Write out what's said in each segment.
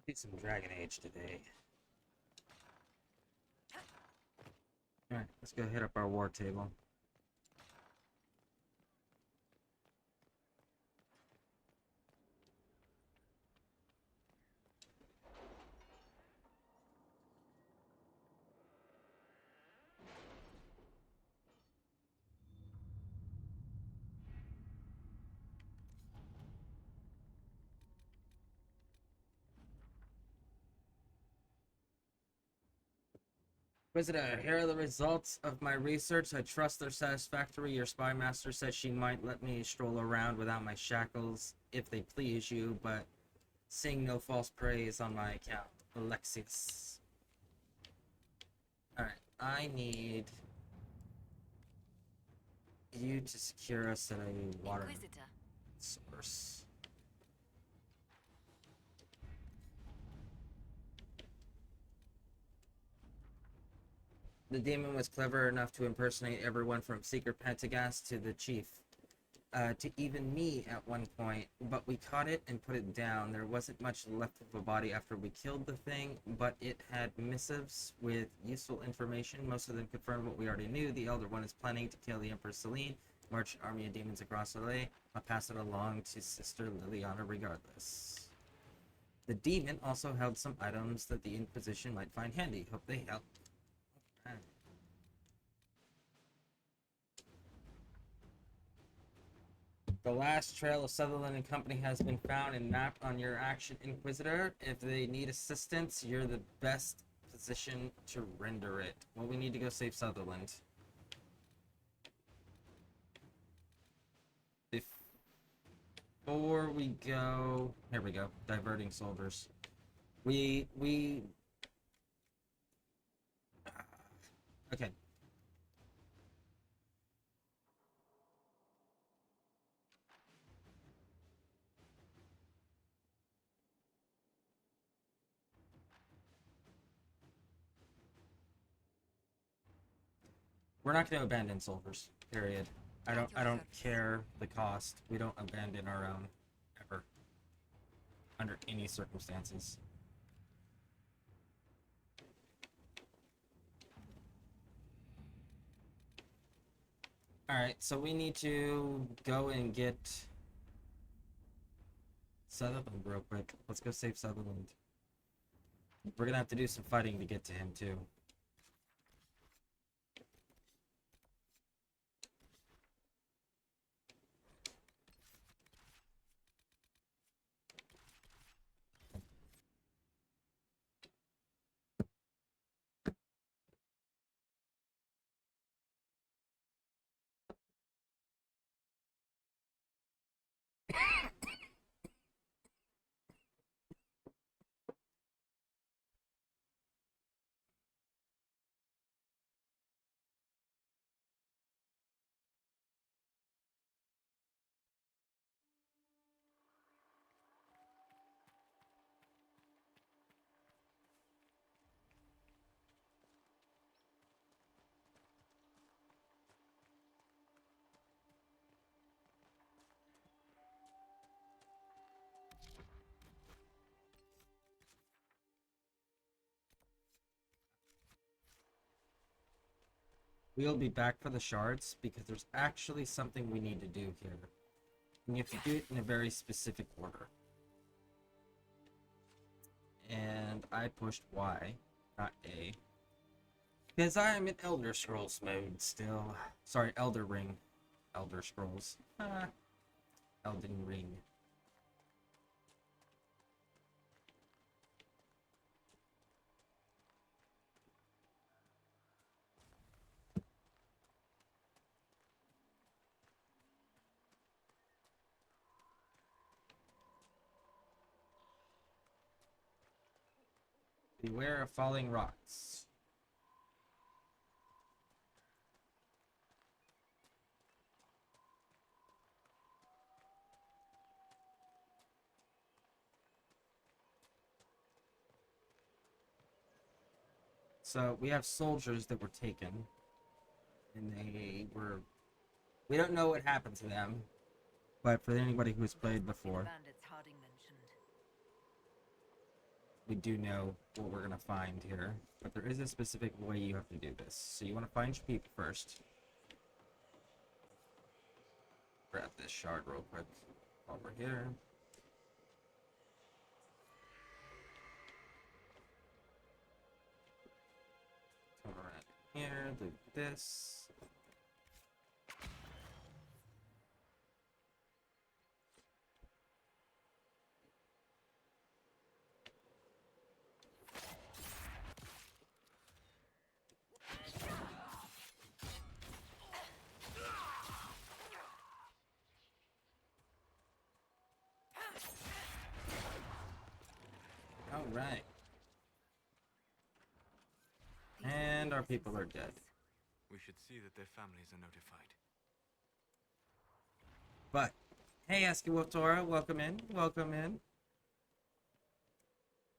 Do some Dragon Age today. Alright, let's go hit up our war table. Visitor, here are the results of my research. I trust they're satisfactory. Your spy master says she might let me stroll around without my shackles, if they please you, but seeing no false praise on my account. Alexius. Alright, I need you to secure us at a water source. The demon was clever enough to impersonate everyone from Secret Pentagast to the chief. To even me at one point, but we caught it and put it down. There wasn't much left of a body after we killed the thing, but it had missives with useful information. Most of them confirmed what we already knew. The Elder One is planning to kill the Empress Celine, march an army of demons across LA. I'll pass it along to Sister Liliana regardless. The demon also held some items that the Inquisition might find handy. Hope they help. The last trail of Sutherland and Company has been found and mapped on your action, Inquisitor. If they need assistance, you're the best position to render it. Well, we need to go save Sutherland. Before we go... Here we go. Diverting soldiers. Okay. We're not going to abandon soldiers. Period. I don't care the cost. We don't abandon our own ever. Under any circumstances. Alright, so we need to go and get Sutherland real quick. Let's go save Sutherland. We're gonna have to do some fighting to get to him too. We'll be back for the shards because there's actually something we need to do here. And you have to do it in a very specific order. And I pushed Y, not A. Because I'm in Elder Scrolls mode still. Sorry, Elder Ring. Elder Scrolls. Elden Ring. Beware of falling rocks. So we have soldiers that were taken, and we don't know what happened to them, but for anybody who's played before, we do know what we're gonna find here. But there is a specific way you have to do this. So you want to find your people first. Grab this shard real quick over here. Come around here, do this. All right. And our people are dead. We should see that their families are notified. But, hey, Asky Wolftora, welcome in. Welcome in.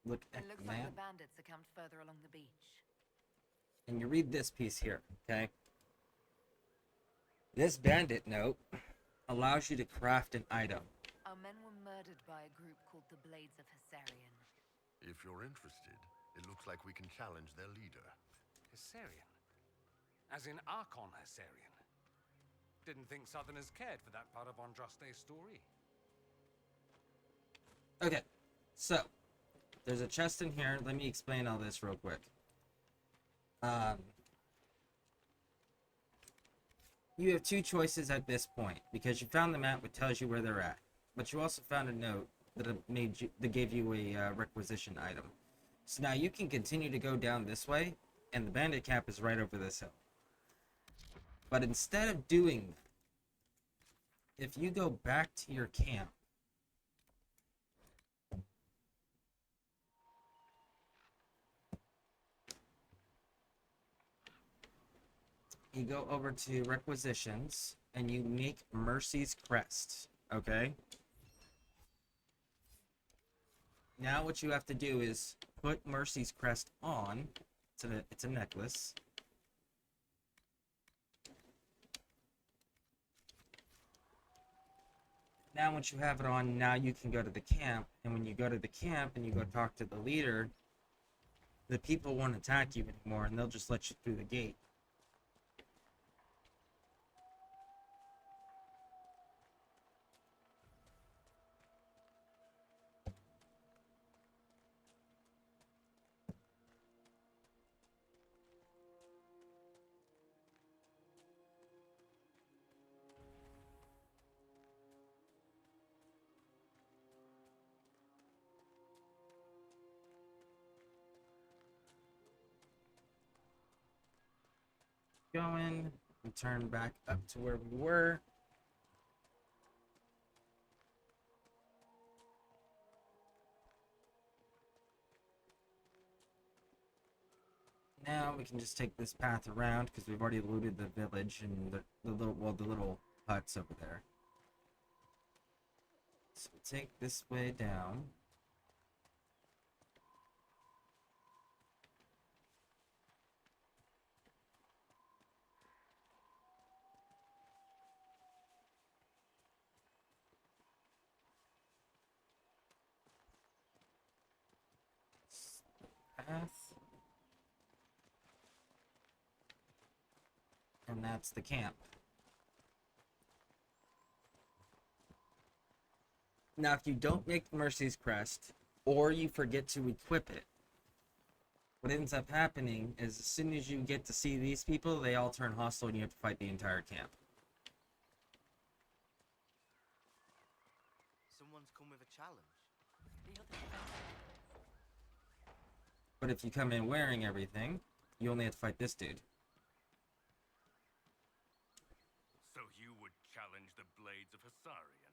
Look at It looks the like map. the bandits are camped further along the beach. And you read this piece here, okay? This bandit note allows you to craft an item. Our men were murdered by a group called the Blades of Hessarian. If you're interested, it looks like we can challenge their leader. Hessarian? As in Archon Hessarian? Didn't think Southerners cared for that part of Andraste's story. Okay, so there's a chest in here. Let me explain all this real quick. You have two choices at this point because you found the map which tells you where they're at, but you also found a note that gave you a requisition item. So now you can continue to go down this way, and the bandit camp is right over this hill. But instead of doing that, if you go back to your camp, you go over to requisitions and you make Mercy's Crest, okay? Now what you have to do is put Mercy's Crest on. It's a necklace. Now once you have it on, now you can go to the camp, and when you go to the camp and you go talk to the leader, the people won't attack you anymore and they'll just let you through the gate. Going, return back up to where we were. Now we can just take this path around because we've already looted the village and the little huts over there. So we'll take this way down. Path. And that's the camp. Now, if you don't make Mercy's Crest, or you forget to equip it, what ends up happening is as soon as you get to see these people, they all turn hostile and you have to fight the entire camp. Someone's come with a challenge. But if you come in wearing everything, you only have to fight this dude. So you would challenge the Blades of Hessarian?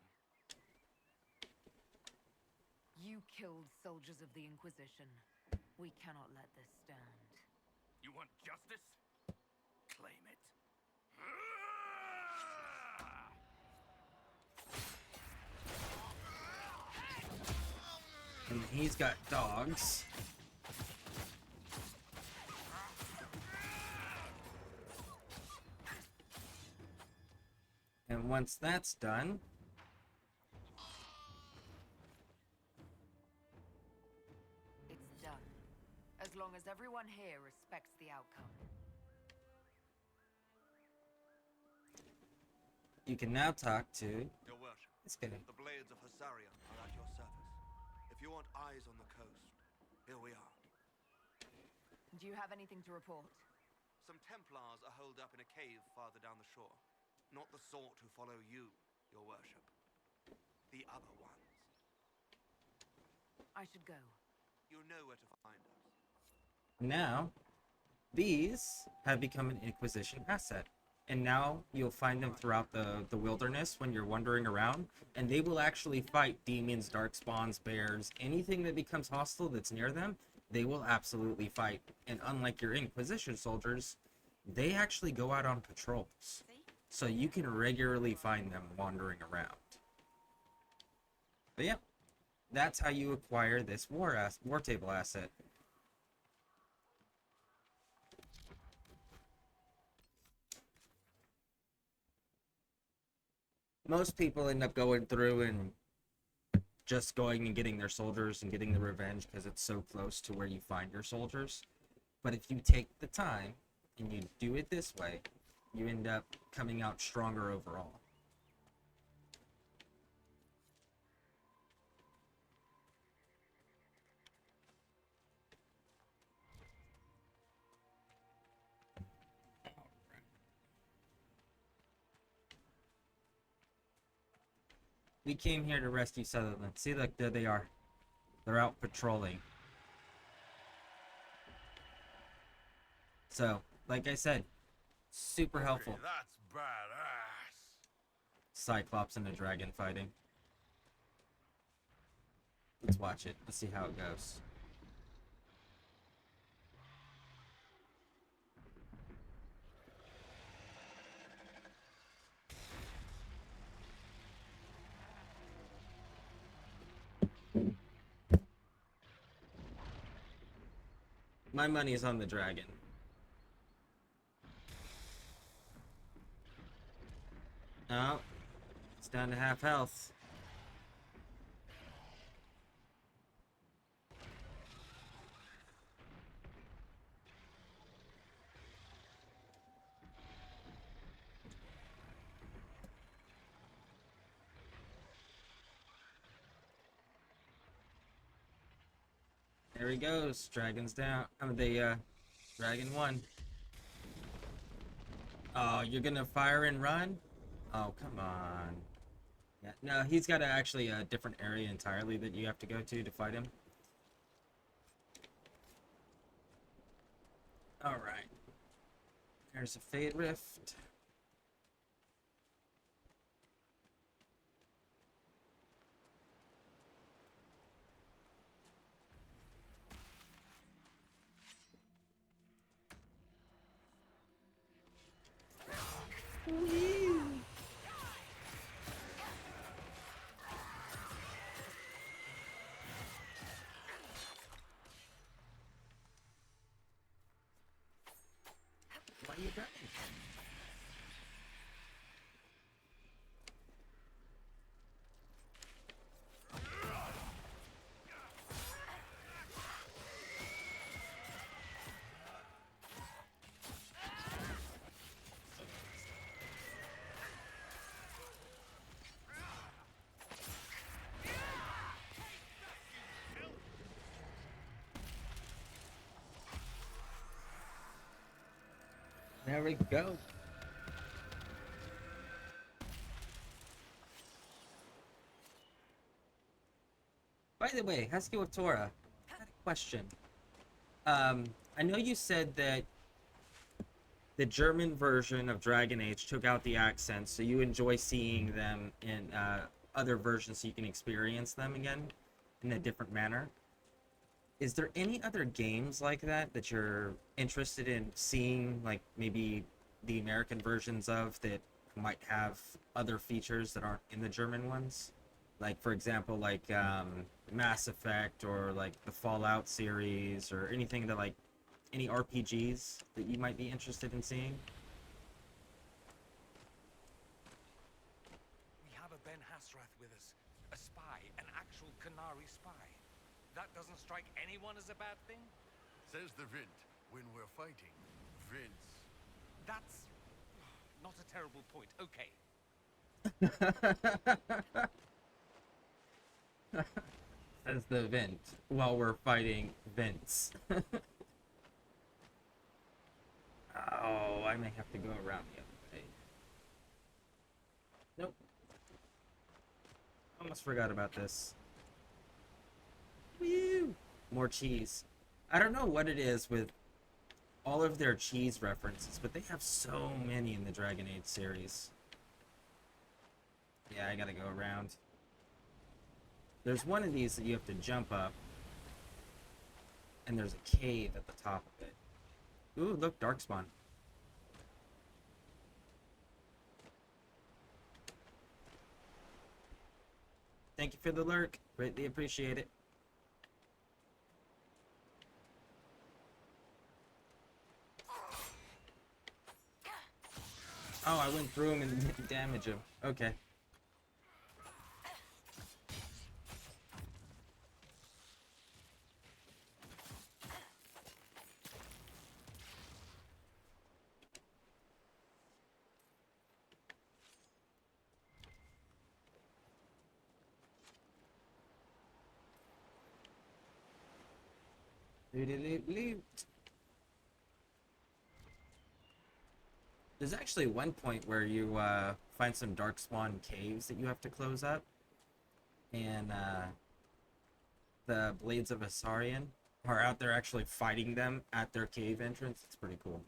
You killed soldiers of the Inquisition. We cannot let this stand. You want justice? Claim it. And he's got dogs. And once that's done, It's everyone here respects the outcome. You can now talk to Your worship, this guy. the blades of Hassarian are at your service. If you want eyes on the coast, here we are. Do you have anything to report? Some Templars are holed up in a cave farther down the shore. Not the sort who follow you, your worship. The other ones. I should go. You know where to find us. Now, these have become an Inquisition asset. And now you'll find them throughout the wilderness when you're wandering around. And they will actually fight demons, darkspawns, bears, anything that becomes hostile that's near them, they will absolutely fight. And unlike your Inquisition soldiers, they actually go out on patrols. So you can regularly find them wandering around. But yeah, that's how you acquire this war table asset. Most people end up going through and just going and getting their soldiers and getting the revenge because it's so close to where you find your soldiers. But if you take the time and you do it this way, you end up coming out stronger overall. We came here to rescue Sutherland. See, look, there they are. They're out patrolling. So, like I said, super helpful. Okay, that's badass. Cyclops and a dragon fighting. Let's watch it. Let's see how it goes. My money is on the dragon. Oh, it's down to half health. There he goes. Dragon's down. Dragon won. Oh, you're gonna fire and run? Oh, come on. Yeah, no, he's got actually a different area entirely that you have to go to fight him. Alright. There's a Fade Rift. Why are you running? There we go. By the way, Husky with Tora, I had a question. I know you said that the German version of Dragon Age took out the accents, so you enjoy seeing them in other versions so you can experience them again in a different manner. Is there any other games like that that you're interested in seeing, like maybe the American versions of that might have other features that aren't in the German ones? Like, for example, like Mass Effect or like the Fallout series or anything that like any RPGs that you might be interested in seeing? We have a Ben Hasrath with us. A spy, an actual Qunari spy. That doesn't strike anyone as a bad thing? Says the Vint. When we're fighting, Vince. That's not a terrible point. Okay. Says the Vent while we're fighting Vince. Oh, I may have to go around the other way. Nope. Almost forgot about this. Woo! More cheese. I don't know what it is with all of their cheese references, but they have so many in the Dragon Age series. Yeah, I gotta go around. There's one of these that you have to jump up, and there's a cave at the top of it. Ooh, look, Darkspawn. Thank you for the lurk. Greatly appreciate it. Oh, I went through him and didn't damage him. Okay. Loot. There's actually one point where you find some Darkspawn caves that you have to close up, and the Blades of Asarian are out there actually fighting them at their cave entrance. It's pretty cool.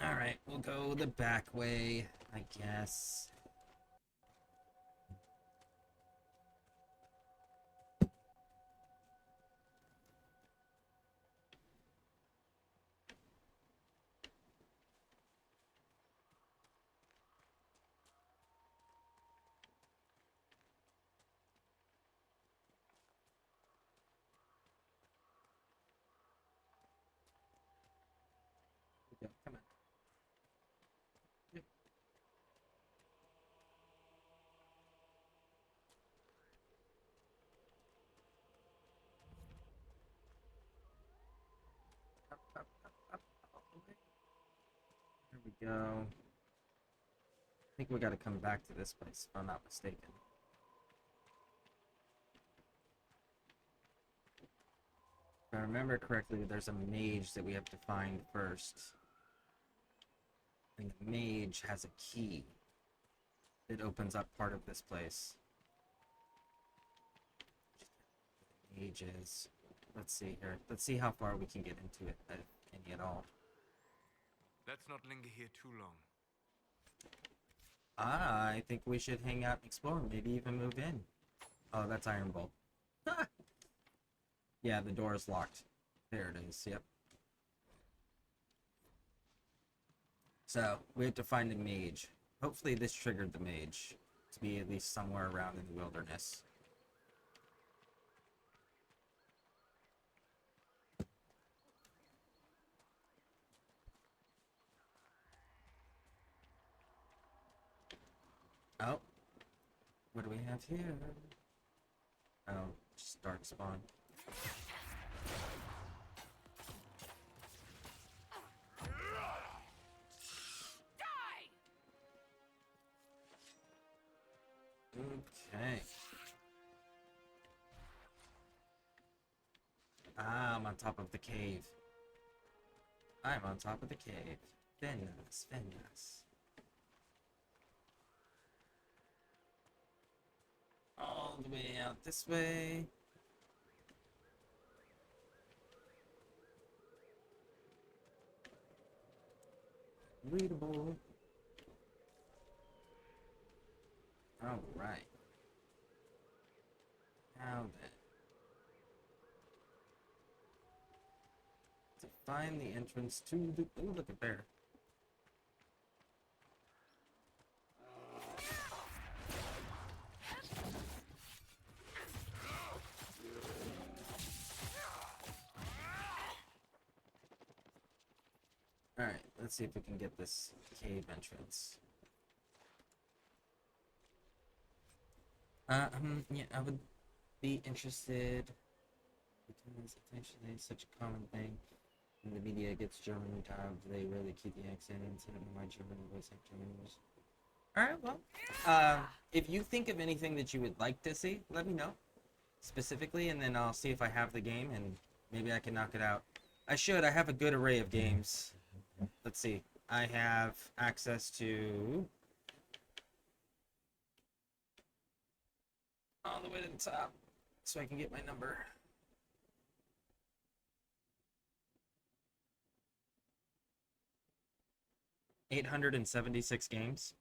Alright, we'll go the back way, I guess. Come on. Yep. Up, all the way. There we go. I think we gotta come back to this place, if I'm not mistaken. If I remember correctly, there's a mage that we have to find first. And the mage has a key that opens up part of this place. Mage is. Let's see here. Let's see how far we can get into it, if any at all. Let's not linger here too long. I think we should hang out and explore, maybe even move in. Oh, that's Iron Bolt. Yeah, the door is locked. There it is, yep. So, we have to find a mage. Hopefully this triggered the mage to be at least somewhere around in the wilderness. Oh. What do we have here? Oh, just Darkspawn. Okay. I'm on top of the cave. I'm on top of the cave. Venus, Venus. All the way out this way. Readable. All right. Now then. To find the entrance to the... Ooh, look at bear. Alright, let's see if we can get this cave entrance. Yeah, I would be interested because it's actually such a common thing. When the media gets German dubbed, they really keep the accent instead of my German voice actors. Alright, well, if you think of anything that you would like to see, let me know specifically, and then I'll see if I have the game, and maybe I can knock it out. I have a good array of games. Let's see. I have access to all the way to the top so I can get my number. $876 games.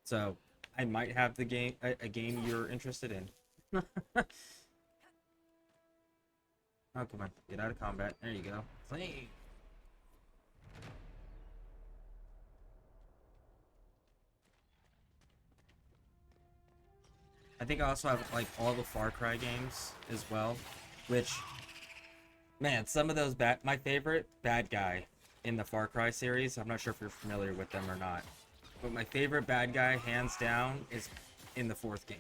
So I might have the game a game you're interested in. Oh, come on. Get out of combat. There you go. Clean. I think I also have, like, all the Far Cry games as well. Which, man, some of those my favorite bad guy in the Far Cry series, I'm not sure if you're familiar with them or not, but my favorite bad guy, hands down, is in the 4th game.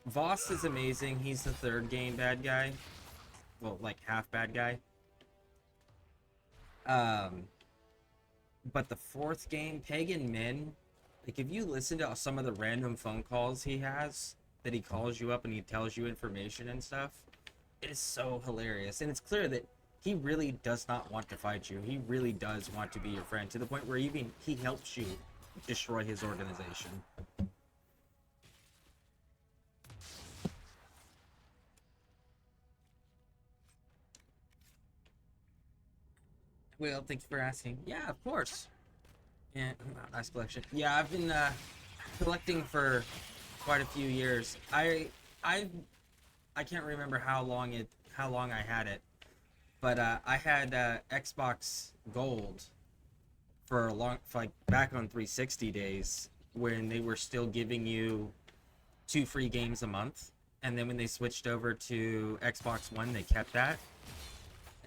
Voss is amazing. He's the 3rd game bad guy. Well, like, half bad guy. But the 4th game, Pagan Min, like, if you listen to some of the random phone calls he has, that he calls you up and he tells you information and stuff, it is so hilarious. And it's clear that he really does not want to fight you. He really does want to be your friend, to the point where even he helps you destroy his organization. Well, thanks for asking. Yeah, of course. Yeah, nice collection. Yeah, I've been collecting for quite a few years. I can't remember how long I had it, but I had Xbox Gold for like back on 360 days, when they were still giving you 2 free games a month, and then when they switched over to Xbox One, they kept that.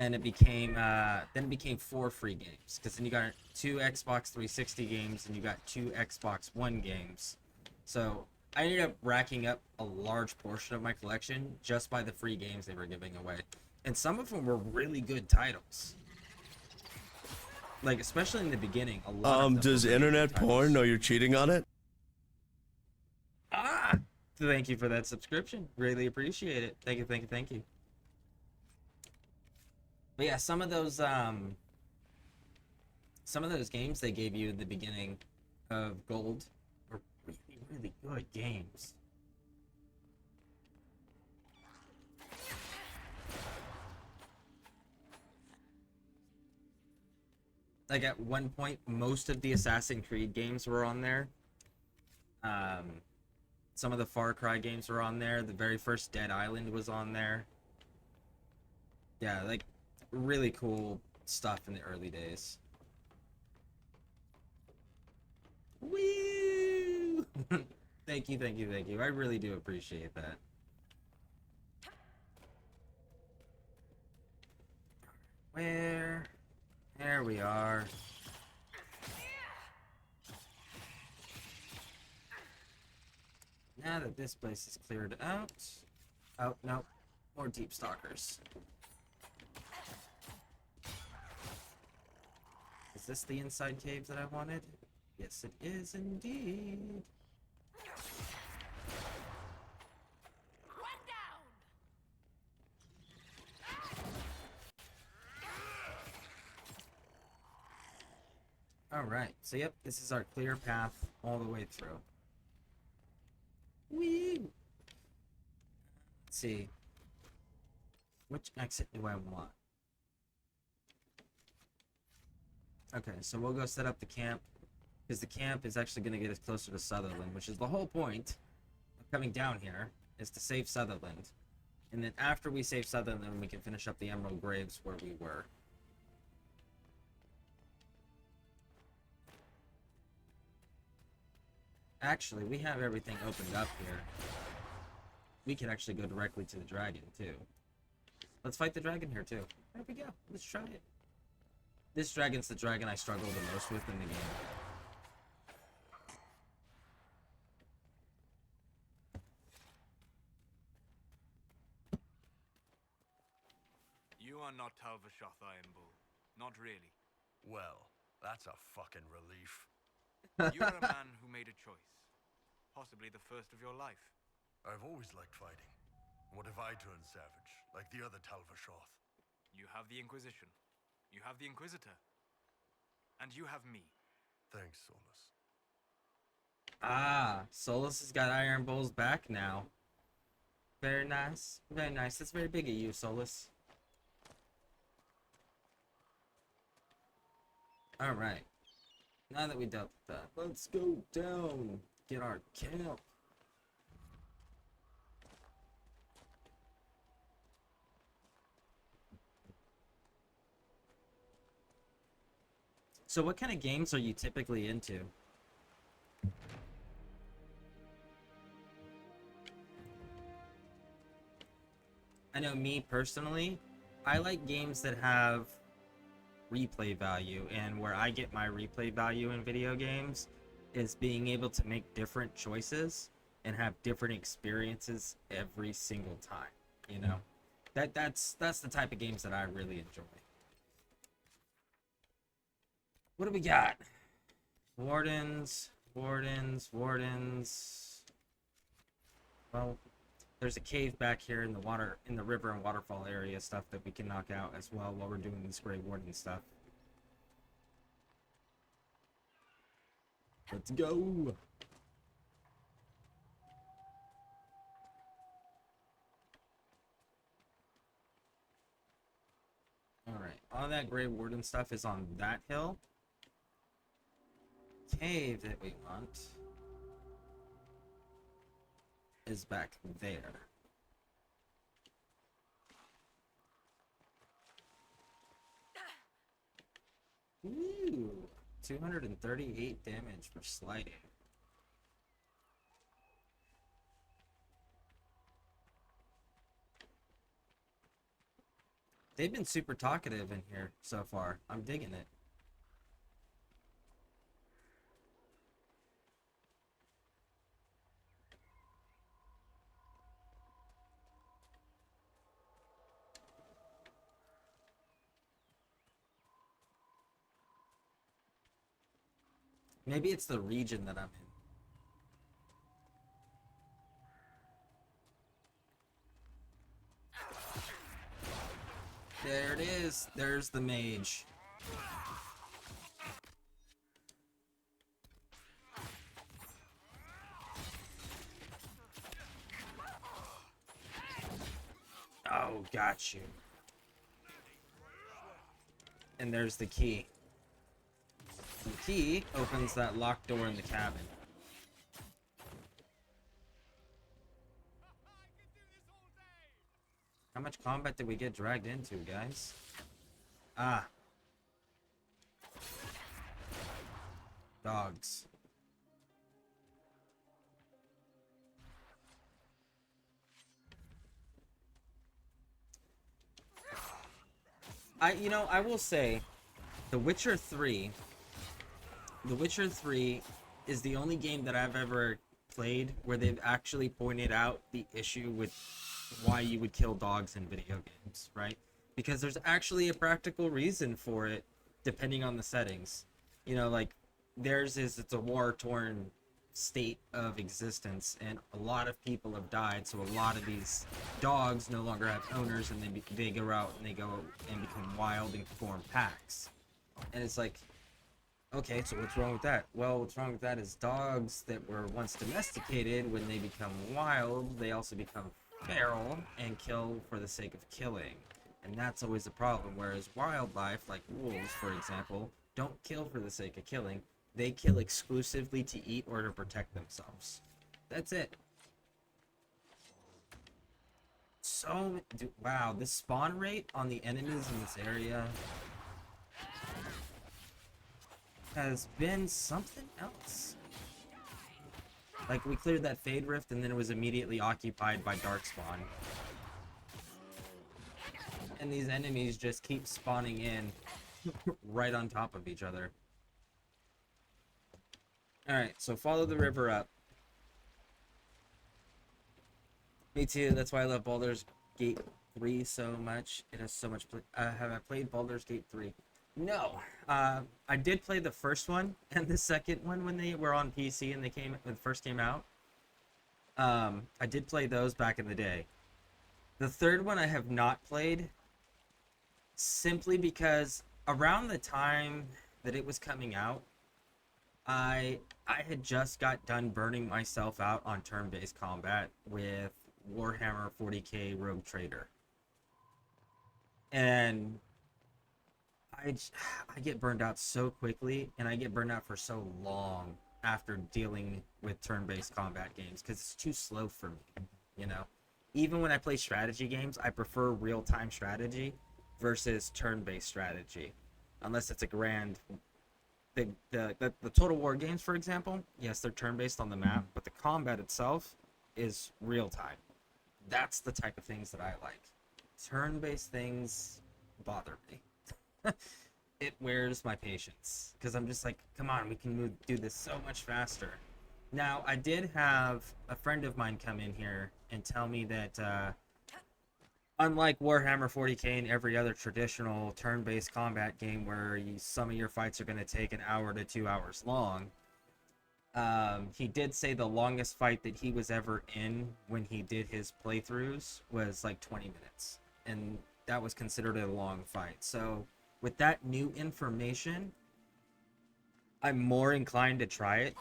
And it became 4 free games, because then you got 2 Xbox 360 games and you got 2 Xbox One games. So I ended up racking up a large portion of my collection just by the free games they were giving away, and some of them were really good titles. Like, especially in the beginning, a lot. Of them Does were really internet good porn titles. know you're cheating on it? Ah, thank you for that subscription. Really appreciate it. Thank you, thank you, thank you. But yeah, some of those games they gave you at the beginning of Gold were really, really good games. Like, at one point, most of the Assassin's Creed games were on there. Some of the Far Cry games were on there. The very first Dead Island was on there. Yeah, like, really cool stuff in the early days. Woo! Thank you, thank you, thank you. I really do appreciate that. Where? There we are. Now that this place is cleared out. Oh, no. More deep stalkers. Is this the inside cave that I wanted? Yes, it is indeed. Alright, so yep, this is our clear path all the way through. Whee! Let's see. Which exit do I want? Okay, so we'll go set up the camp, because the camp is actually going to get us closer to Sutherland, which is the whole point of coming down here, is to save Sutherland. And then after we save Sutherland, we can finish up the Emerald Graves where we were. Actually, we have everything opened up here. We can actually go directly to the dragon, too. Let's fight the dragon here, too. There we go. Let's try it. This dragon's the dragon I struggle the most with in the game. not Talvashoth Iron Bull. Not really. Well, that's a fucking relief. You're a man who made a choice. Possibly the first of your life. I've always liked fighting. What if I turn savage, like the other Talvashoth? You have the Inquisition. You have the Inquisitor. And you have me. Thanks, Solus. Ah, Solus has got Iron Bull's back now. Very nice. Very nice. That's very big of you, Solus. Alright. Now that we dealt with that, let's go down. Get our camp. So what kind of games are you typically into? I know me personally, I like games that have replay value, and where I get my replay value in video games is being able to make different choices and have different experiences every single time, you know? That's the type of games that I really enjoy. What do we got? Wardens. Well, there's a cave back here in the water, in the river and waterfall area stuff that we can knock out as well while we're doing this Grey Warden stuff. Let's go! Alright, all that Grey Warden stuff is on that hill. Cave that we want is back there. Ooh, 238 damage for sliding. They've been super talkative in here so far. I'm digging it. Maybe it's the region that I'm in. There it is. There's the mage. Oh, got you. And there's the key. The key opens that locked door in the cabin. How much combat did we get dragged into, guys? Ah. Dogs. I will say, The Witcher 3 is the only game that I've ever played where they've actually pointed out the issue with why you would kill dogs in video games, right? Because there's actually a practical reason for it, depending on the settings. You know, like, it's a war-torn state of existence, and a lot of people have died, so a lot of these dogs no longer have owners, and they go out and they go and become wild and form packs. And it's like, okay, so what's wrong with that? Well, what's wrong with that is dogs that were once domesticated, when they become wild, they also become feral and kill for the sake of killing. And that's always the problem, whereas wildlife, like wolves, for example, don't kill for the sake of killing. They kill exclusively to eat or to protect themselves. That's it. Wow, the spawn rate on the enemies in this area has been something else. Like, we cleared that Fade Rift and then it was immediately occupied by Darkspawn. And these enemies just keep spawning in right on top of each other. Alright, so follow the river up. Me too, that's why I love Baldur's Gate 3 so much. It has so much. Have I played Baldur's Gate 3? No. I did play the first one and the second one when they were on PC and when it first came out. I did play those back in the day. The third one I have not played, simply because around the time that it was coming out, I had just got done burning myself out on turn-based combat with Warhammer 40k Rogue Trader. And I get burned out so quickly, and I get burned out for so long after dealing with turn-based combat games because it's too slow for me, you know? Even when I play strategy games, I prefer real-time strategy versus turn-based strategy. Unless it's a grand... The Total War games, for example, yes, they're turn-based on the map, but the combat itself is real-time. That's the type of things that I like. Turn-based things bother me. It wears my patience because I'm just like, come on, we can do this so much faster. Now, I did have a friend of mine come in here and tell me that unlike Warhammer 40k and every other traditional turn-based combat game where some of your fights are going to take an hour to 2 hours long, he did say the longest fight that he was ever in when he did his playthroughs was like 20 minutes. And that was considered a long fight. So with that new information, I'm more inclined to try it.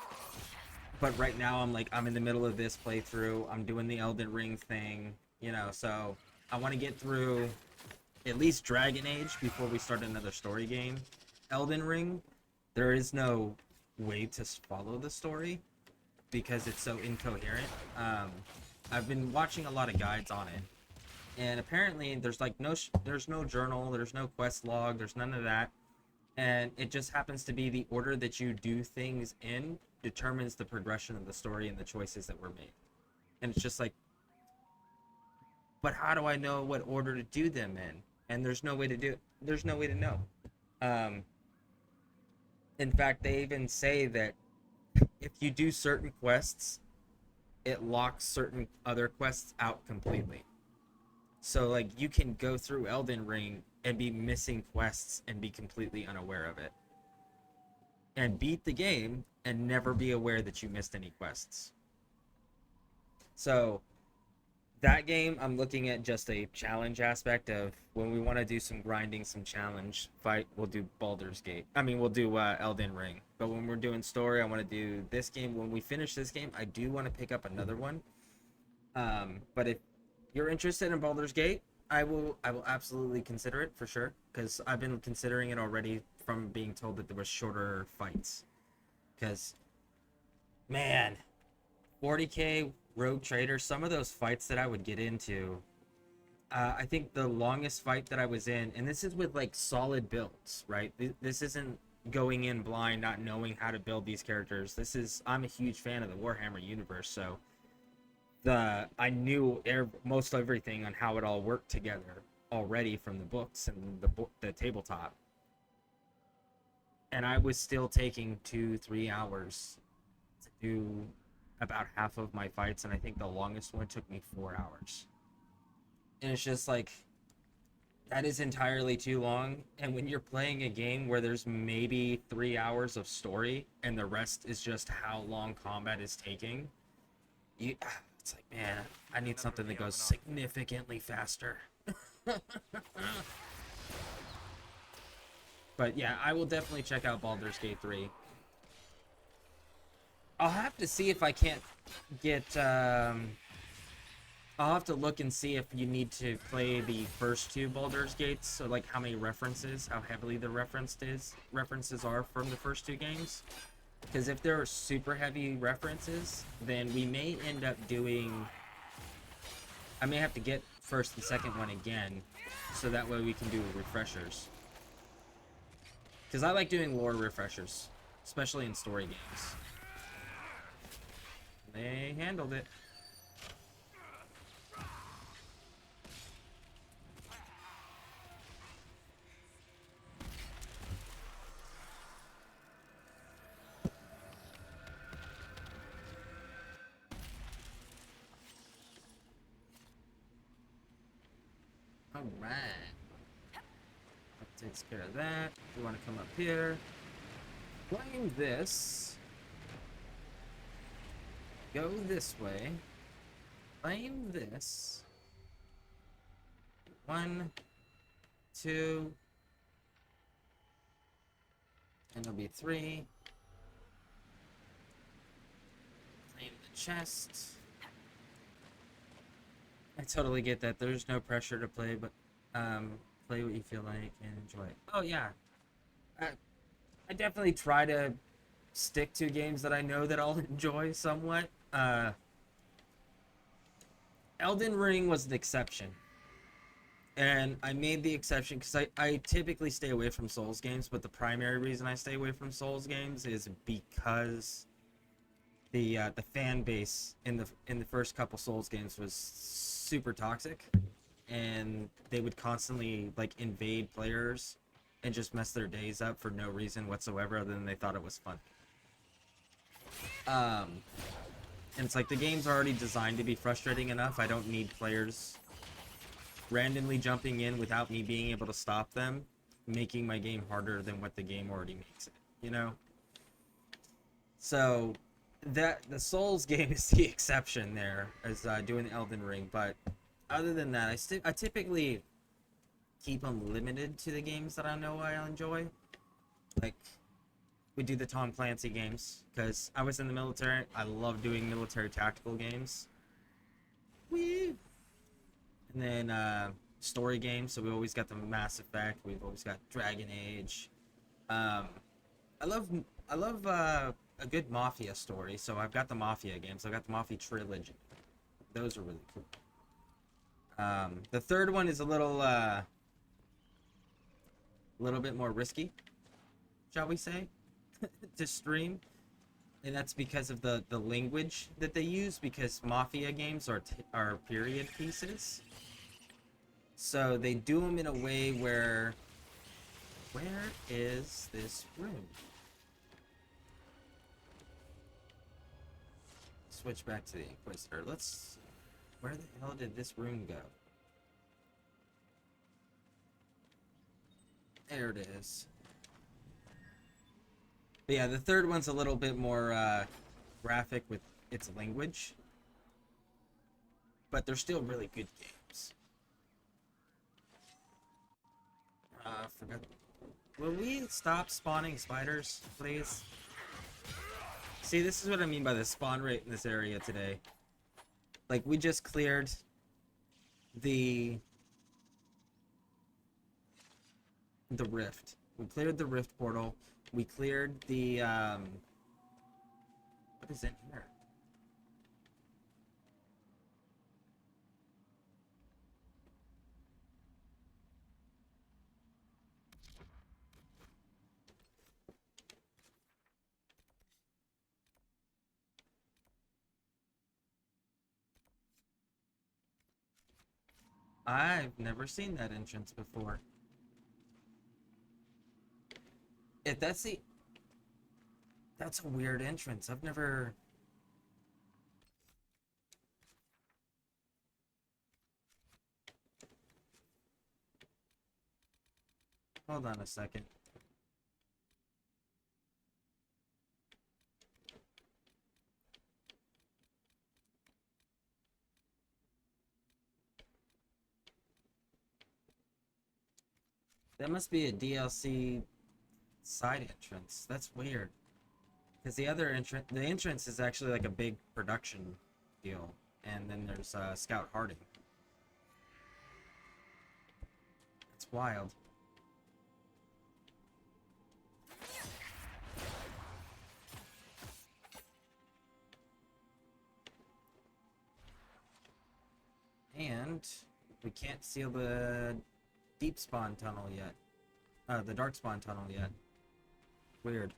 But right now I'm in the middle of this playthrough. I'm doing the Elden Ring thing, you know, so I want to get through at least Dragon Age before we start another story game. Elden Ring, there is no way to follow the story because it's so incoherent. I've been watching a lot of guides on it. And apparently there's like there's no journal, there's no quest log, there's none of that. And it just happens to be the order that you do things in determines the progression of the story and the choices that were made. And it's just like, but how do I know what order to do them in? And there's no way to know. In fact, they even say that if you do certain quests, it locks certain other quests out completely. So, like, you can go through Elden Ring and be missing quests and be completely unaware of it. And beat the game and never be aware that you missed any quests. So, that game, I'm looking at just a challenge aspect of when we want to do some grinding, some challenge fight, we'll do Baldur's Gate. We'll do Elden Ring. But when we're doing story, I want to do this game. When we finish this game, I do want to pick up another one. But if you're interested in Baldur's Gate, I will absolutely consider it for sure, because I've been considering it already from being told that there was shorter fights. Because, man, 40k Rogue Trader, some of those fights that I would get into, I think the longest fight that I was in, and this is with like solid builds, right? This isn't going in blind, not knowing how to build these characters. I'm a huge fan of the Warhammer universe, so I knew most everything on how it all worked together already from the books and the tabletop. And I was still taking 2-3 hours to do about half of my fights, and I think the longest one took me 4 hours. And it's just like, that is entirely too long. And when you're playing a game where there's maybe 3 hours of story and the rest is just how long combat is taking, it's like, man, I need something that goes significantly faster. But yeah, I will definitely check out Baldur's Gate 3. I'll have to see if I can't get, I'll have to look and see if you need to play the first 2 Baldur's Gates, so like how many references, how heavily the references are from the first 2 games. Because if there are super heavy references, then we may end up I may have to get first and second one again, so that way we can do refreshers. Because I like doing lore refreshers, especially in story games. They handled it. Alright. That takes care of that. We want to come up here. Claim this. Go this way. Claim this. 1, 2. And it'll be 3. Claim the chest. I totally get that. There's no pressure to play, but play what you feel like and enjoy it. Oh yeah, I definitely try to stick to games that I know that I'll enjoy somewhat. Elden Ring was an exception, and I made the exception because I typically stay away from Souls games, but the primary reason I stay away from Souls games is because the fan base in the first couple Souls games was super toxic, and they would constantly like invade players and just mess their days up for no reason whatsoever other than they thought it was fun. And it's like the game's already designed to be frustrating enough. I don't need players randomly jumping in without me being able to stop them, making my game harder than what the game already makes it, you know? So that the Souls game is the exception there, as doing Elden Ring. But other than that, I typically keep them limited to the games that I know I'll enjoy. Like, we do the Tom Clancy games because I was in the military. I love doing military tactical games. Woo! And then story games. So we always got the Mass Effect. We've always got Dragon Age. I love a good Mafia story. So I've got the Mafia games. I've got the Mafia trilogy. Those are really cool. The third one is a little bit more risky, shall we say, to stream, and that's because of the language that they use, because Mafia games are period pieces, so they do them in a way where is this room? Switch back to the Inquisitor. Where the hell did this room go? There it is. But yeah, the third one's a little bit more graphic with its language, but they're still really good games. Forgot. Will we stop spawning spiders, please? See, this is what I mean by the spawn rate in this area today. Like, we just cleared the rift. We cleared the rift portal. We cleared the what is in here? I've never seen that entrance before. If that's a weird entrance. I've never... Hold on a second. That must be a DLC side entrance. That's weird. Because the entrance is actually like a big production deal. And then there's Scout Harding. It's wild. And we can't seal the deep spawn tunnel yet. The dark spawn tunnel yet. Weird.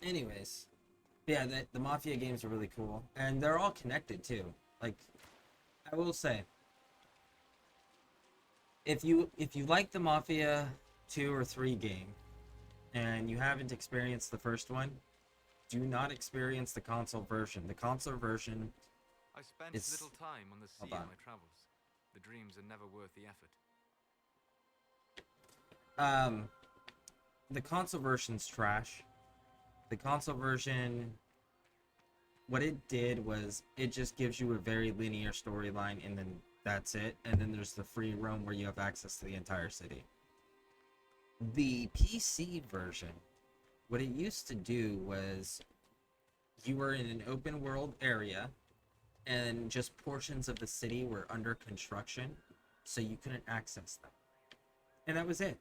Anyways, yeah, the Mafia games are really cool, and they're all connected too. Like, I will say, if you like the Mafia 2 or 3 game, and you haven't experienced the first one, do not experience the console version. The console version I spent It's- little time on the sea hold in on. my travels. The dreams are never worth the effort. The console version's trash. The console version, what it did was it just gives you a very linear storyline, and then that's it. And then there's the free roam where you have access to the entire city. The PC version, what it used to do was you were in an open world area, and just portions of the city were under construction, so you couldn't access them. And that was it.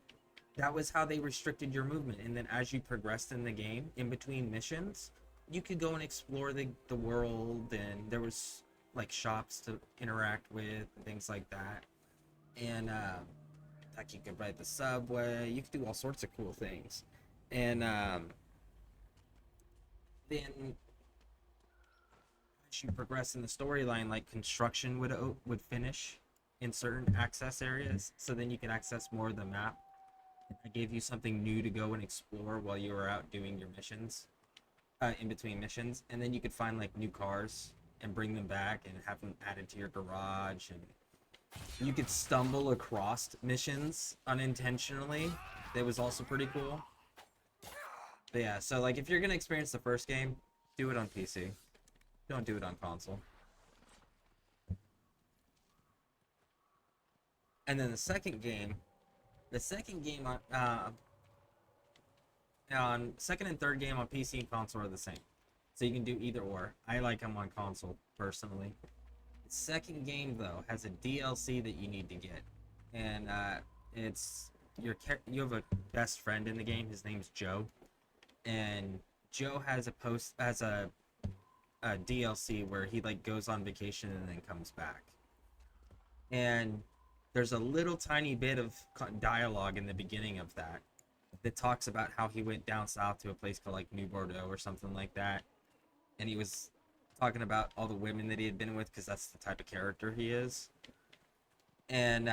That was how they restricted your movement. And then as you progressed in the game, in between missions, you could go and explore the world, and there was like shops to interact with, things like that. And like you could ride the subway, you could do all sorts of cool things. And then as you progress in the storyline, like construction would finish in certain access areas, so then you can access more of the map. I gave you something new to go and explore while you were out doing your missions, in between missions, and then you could find like new cars and bring them back and have them added to your garage, and you could stumble across missions unintentionally. That was also pretty cool. But yeah, so like if you're gonna experience the first game, do it on PC. Don't do it on console. And then the second game on second and third game on PC and console are the same, so you can do either or. I like them on console personally. The second game though has a DLC that you need to get, and it's you have a best friend in the game. His name's Joe, and Joe has a DLC where he like goes on vacation and then comes back, and there's a little tiny bit of dialogue in the beginning of that talks about how he went down south to a place called like New Bordeaux or something like that, and he was talking about all the women that he had been with, because that's the type of character he is. And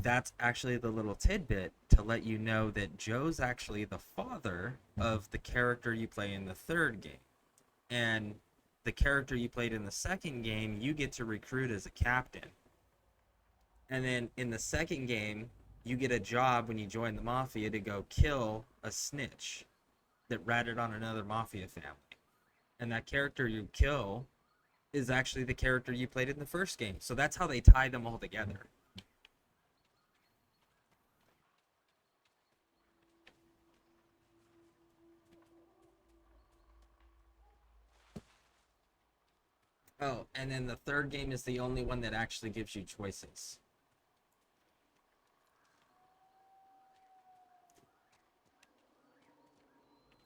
that's actually the little tidbit to let you know that Joe's actually the father of the character you play in the third game, and the character you played in the second game you get to recruit as a captain. And then in the second game, you get a job when you join the mafia to go kill a snitch that ratted on another mafia family. And that character you kill is actually the character you played in the first game. So that's how they tie them all together. Oh, and then the third game is the only one that actually gives you choices.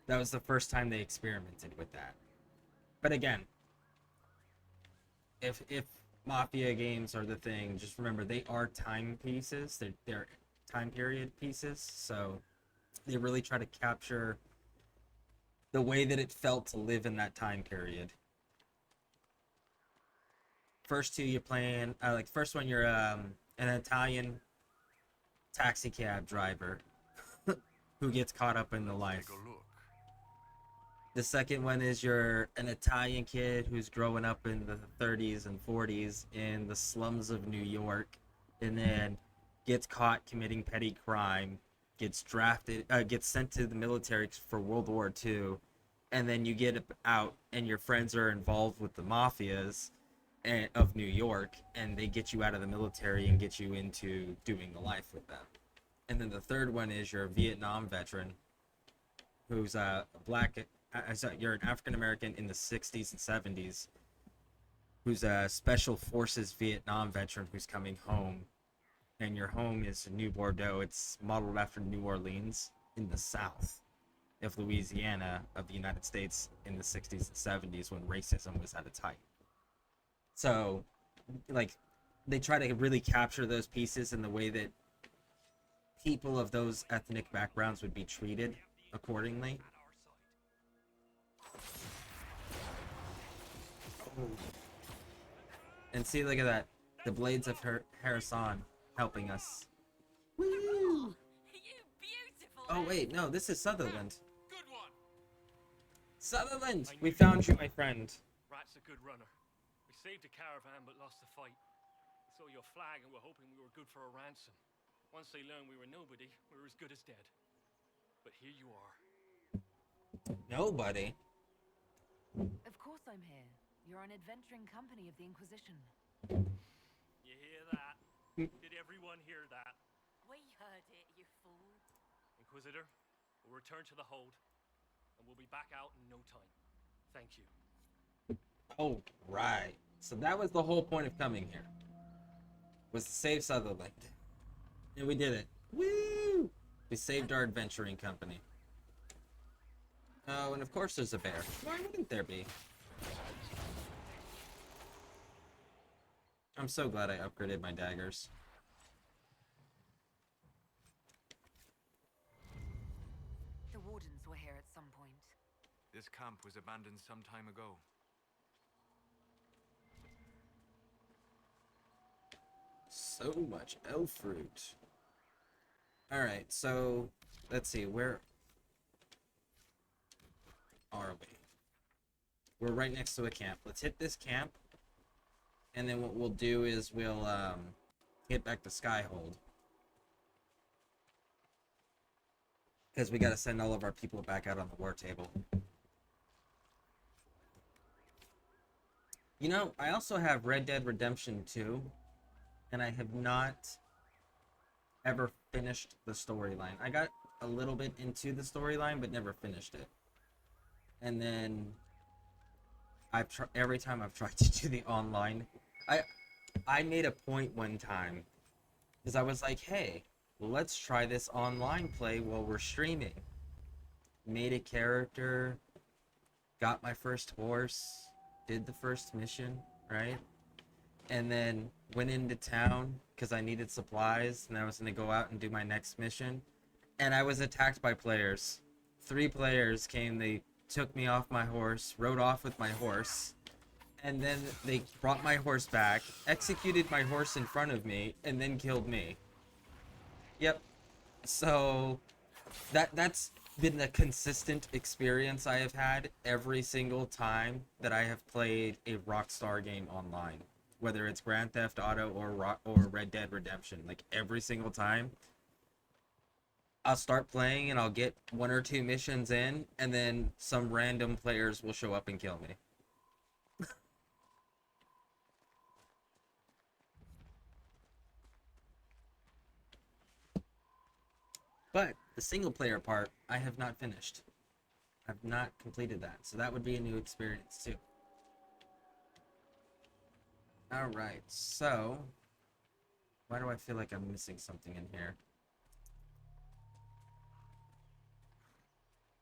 That was the first time they experimented with that. But again, if Mafia games are the thing, just remember they are time pieces. They're time period pieces, so they really try to capture the way that it felt to live in that time period. First two you're playing, like first one you're an Italian taxi cab driver who gets caught up in the life. Take a look. The second one is you're an Italian kid who's growing up in the 30s and 40s in the slums of New York, and then gets caught committing petty crime, gets sent to the military for World War II, and then you get out and your friends are involved with the mafias of New York, and they get you out of the military and get you into doing the life with them. And then the third one is you're a Vietnam veteran who's a you're an African American in the 60s and 70s who's a special forces Vietnam veteran who's coming home, and your home is New Bordeaux. It's modeled after New Orleans in the south of Louisiana of the United States in the 60s and 70s when racism was at its height. So like they try to really capture those pieces in the way that people of those ethnic backgrounds would be treated accordingly. And see, look at that. The Blades of Harrison helping us. Woo! You beautiful. Oh, wait, no, this is Sutherland. Good one. Sutherland! We found you, my friend. Rat's a good runner. We saved a caravan but lost the fight. They saw your flag and were hoping we were good for a ransom. Once they learned we were nobody, we were as good as dead. But here you are. Nobody. Of course I'm here. You're an adventuring company of the Inquisition. You hear that? Did everyone hear that? We heard it, you fool. Inquisitor, we'll return to the hold, and we'll be back out in no time. Thank you. Oh, right. So that was the whole point of coming here. Was to save Sutherland. And we did it. Woo! We saved our adventuring company. Oh, and of course there's a bear. Why wouldn't there be? I'm so glad I upgraded my daggers. The Wardens were here at some point. This camp was abandoned some time ago. So much elf fruit. Alright, so let's see, where are we? We're right next to a camp. Let's hit this camp, and then what we'll do is we'll hit back to Skyhold. Because we gotta send all of our people back out on the war table. You know, I also have Red Dead Redemption 2, and I have not ever finished the storyline. I got a little bit into the storyline, but never finished it. And then every time I've tried to do the online, I made a point one time because I was like, hey, well, let's try this online play while we're streaming. Made a character, got my first horse, did the first mission, right? And then went into town because I needed supplies and I was going to go out and do my next mission. And I was attacked by players. 3 players came, they took me off my horse, rode off with my horse, and then they brought my horse back, executed my horse in front of me, and then killed me. Yep. So that's been a consistent experience I have had every single time that I have played a Rockstar game online. Whether it's Grand Theft Auto or Red Dead Redemption. Like, every single time, I'll start playing and I'll get 1 or 2 missions in, and then some random players will show up and kill me. But the single player part, I have not finished. I've not completed that, so that would be a new experience too. Alright, so why do I feel like I'm missing something in here?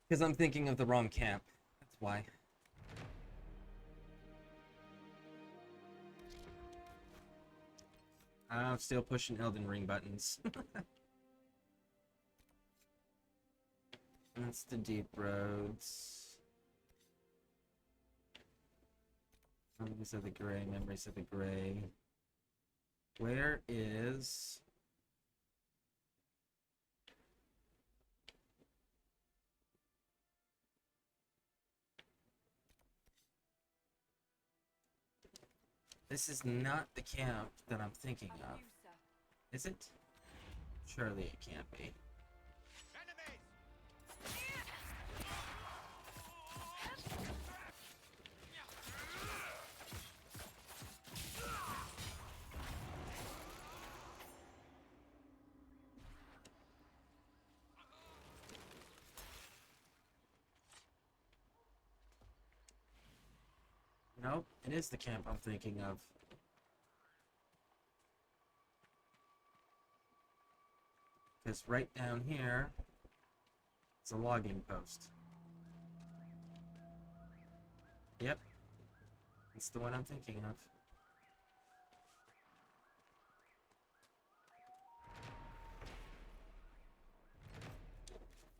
Because I'm thinking of the wrong camp. That's why. I'm still pushing Elden Ring buttons. That's the deep roads. Memories of the Gray, Memories of the Gray. Where is... This is not the camp that I'm thinking of. Is it? Surely it can't be. Nope, it is the camp I'm thinking of. Because right down here, it's a logging post. Yep, it's the one I'm thinking of.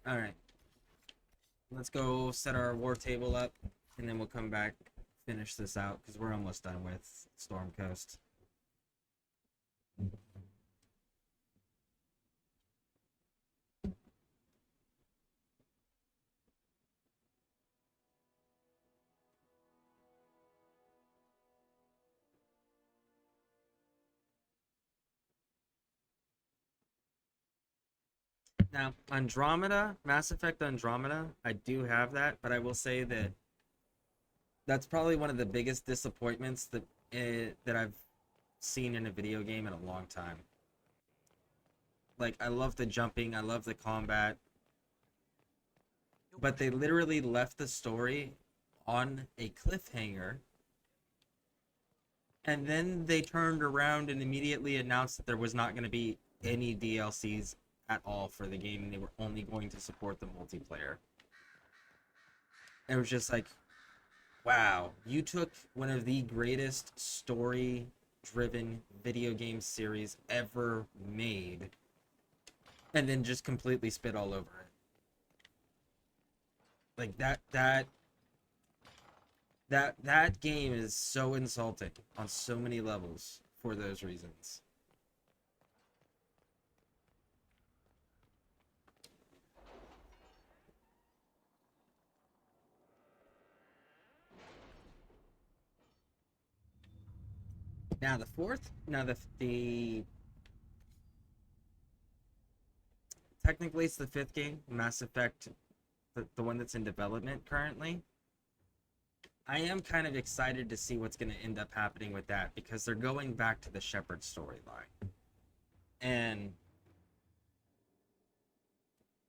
Alright. Let's go set our war table up, and then we'll come back, finish this out, because we're almost done with Storm Coast. Now, Andromeda, Mass Effect Andromeda, I do have that, but I will say that that's probably one of the biggest disappointments that I've seen in a video game in a long time. Like, I love the jumping, I love the combat, but they literally left the story on a cliffhanger, and then they turned around and immediately announced that there was not going to be any DLCs at all for the game, and they were only going to support the multiplayer. It was just like, wow, you took one of the greatest story-driven video game series ever made, and then just completely spit all over it. Like that game is so insulting on so many levels for those reasons. Now the technically it's the fifth game, Mass Effect, the one that's in development currently. I am kind of excited to see what's going to end up happening with that, because they're going back to the Shepard storyline. And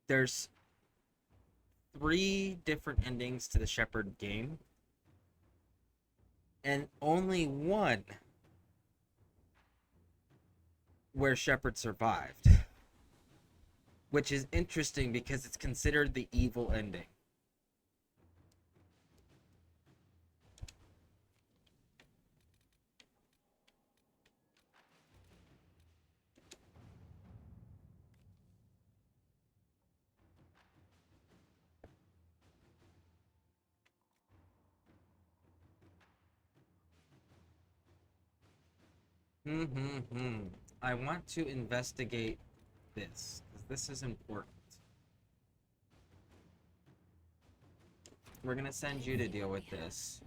there's 3 different endings to the Shepard game, and only one where Shepard survived. Which is interesting because it's considered the evil ending. I want to investigate this, because this is important. We're gonna send you to deal with this.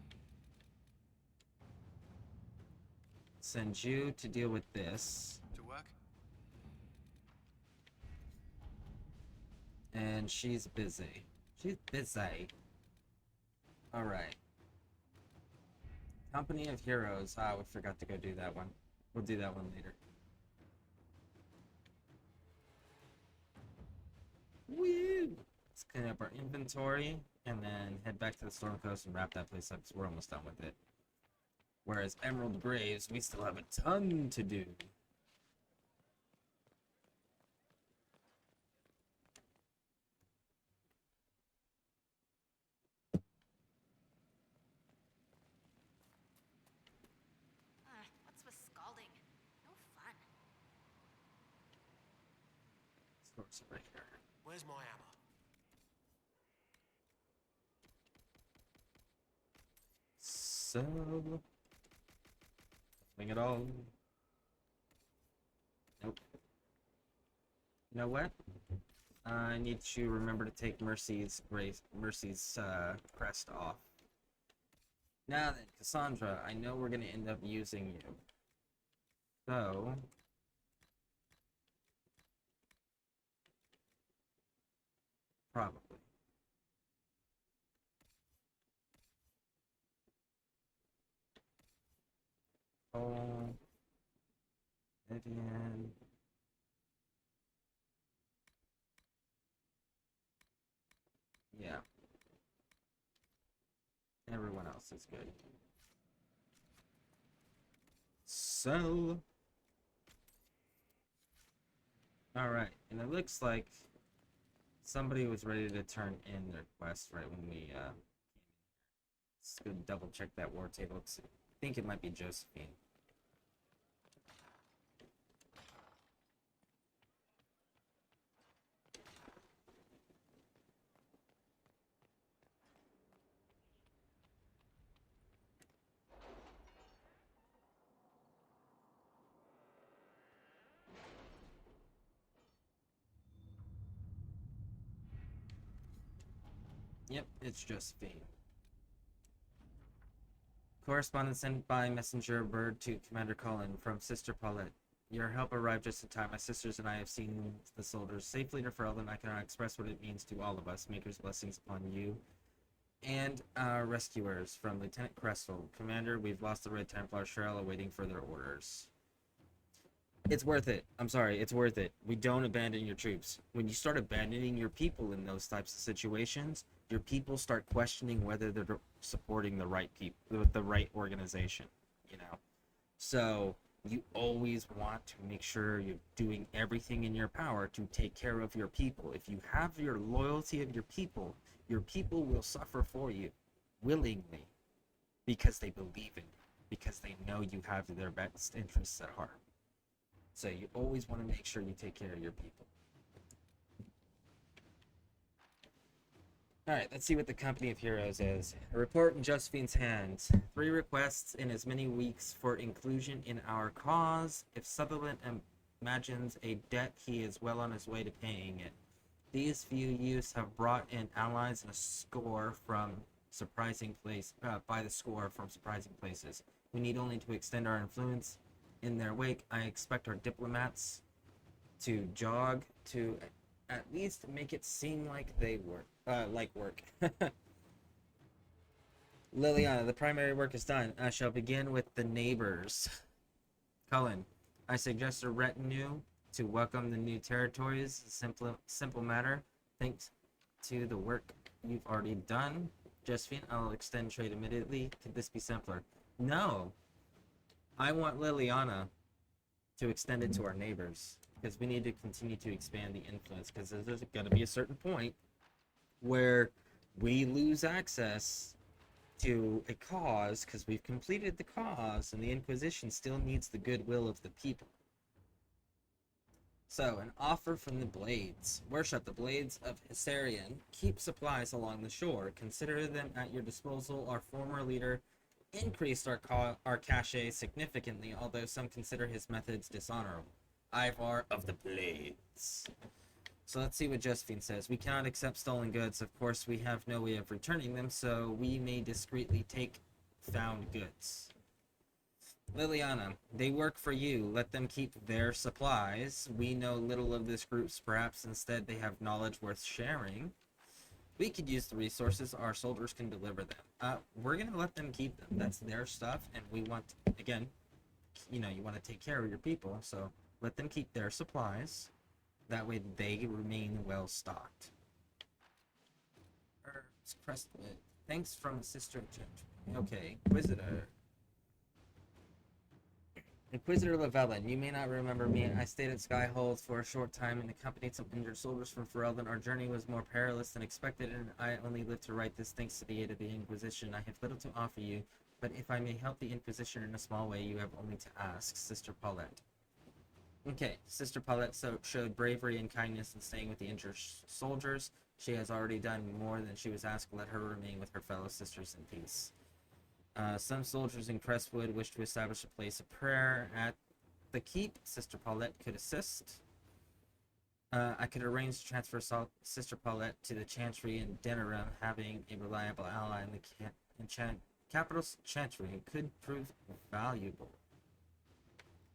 Send you to deal with this. To work? And she's busy. She's busy. Alright. Company of Heroes. Ah, we forgot to go do that one. We'll do that one later. Woo! Let's clean up our inventory and then head back to the Storm Coast and wrap that place up, because we're almost done with it. Whereas Emerald Graves, we still have a ton to do. What's with scalding? No fun. Stores right here. Where's my hammer? So, nothing at all. Nope. You know what? I need to remember to take Mercy's crest off. Now then, Cassandra, I know we're gonna end up using you. So, probably. Oh, Vivian. Yeah. Everyone else is good. So, alright, and it looks like somebody was ready to turn in their quest right when we, let's go double check that war table. I think it might be Josephine. Yep, it's Josephine. Correspondence sent by messenger bird to Commander Cullen from Sister Paulette. Your help arrived just in time. My sisters and I have seen the soldiers safely to Ferelden. I cannot express what it means to all of us. Maker's blessings upon you and our rescuers. From Lieutenant Crestle. Commander, we've lost the Red Templar Cheryl awaiting further orders. It's worth it. I'm sorry, it's worth it. We don't abandon your troops. When you start abandoning your people in those types of situations, your people start questioning whether they're supporting the right people, the right organization, you know? So you always want to make sure you're doing everything in your power to take care of your people. If you have your loyalty of your people will suffer for you willingly because they believe in you, because they know you have their best interests at heart. So you always want to make sure you take care of your people. Alright, let's see what the Company of Heroes is. A report in Josephine's hands. 3 requests in as many weeks for inclusion in our cause. If Sutherland imagines a debt, he is well on his way to paying it. These few youths have brought in allies and a score from surprising place by the score from surprising places. We need only to extend our influence in their wake. I expect our diplomats to jog to at least make it seem like they work. Work. Liliana, the primary work is done. I shall begin with the neighbors. Cullen, I suggest a retinue to welcome the new territories. Simple matter. Thanks to the work you've already done. Josephine, I'll extend trade immediately. Could this be simpler? No. I want Liliana to extend it to our neighbors, because we need to continue to expand the influence, because there's going to be a certain point where we lose access to a cause because we've completed the cause, and the Inquisition still needs the goodwill of the people. So, an offer from the Blades. Worship the Blades of Hissarian. Keep supplies along the shore. Consider them at your disposal. Our former leader increased our cachet significantly, although some consider his methods dishonorable. Ivar of the Blades. So let's see what Josephine says. We cannot accept stolen goods. Of course, we have no way of returning them, so we may discreetly take found goods. Liliana, they work for you. Let them keep their supplies. We know little of this group. Perhaps instead they have knowledge worth sharing. We could use the resources. Our soldiers can deliver them. We're going to let them keep them. That's their stuff, and we want, again, you know, you want to take care of your people, so let them keep their supplies. That way they remain well stocked. Herbs, Crestwood. Thanks from Sister Judge. Okay, Inquisitor. Inquisitor Llewellyn, you may not remember me. I stayed at Skyhold for a short time and accompanied some injured soldiers from Ferelden. Our journey was more perilous than expected, and I only lived to write this thanks to the aid of the Inquisition. I have little to offer you, but if I may help the Inquisition in a small way, you have only to ask. Sister Paulette. Okay, Sister Paulette showed bravery and kindness in staying with the injured soldiers. She has already done more than she was asked. Let her remain with her fellow sisters in peace. Some soldiers in Crestwood wish to establish a place of prayer at the keep. Sister Paulette could assist. I could arrange to transfer Sister Paulette to the Chantry in Denerim. Having a reliable ally in the capital Chantry could prove valuable.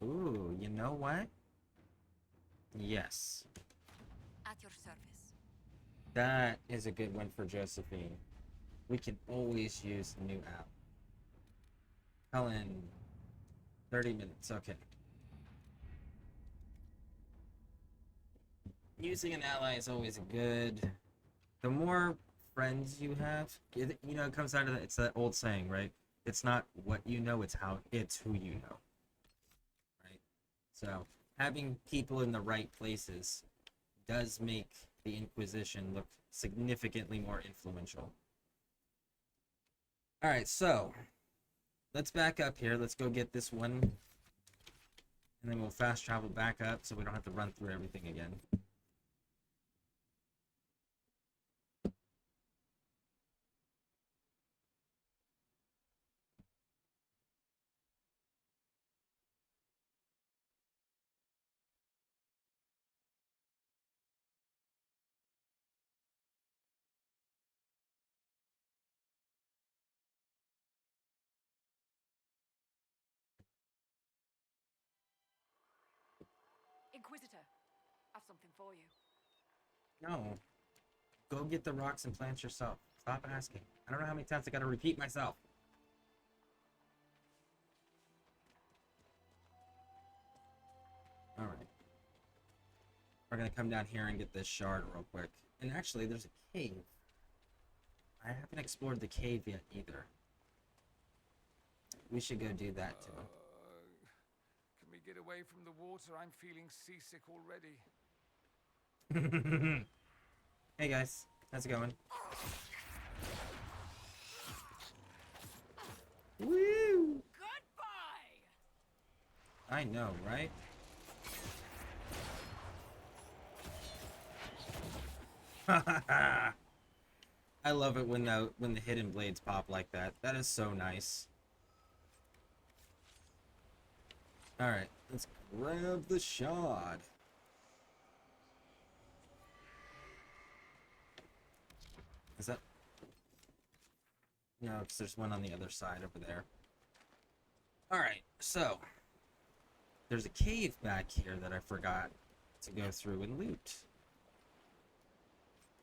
Ooh, you know what? Yes. At your service. That is a good one for Josephine. We can always use the new app. Helen, 30 minutes, okay. Using an ally is always good. The more friends you have, you know, it comes down to that, it's that old saying, right? It's not what you know, it's who you know. Right? So, having people in the right places does make the Inquisition look significantly more influential. Alright, so let's back up here. Let's go get this one. And then we'll fast travel back up so we don't have to run through everything again. Inquisitor. I've something for you. No. Go get the rocks and plants yourself. Stop asking. I don't know how many times I gotta repeat myself. Alright. We're gonna come down here and get this shard real quick. And actually, there's a cave. I haven't explored the cave yet either. We should go do that too. Can we get away from the water? I'm feeling seasick already. Hey guys, how's it going? Woo! Goodbye! I know, right? I love it when the hidden blades pop like that. That is so nice. All right, let's grab the shard. Is that? No, because there's one on the other side over there. All right, so there's a cave back here that I forgot to go through and loot.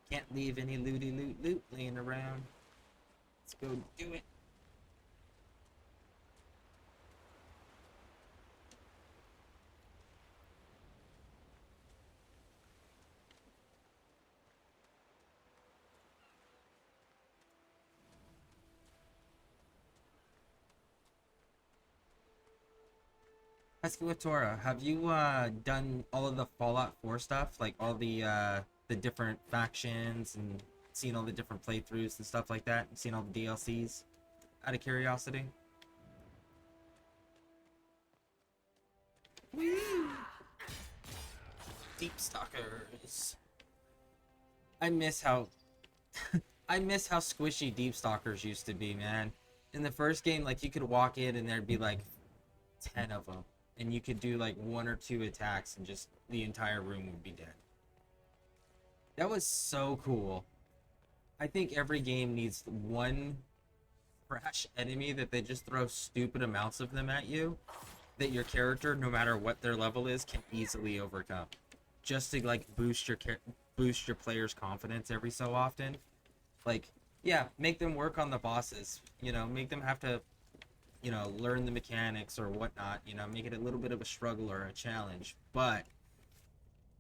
Can't leave any loot laying around. Let's go do it. Escalatora, have you done all of the Fallout 4 stuff? Like all the different factions and seen all the different playthroughs and stuff like that? Seen all the DLCs? Out of curiosity? Woo! Deep Stalkers. I miss how I miss how squishy Deep Stalkers used to be, man. In the first game, like you could walk in and there'd be like 10 of them. And you could do like 1 or 2 attacks and just the entire room would be dead. That was so cool. I think every game needs one fresh enemy that they just throw stupid amounts of them at you that your character, no matter what their level is, can easily overcome. Just to like boost your player's confidence every so often. Like, yeah, make them work on the bosses. You know, make them have to, you know, learn the mechanics or whatnot, you know, make it a little bit of a struggle or a challenge. But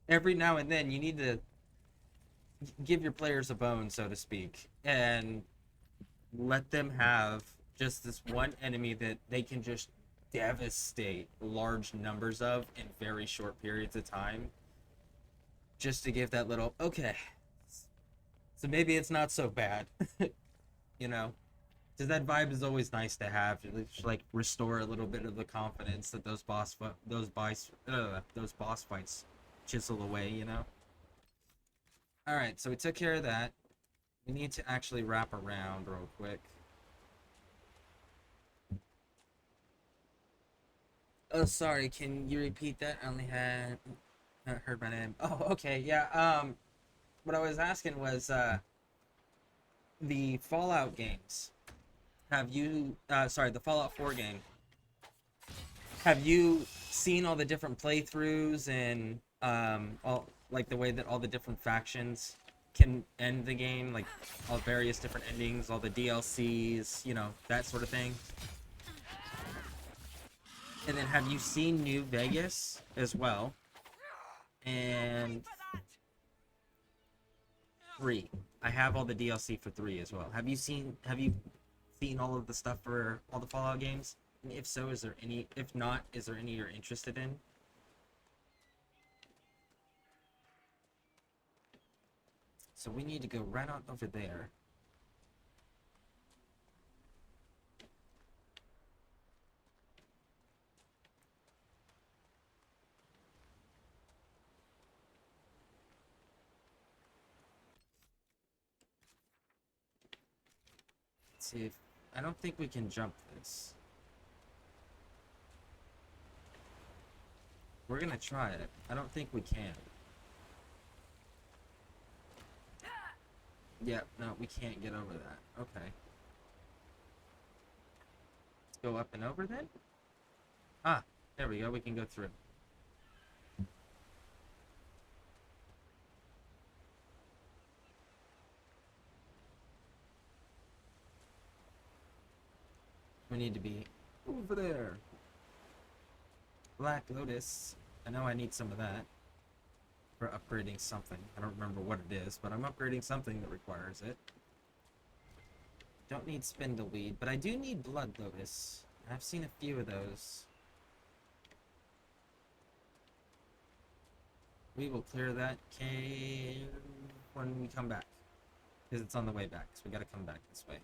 every now and then you need to give your players a bone, so to speak, and let them have just this one enemy that they can just devastate large numbers of in very short periods of time. Just to give that little, okay, so maybe it's not so bad, you know? Because that vibe is always nice to have, to just, like, restore a little bit of the confidence that those boss fights chisel away, you know. All right, so we took care of that. We need to actually wrap around real quick. Oh, sorry. Can you repeat that? I only had heard my name. Oh, okay. Yeah. What I was asking was the Fallout games. Have you, the Fallout 4 game, have you seen all the different playthroughs and, all, like, the way that all the different factions can end the game, like, all various different endings, all the DLCs, you know, that sort of thing? And then have you seen New Vegas as well? And 3. I have all the DLC for 3 as well. Have you seen all of the stuff for all the Fallout games? And if so, is there any? If not, is there any you're interested in? So we need to go right on over there. Let's see if I don't think we can jump this. We're gonna try it. I don't think we can. Yeah, no, we can't get over that. Okay. Let's go up and over then? Ah, there we go. We can go through. We need to be over there. Black Lotus. I know I need some of that for upgrading something. I don't remember what it is, but I'm upgrading something that requires it. Don't need Spindleweed, but I do need Blood Lotus. I've seen a few of those. We will clear that cave when we come back. Because it's on the way back, so we gotta come back this way.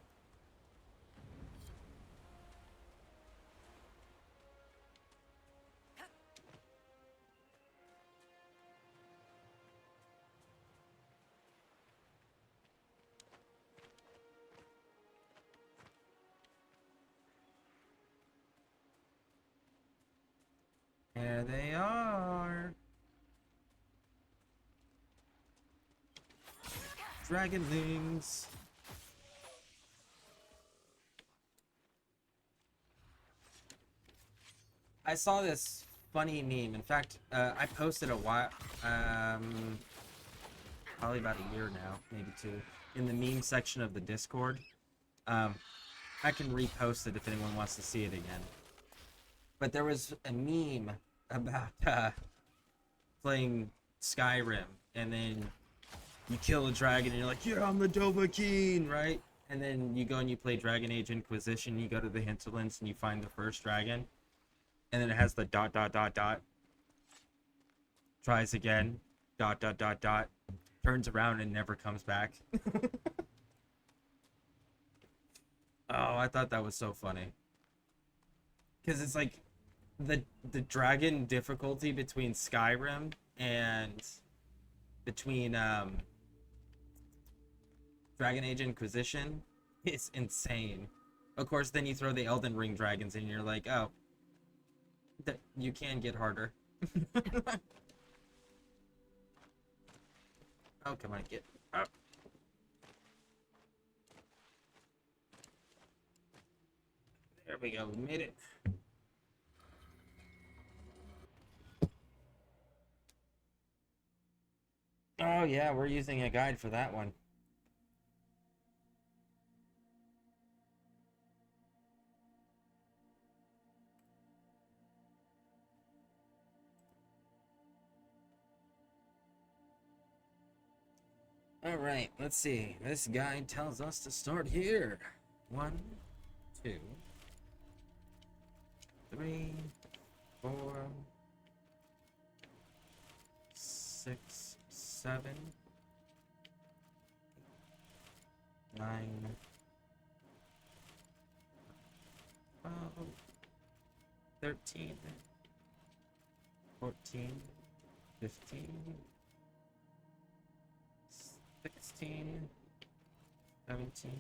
There they are. Dragonlings. I saw this funny meme. In fact, I posted a while, probably about a year now, maybe two, in the meme section of the Discord. I can repost it if anyone wants to see it again. But there was a meme about playing Skyrim, and then you kill a dragon, and you're like, yeah, I'm the Dovahkiin, right? And then you go and you play Dragon Age Inquisition, you go to the hinterlands, and you find the first dragon. And then it has the ... Tries again, ... Turns around and never comes back. Oh, I thought that was so funny. Because it's like the dragon difficulty between Skyrim and between Dragon Age Inquisition is insane. Of course, then you throw the Elden Ring dragons in and you're like, oh, you can get harder. Oh, come on, get up. There we go, we made it. Oh yeah, we're using a guide for that one. Alright, let's see. This guide tells us to start here. 1, 2, 3, 4, 6, 7, 9, 12, 13, 14, 15, 16, 17,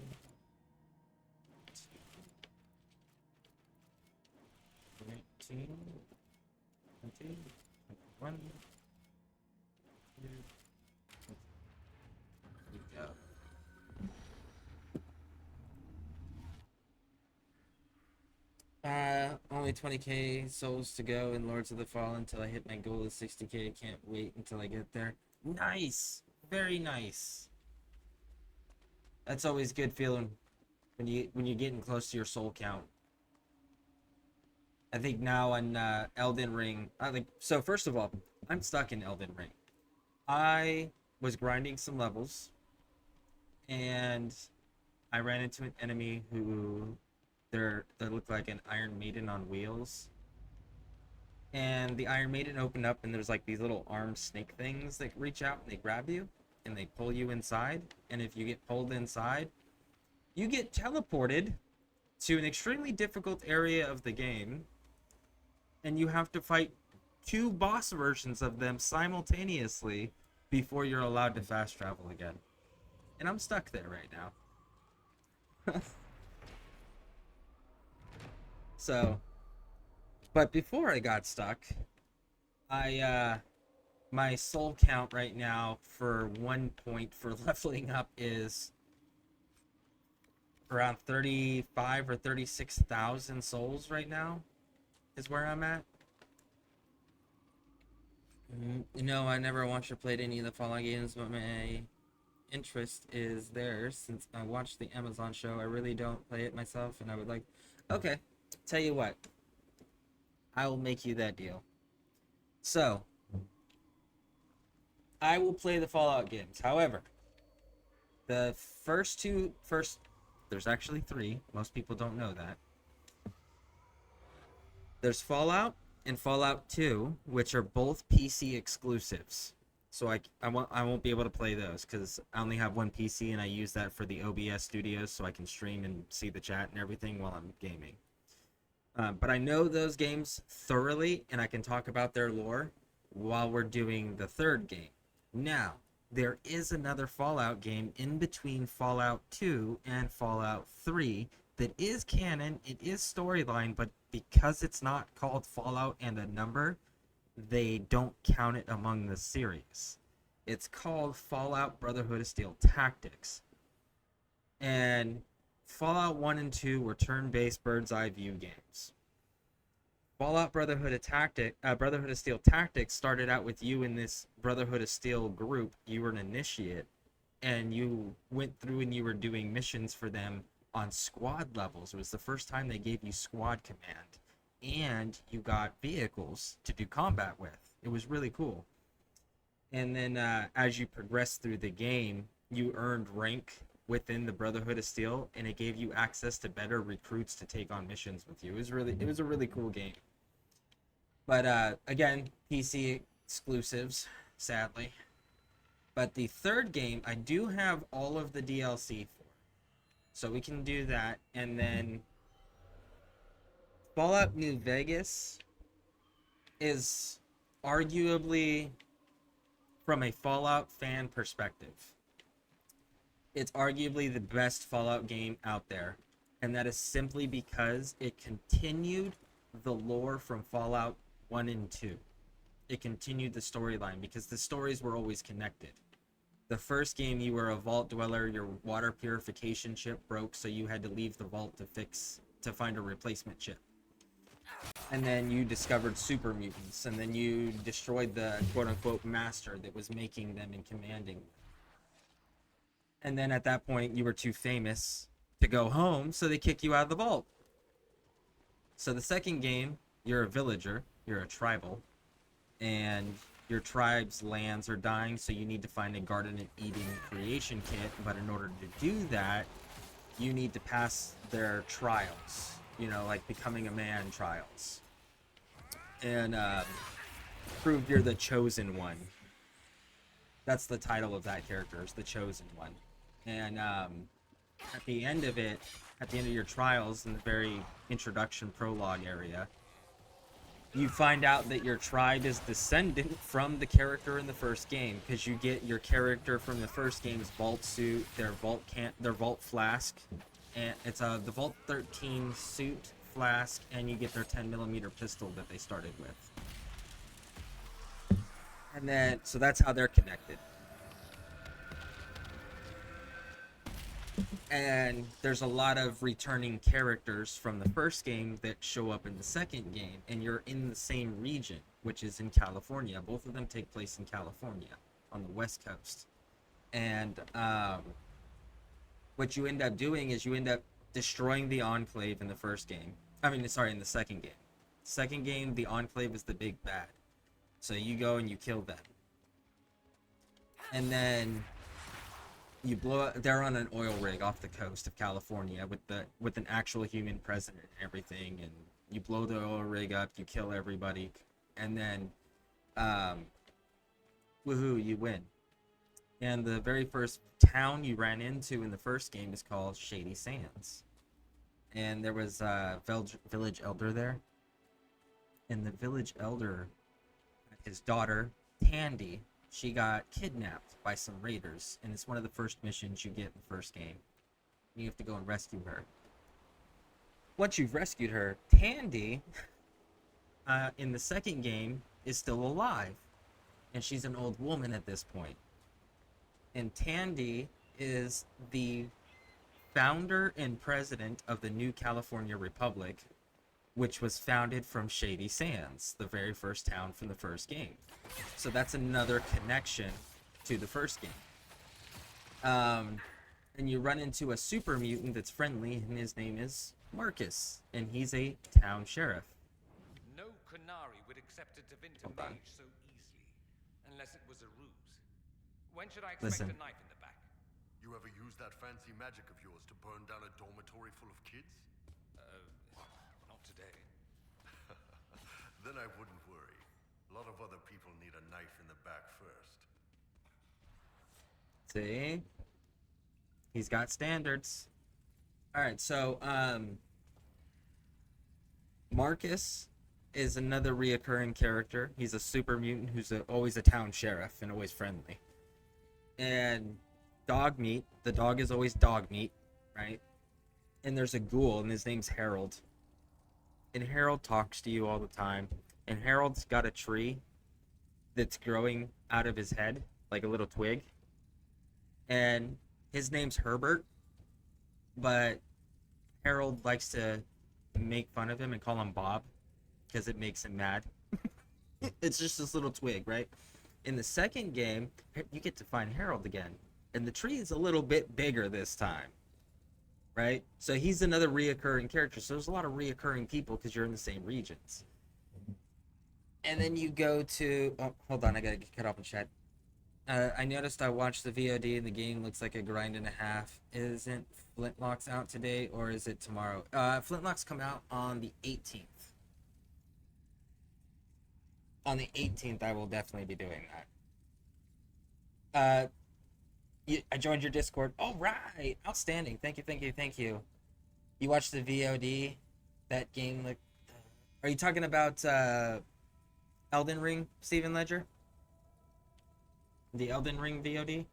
19, 20, 21. Here we go. Only 20k souls to go in Lords of the Fallen until I hit my goal of 60k. I can't wait until I get there. Nice! Very nice. That's always good feeling when you're getting close to your soul count. I think now on Elden Ring, so first of all, I'm stuck in Elden Ring. I was grinding some levels, and I ran into an enemy who they look like an Iron Maiden on wheels. And the Iron Maiden opened up, and there's like these little armed snake things that reach out and they grab you and they pull you inside. And if you get pulled inside, you get teleported to an extremely difficult area of the game, and you have to fight 2 boss versions of them simultaneously before you're allowed to fast travel again. And I'm stuck there right now. So, but before I got stuck, my soul count right now for 1 point for leveling up is around 35 or 36,000 souls right now is where I'm at. No, I never watched or played any of the Fallout games, but my interest is there since I watched the Amazon show. I really don't play it myself, and I would like... Okay, tell you what. I will make you that deal. So, I will play the Fallout games. However, the first, there's actually 3. Most people don't know that. There's Fallout and Fallout 2, which are both PC exclusives. So I won't be able to play those because I only have one PC and I use that for the OBS studios so I can stream and see the chat and everything while I'm gaming. But I know those games thoroughly and I can talk about their lore while we're doing the third game. Now, there is another Fallout game in between Fallout 2 and Fallout 3 that is canon, it is storyline, but because it's not called Fallout and a number, they don't count it among the series. It's called Fallout Brotherhood of Steel Tactics. And Fallout 1 and 2 were turn-based bird's eye view games. Fallout Brotherhood of Steel Tactics started out with you in this Brotherhood of Steel group. You were an initiate, and you went through and you were doing missions for them on squad levels. It was the first time they gave you squad command, and you got vehicles to do combat with. It was really cool. And then as you progressed through the game, you earned rank within the Brotherhood of Steel, and it gave you access to better recruits to take on missions with you. It was a really cool game. But again, PC exclusives, sadly. But the third game, I do have all of the DLC for. So we can do that. And then Fallout New Vegas is arguably, from a Fallout fan perspective, it's arguably the best Fallout game out there. And that is simply because it continued the lore from Fallout 1 and 2. It continued the storyline because the stories were always connected. The first game, you were a vault dweller, your water purification chip broke, so you had to leave the vault to find a replacement chip. And then you discovered super mutants, and then you destroyed the quote-unquote master that was making them and commanding them. And then at that point, you were too famous to go home, so they kick you out of the vault. So the second game, you're a villager, you're a tribal, and your tribe's lands are dying, so you need to find a garden and eating creation kit. But in order to do that, you need to pass their trials, like becoming a man trials, and prove you're the chosen one. That's the title of that character, is the chosen one. And at the end of your trials, in the very introduction prologue area, you find out that your tribe is descendant from the character in the first game, because you get your character from the first game's vault suit, their vault flask, and it's the Vault 13 suit, flask, and you get their 10mm pistol that they started with. And then, so that's how they're connected. And there's a lot of returning characters from the first game that show up in the second game, and you're in the same region, which is in California. Both of them take place in California, on the West Coast. And what you end up doing is you end up destroying the Enclave in the first game. In the second game. Second game, the Enclave is the big bad. So you go and you kill them. And then you blow up. They're on an oil rig off the coast of California with an actual human president and everything, and you blow the oil rig up, you kill everybody, and then woohoo, you win. And the very first town you ran into in the first game is called Shady Sands, and there was a village elder there, and the village elder, his daughter Tandy, she got kidnapped by some raiders, and it's one of the first missions you get in the first game. You have to go and rescue her. Once you've rescued her, Tandy, in the second game, is still alive, and she's an old woman at this point. And Tandy is the founder and president of the New California Republic, which was founded from Shady Sands, the very first town from the first game. So that's another connection to the first game. And you run into a super mutant that's friendly, and his name is Marcus, and he's a town sheriff. No Kunari would accept a Tevinter Hold on. mage so easily, unless it was a ruse. When should I expect Listen. a knife in the back? You ever use that fancy magic of yours to burn down a dormitory full of kids? Not today. Then I wouldn't worry. A lot of other people need a knife in the back first. See? He's got standards. Alright, so, Marcus is another reoccurring character. He's a super mutant who's always a town sheriff and always friendly. And Dogmeat, the dog is always Dogmeat, right? And there's a ghoul, and his name's Harold. And Harold talks to you all the time. And Harold's got a tree that's growing out of his head, like a little twig. And his name's Herbert, but Harold likes to make fun of him and call him Bob because it makes him mad. It's just this little twig, right? In the second game, you get to find Harold again, and the tree is a little bit bigger this time, right? So he's another reoccurring character. So there's a lot of reoccurring people because you're in the same regions. And then you go to... Oh, hold on, I gotta get cut off in chat. I noticed I watched the VOD and the game looks like a grind and a half. Isn't Flintlocks out today or is it tomorrow? Flintlocks come out on the 18th. On the 18th, I will definitely be doing that. I joined your Discord. All right, outstanding. Thank you, thank you, thank you. You watched the VOD. That game looked. Are you talking about Elden Ring, Steven Ledger? The Elden Ring VOD?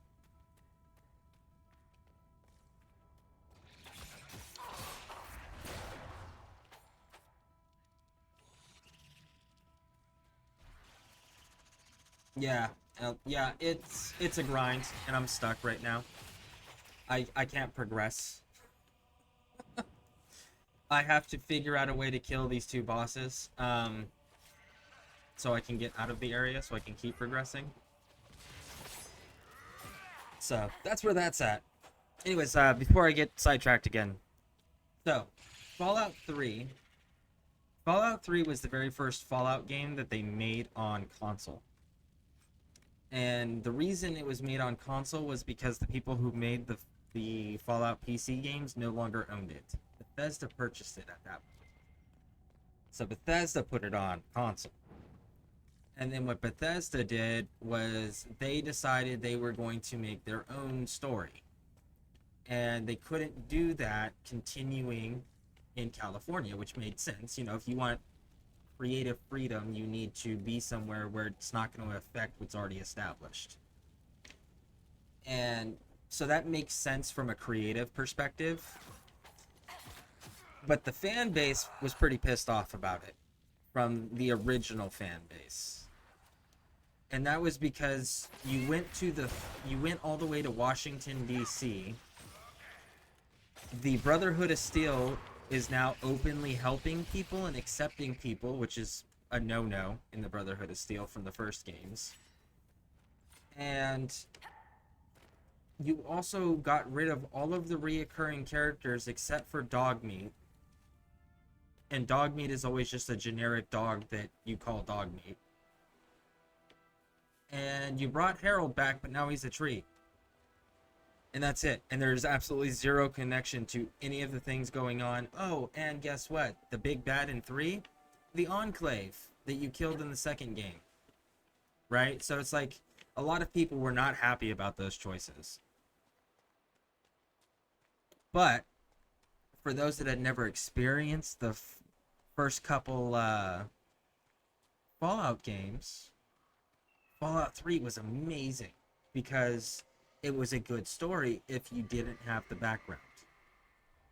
Yeah, yeah, it's a grind, and I'm stuck right now. I can't progress. I have to figure out a way to kill these two bosses, so I can get out of the area, so I can keep progressing. So, that's where that's at. Anyways, before I get sidetracked again. So, Fallout 3. Fallout 3 was the very first Fallout game that they made on console. And the reason it was made on console was because the people who made the Fallout PC games no longer owned it. Bethesda purchased it at that point. So Bethesda put it on console. And then what Bethesda did was they decided they were going to make their own story. And they couldn't do that continuing in California, which made sense. You know, if you want creative freedom, you need to be somewhere where it's not going to affect what's already established. And so that makes sense from a creative perspective. But the fan base was pretty pissed off about it from the original fan base. And that was because you went all the way to Washington, D.C. The Brotherhood of Steel is now openly helping people and accepting people, which is a no-no in the Brotherhood of Steel from the first games. And you also got rid of all of the reoccurring characters except for Dogmeat. And Dogmeat is always just a generic dog that you call Dogmeat. And you brought Harold back, but now he's a tree. And that's it. And there's absolutely zero connection to any of the things going on. Oh, and guess what? The big bad in 3? The Enclave that you killed in the second game. Right? So it's like, a lot of people were not happy about those choices. But, for those that had never experienced the first couple Fallout games, Fallout 3 was amazing because it was a good story if you didn't have the background.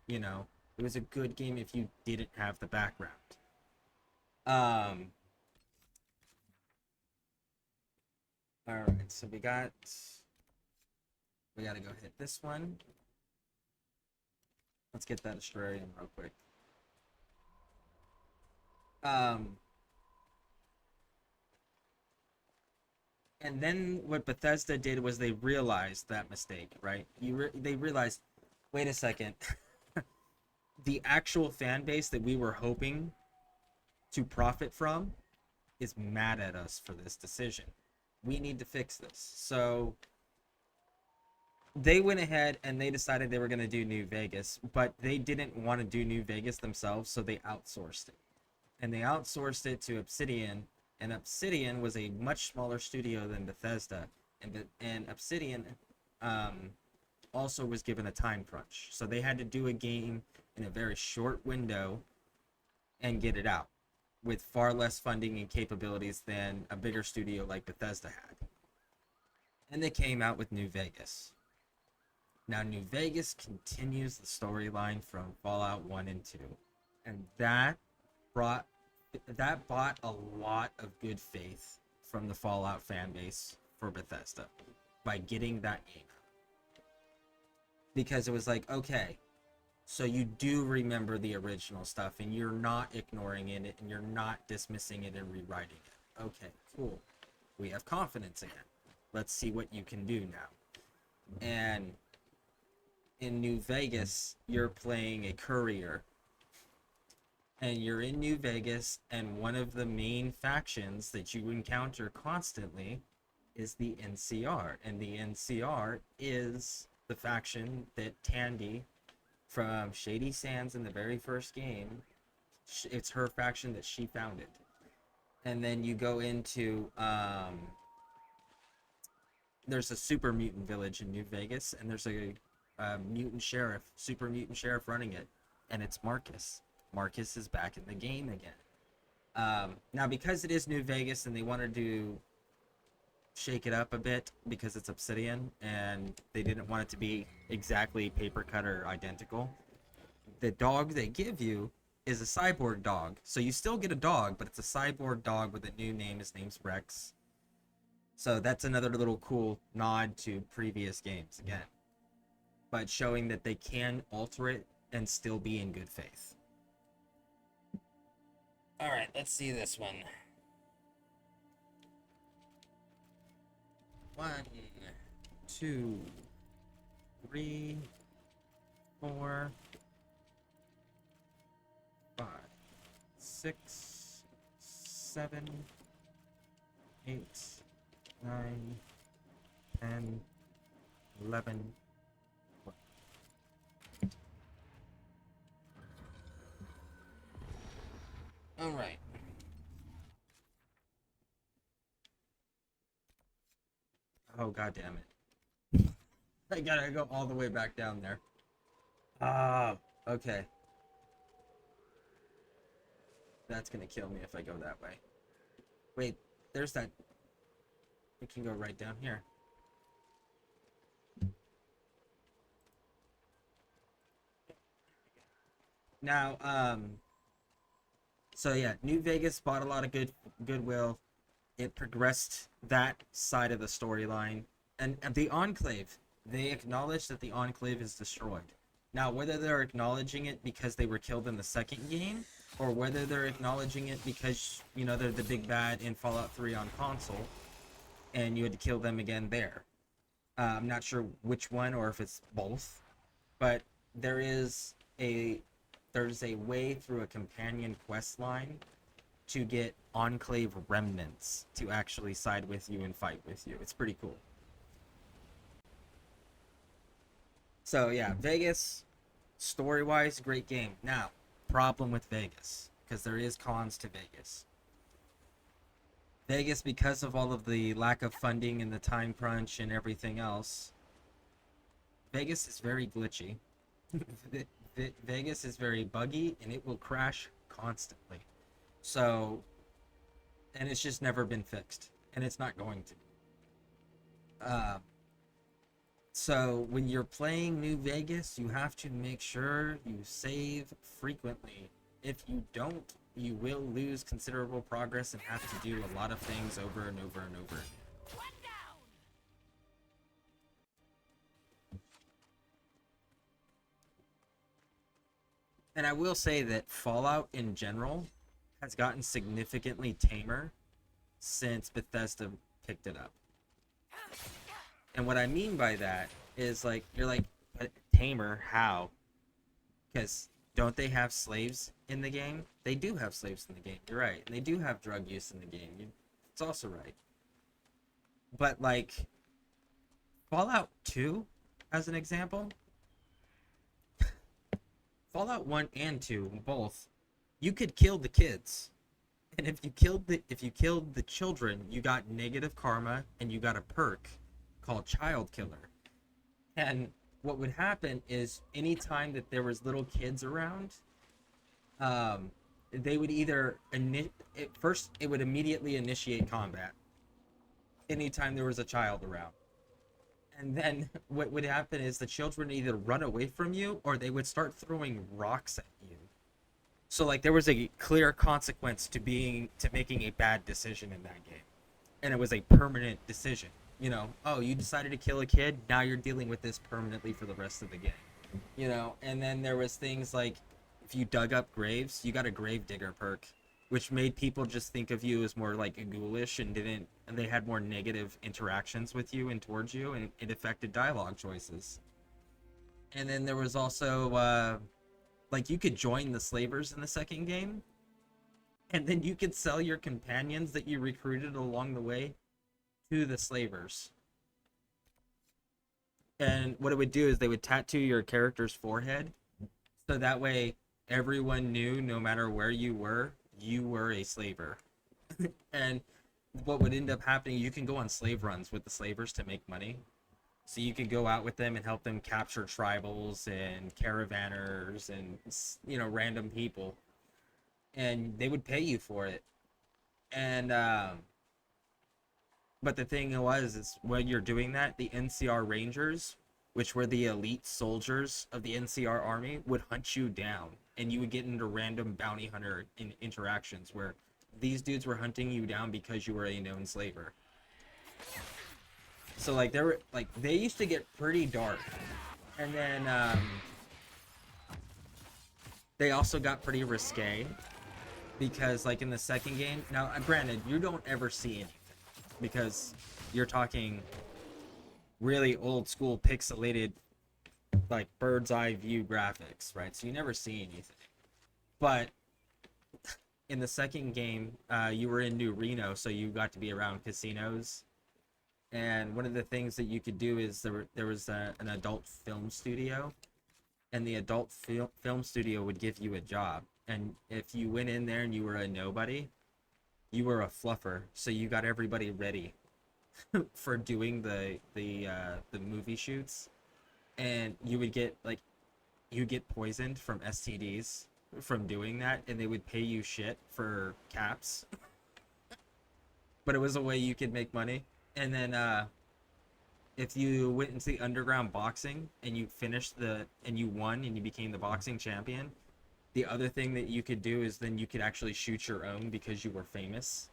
You know, it was a good game if you didn't have the background. Alright, so we gotta go hit this one. Let's get that Australian real quick. And then what Bethesda did was they realized that mistake, right? They realized, wait a second. the actual fan base that we were hoping to profit from is mad at us for this decision. We need to fix this. So they went ahead and they decided they were going to do New Vegas, but they didn't want to do New Vegas themselves, so they outsourced it. And they outsourced it to Obsidian, and Obsidian was a much smaller studio than Bethesda, and Obsidian also was given a time crunch. So they had to do a game in a very short window and get it out with far less funding and capabilities than a bigger studio like Bethesda had. And they came out with New Vegas. Now, New Vegas continues the storyline from Fallout 1 and 2. And that bought a lot of good faith from the Fallout fan base for Bethesda by getting that game out. Because it was like, okay, so you do remember the original stuff and you're not ignoring it and you're not dismissing it and rewriting it. Okay, cool. We have confidence again. Let's see what you can do now. And in New Vegas, you're playing a courier. And you're in New Vegas, and one of the main factions that you encounter constantly is the NCR. And the NCR is the faction that Tandy from Shady Sands in the very first game, it's her faction that she founded. And then you go into there's a super mutant village in New Vegas, and there's a mutant sheriff, super mutant sheriff running it, and it's Marcus. Marcus is back in the game again. Now, because it is New Vegas and they wanted to shake it up a bit because it's Obsidian and they didn't want it to be exactly paper cut or identical, the dog they give you is a cyborg dog. So you still get a dog, but it's a cyborg dog with a new name. His name's Rex. So that's another little cool nod to previous games again, but showing that they can alter it and still be in good faith. All right, let's see this one. 1, 2, 3, 4, 5, 6, 7, 8, 9, 10, 11, 12. All right. Oh, god damn it. I gotta go all the way back down there. Okay. That's gonna kill me if I go that way. Wait, there's that. We can go right down here. Now, so yeah, New Vegas bought a lot of goodwill. It progressed that side of the storyline. And the Enclave, they acknowledge that the Enclave is destroyed. Now, whether they're acknowledging it because they were killed in the second game, or whether they're acknowledging it because, you know, they're the big bad in Fallout 3 on console, and you had to kill them again there. I'm not sure which one, or if it's both. But there's a way through a companion quest line to get Enclave remnants to actually side with you and fight with you. It's pretty cool. So yeah, Vegas, story-wise, great game. Now, problem with Vegas, because there is cons to Vegas. Vegas, because of all of the lack of funding and the time crunch and everything else, Vegas is very glitchy. Vegas is very buggy, and it will crash constantly. So, and it's just never been fixed, and it's not going to. So when you're playing New Vegas, you have to make sure you save frequently. If you don't, you will lose considerable progress and have to do a lot of things over and over and over again. And I will say that Fallout in general has gotten significantly tamer since Bethesda picked it up. And what I mean by that is, like, you're like, tamer, how? Because don't they have slaves in the game? They do have slaves in the game. You're right. And they do have drug use in the game. It's also right. But like Fallout 2, as an example, Fallout 1 and 2, both, you could kill the kids. And if you killed the children, you got negative karma and you got a perk called Child Killer. And what would happen is anytime that there was little kids around, they would either first it would immediately initiate combat anytime there was a child around. And then what would happen is the children would either run away from you or they would start throwing rocks at you. So like there was a clear consequence to making a bad decision in that game. And it was a permanent decision. You know, oh, you decided to kill a kid, now you're dealing with this permanently for the rest of the game. You know, and then there was things like if you dug up graves, you got a grave digger perk, which made people just think of you as more like ghoulish and they had more negative interactions with you and towards you, and it affected dialogue choices. And then there was also like you could join the slavers in the second game, and then you could sell your companions that you recruited along the way to the slavers. And what it would do is they would tattoo your character's forehead, so that way everyone knew no matter where you were a slaver. And what would end up happening, you can go on slave runs with the slavers to make money. So you could go out with them and help them capture tribals and caravanners and, you know, random people. And they would pay you for it. And but the thing is when you're doing that, the NCR Rangers, which were the elite soldiers of the NCR army, would hunt you down. And you would get into random bounty hunter interactions where these dudes were hunting you down because you were a known slaver. So like they used to get pretty dark. And then they also got pretty risque because like in the second game, now granted you don't ever see anything because you're talking really old school pixelated like bird's eye view graphics, right? So you never see anything. But in the second game, you were in New Reno, so you got to be around casinos. And one of the things that you could do is there was an adult film studio, and the adult film studio would give you a job. And if you went in there and you were a nobody, you were a fluffer, so you got everybody ready for doing the movie shoots. And you would get poisoned from STDs from doing that, and they would pay you shit for caps. But it was a way you could make money. And then if you went into the underground boxing and you and you won and you became the boxing champion, the other thing that you could do is then you could actually shoot your own because you were famous.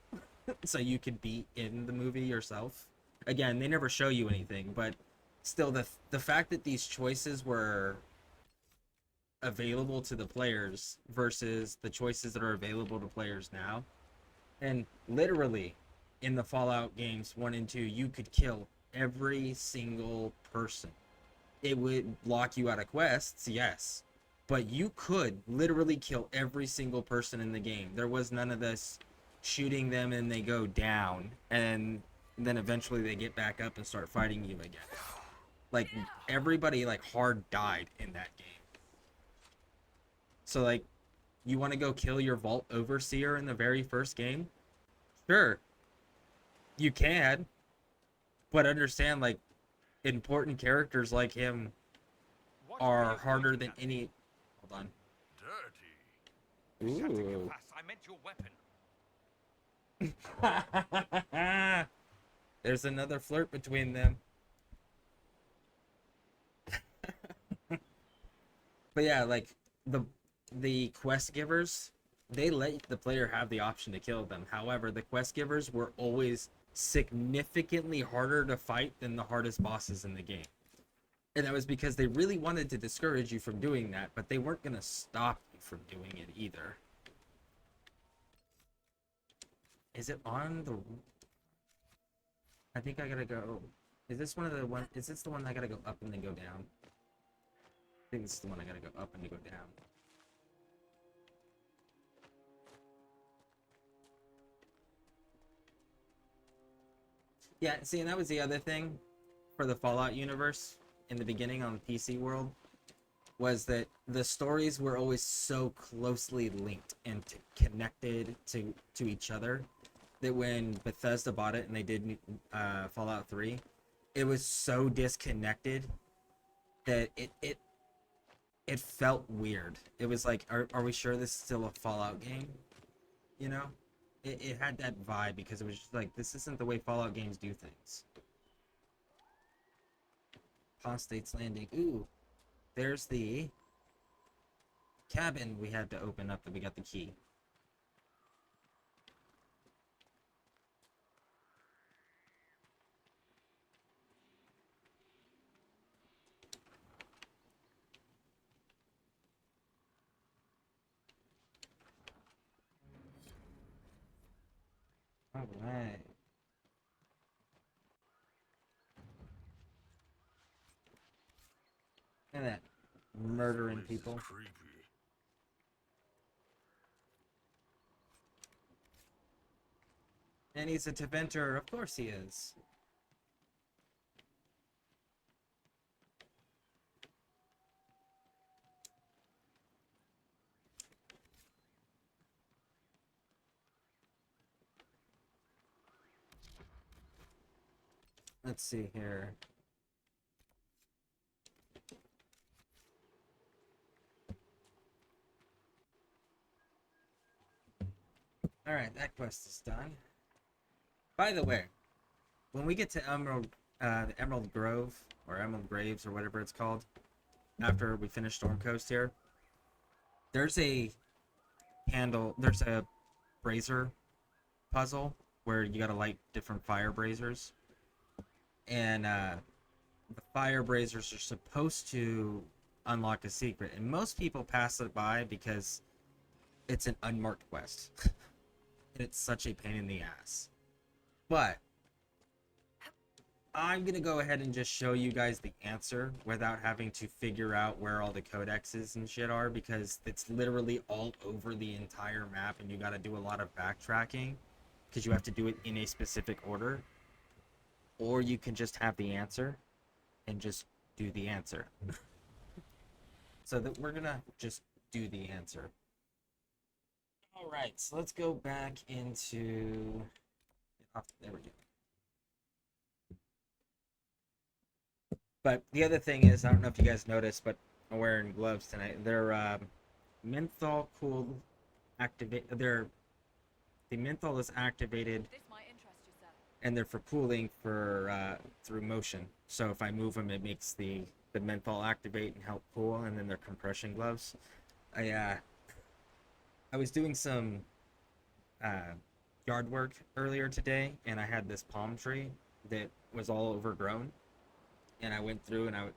So you could be in the movie yourself. Again, they never show you anything, but still the fact that these choices were available to the players versus the choices that are available to players now, and literally in the Fallout games 1 and 2 you could kill every single person. It would lock you out of quests, yes, but you could literally kill every single person in the game. There was none of this shooting them and they go down and then eventually they get back up and start fighting you again. Like everybody like hard died in that game. So like you want to go kill your vault overseer in the very first game? Sure. You can. But understand like important characters like him are harder than any. Hold on. Dirty. Shouting you Ooh. fast, I meant your weapon. There's another flirt between them. But yeah, like the quest givers, they let the player have the option to kill them. However, the quest givers were always significantly harder to fight than the hardest bosses in the game. And that was because they really wanted to discourage you from doing that, but they weren't going to stop you from doing it either. Is it on the... I think I gotta go... Is this one of the one? Is this the one I gotta go up and then go down? I think this is the one I gotta go up and then go down. Yeah, see, and that was the other thing for the Fallout universe in the beginning on the PC world, was that the stories were always so closely linked and connected to each other that when Bethesda bought it and they did Fallout 3, it was so disconnected that it felt weird. It was like, are we sure this is still a Fallout game? You know? It had that vibe because it was just like, this isn't the way Fallout games do things. Apostate's Landing. Ooh, there's the cabin we had to open up that we got the key. All right. Look at that. Murdering This place people. is creepy. And he's a Teventer. Of course he is. Let's see here. Alright, that quest is done. By the way, when we get to the Emerald Grove, or Emerald Graves, or whatever it's called, after we finish Storm Coast here, there's a brazier puzzle where you gotta light different fire braziers. And the fire braziers are supposed to unlock a secret. And most people pass it by because it's an unmarked quest. And it's such a pain in the ass. But I'm gonna go ahead and just show you guys the answer without having to figure out where all the codexes and shit are, because it's literally all over the entire map and you gotta do a lot of backtracking because you have to do it in a specific order. Or you can just have the answer and just do the answer. So that we're gonna just do the answer. Alright, so let's go back into... There we go. But the other thing is, I don't know if you guys noticed, but I'm wearing gloves tonight. They're menthol cooled activate. The menthol is activated, This might interest you, sir. and they're for cooling for through motion. So if I move them, it makes the menthol activate and help cool. And then they're compression gloves. I was doing some yard work earlier today, and I had this palm tree that was all overgrown, and I went through and I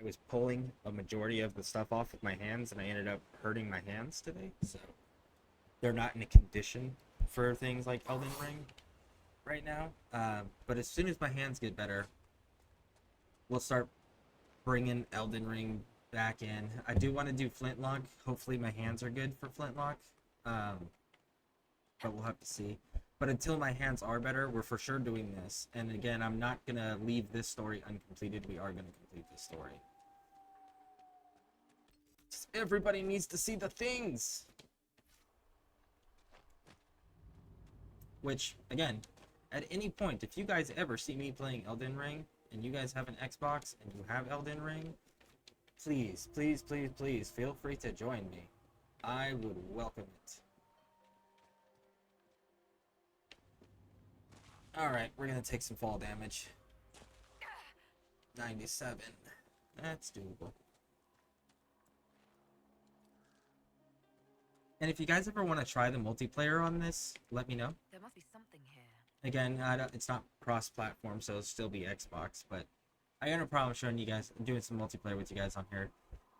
was pulling a majority of the stuff off with my hands, and I ended up hurting my hands today. So they're not in a condition for things like Elden Ring right now. But as soon as my hands get better, we'll start bringing Elden Ring back in. I do want to do Flintlock. Hopefully my hands are good for Flintlock. But we'll have to see. But until my hands are better, we're for sure doing this. And again, I'm not going to leave this story uncompleted. We are going to complete this story. Just everybody needs to see the things. Which, again, at any point, if you guys ever see me playing Elden Ring, and you guys have an Xbox, and you have Elden Ring, please, please, please, please, feel free to join me. I would welcome it. Alright, we're gonna take some fall damage. 97. That's doable. And if you guys ever want to try the multiplayer on this, let me know. There must be something here. Again, it's not cross-platform, so it'll still be Xbox, but I got no problem showing you guys, doing some multiplayer with you guys on here.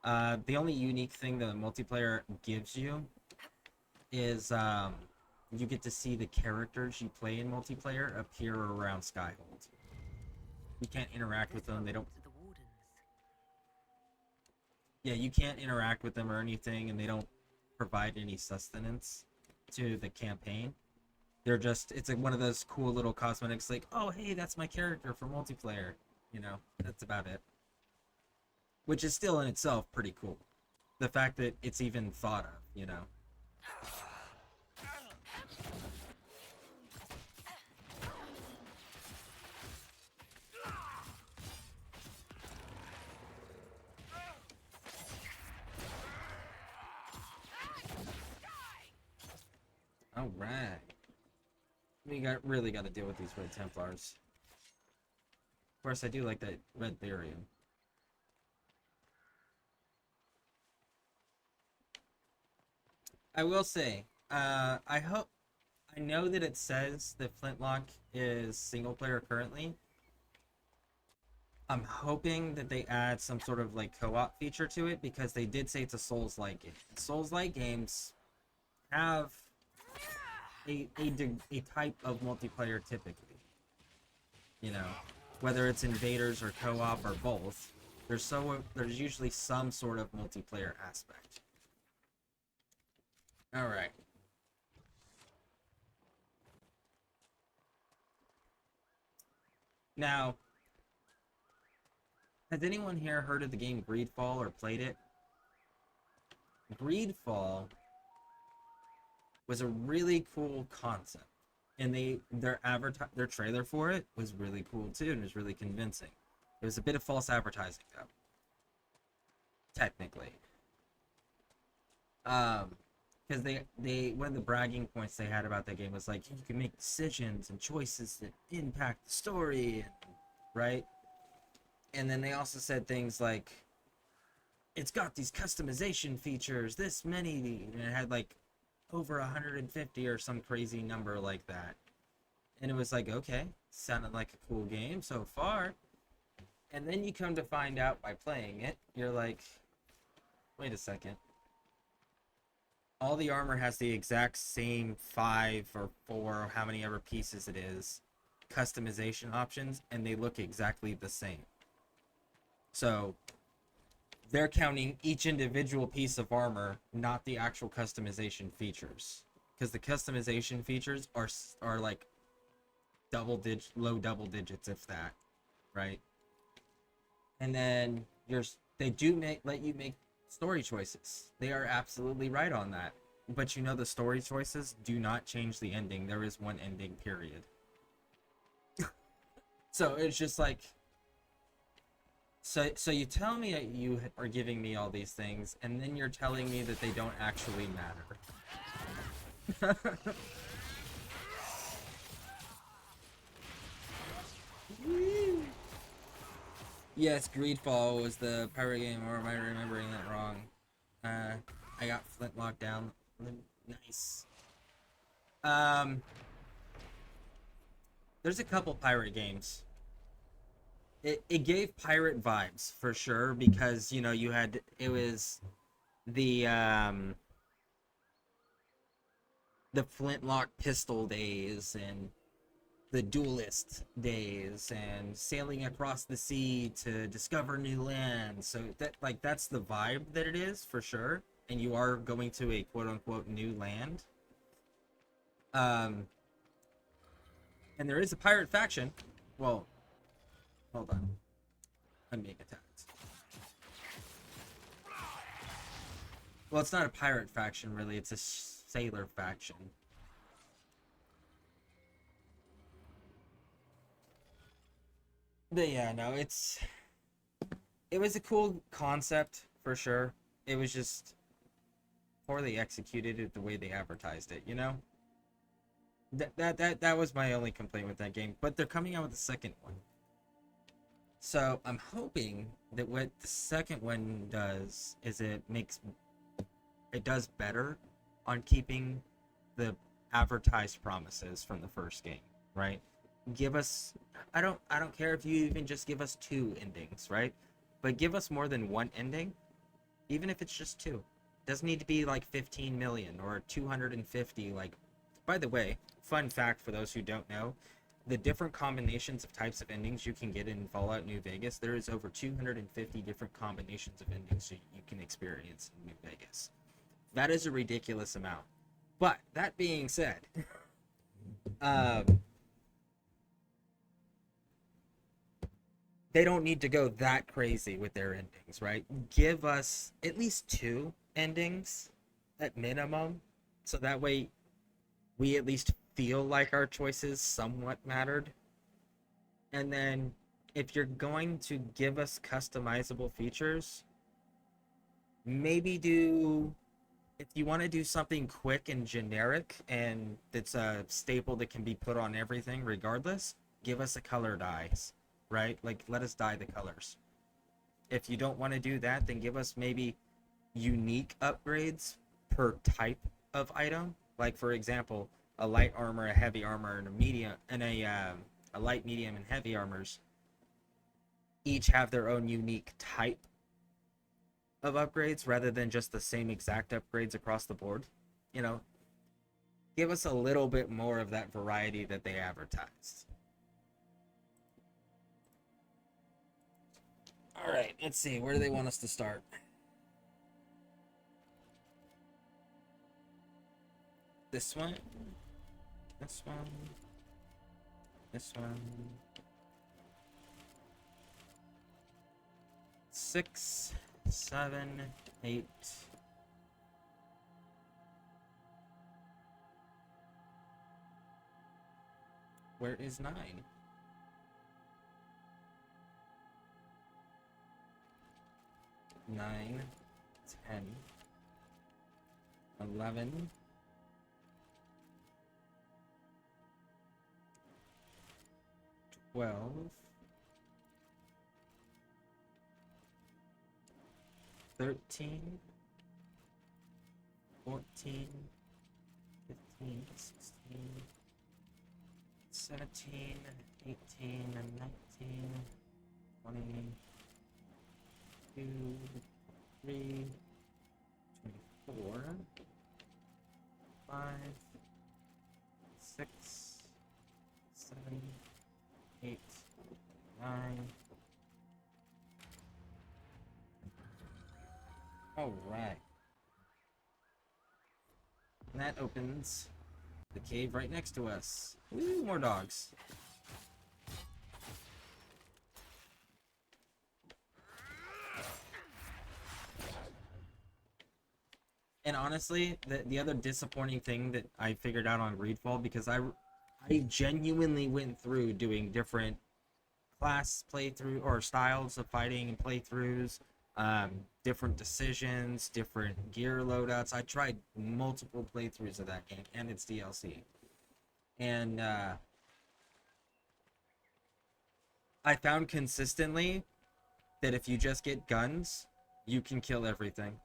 The only unique thing that the multiplayer gives you is you get to see the characters you play in multiplayer appear around Skyhold. You can't interact with them. They don't. To the wardens. Yeah, you can't interact with them or anything, and they don't provide any sustenance to the campaign. They're just, it's like one of those cool little cosmetics, like, oh, hey, that's my character for multiplayer. You know, that's about it. Which is still in itself pretty cool. The fact that it's even thought of, you know. All right. We really got to deal with these Red Templars. Of course, I do like that Red Therium. I will say, I know that it says that Flintlock is single player currently. I'm hoping that they add some sort of like co-op feature to it, because they did say it's a Souls-like game. Souls-like games have a type of multiplayer typically. You know, whether it's invaders or co-op or both, there's usually some sort of multiplayer aspect. All right. Now, has anyone here heard of the game Greedfall or played it? Greedfall was a really cool concept, and their trailer for it was really cool too, and it was really convincing. It was a bit of false advertising though, technically. Because they one of the bragging points they had about that game was like, you can make decisions and choices that impact the story, right? And then they also said things like, it's got these customization features, this many, and it had like over 150 or some crazy number like that. And it was like, okay, sounded like a cool game so far. And then you come to find out by playing it, you're like, wait a second. All the armor has the exact same 5 or 4 or how many ever pieces it is customization options, and they look exactly the same. So they're counting each individual piece of armor, not the actual customization features, because the customization features are like low double digits, if that, right? And then they do let you make story choices. They are absolutely right on that. But you know, the story choices do not change the ending. There is one ending, period. So it's just like, so you tell me that you are giving me all these things, and then you're telling me that they don't actually matter. Yes, Greedfall was the pirate game, or am I remembering that wrong? I got Flintlock down. Nice. There's a couple pirate games. It gave pirate vibes for sure, because you know it was the Flintlock pistol days and the duelist days and sailing across the sea to discover new land. So that's the vibe that it is for sure. And you are going to a quote unquote new land. And there is a pirate faction. Well, hold on. I'm being attacked. Well, it's not a pirate faction really, it's a sailor faction. But yeah, no, it was a cool concept for sure. It was just poorly executed the way they advertised it, you know? That was my only complaint with that game. But they're coming out with the second one. So I'm hoping that what the second one does is it does better on keeping the advertised promises from the first game, right? Give us, I don't care if you even just give us 2 endings, right? But give us more than 1 ending, even if it's just 2. Doesn't need to be like 15 million or 250. Like, by the way, fun fact for those who don't know, the different combinations of types of endings you can get in Fallout New Vegas, there is over 250 different combinations of endings you can experience in New Vegas. That is a ridiculous amount. But that being said, They don't need to go that crazy with their endings, right? Give us at least 2 endings at minimum, so that way we at least feel like our choices somewhat mattered. And then if you're going to give us customizable features, maybe if you want to do something quick and generic and that's a staple that can be put on everything regardless, give us a color dyes, right? Like, let us dye the colors. If you don't want to do that, then give us maybe unique upgrades per type of item. Like, for example, a light armor, a heavy armor, and a medium, and a light, medium, and heavy armors each have their own unique type of upgrades rather than just the same exact upgrades across the board. You know, give us a little bit more of that variety that they advertised. All right, let's see. Where do they want us to start? This one? This one? This one? 6, 7, 8. Where is 9? 9, 10, 11, 12, 13, 14, 15, 16, 17, 18, 19, 20, 2, 3, 24, 5, 6, 7, 8, 9. All right. And that opens the cave right next to us. Woo, more dogs. And honestly, the other disappointing thing that I figured out on Greedfall, because I genuinely went through doing different class playthrough or styles of fighting and playthroughs, different decisions, different gear loadouts. I tried multiple playthroughs of that game and its DLC, and I found consistently that if you just get guns, you can kill everything.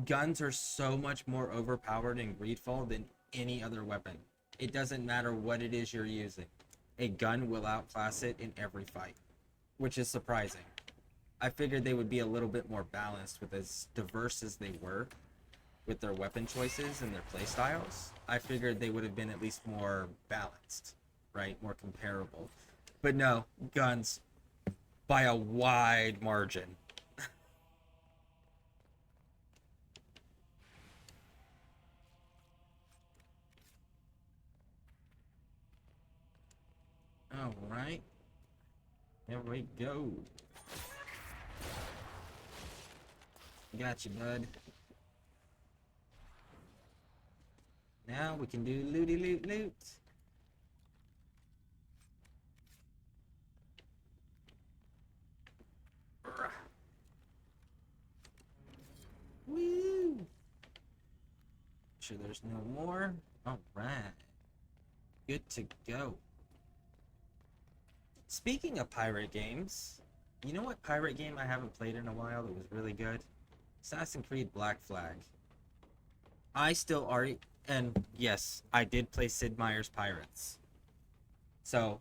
Guns are so much more overpowered in Greedfall than any other weapon. It doesn't matter what it is you're using. A gun will outclass it in every fight, which is surprising. I figured they would be a little bit more balanced with as diverse as they were with their weapon choices and their playstyles. I figured they would have been at least more balanced, right? More comparable. But no, guns by a wide margin. All right. Here we go. Got you, bud. Now we can do looty loot loot. Woo! Sure there's no more. All right. Good to go. Speaking of pirate games, you know what pirate game I haven't played in a while that was really good? Assassin's Creed Black Flag. I still are, and yes, I did play Sid Meier's Pirates. So,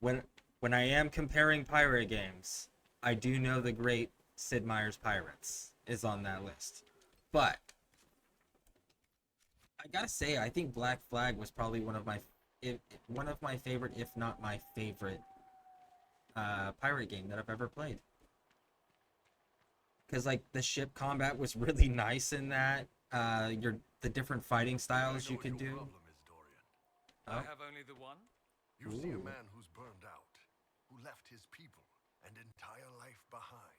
when I am comparing pirate games, I do know the great Sid Meier's Pirates is on that list. But I gotta say, I think Black Flag was probably one of my favorite, if not my favorite, pirate game that I've ever played. Because like the ship combat was really nice in that. The different fighting styles you could do. Problem is, Dorian. I Oh. have only the one? You see a Ooh. man who's burned out, who left his people and entire life behind.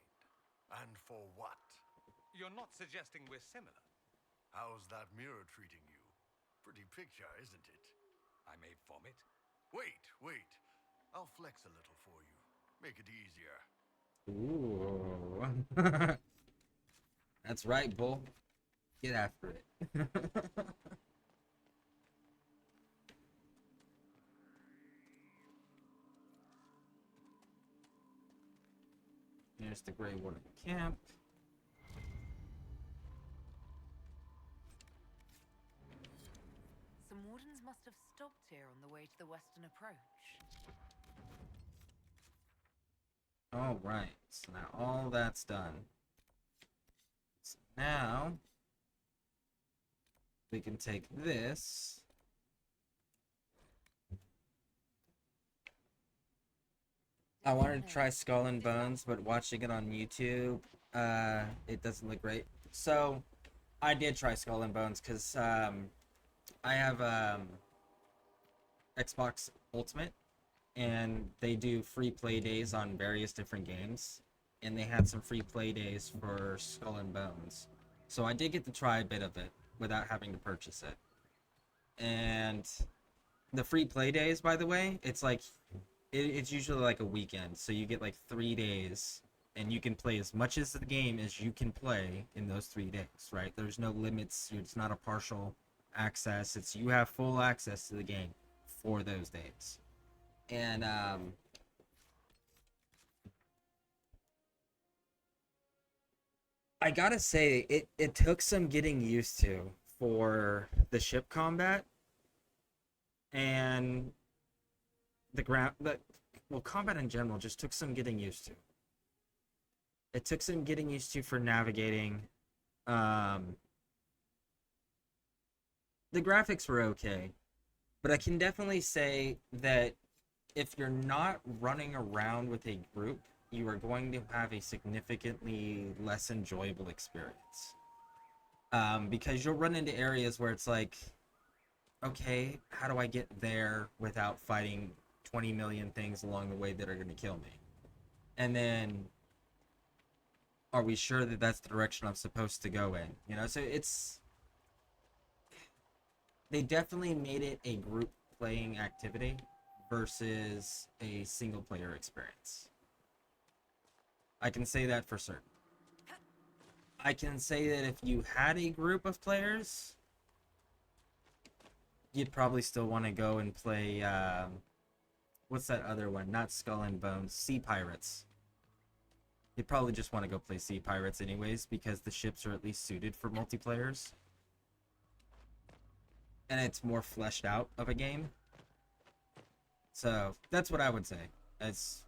And for what? You're not suggesting we're similar. How's that mirror treating you? Pretty picture, isn't it? I may vomit. Wait. I'll flex a little for you. Make it easier. Ooh. That's right, Bull. Get after it. Here's the Grey Warden camp. Some wardens must have stopped here on the way to the western approach. All right, so now all that's done. So now we can take this. I wanted to try Skull and Bones, but watching it on YouTube, it doesn't look great. So I did try Skull and Bones because I have Xbox Ultimate, and they do free play days on various different games, and they had some free play days for Skull and Bones. So I did get to try a bit of it without having to purchase it. And the free play days, by the way, it's like it's usually like a weekend, so you get like 3 days, and you can play as much as the game as you can play in those 3 days, right? There's no limits. It's not a partial access. It's you have full access to the game for those days. And I gotta say, it took some getting used to for the ship combat and the ground. Well, combat in general just took some getting used to. It took some getting used to for navigating. The graphics were okay, but I can definitely say that if you're not running around with a group, you are going to have a significantly less enjoyable experience. Because you'll run into areas where it's like, okay, how do I get there without fighting 20 million things along the way that are going to kill me? And then, are we sure that that's the direction I'm supposed to go in? You know, so they definitely made it a group playing activity versus a single player experience. I can say that for certain. I can say that if you had a group of players, you'd probably still want to go and play, what's that other one? Not Skull and Bones, Sea Pirates. You'd probably just want to go play Sea Pirates anyways, because the ships are at least suited for multiplayers. And it's more fleshed out of a game. So, that's what I would say. It's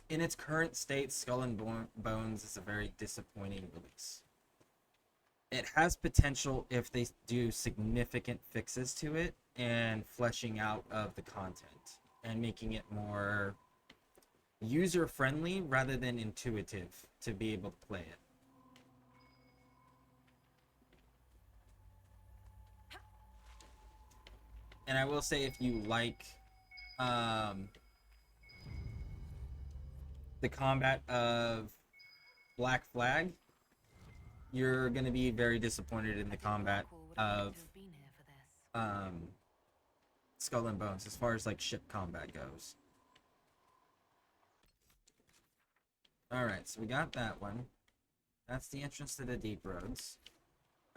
in its current state, Skull and Bones is a very disappointing release. It has potential if they do significant fixes to it and fleshing out of the content and making it more user-friendly rather than intuitive to be able to play it. And I will say, if you like the combat of Black Flag, you're going to be very disappointed in the combat of Skull and Bones as far as like ship combat goes. Alright, so we got that one. That's the entrance to the Deep Roads.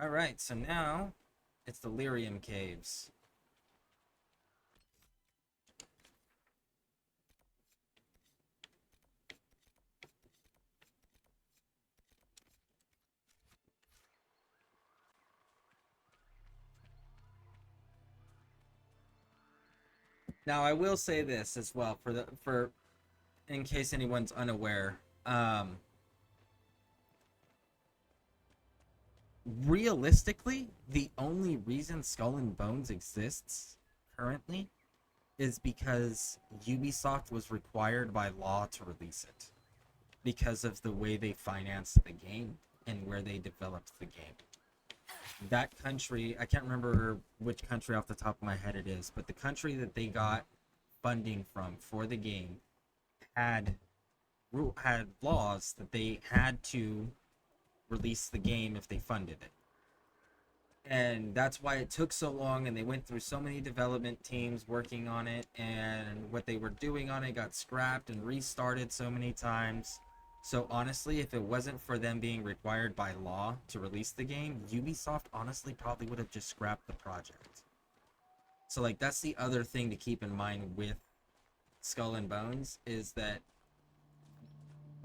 Alright, so now it's the Lyrium Caves. Now I will say this as well for in case anyone's unaware. Realistically, the only reason Skull and Bones exists currently is because Ubisoft was required by law to release it because of the way they financed the game and where they developed the game. that country, I can't remember which country off the top of my head it is, but the country that they got funding from for the game had laws that they had to release the game if they funded it. And that's why it took so long, and they went through so many development teams working on it, and what they were doing on it got scrapped and restarted so many times. So honestly, if it wasn't for them being required by law to release the game, Ubisoft honestly probably would have just scrapped the project. So like, that's the other thing to keep in mind with Skull and Bones, is that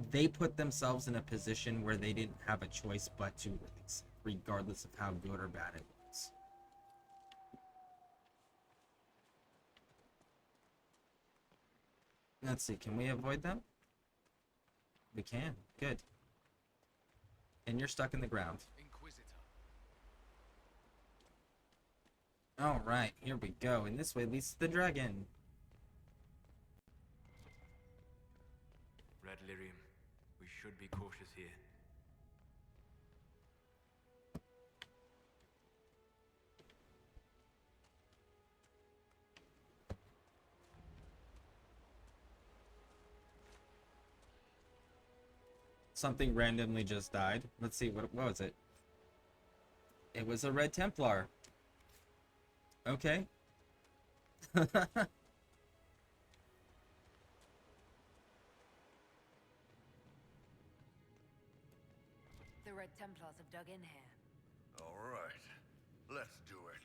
they put themselves in a position where they didn't have a choice but to release it, regardless of how good or bad it was. Let's see, can we avoid them? We can. Good. And you're stuck in the ground. Inquisitor. Alright, here we go. And this way leads to the dragon. Red Lyrium, we should be cautious here. Something randomly just died. Let's see, what was it? It was a Red Templar. Okay. The Red Templars have dug in here. All right, let's do it.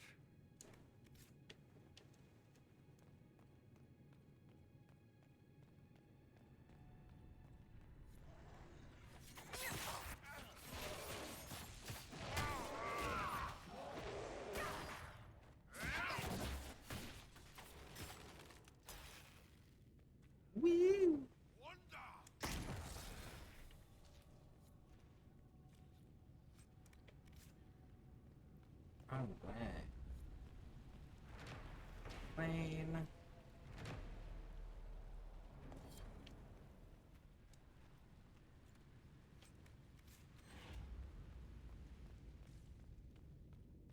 Woo! Alright. Plane.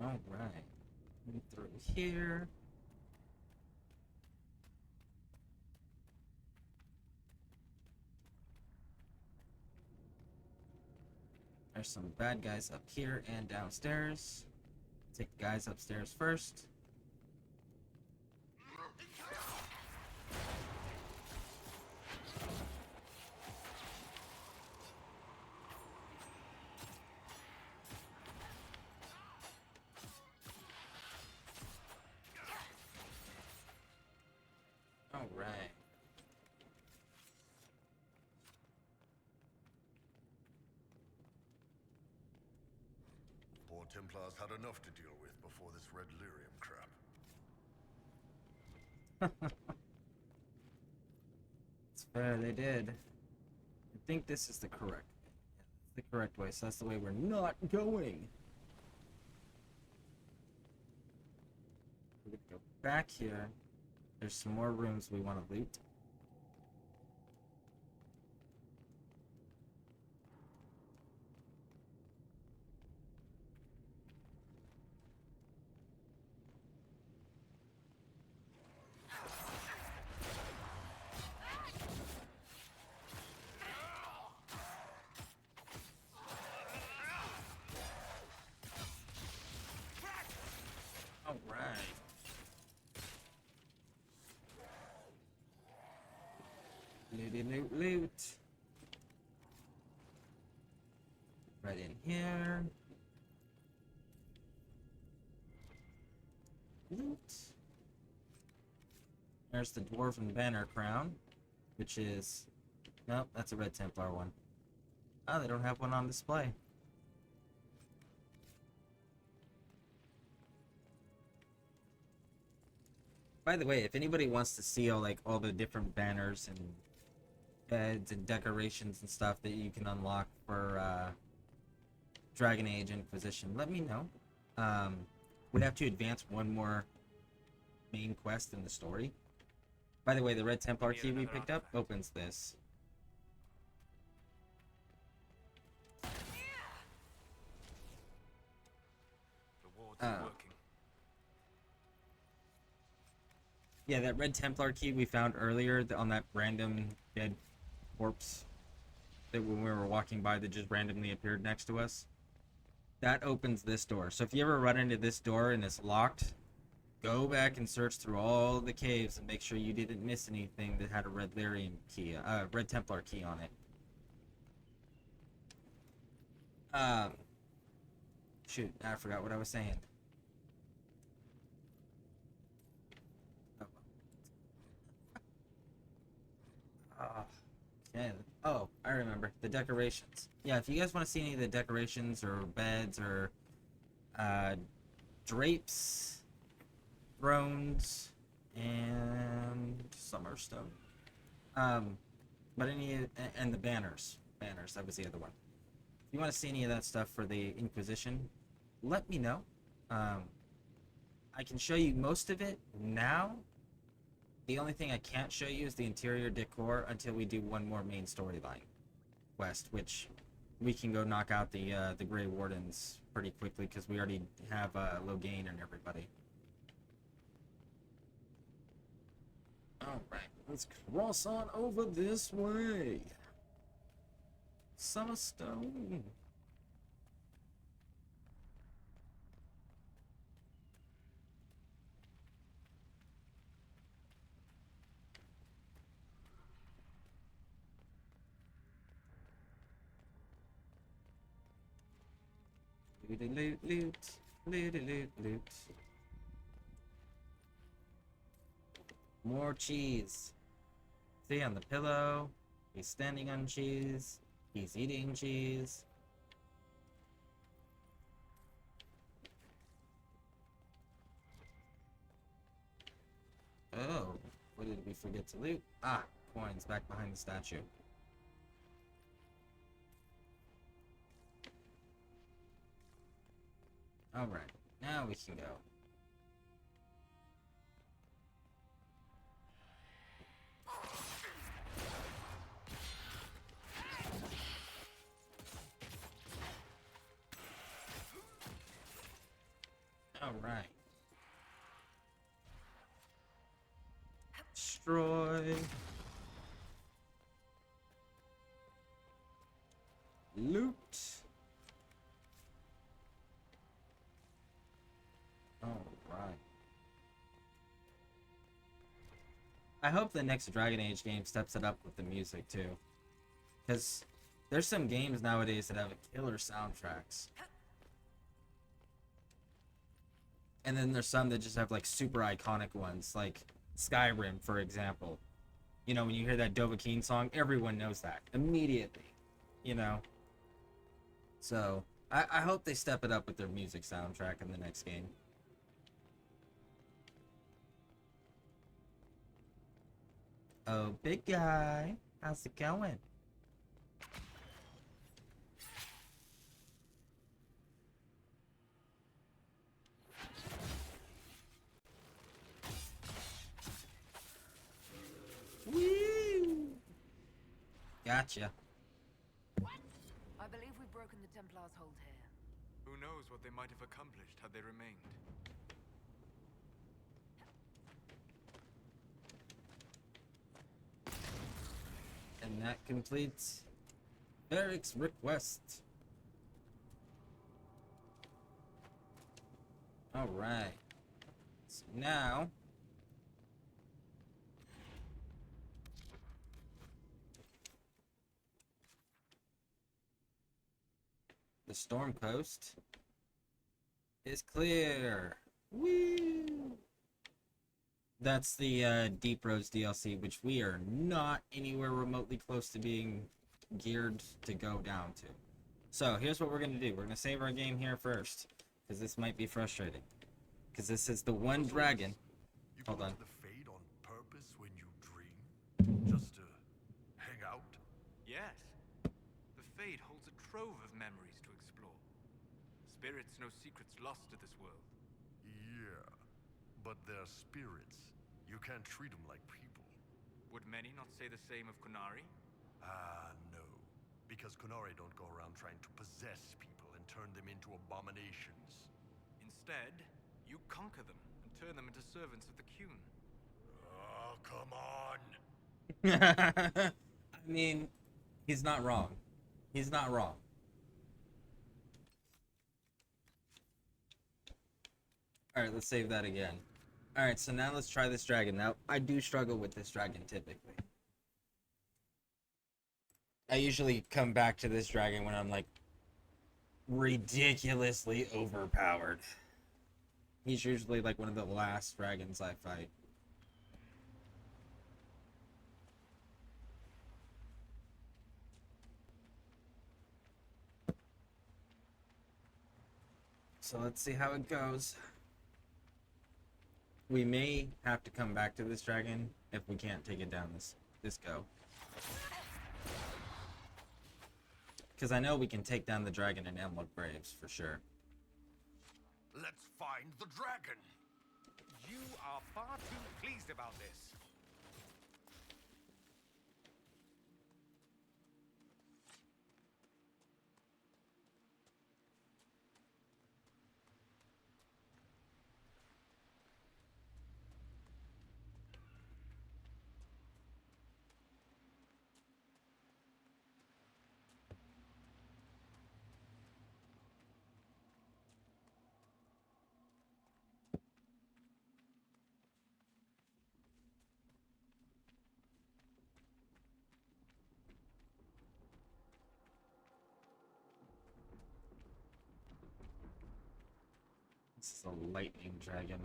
Alright. Through here. There's some bad guys up here and downstairs. Take the guys upstairs first. All right. Poor Templars had enough to deal with before this Red Lyrium crap. It's fair, they did. I think this is the correct way, so that's the way we're not going. We're gonna go back here. There's some more rooms we want to loot. Alright. Looty loot loot. Right in here. Loot. There's the Dwarven Banner Crown, which is... Nope, that's a Red Templar one. Oh, they don't have one on display. By the way, if anybody wants to see all the different banners and beds and decorations and stuff that you can unlock for Dragon Age Inquisition, let me know. We'd have to advance one more main quest in the story. By the way, the Red Templar key we picked up opens this. What's it working? Yeah, that red Templar key we found earlier on that random dead corpse that when we were walking by that just randomly appeared next to us. That opens this door. So if you ever run into this door and it's locked, go back and search through all the caves and make sure you didn't miss anything that had a red Lyrium key, red Templar key on it. Shoot, I forgot what I was saying. Okay. Oh, I remember. The decorations. Yeah, if you guys want to see any of the decorations or beds or drapes, thrones, and Summerstone. But and the banners. Banners, that was the other one. If you want to see any of that stuff for the Inquisition, let me know. I can show you most of it now. The only thing I can't show you is the interior decor until we do one more main storyline quest, which we can go knock out the Grey Wardens pretty quickly because we already have Logain and everybody. Alright, let's cross on over this way. Summerstone. Loot, loot, loot, loot, loot, loot. More cheese. See on the pillow. He's standing on cheese. He's eating cheese. Oh, what did we forget to loot? Ah, coins back behind the statue. Alright, now we can go. Alright. Destroy. Loot. Alright. I hope the next Dragon Age game steps it up with the music too. Because there's some games nowadays that have killer soundtracks. And then there's some that just have like super iconic ones, like Skyrim, for example. You know, when you hear that Dovahkiin song, everyone knows that immediately. You know? So, I hope they step it up with their music soundtrack in the next game. Oh, big guy. How's it going? Woo! Gotcha. I believe we've broken the Templars' hold here. Who knows what they might have accomplished had they remained? And that completes Eric's request. Alright. So now the Storm Coast is clear. Woo! That's the Deep Roads DLC, which we are not anywhere remotely close to being geared to go down to. So here's what we're going to do. We're going to save our game here first, because this might be frustrating. Because this is the one dragon. You Hold go on. to the Fade on purpose when you dream? Just to hang out? Yes. The Fade holds a trove of memories to explore. Spirits know secrets lost to this world. Yeah, but they're spirits. You can't treat them like people. Would many not say the same of Kunari? No. Because Kunari don't go around trying to possess people and turn them into abominations. In Instead, you conquer them and turn them into servants of the Qun. Oh, come on. I mean, he's not wrong. He's not wrong. Alright, let's save that again. Alright, so now let's try this dragon. Now, I do struggle with this dragon typically. I usually come back to this dragon when I'm like ridiculously overpowered. He's usually like one of the last dragons I fight. So let's see how it goes. We may have to come back to this dragon if we can't take it down this go. Because I know we can take down the dragon in Emlock Braves for sure. Let's find the dragon. You are far too pleased about this. This is a lightning dragon.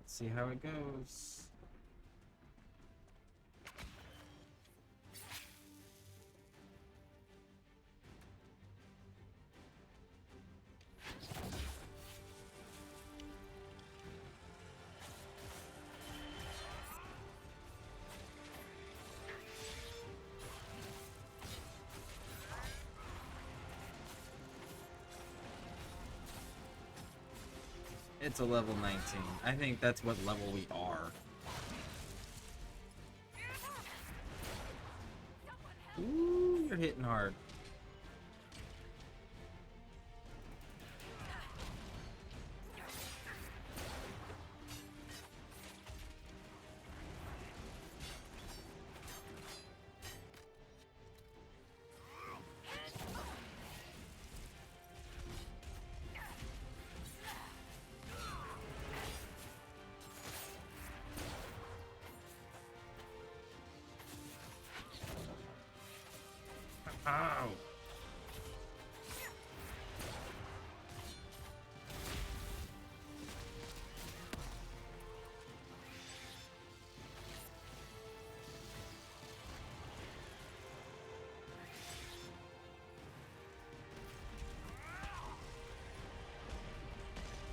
Let's see how it goes. It's a level 19. I think that's what level we are. Ooh, you're hitting hard. Ow.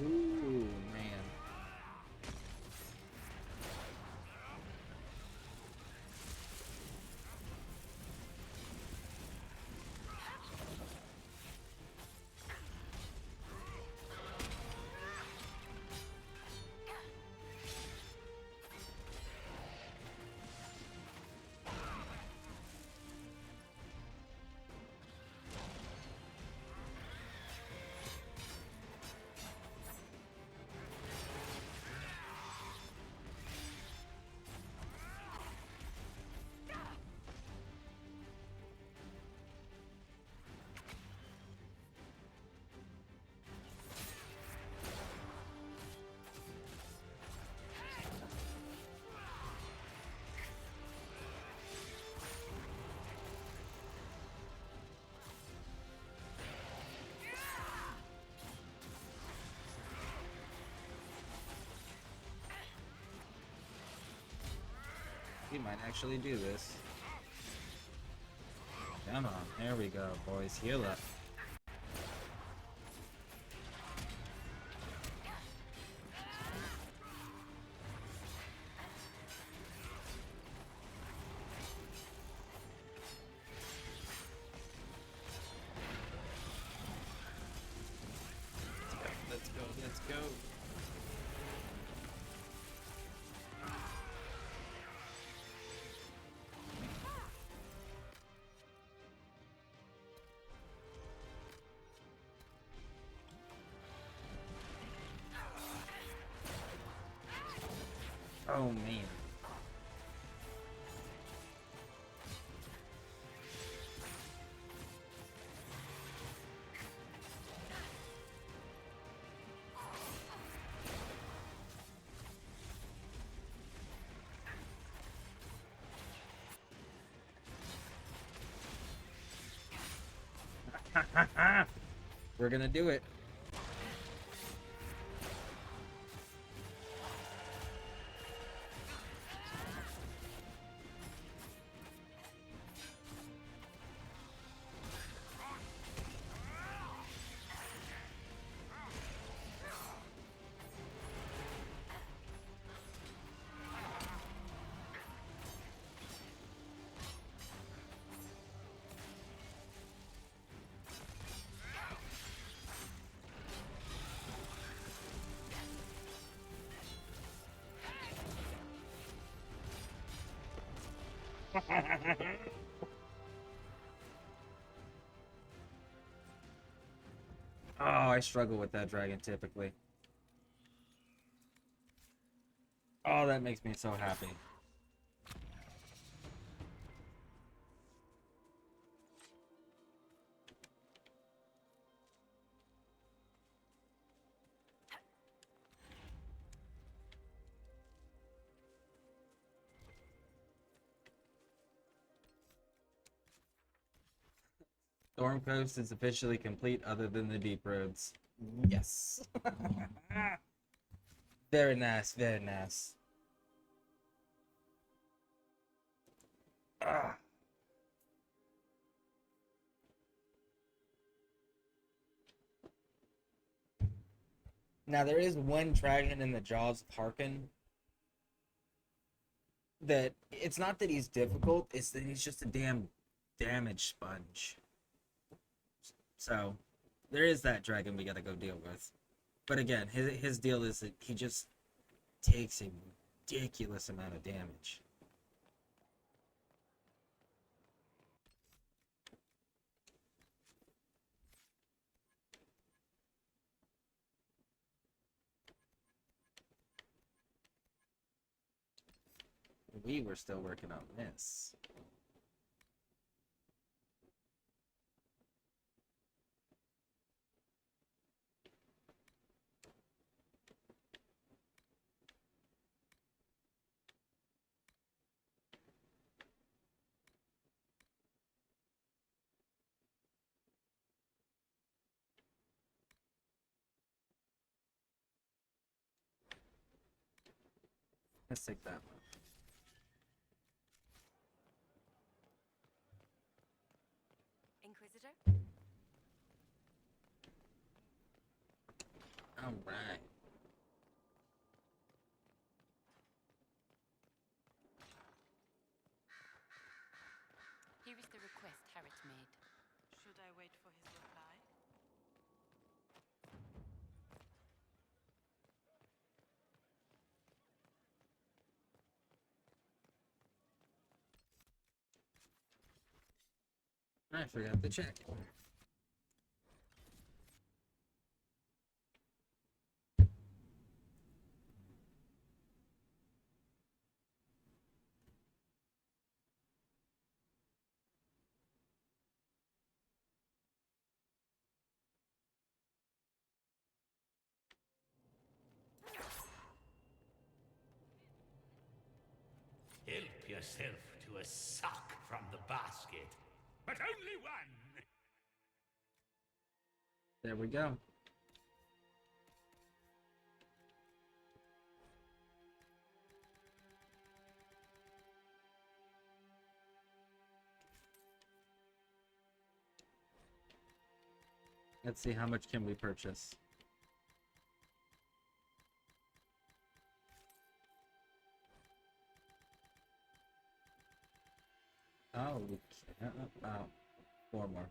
Ooh, man. We might actually do this. Come on, there we go, boys. Heal up. Let's go, let's go. Oh man. We're gonna do it. Oh, I struggle with that dragon typically. Oh, that makes me so happy. Storm Coast is officially complete other than the deep roads. Yes. Very nice, very nice. Ah. Now there is one dragon in the Jaws of Harkin that it's not that he's difficult, it's that he's just a damn damage sponge. So there is that dragon we gotta go deal with. But again, his deal is that he just takes a ridiculous amount of damage. We were still working on this. Let's take that one. Inquisitor? All right. Here is the request Harriet made. Should I wait for his reply? I forgot to check. Help yourself to a suck from the basket. But only one! There we go. Let's see, how much can we purchase? Oh, we can't. Oh, 4 more.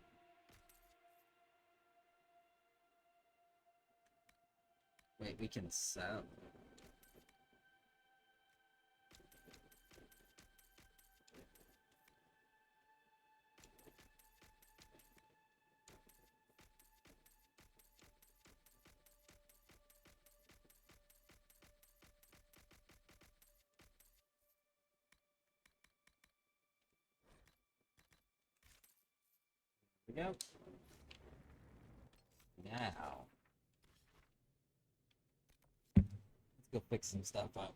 Wait, we can sell. we go. Now, let's go fix some stuff up.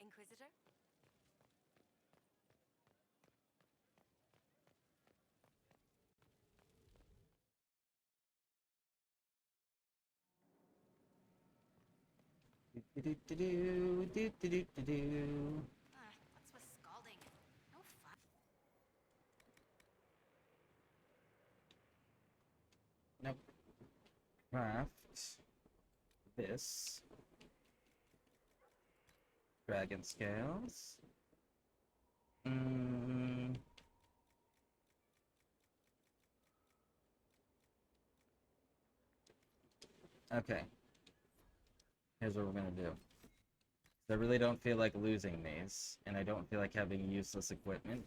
Inquisitor? What's with scalding? No fun. Nope. Craft this. Dragon scales. Okay. Here's what we're gonna do. I really don't feel like losing these, and I don't feel like having useless equipment.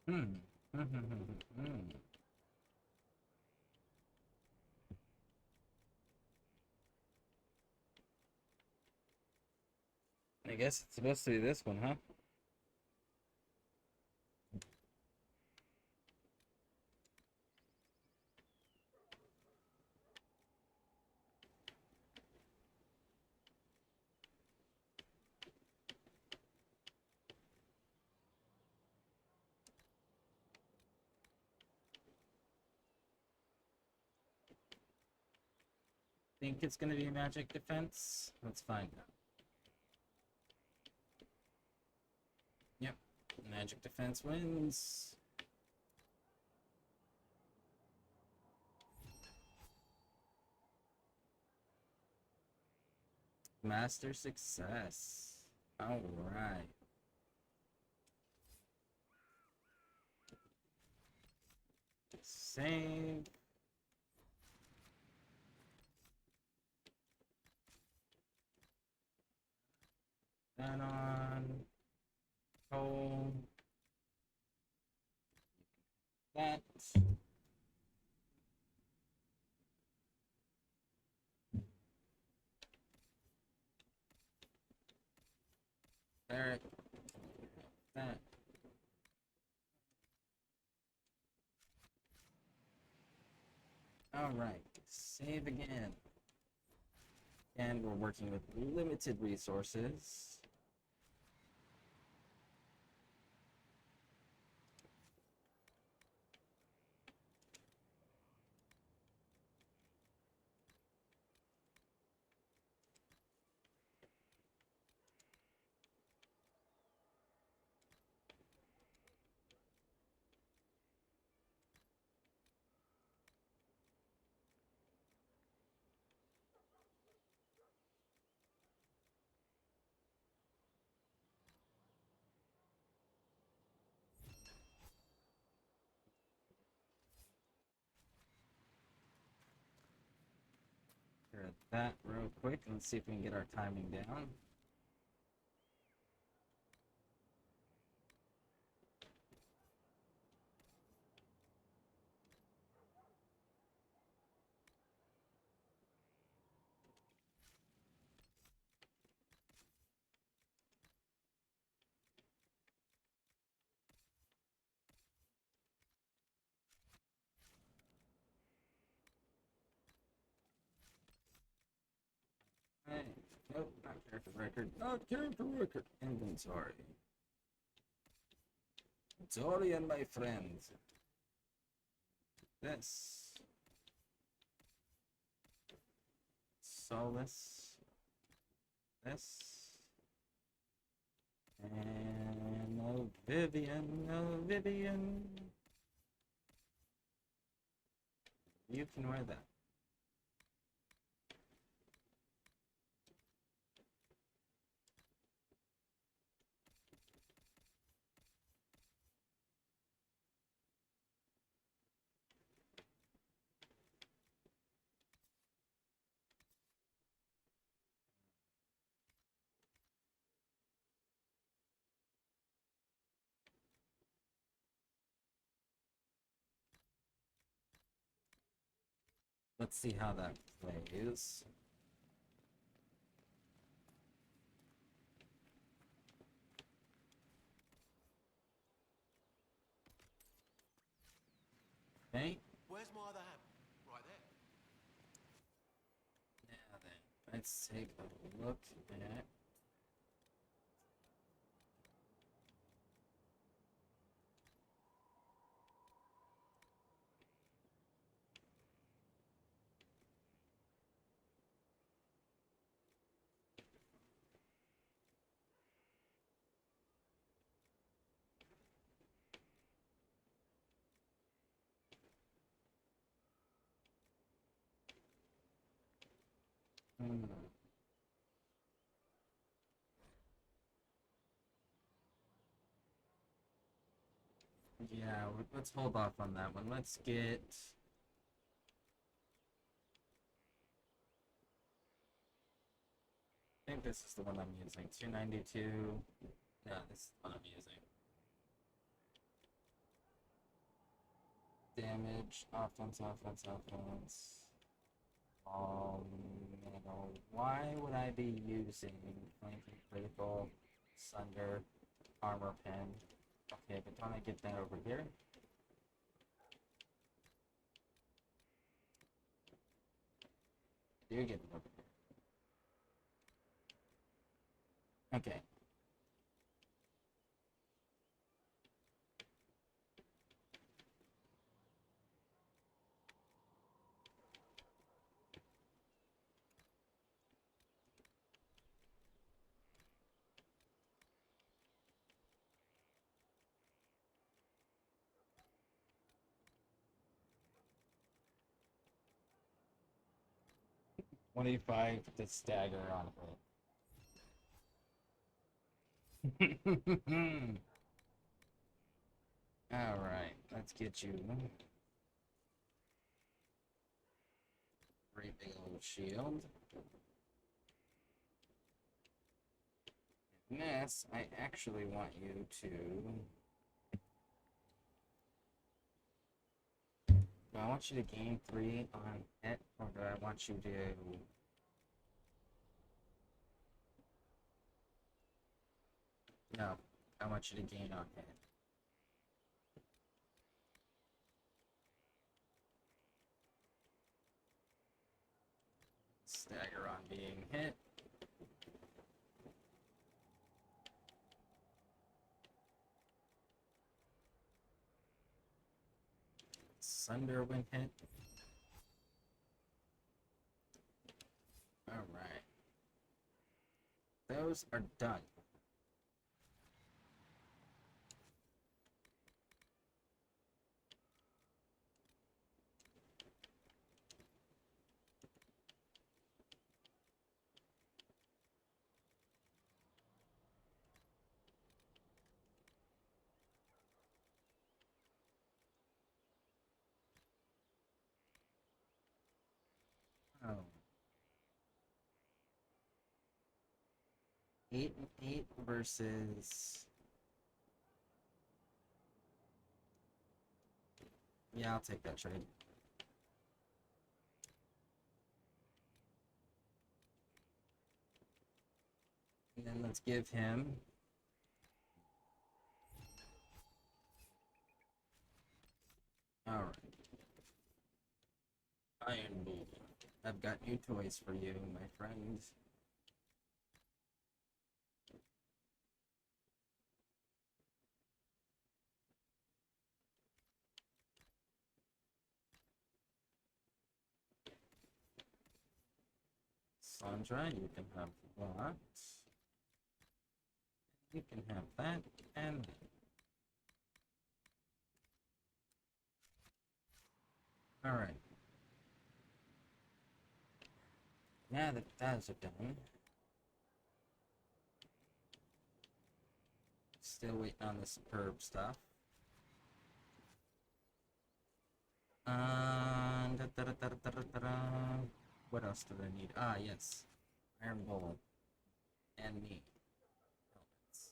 I guess it's supposed to be this one, huh? Think it's gonna be magic defense? Let's find out. Yep, magic defense wins. Master success. All right. Save. That on. Hold. That. There. That. All right. Save again. And we're working with limited resources. At that real quick. Let's see if we can get our timing down. Nope, not character record. Not character record. Inventory. Dorian, my friend. This. Solus. This. And no Vivian, no Vivian. You can wear that. Let's see how that plays. Okay. Where's my other hand? Right there. Now then, let's take a look at. Yeah, let's hold off on that one. Let's get. I think this is the one I'm using. 292. No, this is the one I'm using. Damage, offense, offense, offense. Why would I be using flanking critical, sunder, armor pen? Okay, but don't I get that over here? I do get it over here. Okay. $25 to stagger on it. Alright, let's get you. Great big old shield. And this, I actually want you to. Do I want you to gain 3 on hit, or do I want you to. No, I want you to gain on hit. Stagger on being hit. Sunder when hit. Alright. Those are done. Oh. 8 and 8 versus. Yeah, I'll take that trade. And then let's give him. Alright. Iron Bull. I've got new toys for you, my friends. Sandra, you can have that. You can have that and that. Alright. Now that those are done, still waiting on the superb stuff. What else did I need? Ah, yes. Iron Bowl. And me. Helmets.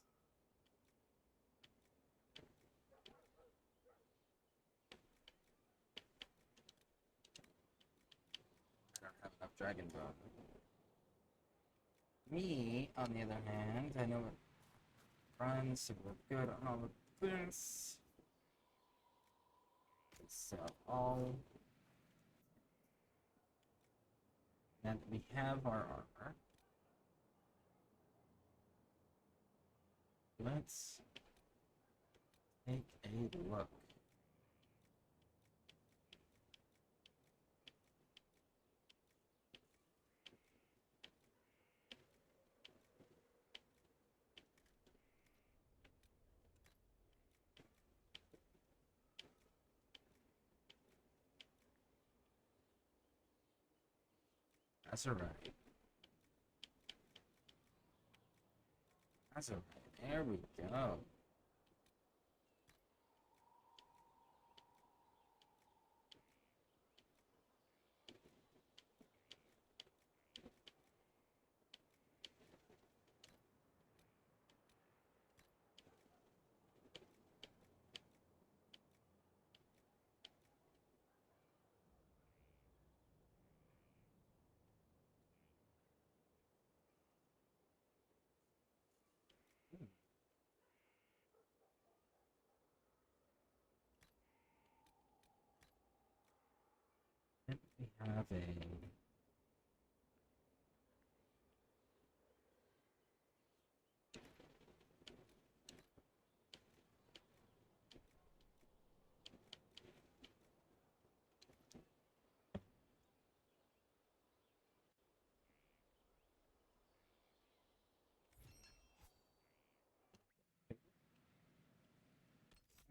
I don't have enough Dragon Bone. Me, on the other hand, I know it runs, so we're good on all of this. Sell all. Now that we have our armor, let's take a look. That's alright. That's alright. There we go. And we have a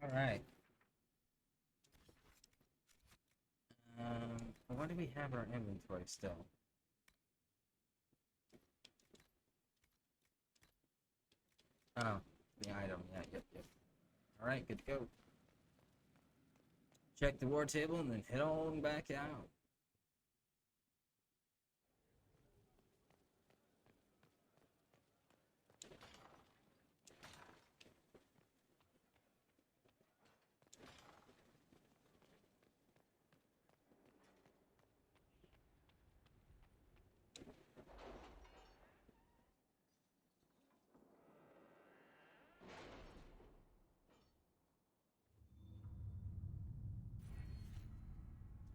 alright. What do we have our inventory still? Oh, the item. Yeah, yep. Alright, good to go. Check the war table and then head on back out.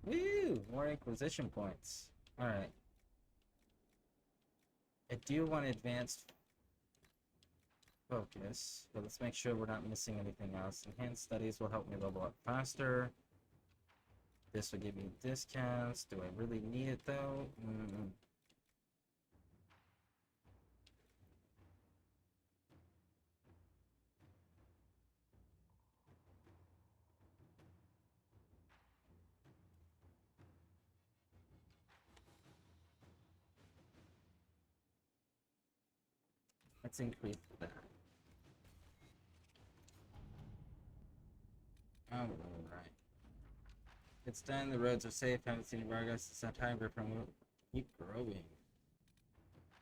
Woo! More Inquisition points. Alright. I do want advanced focus, but let's make sure we're not missing anything else. Enhanced studies will help me level up faster. This will give me discounts. Do I really need it though? Let's increase that. Alright. It's done. The roads are safe. Haven't seen any progress. It's not time for promote. Keep growing.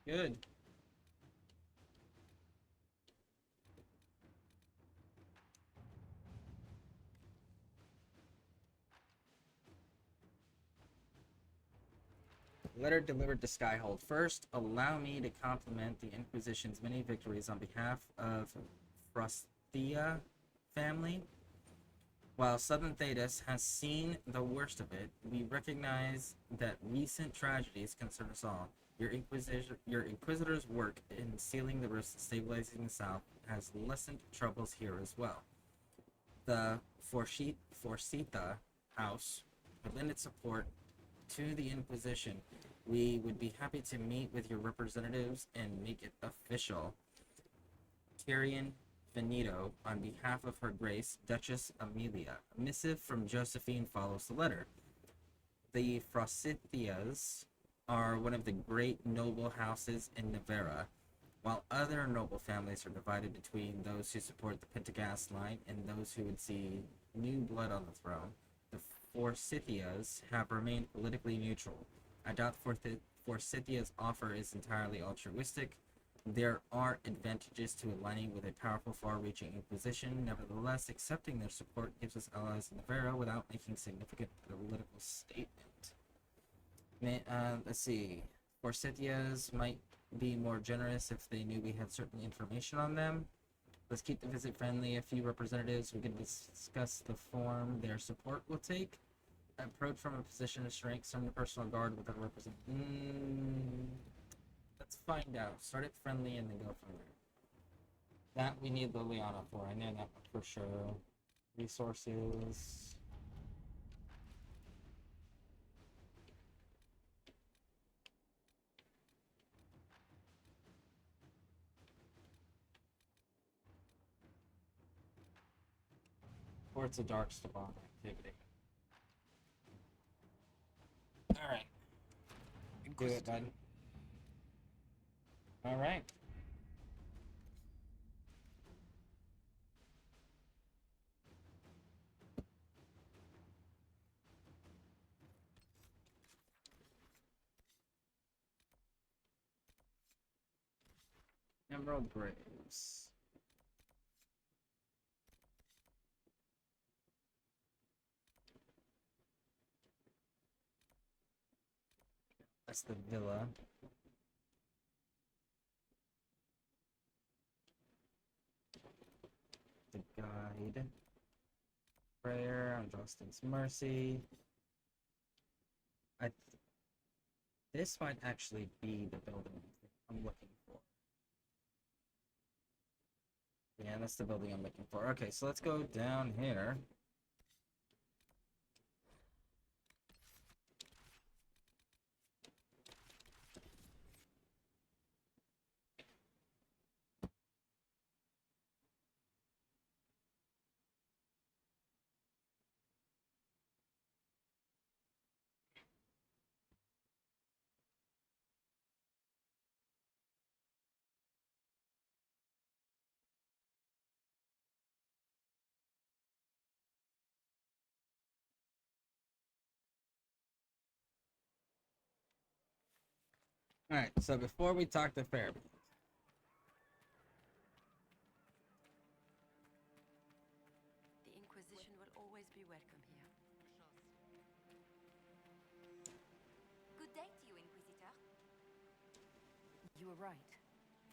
Good. Letter delivered to Skyhold. First, allow me to compliment the Inquisition's many victories on behalf of Frosthea family. While Southern Thedas has seen the worst of it, we recognize that recent tragedies concern us all. Your Inquisitor's work in sealing the rifts and stabilizing the South has lessened troubles here as well. The Forsytha House will lend its support to the Inquisition We would be happy to meet with your representatives and make it official. Tyrion Veneto, on behalf of Her Grace, Duchess Amelia. A missive from Josephine follows the letter. The Frosithias are one of the great noble houses in Navarra, while other noble families are divided between those who support the Pentagast line and those who would see new blood on the throne. The Forsythias have remained politically neutral. I doubt Forsythia's offer is entirely altruistic. There are advantages to aligning with a powerful, far-reaching Inquisition. Nevertheless, accepting their support gives us allies in Navarra without making significant political statement. Let's see. Forsythias might be more generous if they knew we had certain information on them. Let's keep the visit friendly. A few representatives we can discuss the form their support will take. Approach from a position of strength. Summon a personal guard with a representative. Let's find out. Start it friendly and then go from there. That we need Liliana for. I know that for sure. Resources. Or it's a Darkspawn activity. Alright. Do it, bud. Alright. Emerald Graves. That's the villa. The guide. Prayer on Justin's mercy. This might actually be the building I'm looking for. Yeah, that's the building I'm looking for. Okay, so let's go down here. Alright, so before we talk to Fairbanks. The Inquisition will always be welcome here. Good day to you, Inquisitor. You were right.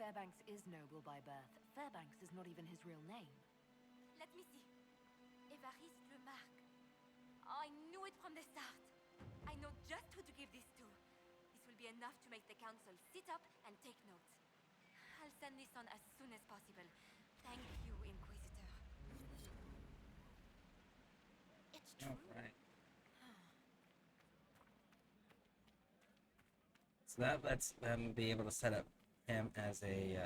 Fairbanks is noble by birth. Fairbanks is not even his real name. Let me see. Évariste Lemarque. I knew it from the start. I know just who to give this to. This will be enough to make the council sit up and take notes. I'll send this on as soon as possible. Thank you, Inquisitor. It's true. Alright. So that lets them be able to set up him as a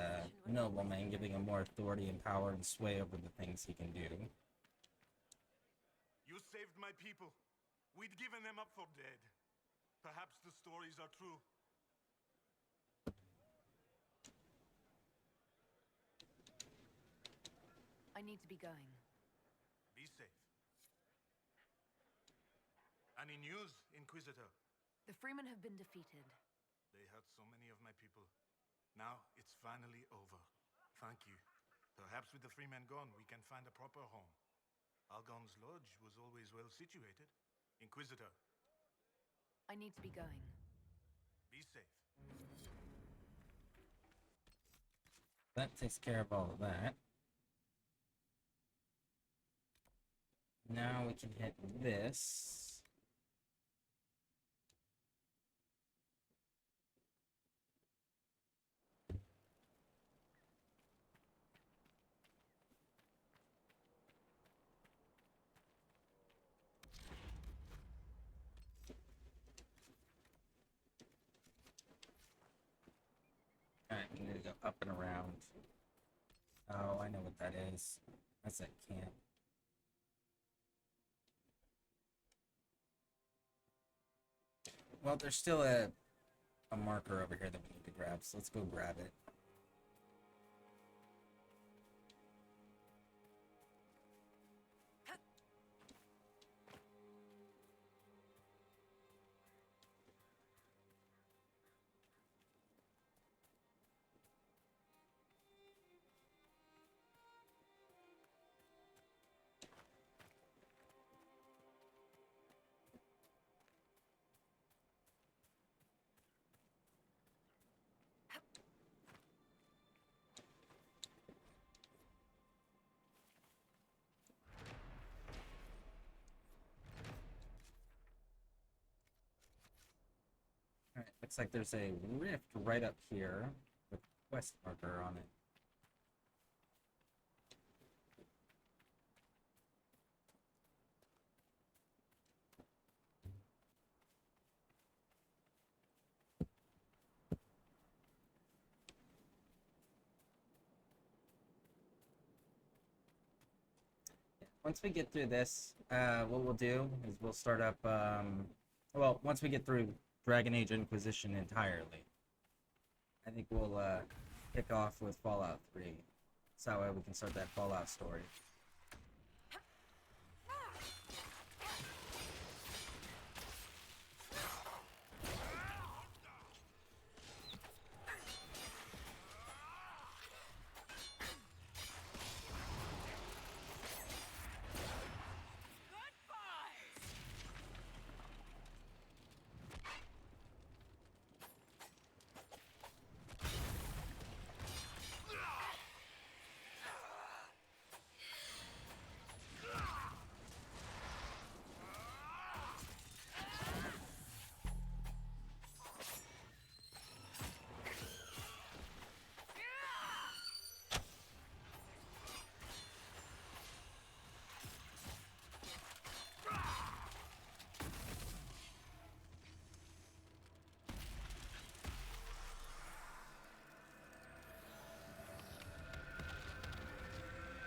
nobleman, giving him more authority and power and sway over the things he can do. You saved my people. We'd given them up for dead. Perhaps the stories are true. I need to be going. Be safe. Any news, Inquisitor? The Freemen have been defeated. They hurt so many of my people. Now it's finally over. Thank you. Perhaps with the Freemen gone, we can find a proper home. Algon's lodge was always well situated. Inquisitor, I need to be going. be safe. That takes care of all of that. Now we can hit this. up and around. Oh, I know what that is. That's that camp. Well, there's still a marker over here that we need to grab, so let's go grab it. Alright, looks like there's a rift right up here with a quest marker on it. Once we get through this, what we'll do is we'll start up, well, once we get through Dragon Age Inquisition entirely, I think we'll kick off with Fallout 3. So that way we can start that Fallout story.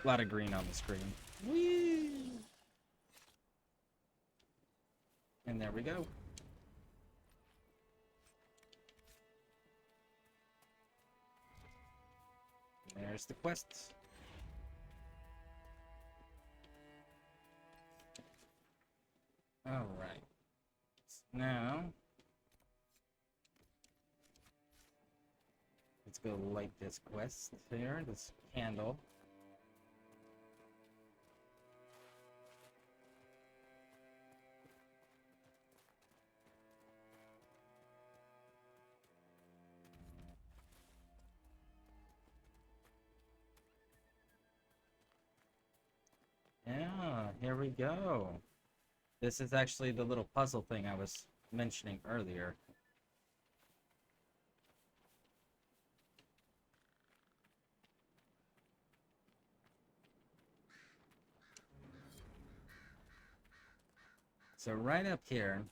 A lot of green on the screen. Whee! And there we go. There's the quest. All right. Now, let's go light this quest here, this candle. Yeah, here we go. This is actually the little puzzle thing I was mentioning earlier. So right up here,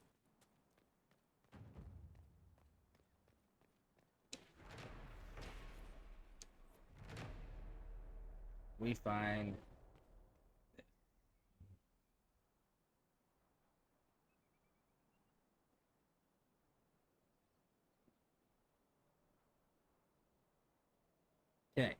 we find okay.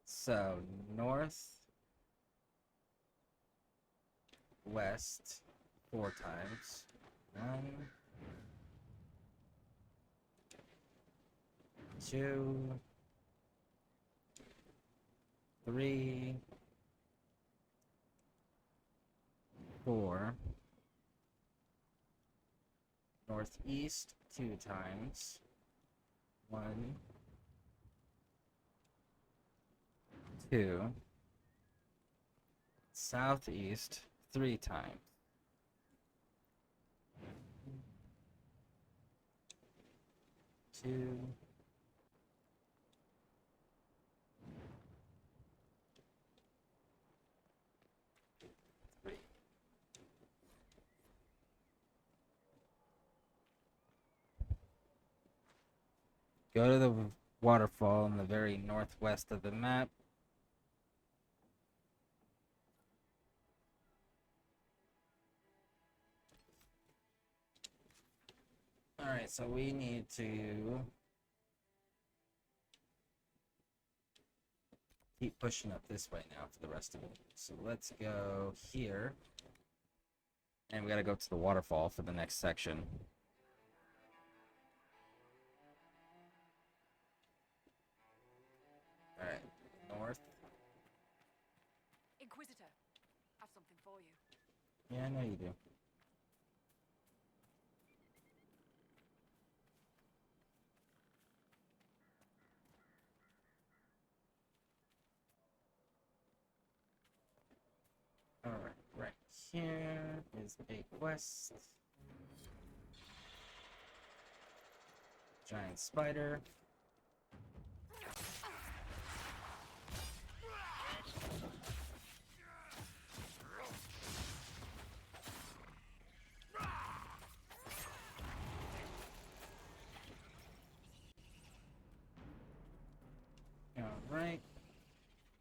So north, west, 4 times. 1, 2, 3, 4. Northeast 2 times. 1, 2. Southeast 3 times. 2. Go to the waterfall in the very northwest of the map. Alright, so we need to keep pushing up this way now for the rest of it. So let's go here. And we gotta go to the waterfall for the next section. Alright, north. Inquisitor, I've something for you. Yeah, I know you do. Alright, right here is a quest. Giant spider. Alright.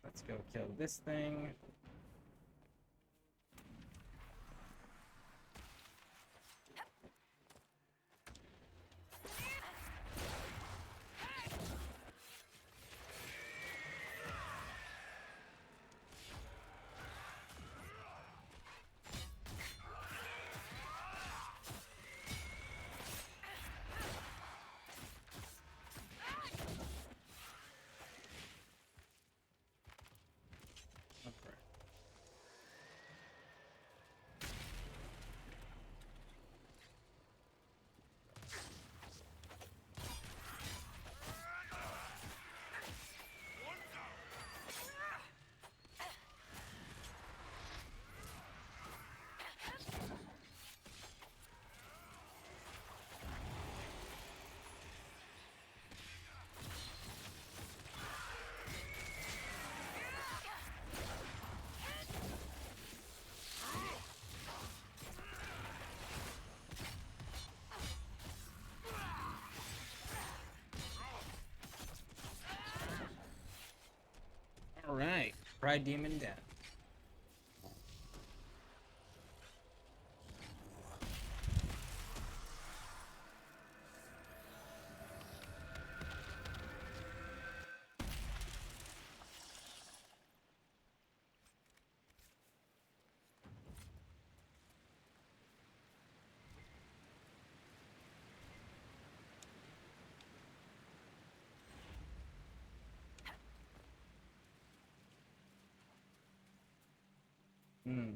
Let's go kill this thing. Alright, Pride Demon down. Hmm.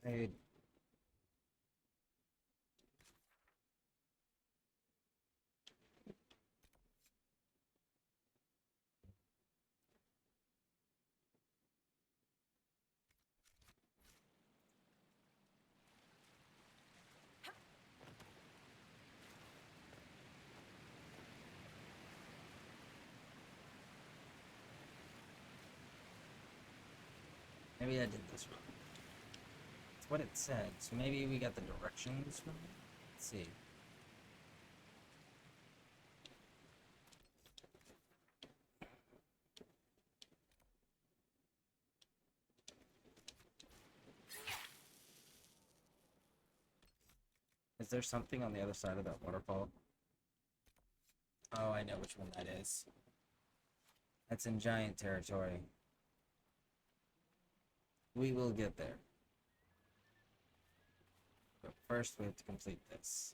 Hey. Maybe I did this wrong. It's what it said, so maybe we got the directions wrong? Let's see. Is there something on the other side of that waterfall? Oh, I know which one that is. That's in giant territory. We will get there. But first we have to complete this.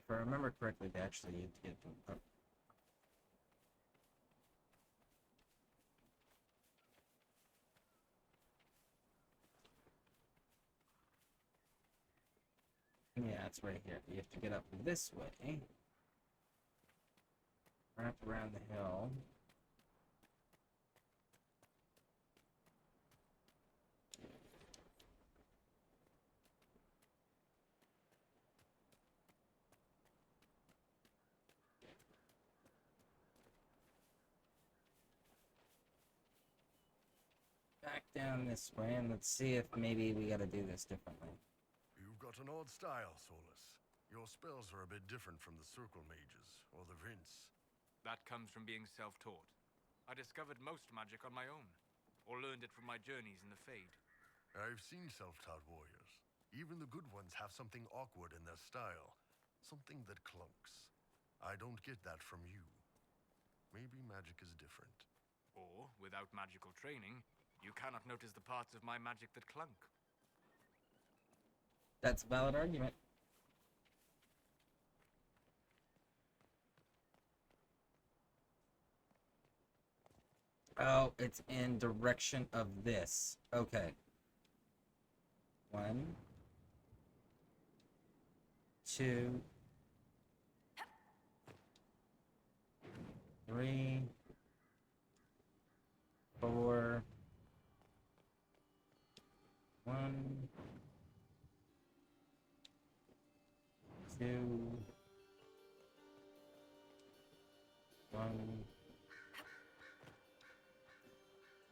If I remember correctly, they actually need to get them up. Yeah, it's right here. You have to get up this way. Wrap around the hill. Back down this way, and let's see if maybe we gotta do this differently. You've got an odd style, Solus. Your spells are a bit different from the Circle Mages, or the Vince. That comes from being self-taught. I discovered most magic on my own, or learned it from my journeys in the Fade. I've seen self-taught warriors. Even the good ones have something awkward in their style. Something that clunks. I don't get that from you. Maybe magic is different. Or, without magical training, you cannot notice the parts of my magic that clunk. That's a valid argument. Oh, it's in direction of this. Okay. 1, 2, 3, 4. 1, 2, 1,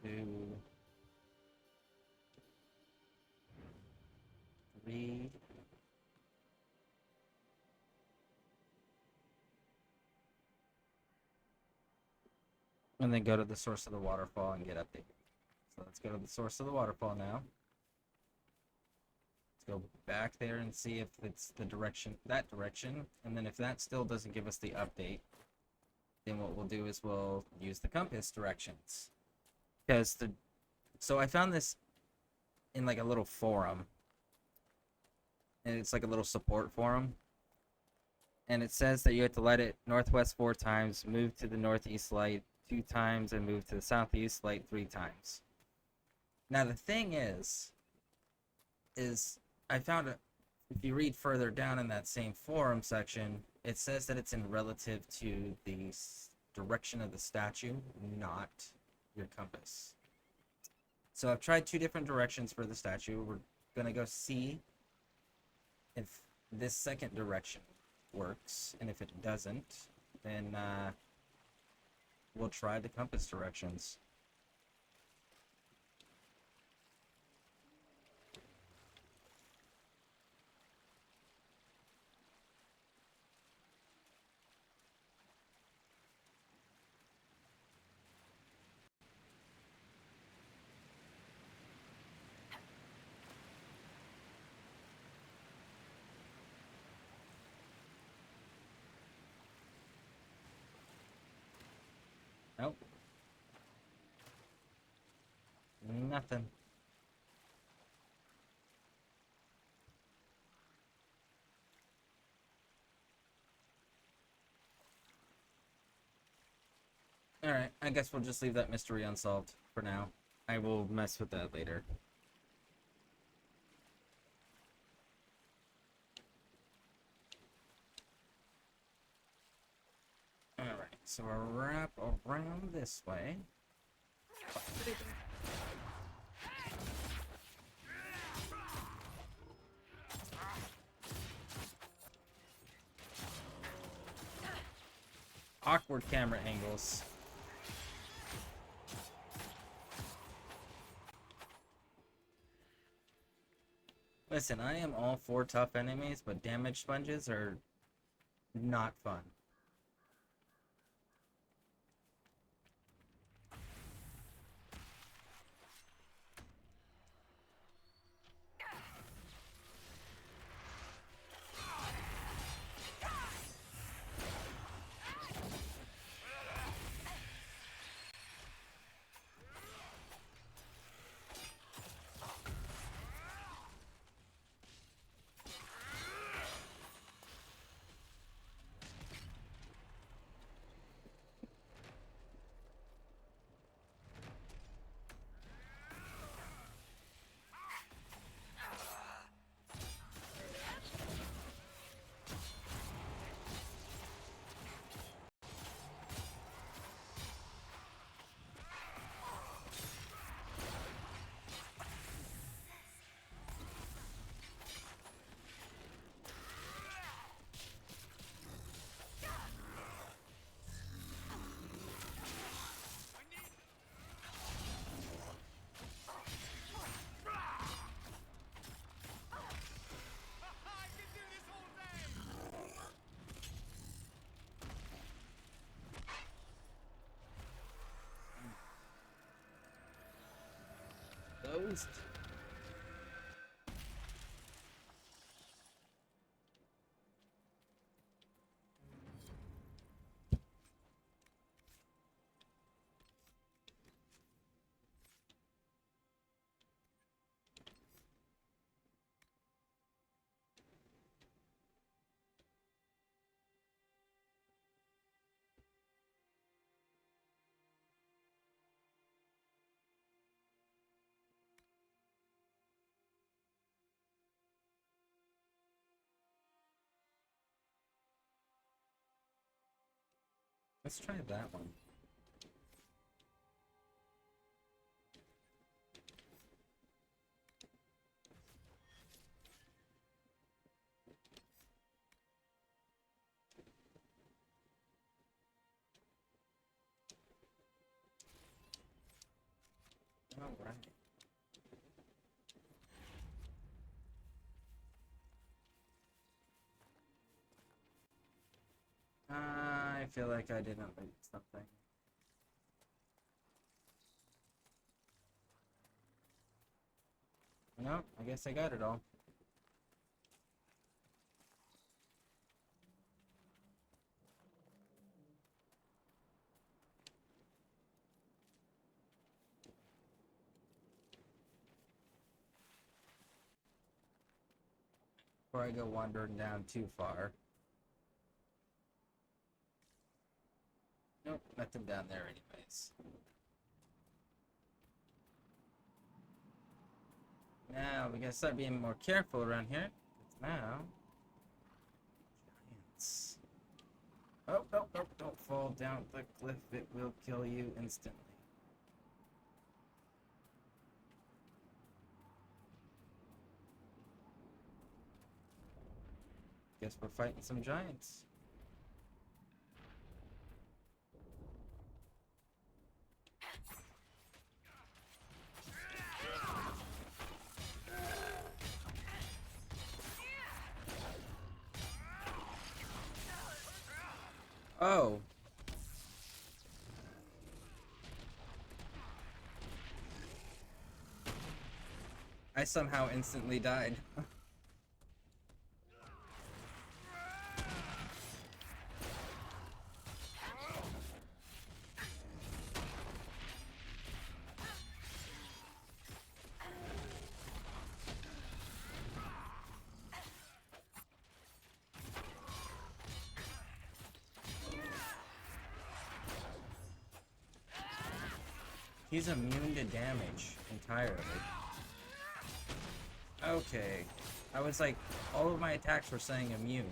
2, 3. And then go to the source of the waterfall and get updated. So let's go to the source of the waterfall now. Let's go back there and see if it's the direction, that direction. And then if that still doesn't give us the update, then what we'll do is we'll use the compass directions. Because so I found this in like a little forum. And it's like a little support forum. And it says that you have to light it northwest 4 times, move to the northeast light 2 times, and move to the southeast light 3 times. Now the thing is I found it, if you read further down in that same forum section, it says that it's in relative to the direction of the statue, not your compass. So I've tried 2 different directions for the statue. We're gonna go see if this second direction works, and if it doesn't, then we'll try the compass directions. Nope. Nothing. Alright, I guess we'll just leave that mystery unsolved for now. I will mess with that later. Alright, so we'll wrap around this way. Awkward camera angles. Listen, I am all for tough enemies, but damage sponges are not fun. confused. Let's try that one. All right. I feel like I didn't read something. No, I guess I got it all. Before I go wandering down too far. Nope, nothing down there anyways. Now, we gotta start being more careful around here. Now... Giants. Oh, oh, oh, don't fall down the cliff. It will kill you instantly. Guess we're fighting some giants. Oh. I somehow instantly died. He's immune to damage entirely. Okay. I was like, all of my attacks were saying immune.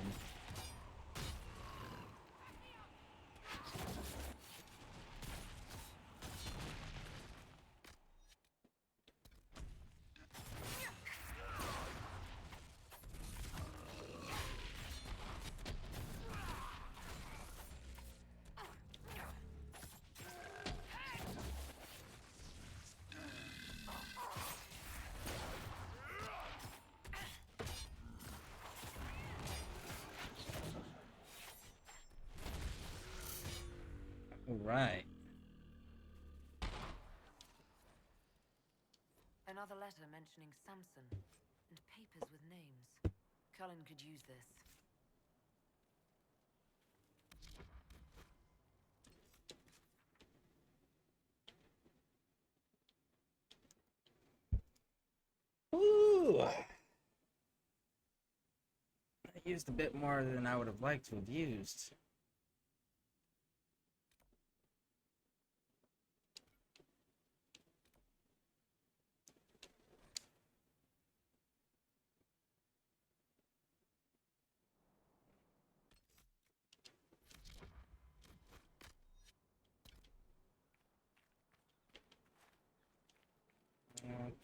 Right. Another letter mentioning Samson, and papers with names. Cullen could use this. Ooh. I used a bit more than I would have liked to have used.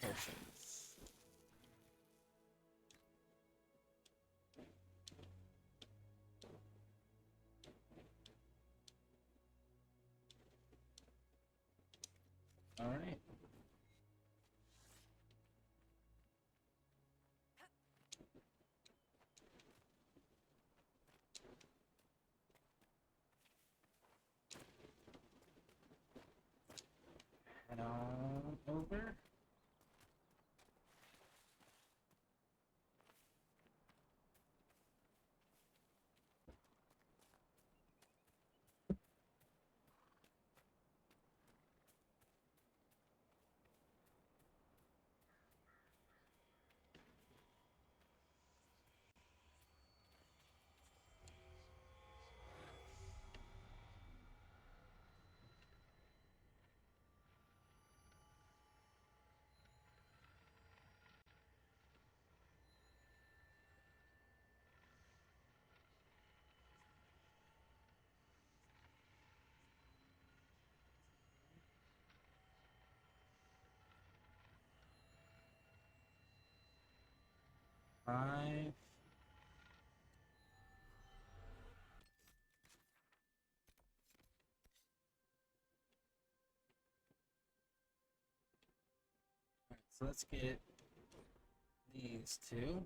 Potions. All right. Head on over. 5. Alright, so let's get these two.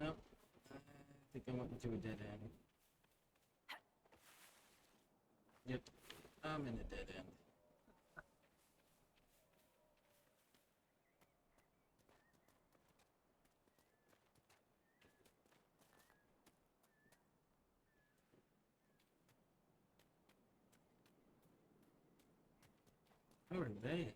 Nope. I think I went into a dead end. Yep. I'm in a dead end. Who are they?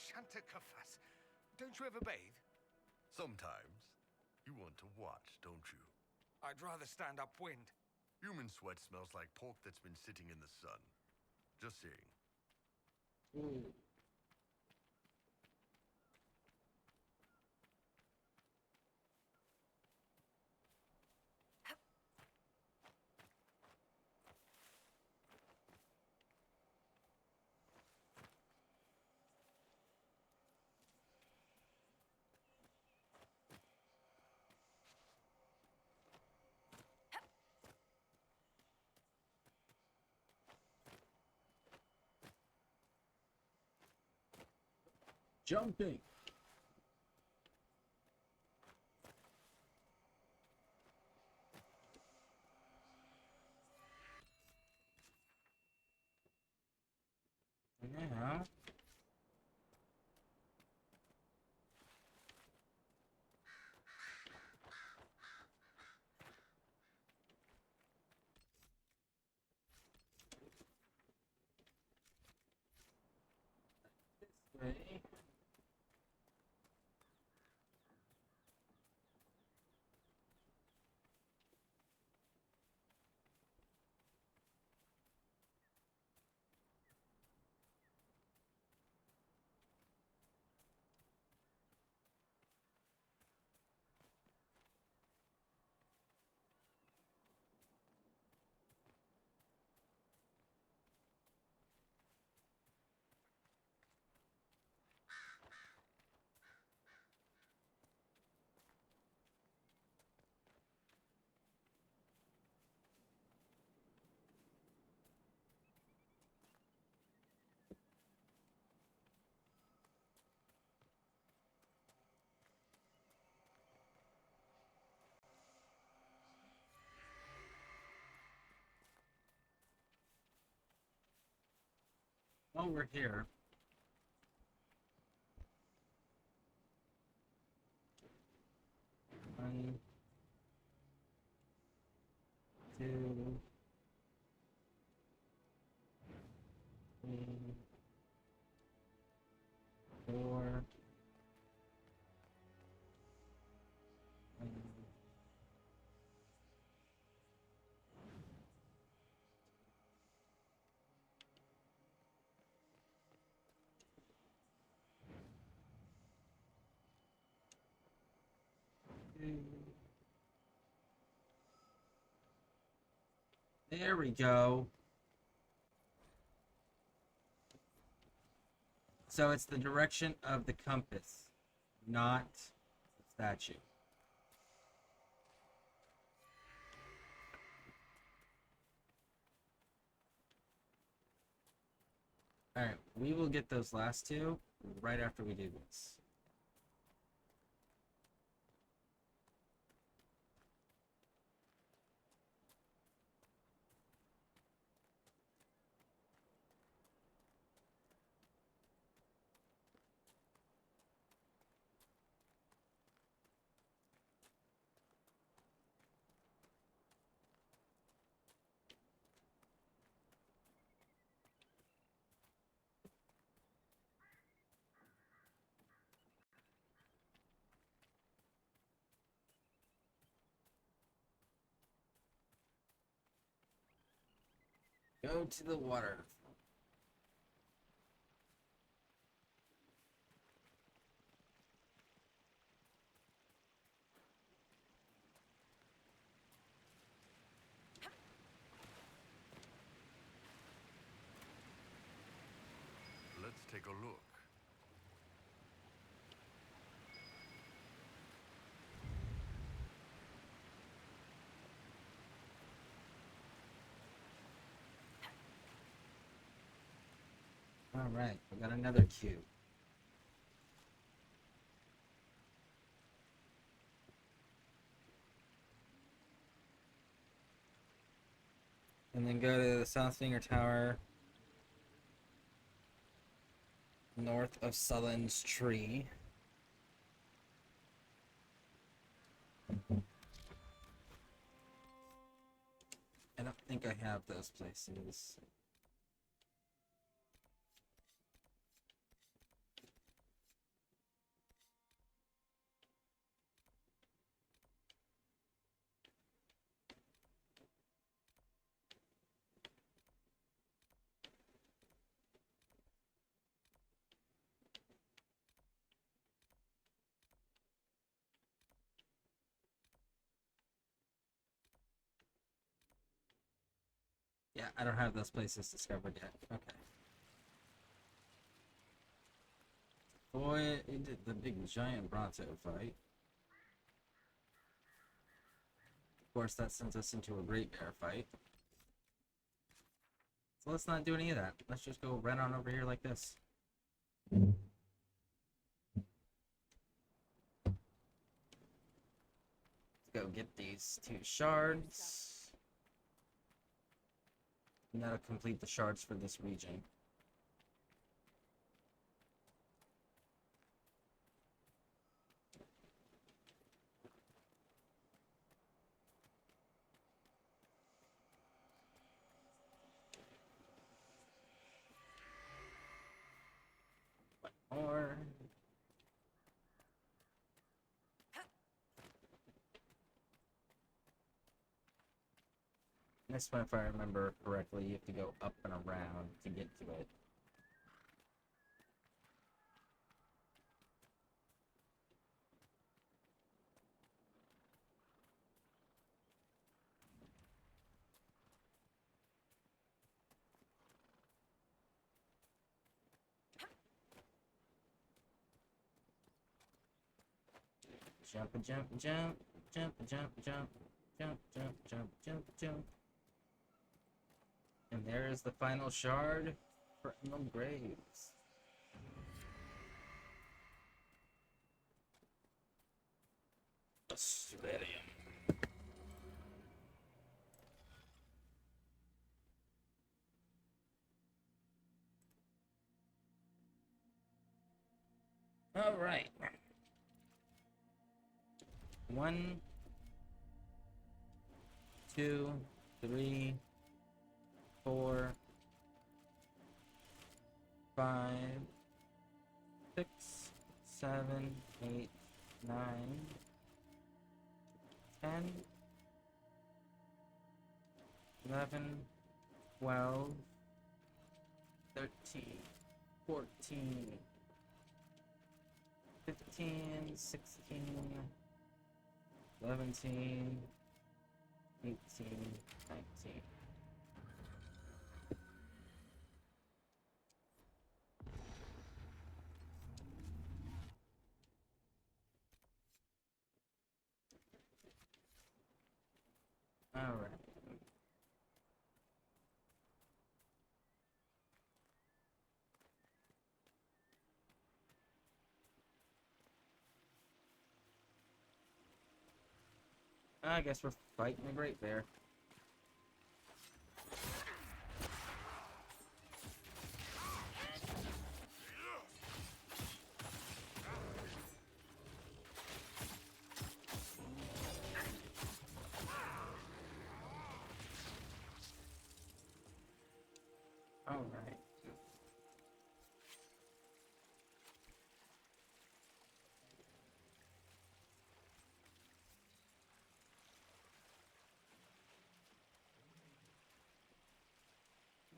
Shantakafas, don't you ever bathe? Sometimes. You want to watch, don't you? I'd rather stand upwind. Human sweat smells like pork that's been sitting in the sun. Just saying. Ooh. Jumping. Now. This way. While we're here, one, two, three, 4. There we go. So it's the direction of the compass, not the statue. Alright, we will get those last two right after we do this. Go to the water. Let's take a look. All right, we got another cube. And then go to the South Finger Tower, north of Sullen's Tree. I don't think I have those places. Yeah, I don't have those places discovered yet. Okay. Boy, it did the big giant Bronto fight. Of course, that sends us into a Great Bear fight. So let's not do any of that. Let's just go right on over here like this. Let's go get these 2 shards. And that'll complete the shards for this region. One more. This one, if I remember correctly, you have to go up and around to get to it. Jump, jump, jump, jump, jump, jump, jump, jump, jump, jump, jump. And there is the final shard for Emerald Graves. Stadium. All right. 1, 2, 3, 4, 5, 6, 7, 8, 9, 10, 11, 12, 13, 14, 15, 16, 17, 18, 19. All right. I guess we're fighting a Great Bear. All right.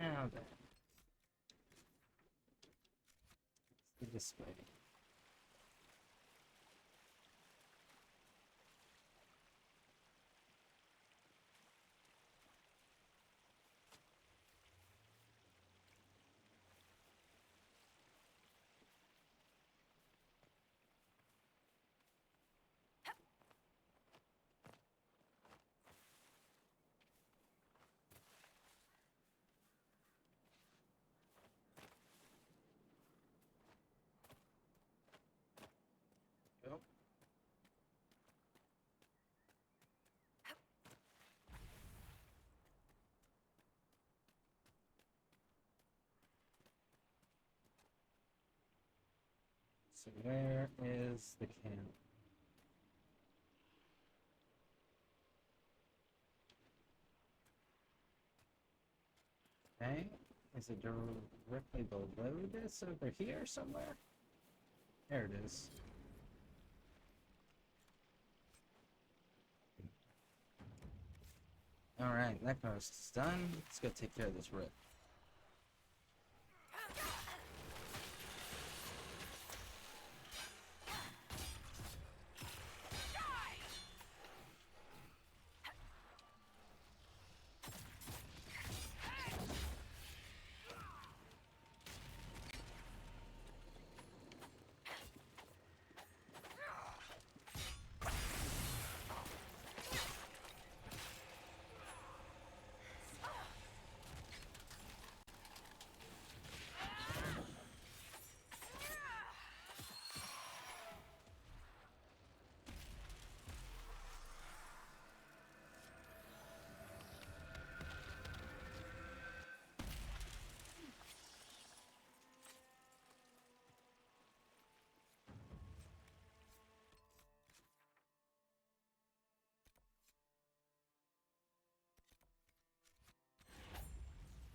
Now then. This way. Go. So where is the camp? Okay. Is it directly below this over here somewhere? There it is. Alright, that coast is done. Let's go take care of this rift.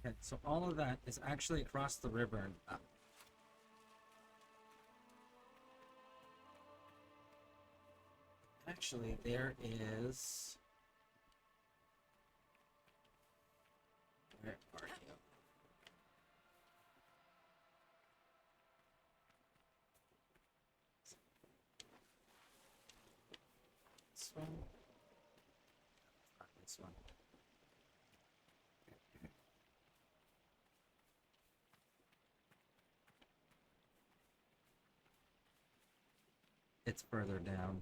Okay, so all of that is actually across the river and up. Actually, there is... Where are you? This one? Not this one. It's further down.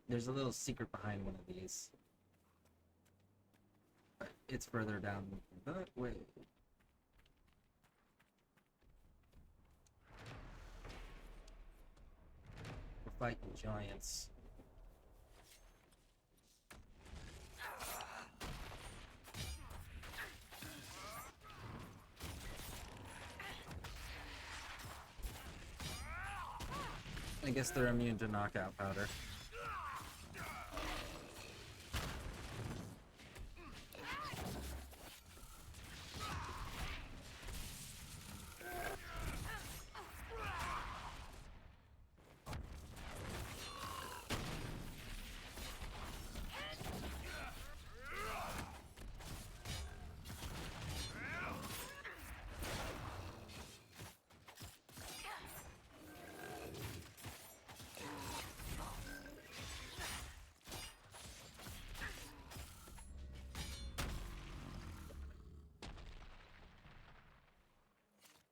There's a little secret behind one of these. But it's further down that way. We're fighting giants. I guess they're immune to knockout powder.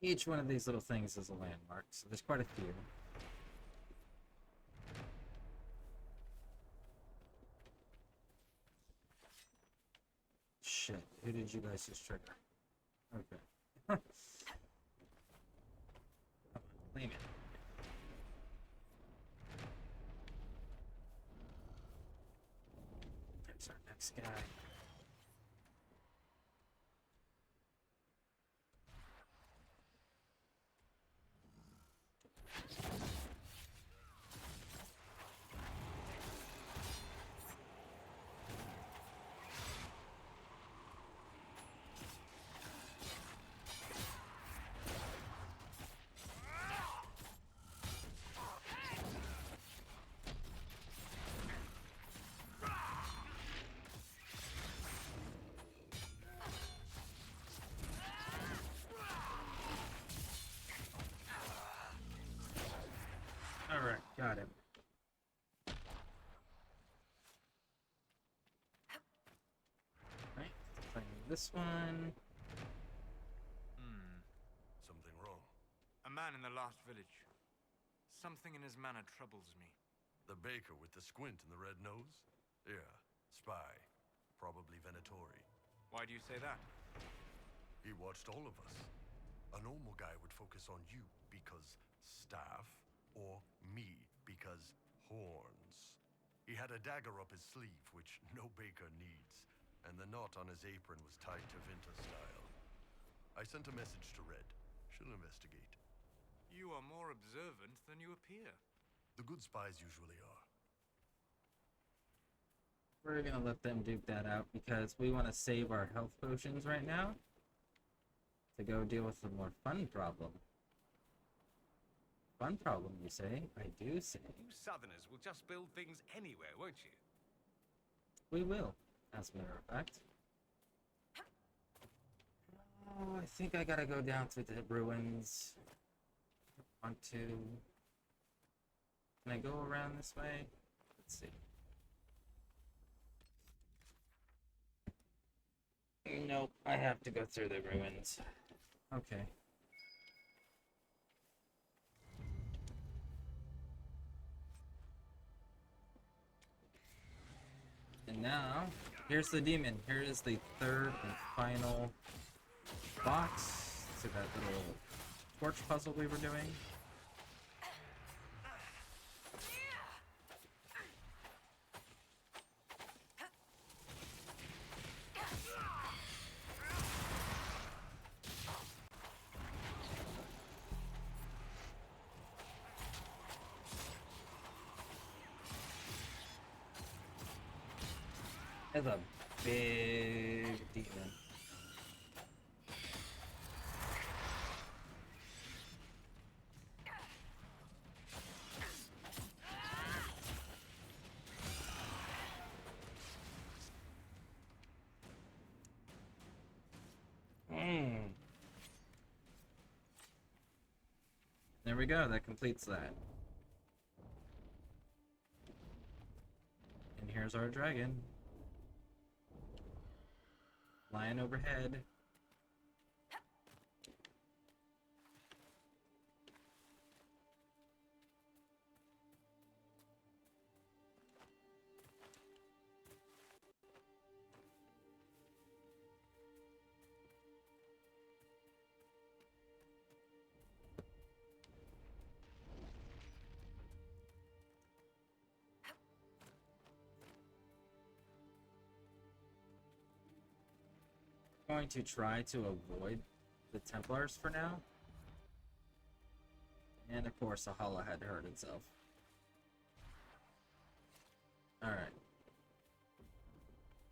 Each one of these little things is a landmark, so there's quite a few. Shit, who did you guys just trigger? Okay. Come on, claim it. There's our next guy. this one. Something wrong. A man in the last village. Something in his manner troubles me. The baker with the squint and the red nose? Yeah, spy. Probably Venatori. Why do you say that? He watched all of us. A normal guy would focus on you because staff, or me because horns. He had a dagger up his sleeve, which no baker needs, and the knot on his apron was tied to Vinta style. I sent a message to Red. She'll investigate. You are more observant than you appear. The good spies usually are. We're gonna let them duke that out because we want to save our health potions right now to go deal with the more fun problem. Fun problem, you say? I do say. You Southerners will just build things anywhere, won't you? We will, as a matter of fact. Oh, I think I gotta go down to the ruins. Want to... Can I go around this way? Let's see. Nope, I have to go through the ruins. Okay. And now, here's the demon. Here is the third and final box to that little torch puzzle we were doing. It's a big demon. There we go, that completes that. And here's our dragon. Flying overhead. Going to try to avoid the Templars for now. And of course, the Hollow had to hurt itself. Alright.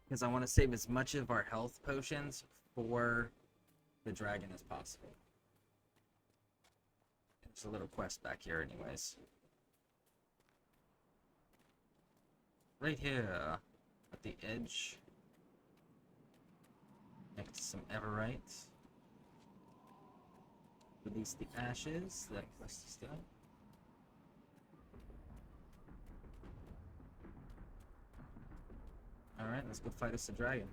Because I want to save as much of our health potions for the dragon as possible. There's a little quest back here anyways. Right here, at the edge. Next to some Everite. Release the ashes. That quest is done. Alright, let's go fight us a dragon.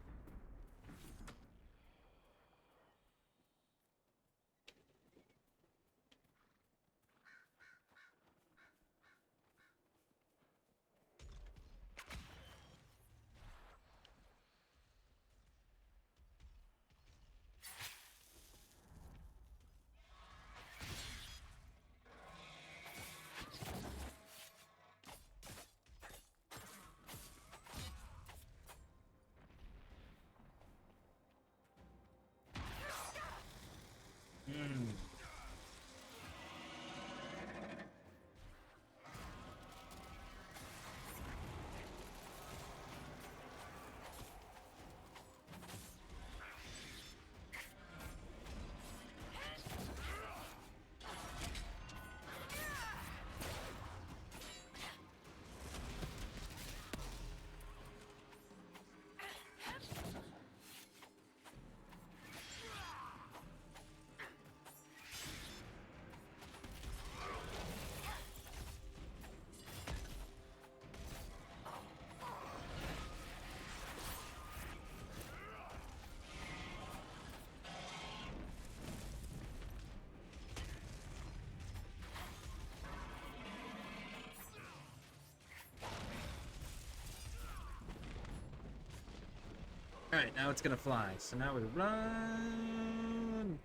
Alright, now it's gonna fly. So now we run.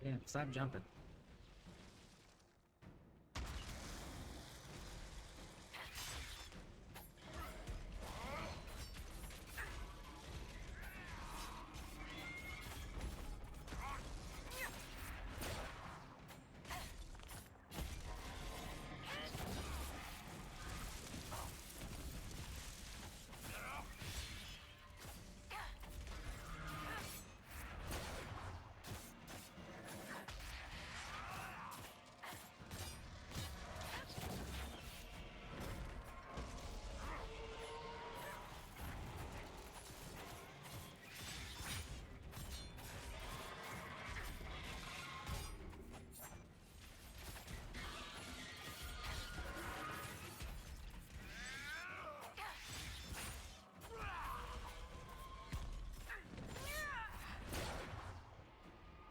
Damn, stop jumping.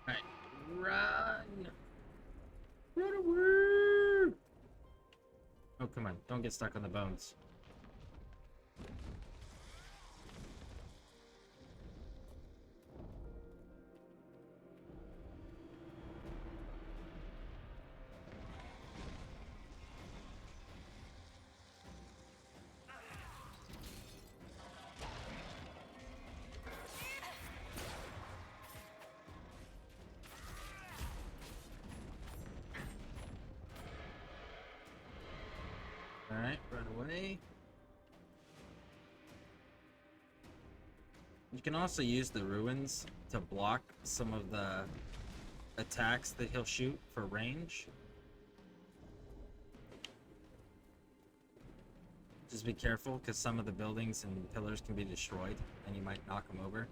Alright, run! Run away! Oh, come on, don't get stuck on the bones. Alright, run away. You can also use the ruins to block some of the attacks that he'll shoot for range. Just be careful, because some of the buildings and pillars can be destroyed, and you might knock them over.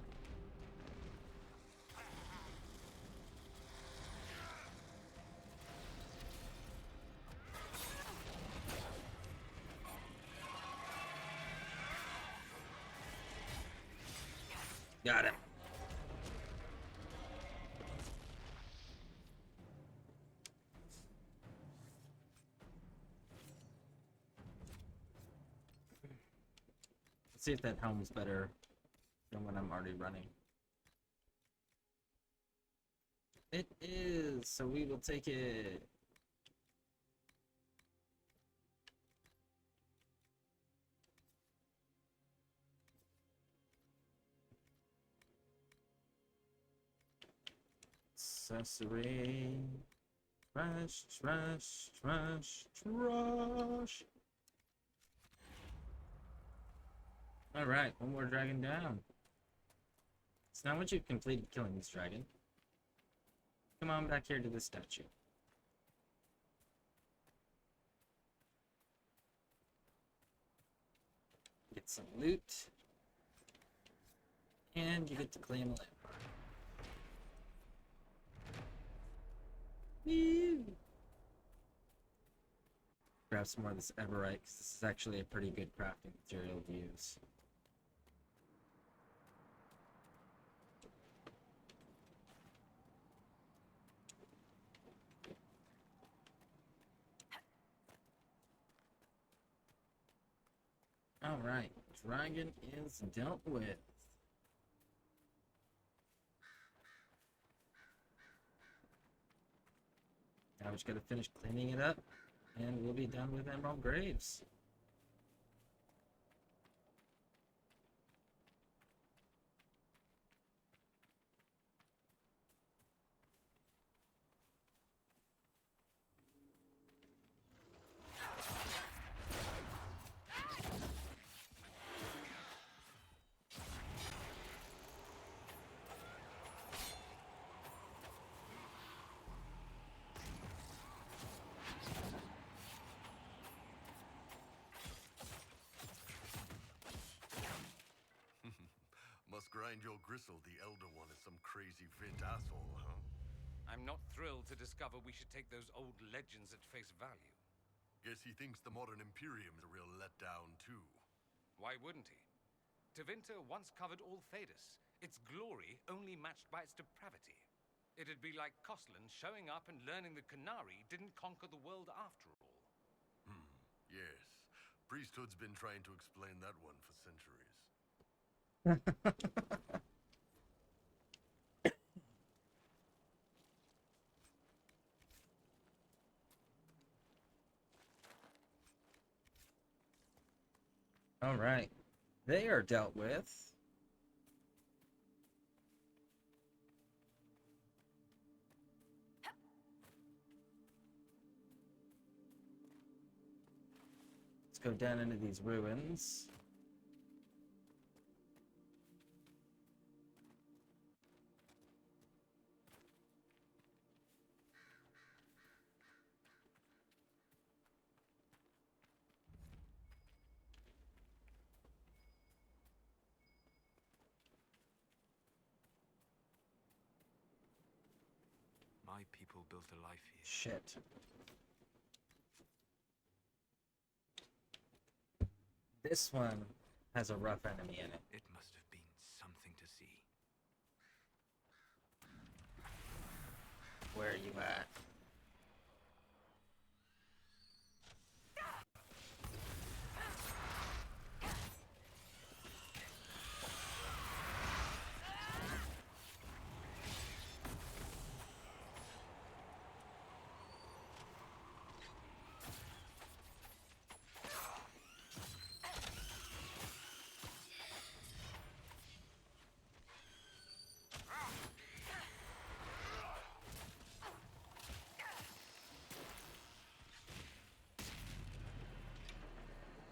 Got him. Let's see if that helm's better than when I'm already running. It is, so we will take it. Accessory. Trash, trash, trash, trash. Alright, one more dragon down. So now once you've completed killing this dragon, come on back here to the statue. Get some loot. And you get to claim a lamp. Woo! Grab some more of this Everite, because this is actually a pretty good crafting material to use. Alright, dragon is dealt with. Now we just gotta finish cleaning it up, and we'll be done with Emerald Graves. Behind your gristle, the Elder One is some crazy fit asshole, huh? I'm not thrilled to discover we should take those old legends at face value. Guess he thinks the modern Imperium is a real letdown, too. Why wouldn't he? Tevinter once covered all Thedas, its glory only matched by its depravity. It'd be like Koslan showing up and learning the Qunari didn't conquer the world after all. Yes. Priesthood's been trying to explain that one for centuries. All right. They are dealt with. Let's go down into these ruins. My people built a life here. Shit. This one has a rough enemy in it. It must have been something to see. Where are you at?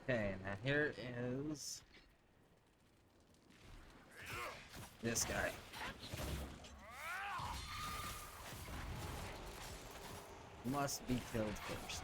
Okay, now here is this guy. Must be killed first.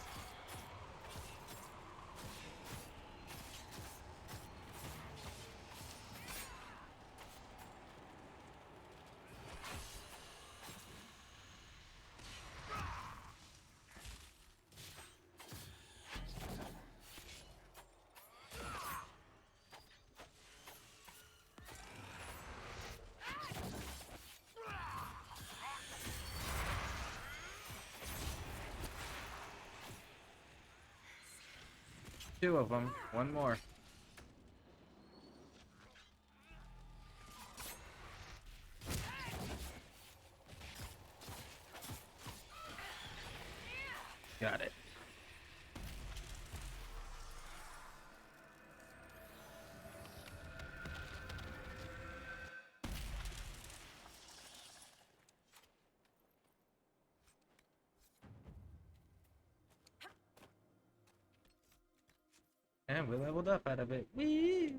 Two of them. One more. Got it. And we leveled up out of it. Whee!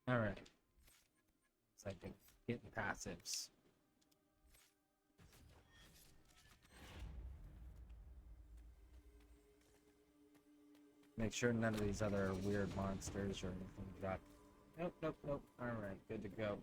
Alright. It's like getting passives. Make sure none of these other weird monsters or anything drop. Nope, nope, nope. Alright, good to go.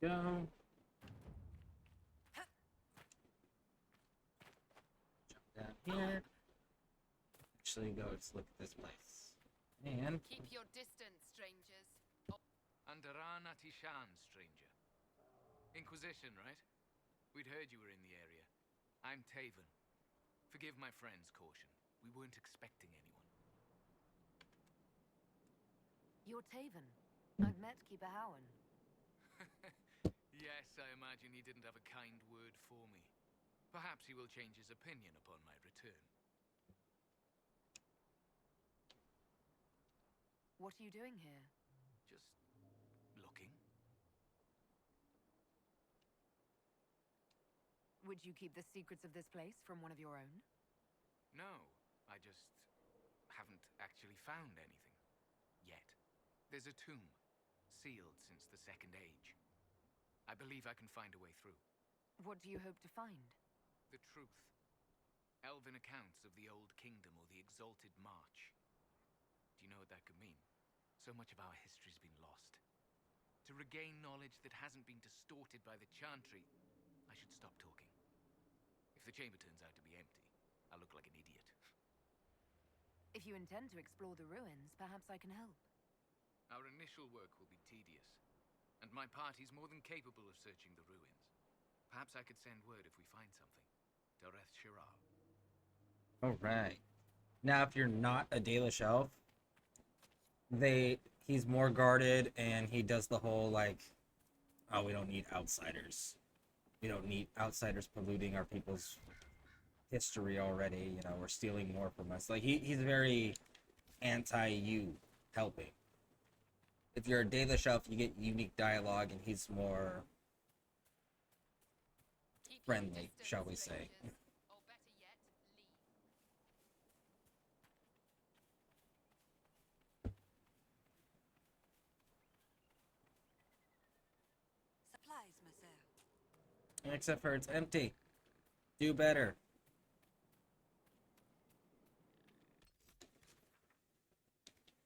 Go. Jump down here. Actually, go. Let's look at this place. And Keep your distance, strangers. Andaran Atishan, stranger. Inquisition, right? We'd heard you were in the area. I'm Taven. Forgive my friend's caution. We weren't expecting anyone. You're Taven. I've met Keeper Howen. Yes, I imagine he didn't have a kind word for me. Perhaps he will change his opinion upon my return. What are you doing here? Just looking. Would you keep the secrets of this place from one of your own? No, I just haven't actually found anything. Yet. There's a tomb, sealed since the Second Age. I believe I can find a way through. What do you hope to find? The truth. Elven accounts of the Old Kingdom or the Exalted March. Do you know what that could mean? So much of our history's been lost. To regain knowledge that hasn't been distorted by the Chantry, I should stop talking. If the chamber turns out to be empty, I'll look like an idiot. If you intend to explore the ruins, perhaps I can help. Our initial work will be tedious, and my party's more than capable of searching the ruins. Perhaps I could send word if we find something. Doreth Shirar. Alright. Now, if you're not a Dalish elf, he's more guarded, and he does the whole, like, oh, we don't need outsiders. We don't need outsiders polluting our people's history already. You know, we're stealing more from us. Like, he's very anti-you helping. If you're a Dalish elf, you get unique dialogue, and he's more friendly, shall we say. Or better yet, leave. Supplies, monsieur. Except for it's empty. Do better.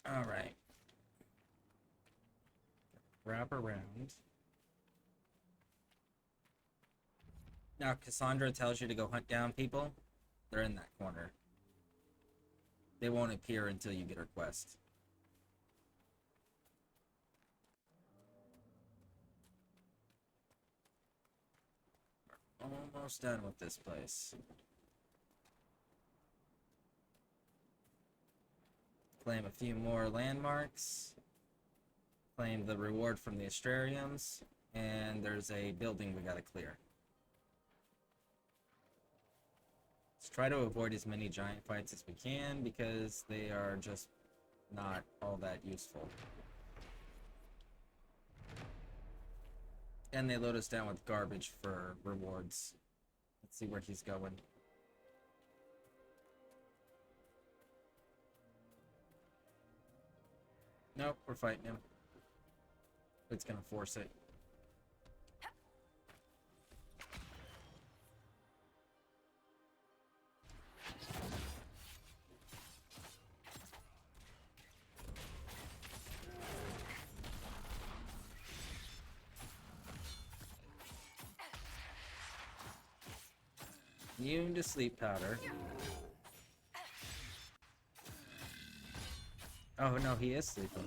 Alright. Wrap around. Now, Cassandra tells you to go hunt down people. They're in that corner. They won't appear until you get her quest. Almost done with this place. Claim a few more landmarks. Claim the reward from the Astrariums. And there's a building we gotta clear. Let's try to avoid as many giant fights as we can, because they are just not all that useful. And they load us down with garbage for rewards. Let's see where he's going. Nope, we're fighting him. It's gonna force it. Immune to sleep powder. Oh no, he is sleeping.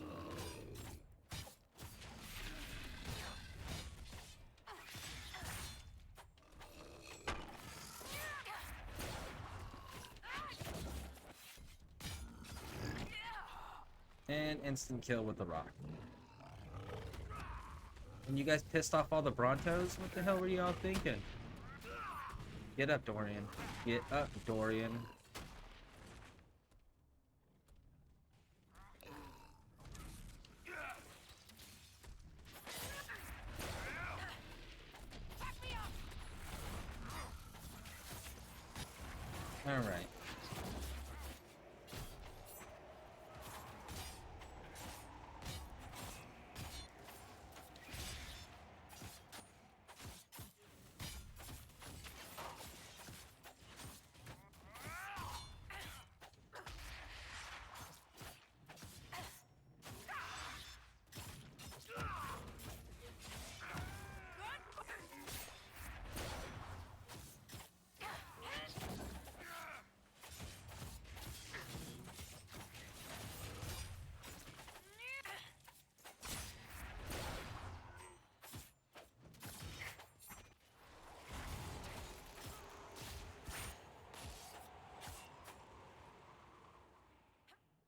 And instant kill with the rock. And you guys pissed off all the Brontos? What the hell were y'all thinking? Get up, Dorian. Get up, Dorian. All right.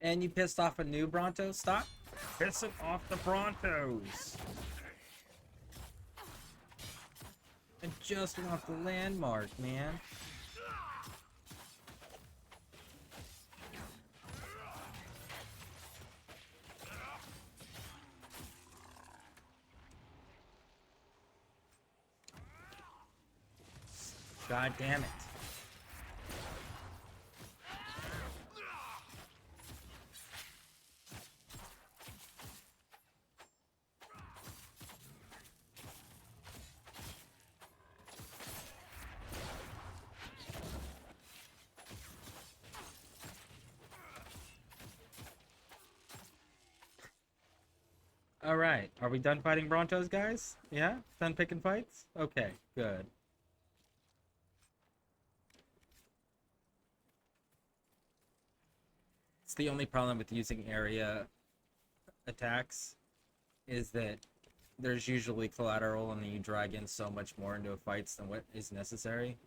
And you pissed off a new Bronto? Stop pissing off the Brontos! I just want the landmark, man. God damn it. Alright, are we done fighting Brontos, guys? Yeah? Done picking fights? Okay, good. It's the only problem with using area attacks is that there's usually collateral and you drag in so much more into fights than what is necessary.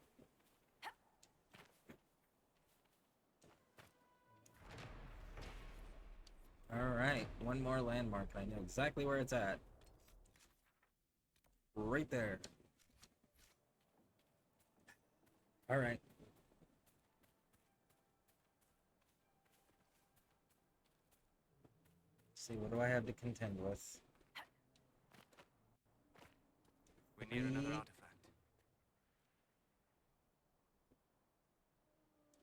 Alright, one more landmark. I know exactly where it's at. Right there. Alright. See, what do I have to contend with? We need another artifact.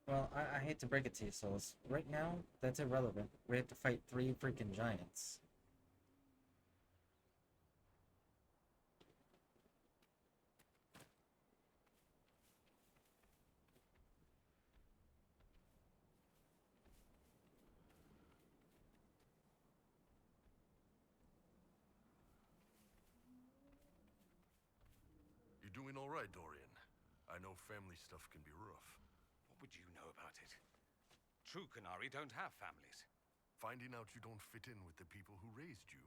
Well, I hate to break it to you, Souls. Right now, that's irrelevant. We have to fight 3 freaking giants. You doing all right, Dorian? I know family stuff can be rough. What would you know about it? True Canari don't have families. Finding out you don't fit in with the people who raised you.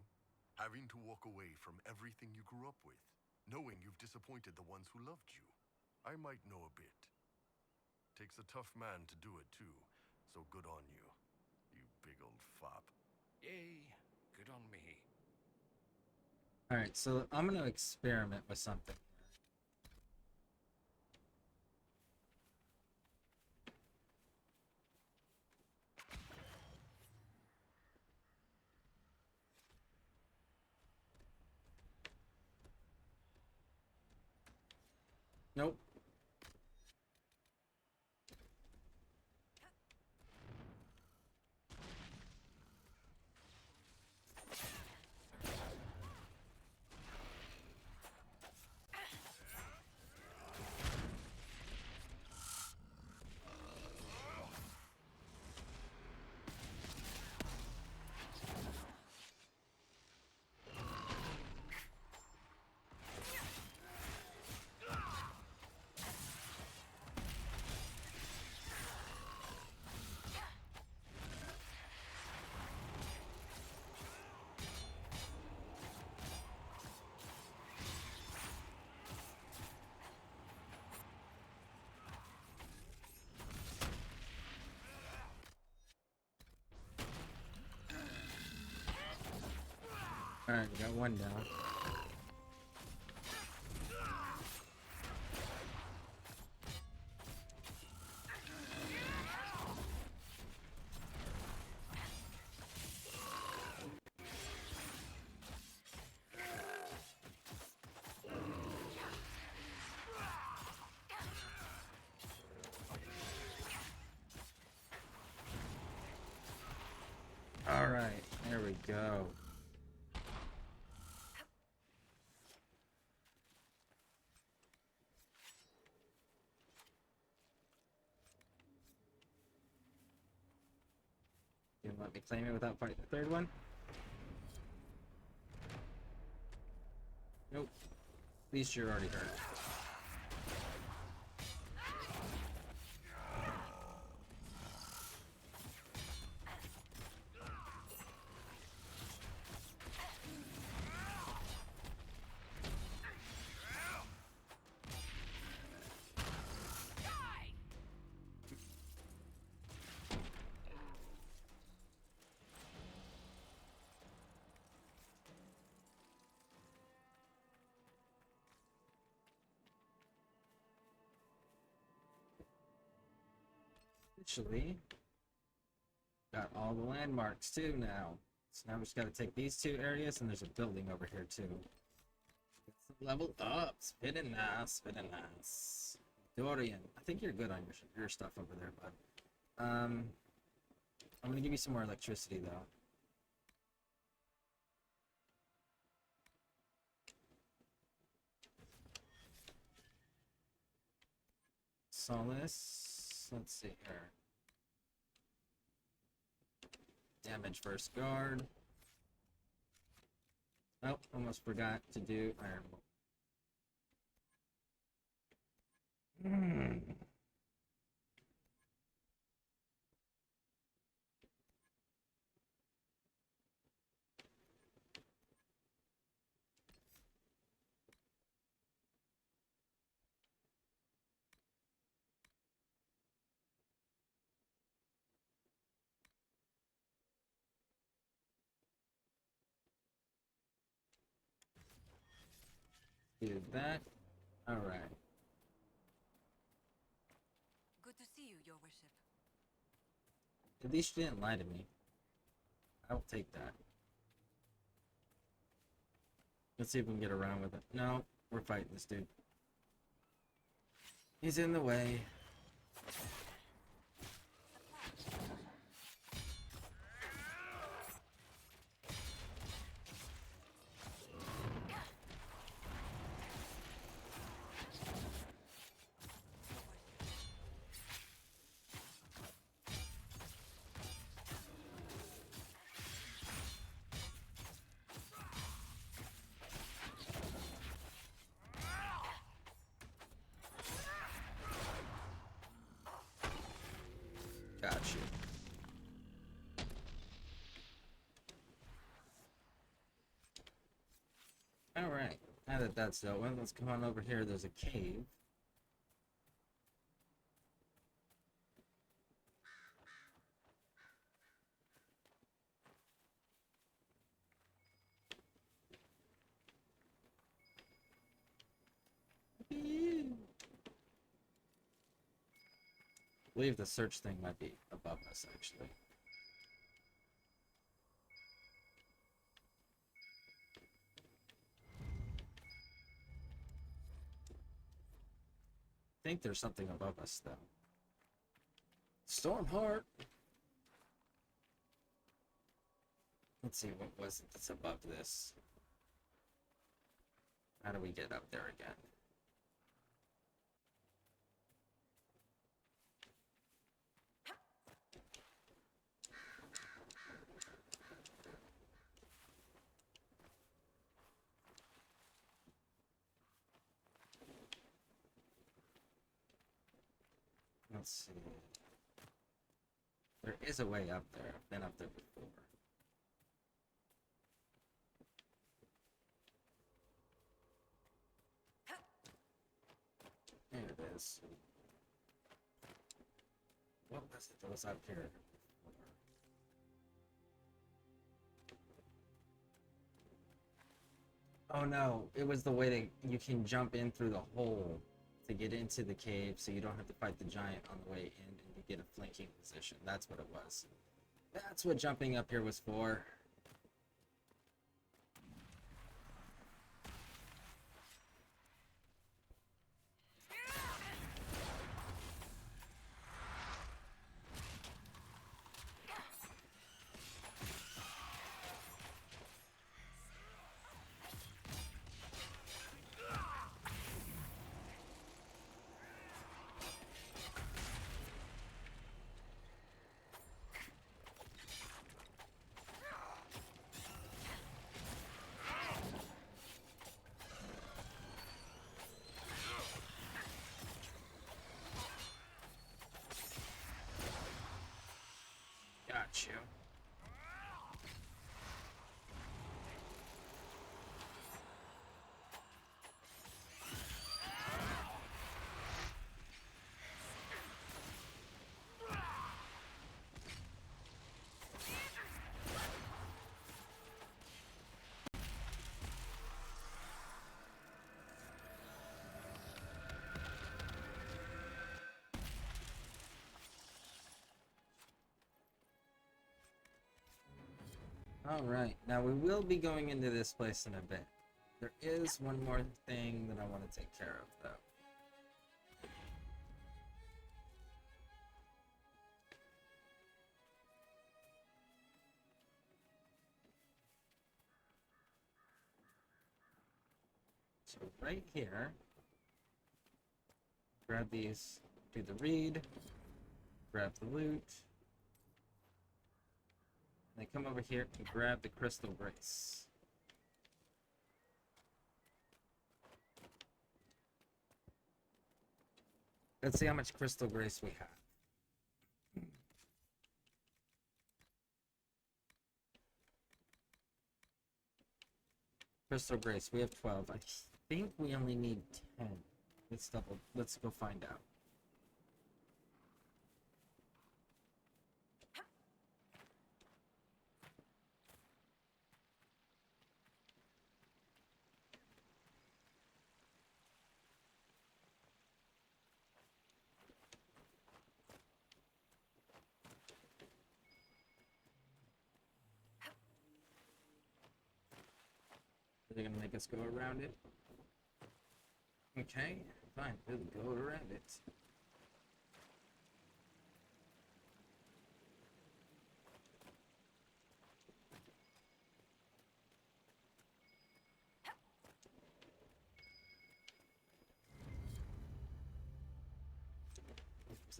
Having to walk away from everything you grew up with. Knowing you've disappointed the ones who loved you. I might know a bit. Takes a tough man to do it too, so good on you. You big old fop. Yay, good on me. Alright, so I'm gonna experiment with something. Nope. Alright, we got one down. Alright, there we go. You let me claim it without fighting the third one? Nope. At least you're already hurt. Actually, got all the landmarks too now. So now we just gotta take these 2 areas, and there's a building over here too. Level up, spinning nice, spinning nice. Dorian, I think you're good on your stuff over there, bud. I'm gonna give you some more electricity though. Solace. Let's see here. Damage first guard. Oh, almost forgot to do iron. Do that. All right. Good to see you, Your Worship. At least you didn't lie to me. I'll take that. Let's see if we can get around with it. No, we're fighting this dude. He's in the way. Got you. Alright, now that that's dealt with, let's come on over here. There's a cave. I believe the search thing might be above us, actually. I think there's something above us, though. Stormheart! Let's see, what was it that's above this? How do we get up there again? Let's see. There is a way up there. I've been up there before. There it is. What was it that was up here? Oh no, it was the way that you can jump in through the hole to get into the cave so you don't have to fight the giant on the way in and you get a flanking position. That's what it was. That's what jumping up here was for. Got you. Alright, now we will be going into this place in a bit. There is one more thing that I want to take care of, though. So right here, grab these, do the read, grab the loot, and then come over here and grab the crystal grace. Let's see how much crystal grace we have. Crystal grace, we have 12. I think we only need 10. Let's go find out. Are they gonna make us go around it? Okay, fine, we'll go around it.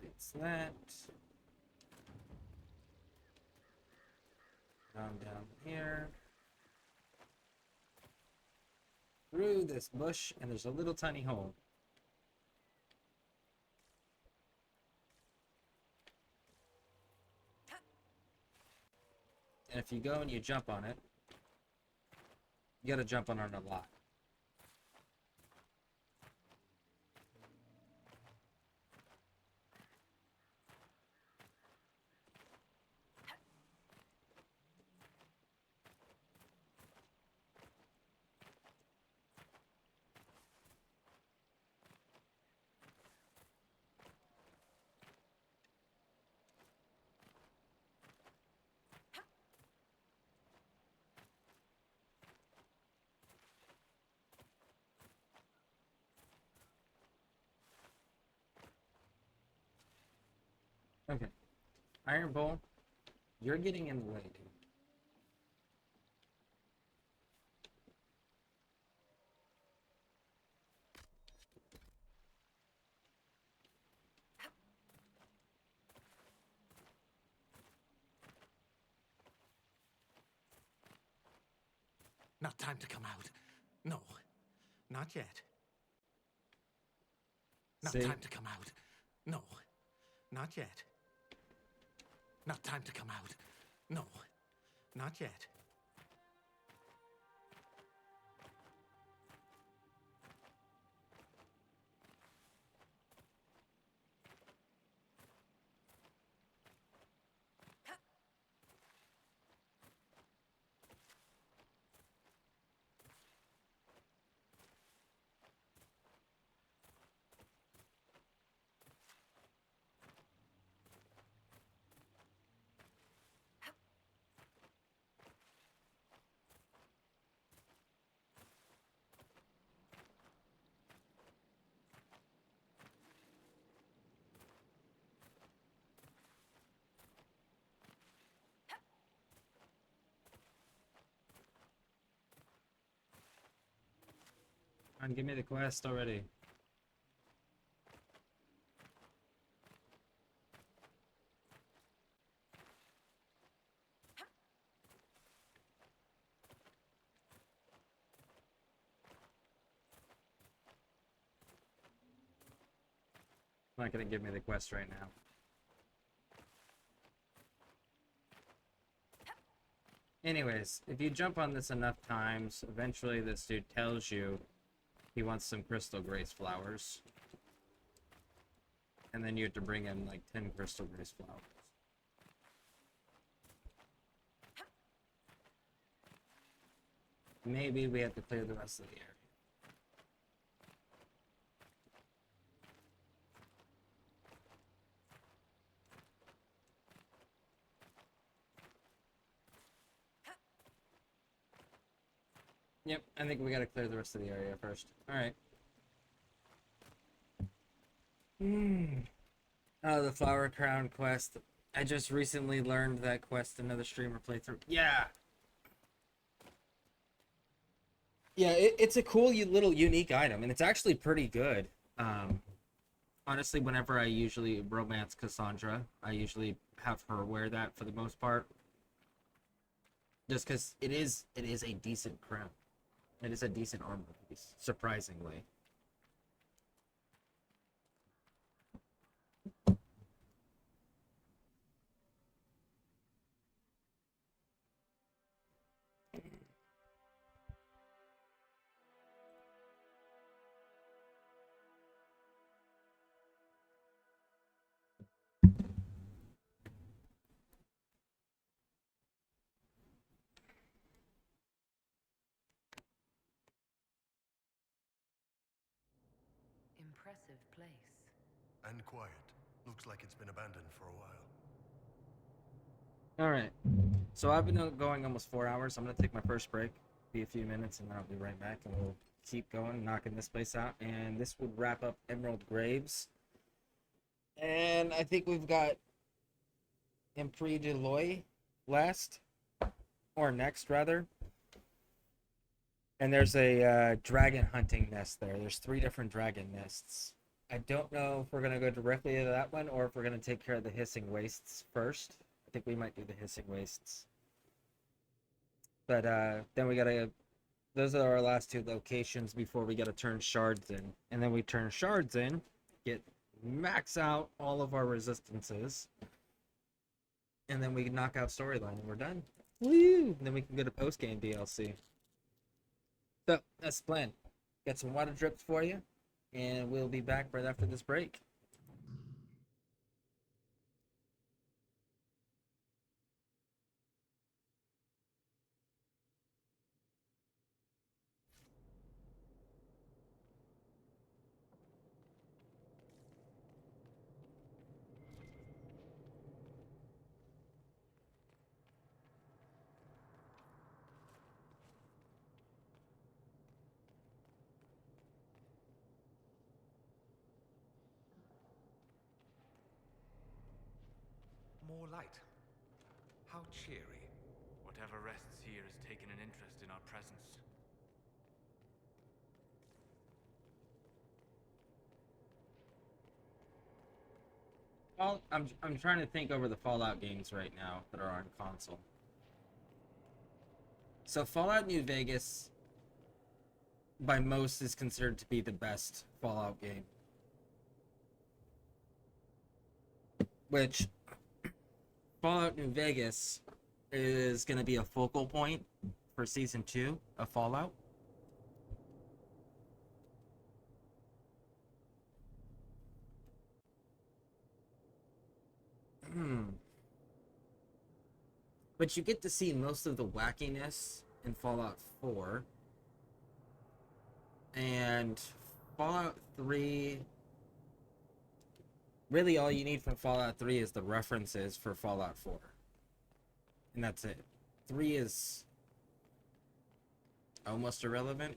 It's that. Down here. Through this bush, and there's a little tiny hole. And if you go and you jump on it, you gotta jump on it a lot. Okay. Iron Bull, you're getting in the way, dude. Not time to come out. No, not yet. Not See? time to come out. No, not yet. Not time to come out. No, not yet. Come on, give me the quest already. Not gonna give me the quest right now. Anyways, if you jump on this enough times, eventually this dude tells you he wants some crystal grace flowers. And then you have to bring him like 10 crystal grace flowers. Maybe we have to clear the rest of the area. Yep, I think we gotta clear the rest of the area first. Alright. Oh, the Flower Crown quest. I just recently learned that quest, another streamer playthrough. Yeah! Yeah, it's a cool little unique item, and it's actually pretty good. Honestly, whenever I usually romance Cassandra, I usually have her wear that for the most part, just because it is a decent crown. It is a decent armor piece, surprisingly. Impressive place. And quiet. Looks like it's been abandoned for a while. All right. So I've been going almost 4 hours. I'm gonna take my first break, be a few minutes, and then I'll be right back, and we'll keep going, knocking this place out. And this would wrap up Emerald Graves. And I think we've got Impri de Loy last, or next rather. And there's a dragon hunting nest there. There's 3 different dragon nests. I don't know if we're gonna go directly to that one or if we're gonna take care of the hissing wastes first. I think we might do the hissing wastes. But then we gotta. Those are our last 2 locations before we gotta turn shards in, and then we turn shards in, get max out all of our resistances, and then we can knock out storyline, and we're done. Woo! And then we can go to post game DLC. So that's the plan. Get some water drips for you, and we'll be back right after this break. More light. How cheery. Whatever rests here has taken an interest in our presence. Well, I'm trying to think over the Fallout games right now that are on console. So Fallout New Vegas, by most, is considered to be the best Fallout game. Which, Fallout New Vegas is going to be a focal point for Season 2 of Fallout. But you get to see most of the wackiness in Fallout 4. And Fallout 3... Really, all you need from Fallout 3 is the references for Fallout 4. And that's it. 3 is almost irrelevant.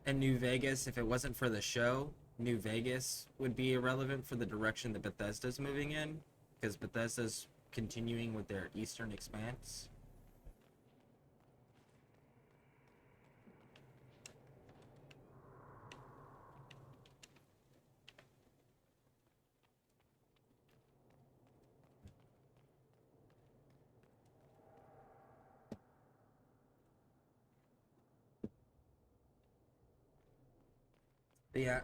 And New Vegas, if it wasn't for the show, New Vegas would be irrelevant for the direction that Bethesda's moving in, because Bethesda's continuing with their Eastern Expanse. But yeah,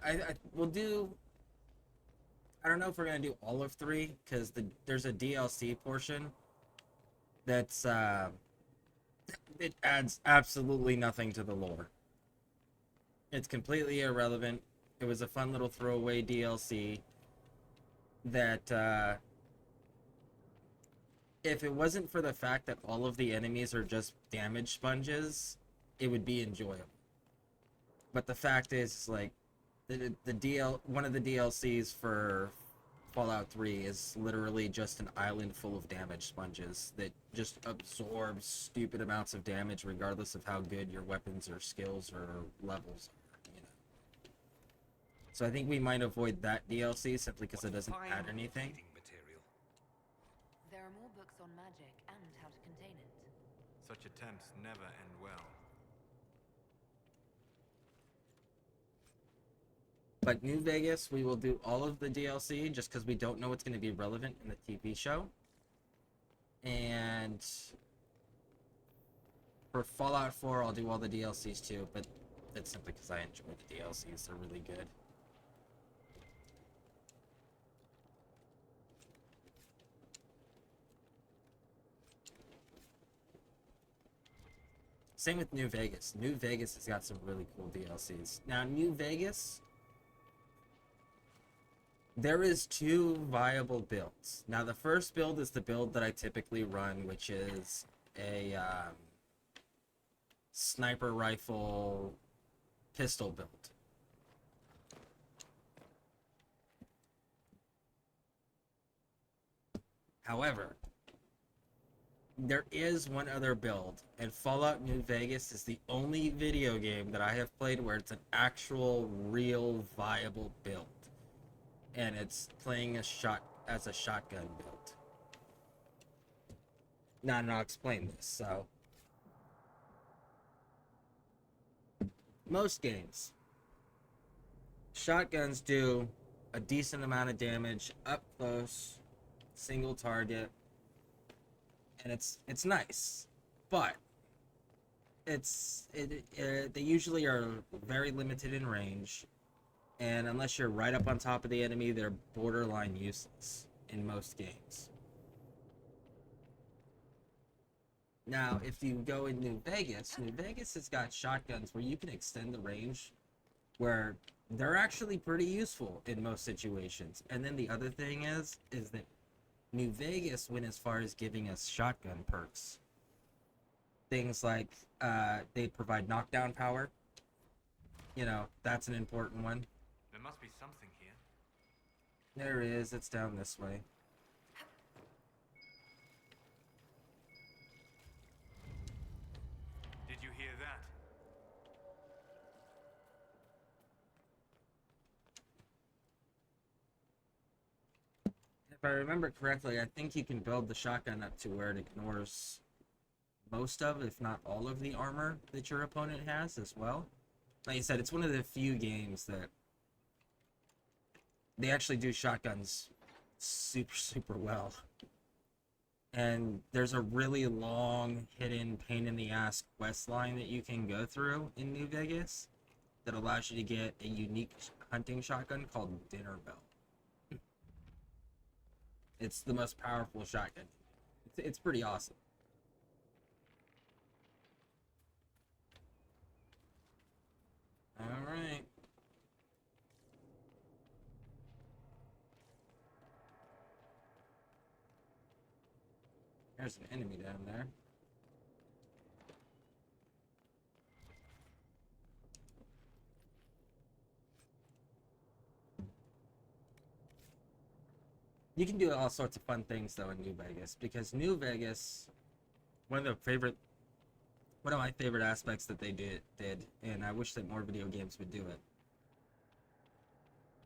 we'll do. I don't know if we're gonna do all of 3 because there's a DLC portion that's it adds absolutely nothing to the lore. It's completely irrelevant. It was a fun little throwaway DLC that if it wasn't for the fact that all of the enemies are just damage sponges, it would be enjoyable. But the fact is, like, one of the DLCs for Fallout 3 is literally just an island full of damage sponges that just absorbs stupid amounts of damage regardless of how good your weapons or skills or levels are, you know. So I think we might avoid that DLC simply because it doesn't add anything. There are more books on magic and how to contain it. Such attempts never end well. But New Vegas, we will do all of the DLC just because we don't know what's going to be relevant in the TV show. And for Fallout 4, I'll do all the DLCs too, but that's simply because I enjoy the DLCs. They're really good. Same with New Vegas. New Vegas has got some really cool DLCs. Now, New Vegas, there is two viable builds. Now, the first build is the build that I typically run, which is a sniper rifle pistol build. However, there is one other build, and Fallout New Vegas is the only video game that I have played where it's an actual, real, viable build. And it's playing as a shotgun build. Now, I'll explain this. So, most games, shotguns do a decent amount of damage up close, single target, and it's nice, but they usually are very limited in range, and unless you're right up on top of the enemy, they're borderline useless in most games. Now, if you go in New Vegas has got shotguns where you can extend the range, where they're actually pretty useful in most situations. And then the other thing is that New Vegas went as far as giving us shotgun perks. Things like they provide knockdown power. You know, that's an important one. There must be something here. There is. It's down this way. Did you hear that? If I remember correctly, I think you can build the shotgun up to where it ignores most of, if not all of the armor that your opponent has as well. Like I said, it's one of the few games that they actually do shotguns super well. And there's a really long, hidden, pain-in-the-ass quest line that you can go through in New Vegas that allows you to get a unique hunting shotgun called Dinner Bell. It's the most powerful shotgun. It's pretty awesome. Alright. There's an enemy down there. You can do all sorts of fun things though in New Vegas, because New Vegas, one of my favorite aspects that they did, and I wish that more video games would do it,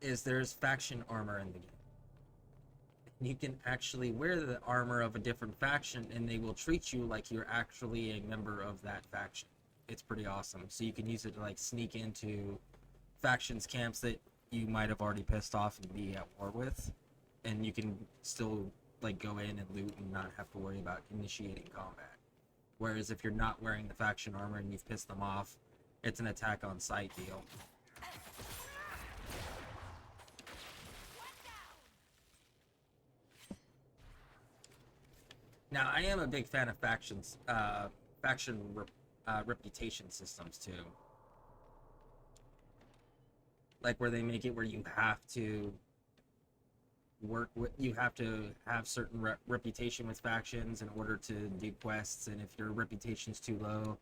is there's faction armor in the game. You can actually wear the armor of a different faction and they will treat you like you're actually a member of that faction. It's pretty awesome. So you can use it to like sneak into factions camps that you might have already pissed off and be at war with, and you can still like go in and loot and not have to worry about initiating combat. Whereas if you're not wearing the faction armor and you've pissed them off, it's an attack on sight deal. Now, I am a big fan of factions, reputation systems too. Like where they make it where you have to have certain reputation with factions in order to do quests, and if your reputation's too low,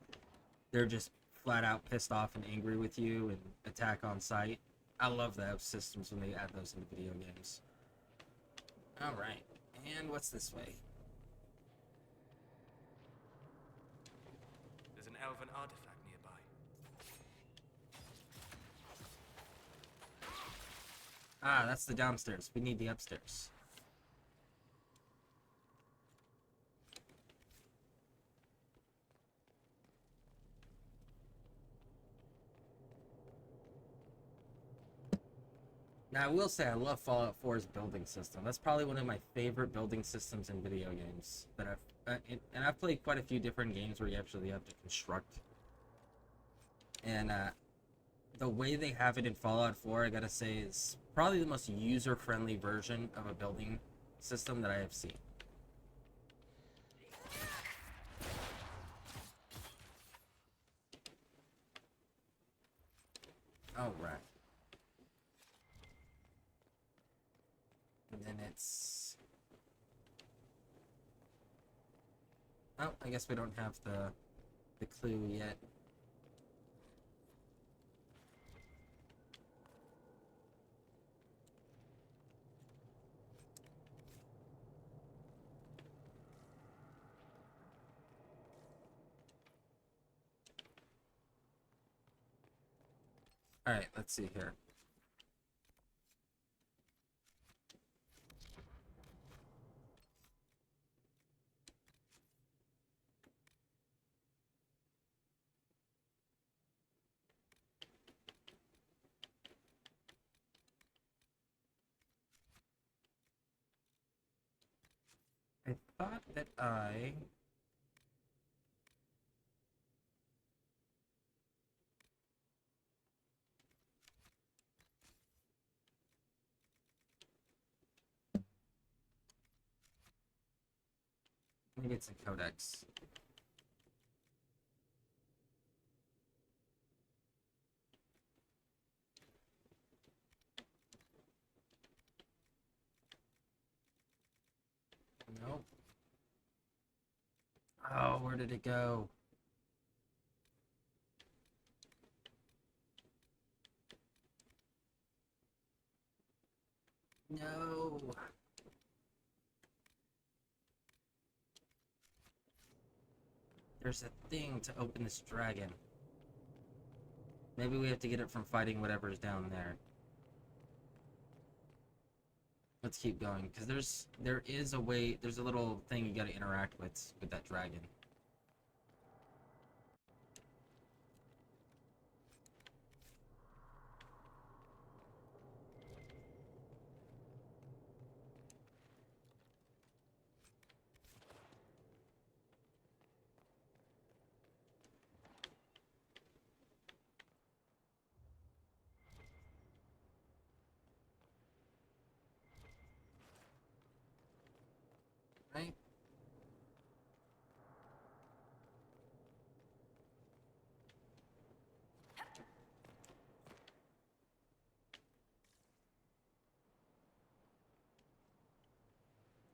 they're just flat out pissed off and angry with you and attack on sight. I love those systems when they add those into video games. Alright, and what's this way? There's an elven artifact nearby. Ah, that's the downstairs. We need the upstairs. Now, I will say I love Fallout 4's building system. That's probably one of my favorite building systems in video games that and I've played quite a few different games where you actually have to construct. And the way they have it in Fallout 4, I gotta say, is probably the most user-friendly version of a building system that I have seen. All right. And then it's... Oh, I guess we don't have the clue yet. All right, let's see here. I thought that I... Maybe it's a codex. Nope. Oh, where did it go? No. There's a thing to open this dragon. Maybe we have to get it from fighting whatever's down there. Let's keep going, because there is a way, there's a little thing you gotta interact with that dragon. Right?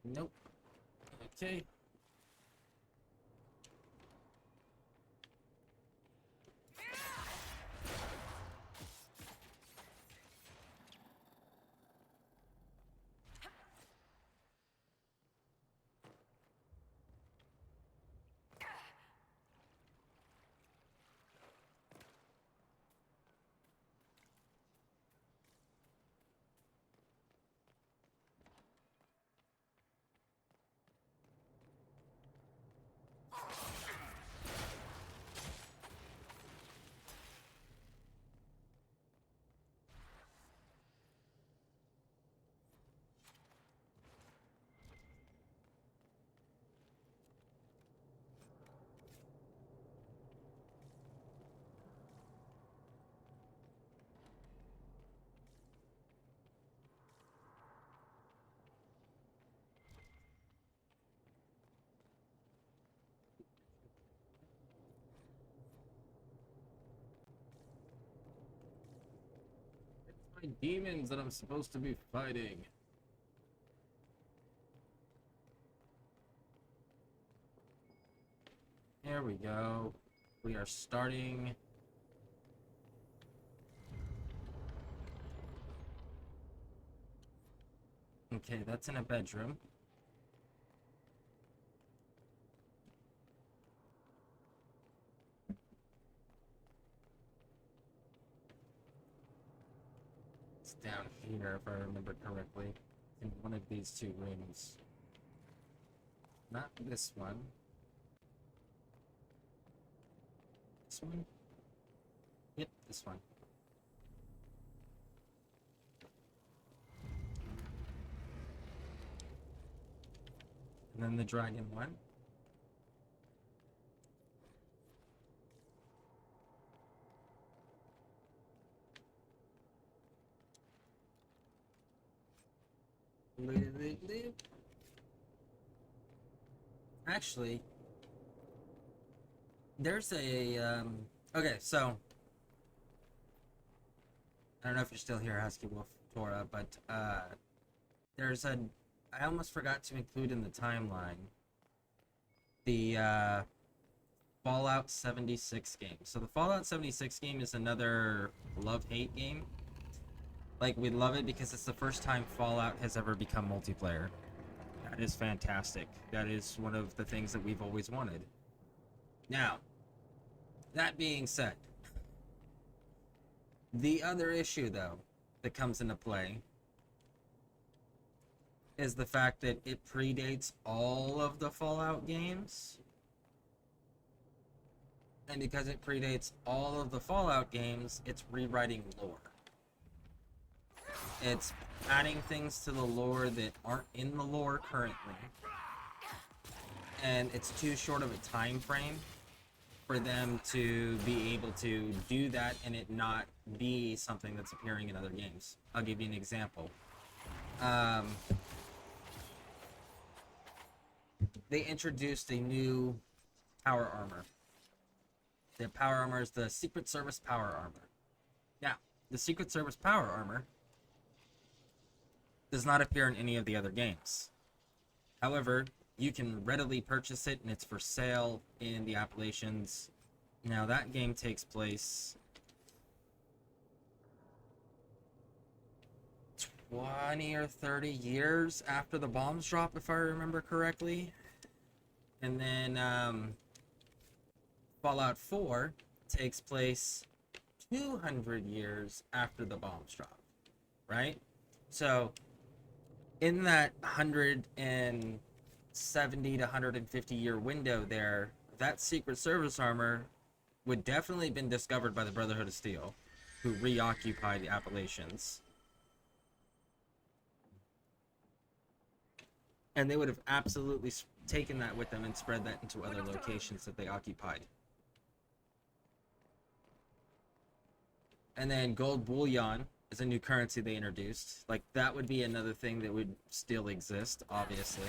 Nope. Okay. My demons that I'm supposed to be fighting. Here we go. We are starting. Okay, that's in a bedroom. It's down here, if I remember correctly. In one of these two rooms. Not this one. This one? Yep, this one. And then the dragon one. Actually, there's a okay, so I don't know if you're still here, Husky Wolf Tora, but there's a I almost forgot to include in the timeline the Fallout 76 game. So the Fallout 76 game is another love-hate game. Like, we love it because it's the first time Fallout has ever become multiplayer. That is fantastic. That is one of the things that we've always wanted. Now, that being said, the other issue, though, that comes into play is the fact that it predates all of the Fallout games. And because it predates all of the Fallout games, it's rewriting lore. It's adding things to the lore that aren't in the lore currently. And it's too short of a time frame for them to be able to do that and it not be something that's appearing in other games. I'll give you an example. They introduced a new power armor. The power armor is the Secret Service power armor. Now, the Secret Service power armor does not appear in any of the other games. However, you can readily purchase it, and it's for sale in the Appalachians. Now, that game takes place 20 or 30 years after the bombs drop, if I remember correctly. And then Fallout 4 takes place 200 years after the bombs drop, right? So, in that 170 to 150 year window there, that Secret Service armor would definitely have been discovered by the Brotherhood of Steel, who reoccupied the Appalachians. And they would have absolutely taken that with them and spread that into other locations that they occupied. And then gold bullion is a new currency they introduced. Like, that would be another thing that would still exist, obviously.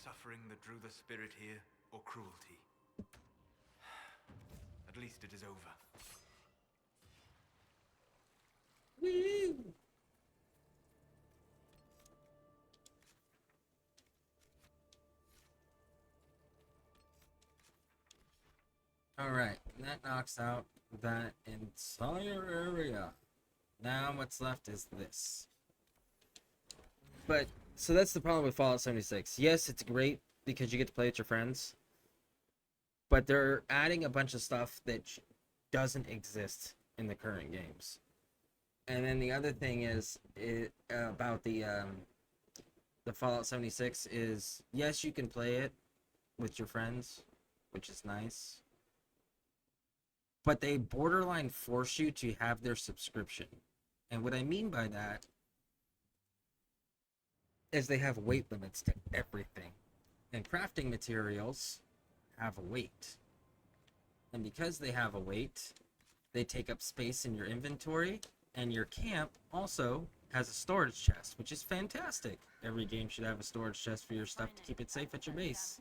Suffering that drew the spirit here, or cruelty? At least it is over. Woo! Alright, that knocks out that entire area. Now what's left is this. But, so that's the problem with Fallout 76. Yes, it's great because you get to play with your friends. But they're adding a bunch of stuff that doesn't exist in the current games. And then the other thing is about the Fallout 76 is, yes, you can play it with your friends, which is nice. But they borderline force you to have their subscription. And what I mean by that is they have weight limits to everything. And crafting materials have a weight. And because they have a weight, they take up space in your inventory, and your camp also has a storage chest, which is fantastic. Every game should have a storage chest for your stuff to keep it safe at your base.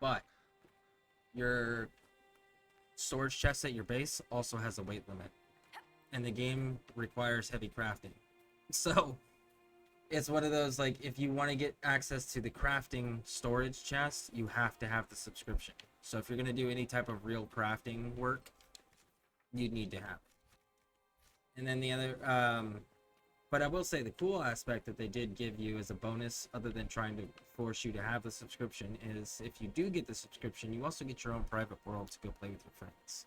But your storage chest at your base also has a weight limit. And the game requires heavy crafting. So it's one of those, like, if you want to get access to the crafting storage chest, you have to have the subscription. So if you're going to do any type of real crafting work, you need to have it. And then the other, but I will say the cool aspect that they did give you as a bonus, other than trying to force you to have the subscription, is if you do get the subscription, you also get your own private world to go play with your friends.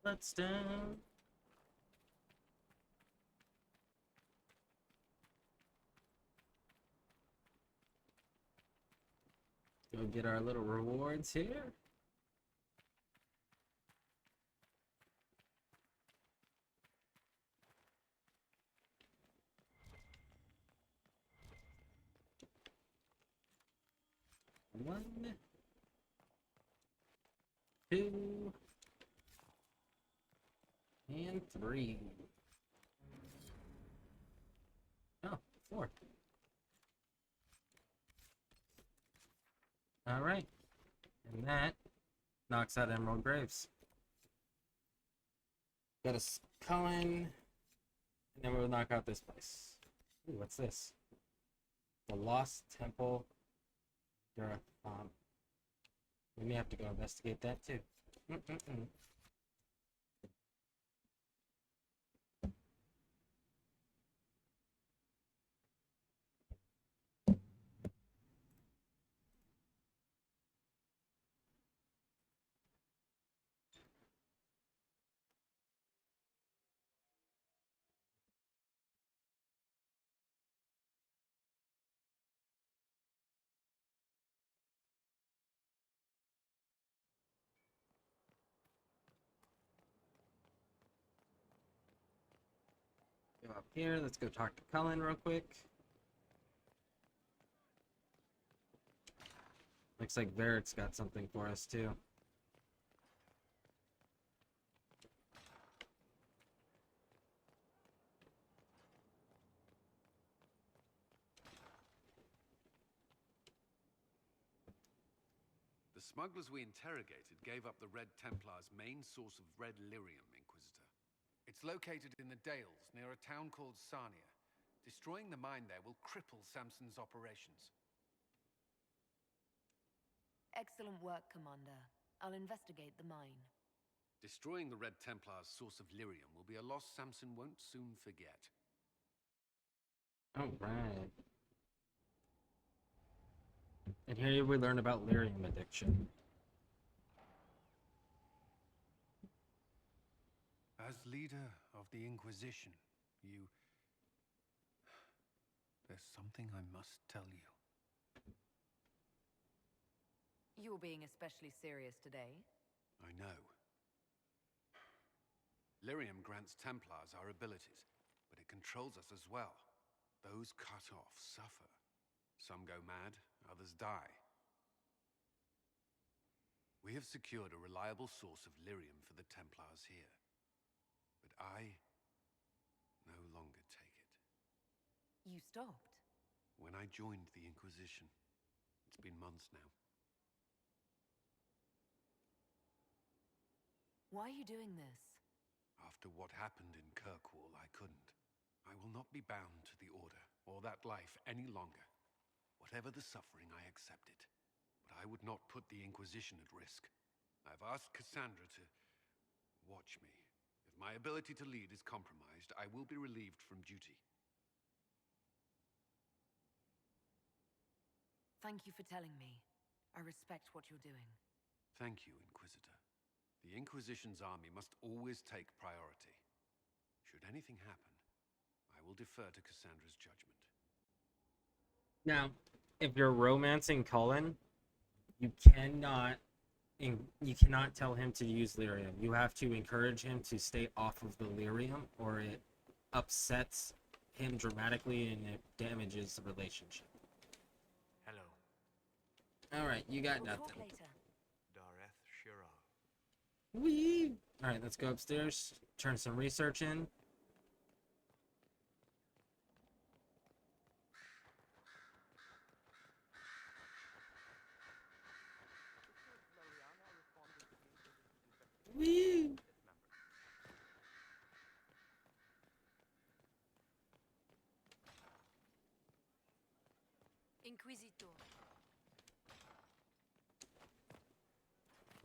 Bloodstone. Go get our little rewards here. One, two, and three. Oh, four. All right. And that knocks out Emerald Graves. Got a Cullen, and then we'll knock out this place. Ooh, what's this? The Lost Temple. We may have to go investigate that too. Go up here. Let's go talk to Cullen real quick. Looks like Varric's got something for us too. The smugglers we interrogated gave up the Red Templar's main source of red lyrium, Inquisitor. It's located in the Dales, near a town called Sarnia. Destroying the mine there will cripple Samson's operations. Excellent work, Commander. I'll investigate the mine. Destroying the Red Templar's source of lyrium will be a loss Samson won't soon forget. All right. And here we learn about lyrium addiction. As leader of the Inquisition, there's something I must tell you. You're being especially serious today. I know. Lyrium grants Templars our abilities, but it controls us as well. Those cut off suffer. Some go mad, others die. We have secured a reliable source of lyrium for the Templars here. But I no longer take it. You stopped? When I joined the Inquisition. It's been months now. Why are you doing this? After what happened in Kirkwall, I couldn't. I will not be bound to the Order, or that life, any longer. Whatever the suffering, I accept it. But I would not put the Inquisition at risk. I've asked Cassandra to watch me. If my ability to lead is compromised, I will be relieved from duty. Thank you for telling me. I respect what you're doing. Thank you, Inquisitor. The Inquisition's army must always take priority. Should anything happen, I will defer to Cassandra's judgment. Now, if you're romancing Cullen, you cannot tell him to use lyrium. You have to encourage him to stay off of the lyrium, or it upsets him dramatically and it damages the relationship. Hello. All right, you got We'll nothing. talk later. Dareth Shirar. Wee. All right, let's go upstairs. Turn some research in. Wee. Inquisitor.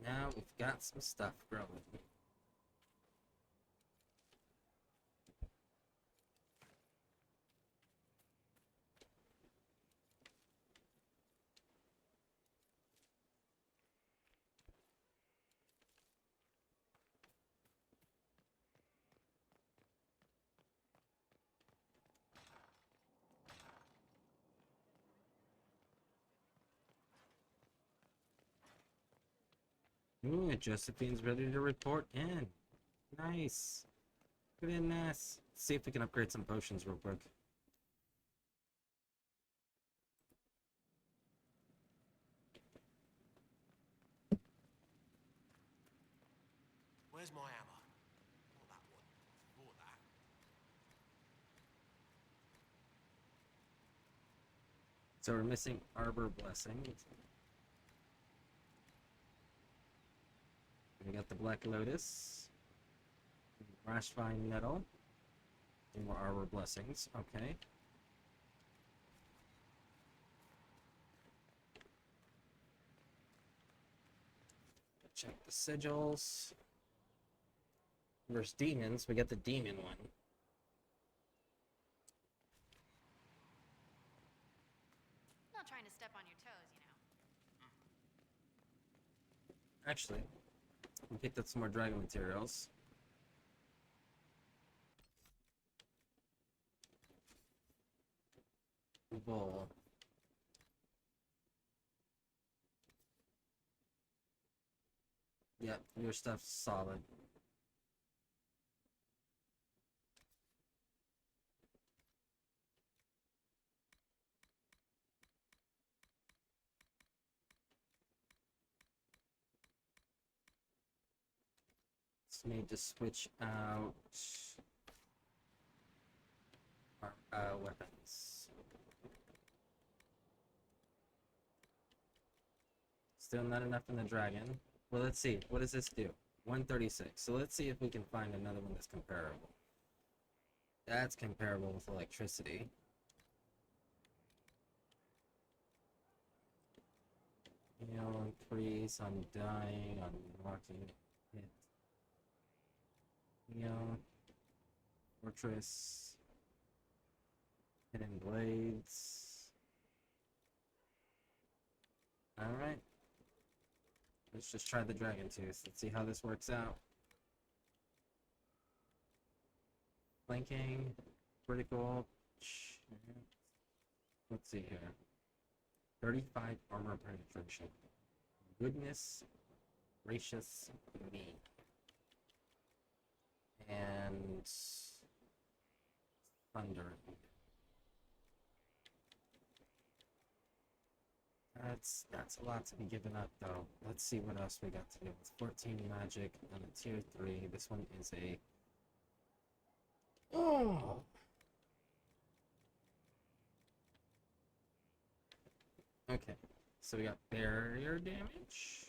Now we've got some stuff growing. Ooh, Josephine's ready to report in. Nice. Goodness. Let's see if we can upgrade some potions real quick. Where's my hammer? Not that one. Bought that. So we're missing Arbor Blessing. We got the Black Lotus. Rashvine Nettle. And more Arbor Blessings. Okay. Check the sigils. Versus demons, we got the demon one. Not trying to step on your toes, you know. Actually, we picked up some more dragon materials. Bull. Yep, your stuff's solid. Just need to switch out our weapons. Still not enough in the dragon. Well, let's see. What does this do? 136. So let's see if we can find another one that's comparable. That's comparable with electricity. Heal increase on dying, on knocking hit. Heal. Fortress. Hidden blades. Alright. Let's just try the dragon tooth. Let's see how this works out. Flanking. Critical. Let's see here. 35 armor penetration. Goodness gracious me. And thunder. That's a lot to be given up though. Let's see what else we got to do. It's 14 magic on a tier 3. This one is a Okay. So we got barrier damage.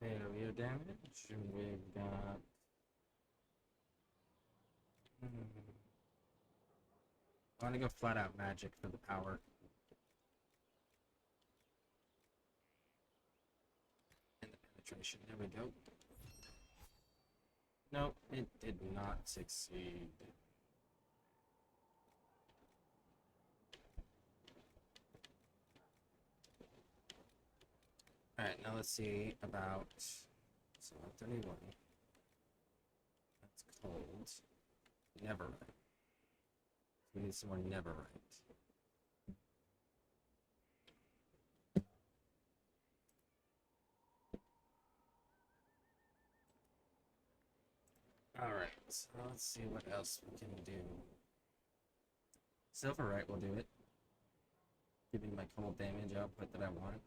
Barrier damage, and we've got I want to go flat out magic for the power. And the penetration. There we go. Nope, it did not succeed. Alright, now let's see about so 31. That's cold. Neverite. We need some more Neverite. Alright, so let's see what else we can do. Silverite will do it. Give me my cold damage output that I want.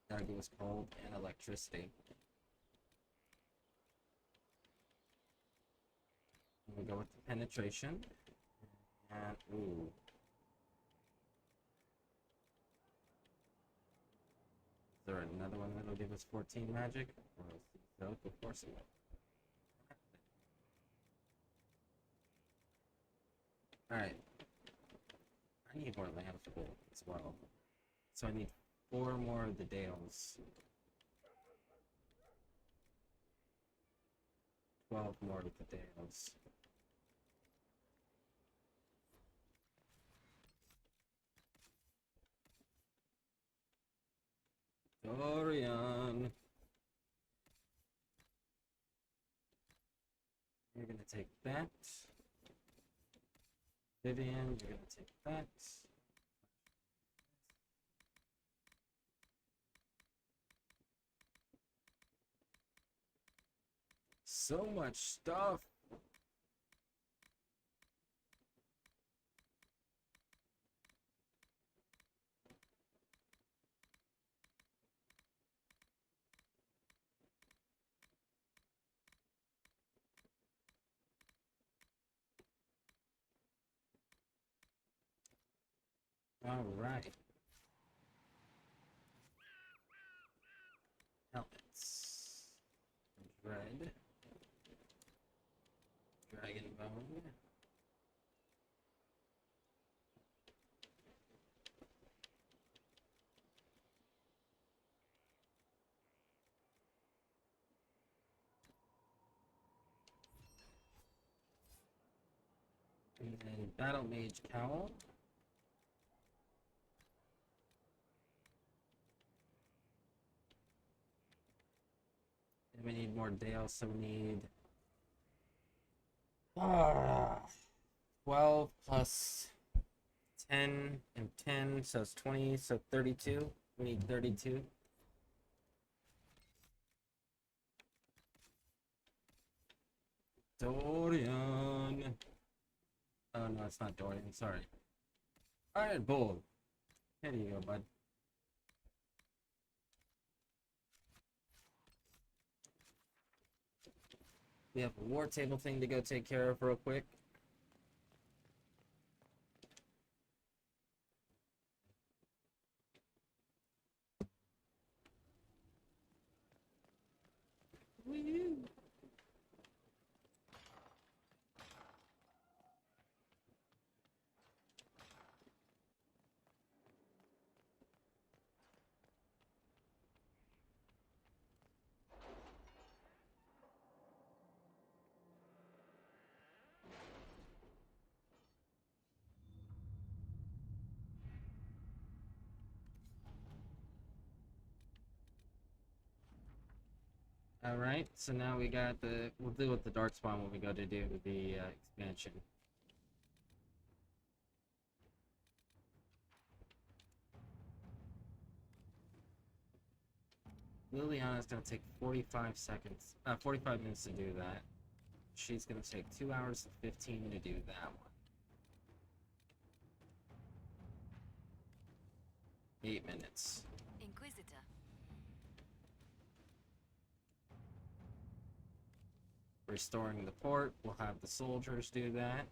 That'll give us cold and electricity. And we go with the penetration. And ooh. Is there another one that'll give us 14 magic? Or so, of course it will. Alright. I need more landfall as well. So I need 4 more of the Dales. 12 more of the Dales. Dorian. that. Vivian, you're gonna take that. So much stuff. All right. Helmets. Red. Dragon bone. And then Battle Mage Cowl. And we need more Dale, so we need 12 plus 10 and 10, so it's 20, so 32. We need 32. Dorian. Oh no, it's not Dorian, sorry. Alright, Bull. Here you go, bud. We have a war table thing to go take care of real quick. Woo! All right, so now we got the. We'll deal with the dark spawn when we go to do the expansion. Liliana's gonna take 45 seconds, 45 minutes to do that. She's gonna take 2 hours and 15 to do that one. 8 minutes. Inquisitor. Restoring the port, we'll have the soldiers do that.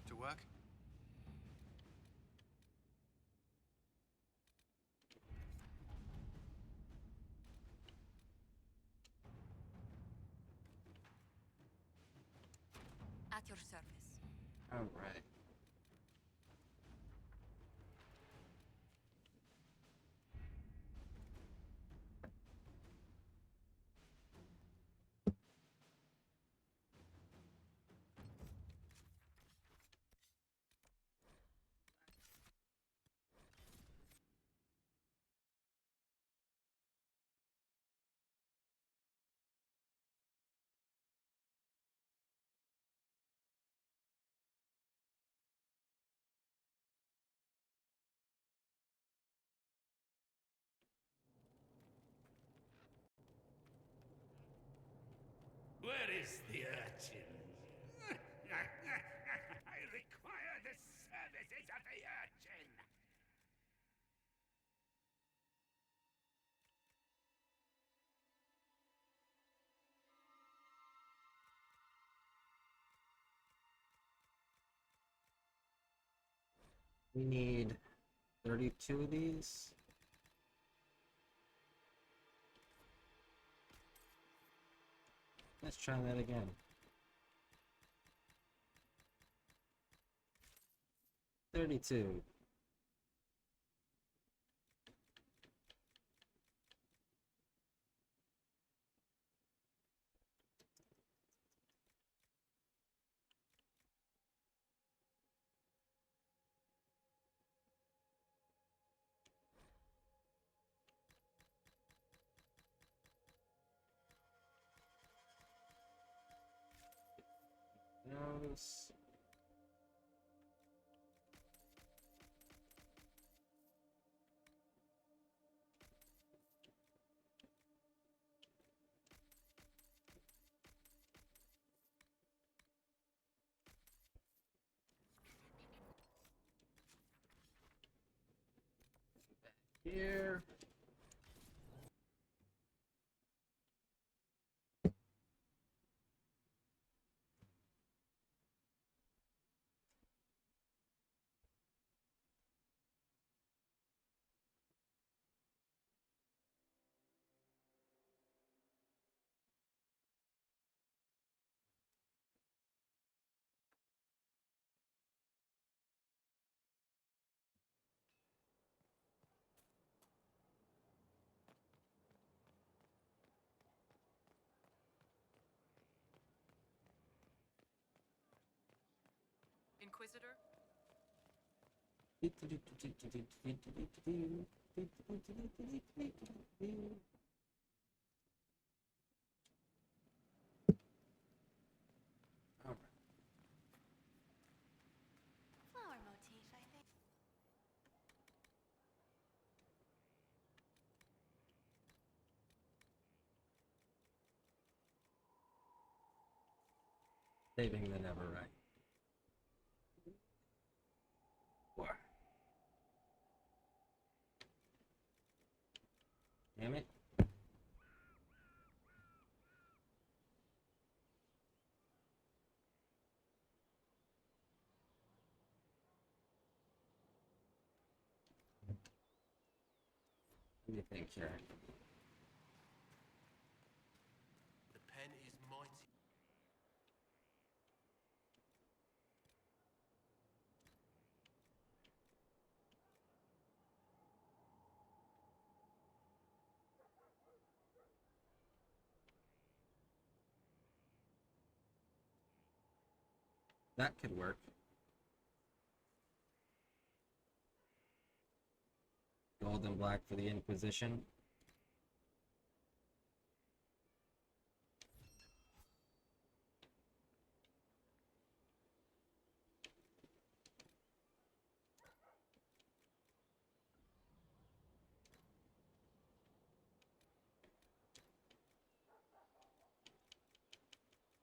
To work? At your service. All right. Where is the urchin? I require the services of the urchin! We need 32 of these. Let's try that again. $32. Those. Here. Inquisitor? Flower motif, I think. Saving the never right. What? Damn it. What do you think here? The pen is mighty. That could work. Gold and black for the Inquisition.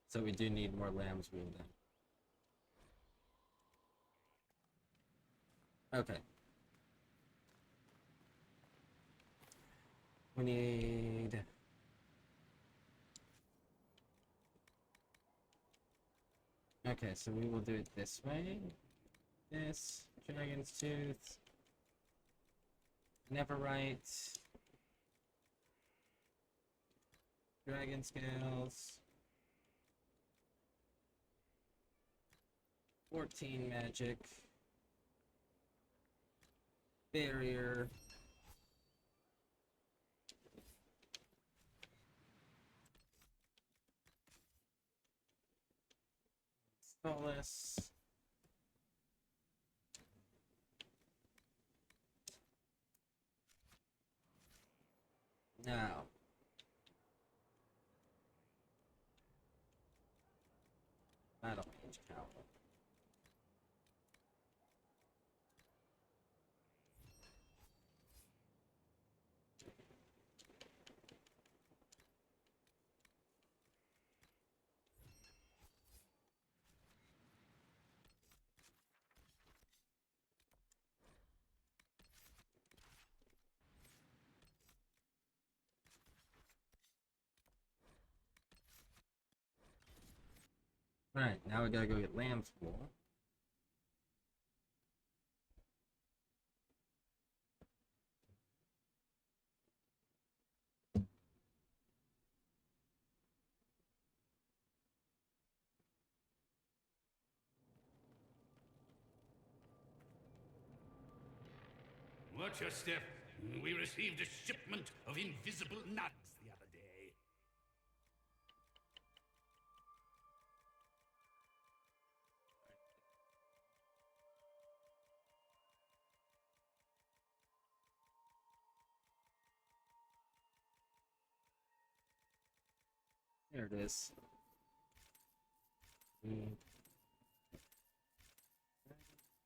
So we do need more lamb's wool then. Okay. We need... Okay, so we will do it this way. This, Dragon's Tooth, Neverite, Dragon Scales, 14 Magic, Barrier, Solace, now, Battle Mage Cowl. Alright, now we gotta go get lamb's wool. Watch your step. We received a shipment of invisible nuts the other day. There it is.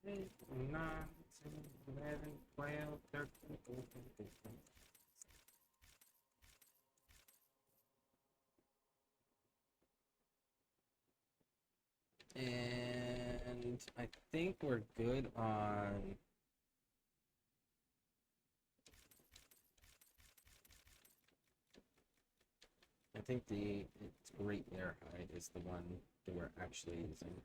8, 9, 10, 11, 12, 13, 14, 15. And I think we're good on... I think it's Great Bear Hide is the one that we're actually using.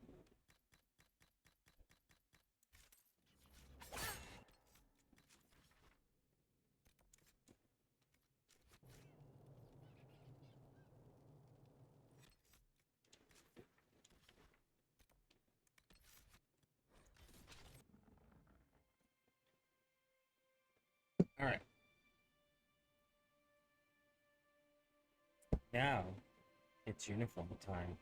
Alright. Now, it's uniform time.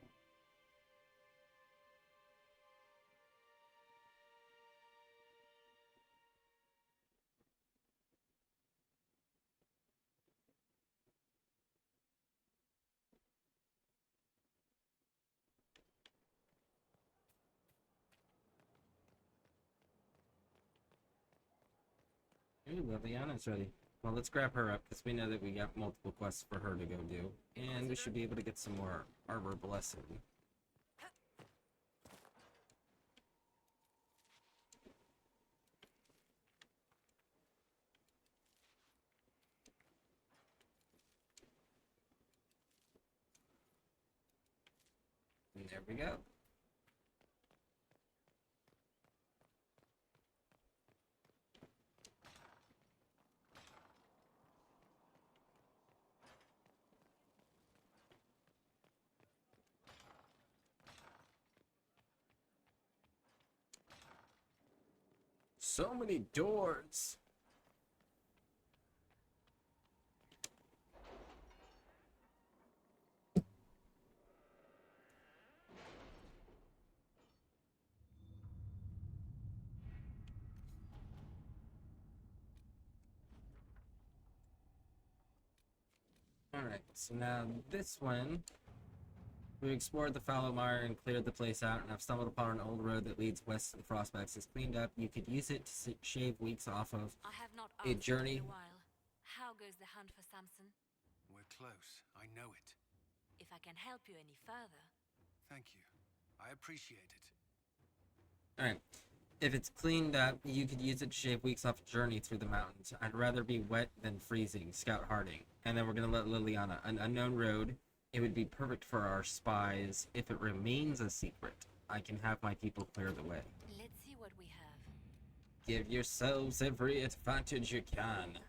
Ooh, Liliana's ready. Well, let's grab her up, because we know that we got multiple quests for her to go do. And we should be able to get some more Arbor Blessing. And there we go. So many doors. Alright, so now this one, we explored the fallow mire and cleared the place out, and I've stumbled upon an old road that leads west to the Frostbacks. It's cleaned up. You could use it to shave weeks off of I have not a asked journey. in a while. How goes the hunt for Samson? We're close. I know it. If I can help you any further. Thank you. I appreciate it. Alright. If it's cleaned up, you could use it to shave weeks off a journey through the mountains. I'd rather be wet than freezing. Scout Harding. And then we're gonna let Liliana. An unknown road. It would be perfect for our spies. If it remains a secret, I can have my people clear the way. Let's see what we have. Give yourselves every advantage you can.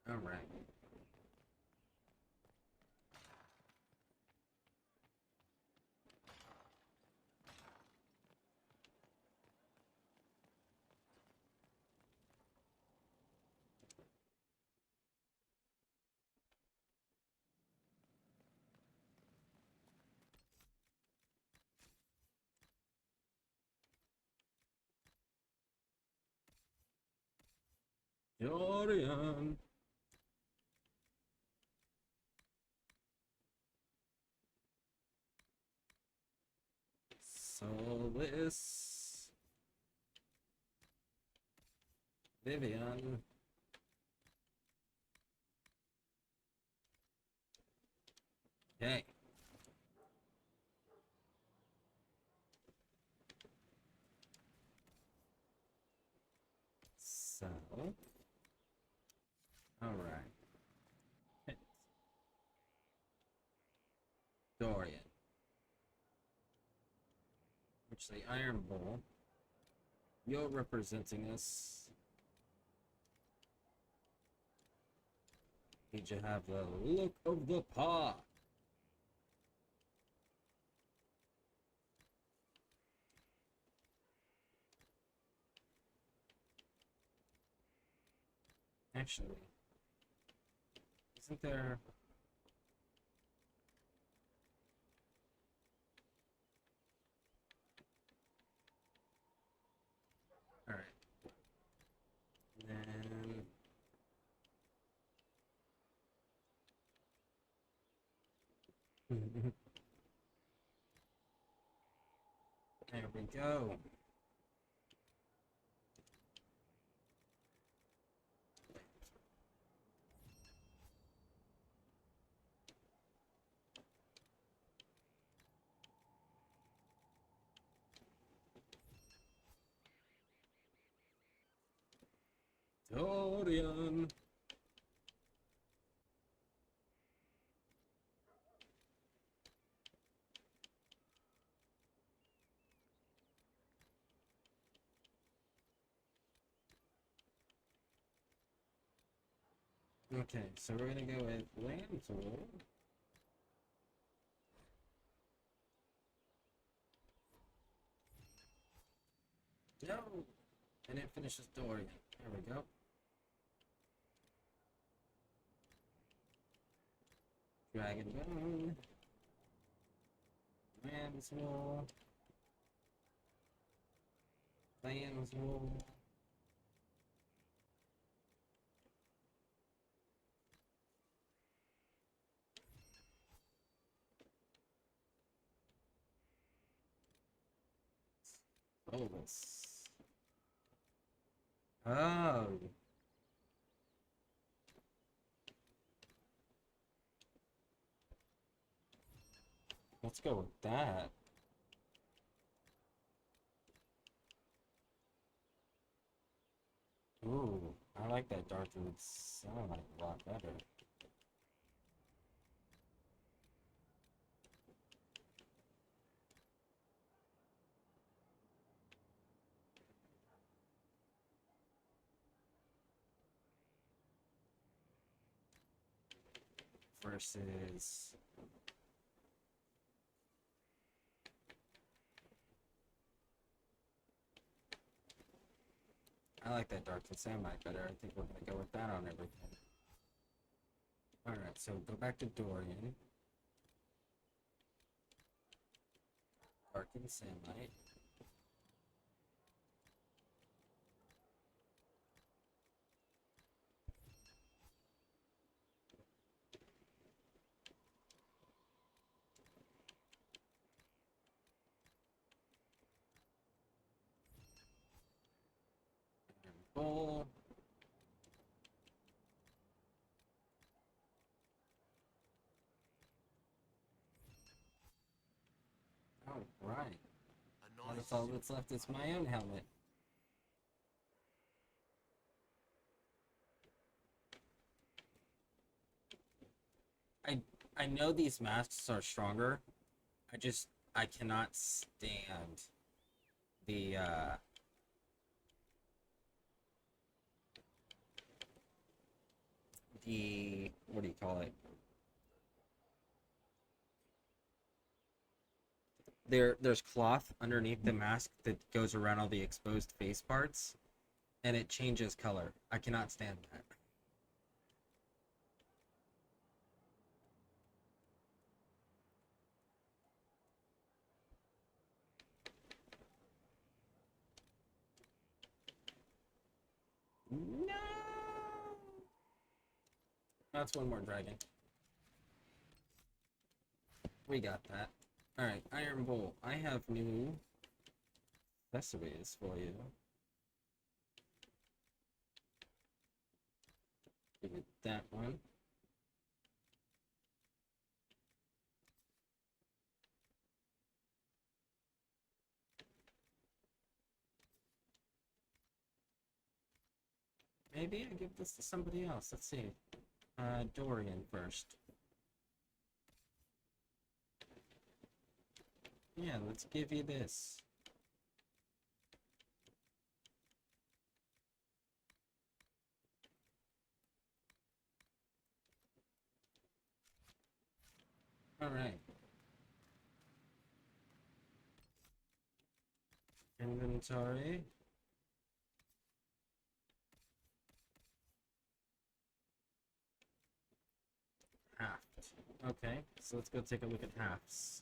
Alright. Dorian. Solis. Vivian. Okay. So. Alright. Dorian. Which the Iron Bull. You're representing us. Need to have the look of the paw. Actually, isn't there... Alright. Then... There we go. Dorian. Okay, so we're gonna go with Lantoul. No! I didn't finish this door yet. There we go. Dragon Bone. Lamb's Wool. Lamb's Wool. Bolus. Oh. Let's go with that. Ooh, I like that dark root sound like a lot better. Versus I like that dark Samite better. I think we're gonna go with that on everything. Alright, so go back to Dorian. Darkened Samite. Bull. Alright. That's all that's left is my own helmet. I know these masks are stronger. I cannot stand the what do you call it? There's cloth underneath the mask that goes around all the exposed face parts, and it changes color. I cannot stand that. No! That's one more dragon. We got that. Alright, Iron Bull. I have new accessories for you. Give it that one. Maybe I give this to somebody else. Let's see. Dorian first. Yeah, let's give you this. Alright. Inventory. Half. Okay, so let's go take a look at halves.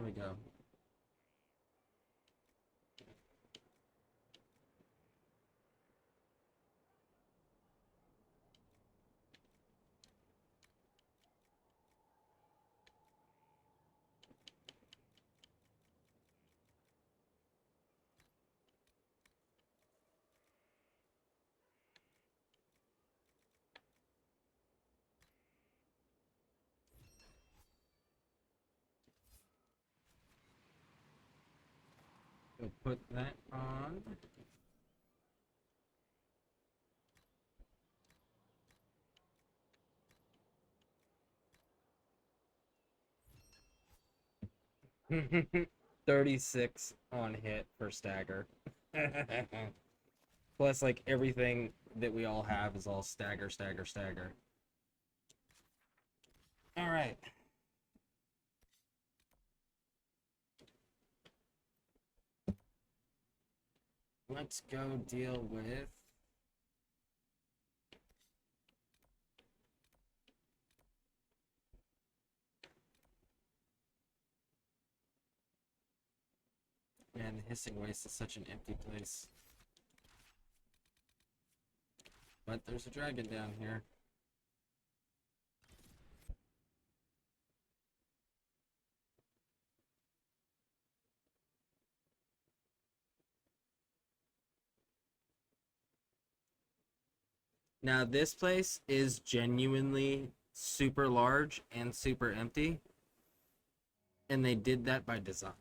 we go. So put that on. $36 on hit for stagger. Plus, like, everything that we all have is all stagger, stagger, stagger. All right. Let's go deal with... Man, the Hissing Waste is such an empty place. But there's a dragon down here. Now, this place is genuinely super large and super empty. And they did that by design.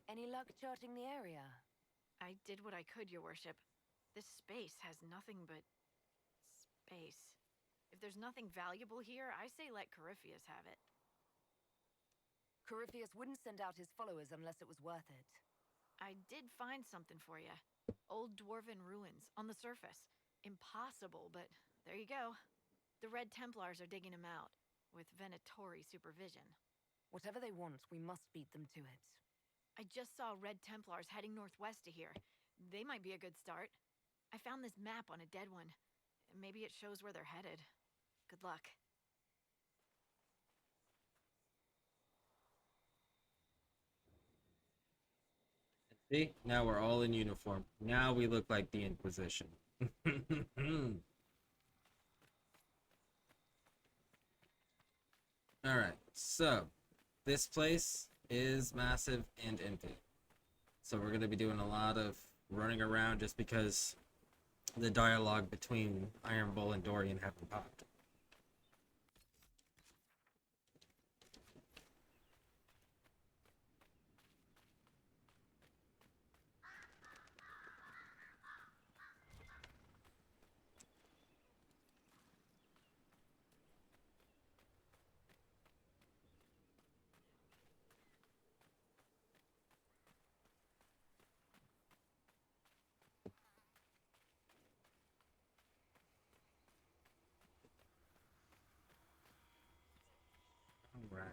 Any luck charting the area? I did what I could, Your Worship. This space has nothing but space. If there's nothing valuable here, I say let Corypheus have it. Corypheus wouldn't send out his followers unless it was worth it. I did find something for you. Old dwarven ruins on the surface. Impossible, but there you go. The Red Templars are digging them out, with Venatori supervision. Whatever they want, we must beat them to it. I just saw Red Templars heading northwest to here. They might be a good start. I found this map on a dead one. Maybe it shows where they're headed. Good luck. See? Now we're all in uniform. Now we look like the Inquisition. Alright, so this place is massive and empty. So we're going to be doing a lot of running around just because the dialogue between Iron Bull and Dorian haven't popped. Alright.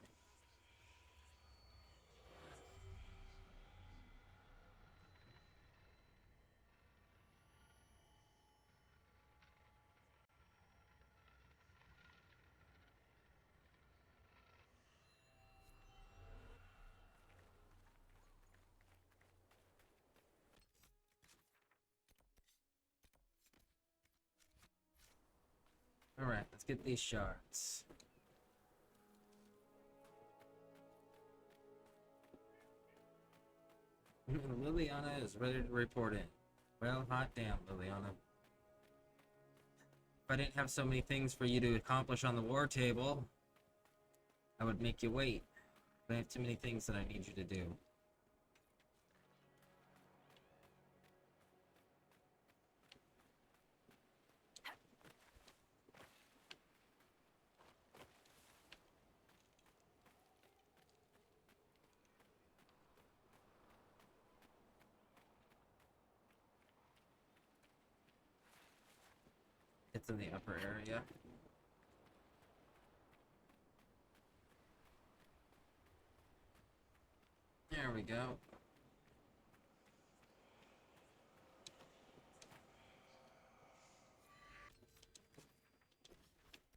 Alright, let's get these shards. Liliana is ready to report in. Well, hot damn, Liliana. If I didn't have so many things for you to accomplish on the war table, I would make you wait. But I have too many things that I need you to do. It's in the upper area. There we go.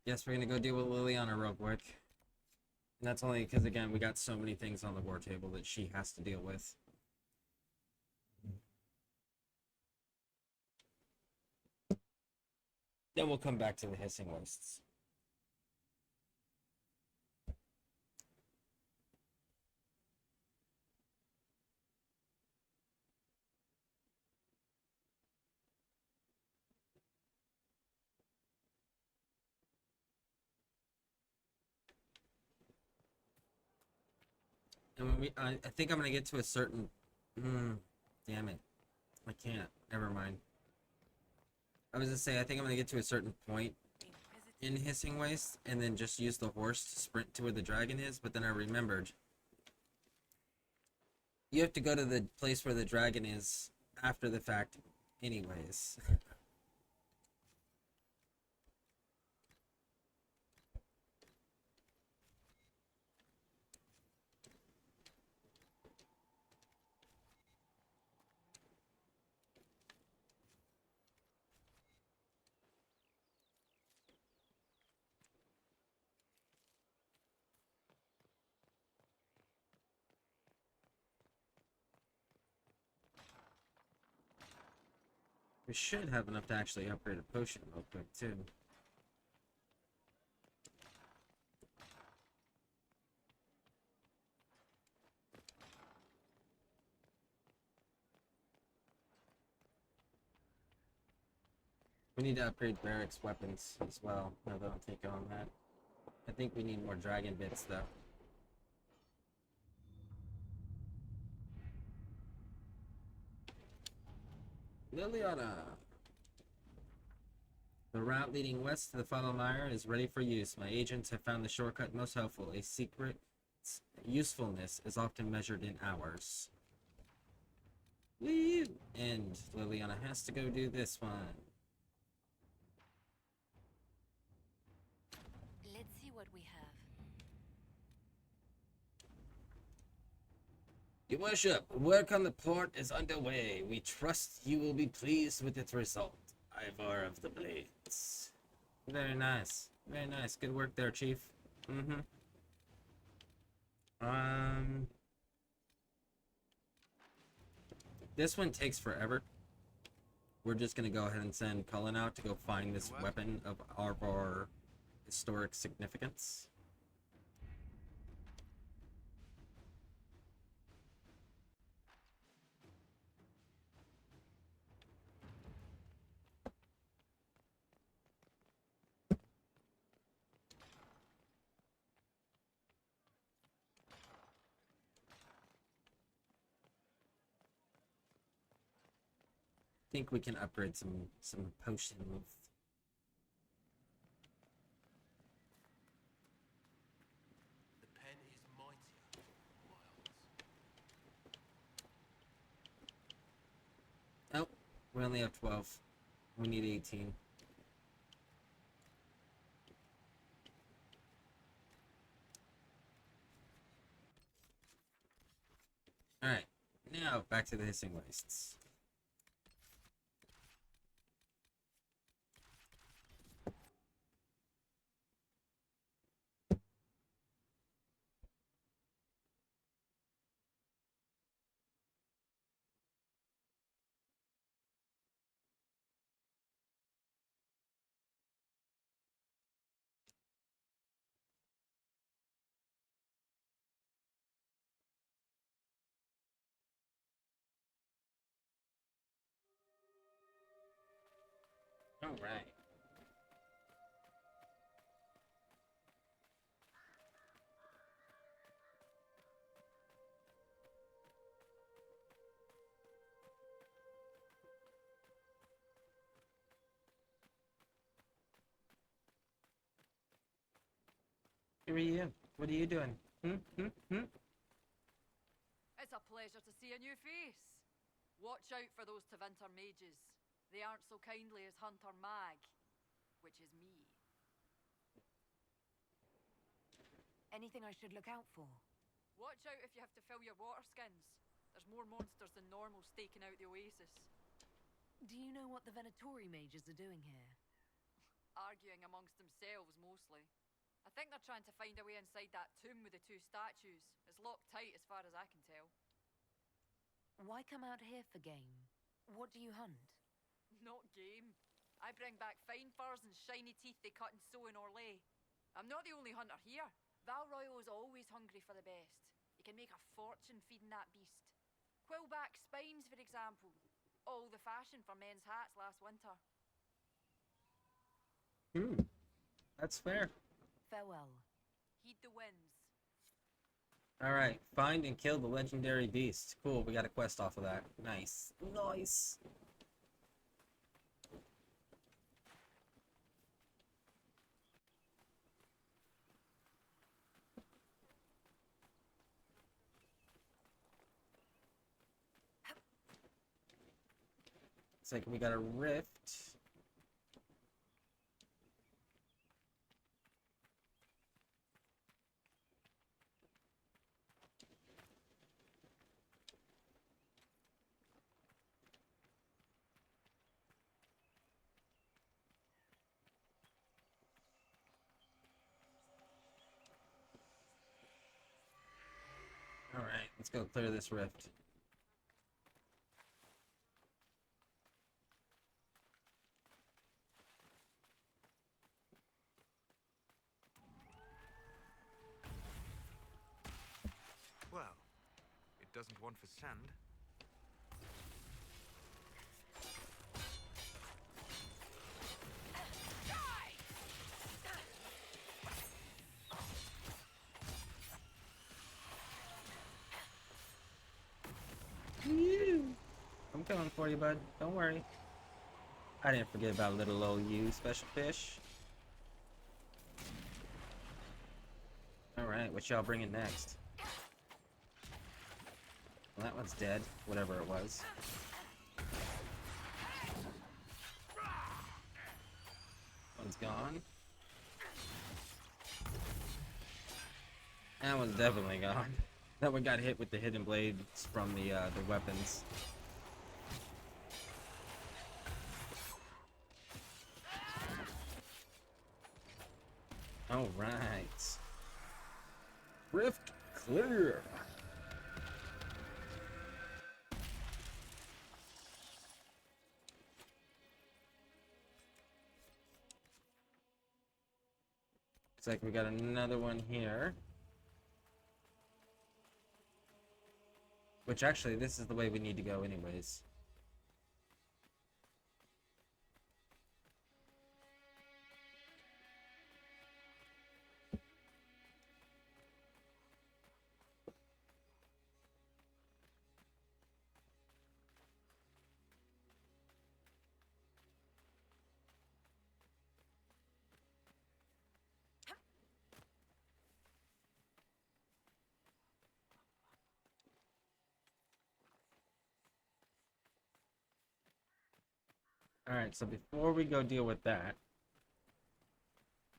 Guess we're gonna go deal with Liliana real quick. And that's only because, again, we got so many things on the war table that she has to deal with. Then we'll come back to the Hissing Wastes. And when I think I'm gonna get to a certain. Damn it! I can't. Never mind. I was gonna say I think I'm gonna get to a certain point in Hissing Waste, and then just use the horse to sprint to where the dragon is. But then I remembered you have to go to the place where the dragon is after the fact, anyways. We should have enough to actually upgrade a potion real quick, too. We need to upgrade Barrack's weapons as well, now that I'm thinking on that. I think we need more dragon bits, though. Liliana! The route leading west to the Funnel Mire is ready for use. My agents have found the shortcut most helpful. A secret's usefulness is often measured in hours. Woo! And Liliana has to go do this one. Let's see what we have. Your worship, work on the port is underway. We trust you will be pleased with its result. Ivor of the Blades. Very nice. Very nice. Good work there, Chief. This one takes forever. We're just gonna go ahead and send Cullen out to go find this weapon of our historic significance. I think we can upgrade some potions. The pen is mightier, Miles. Oh, we only have 12. We need 18. Alright, now back to the Hissing Wastes. All right. Who are you? What are you doing? It's a pleasure to see a new face. Watch out for those Tevinter mages. They aren't so kindly as Hunter Mag, which is me. Anything I should look out for? Watch out if you have to fill your water skins. There's more monsters than normal staking out the oasis. Do you know what the Venatori mages are doing here? arguing amongst themselves mostly. I think they're trying to find a way inside that tomb with the two statues. It's locked tight as far as I can tell. Why come out here for game? What do you hunt? Not game. I bring back fine furs and shiny teeth they cut and sew in Orlais. I'm not the only hunter here. Val Royal's always hungry for the best. You can make a fortune feeding that beast. Quillback spines, for example. All the fashion for men's hats last winter. That's fair. Farewell. Heed the winds. Alright, find and kill the legendary beast. Cool, we got a quest off of that. Nice. Nice. It's like we got a rift. Alright, let's go clear this rift. Well, it doesn't want for sand. I'm coming for you, bud. Don't worry. I didn't forget about little old you, special fish. Alright, what y'all bringing next? Well, that one's dead, whatever it was. One's gone. That one's definitely gone. That one got hit with the hidden blades from the weapons. All right. Rift clear. Looks like we got another one here. Which actually, this is the way we need to go anyways. Alright, so before we go deal with that,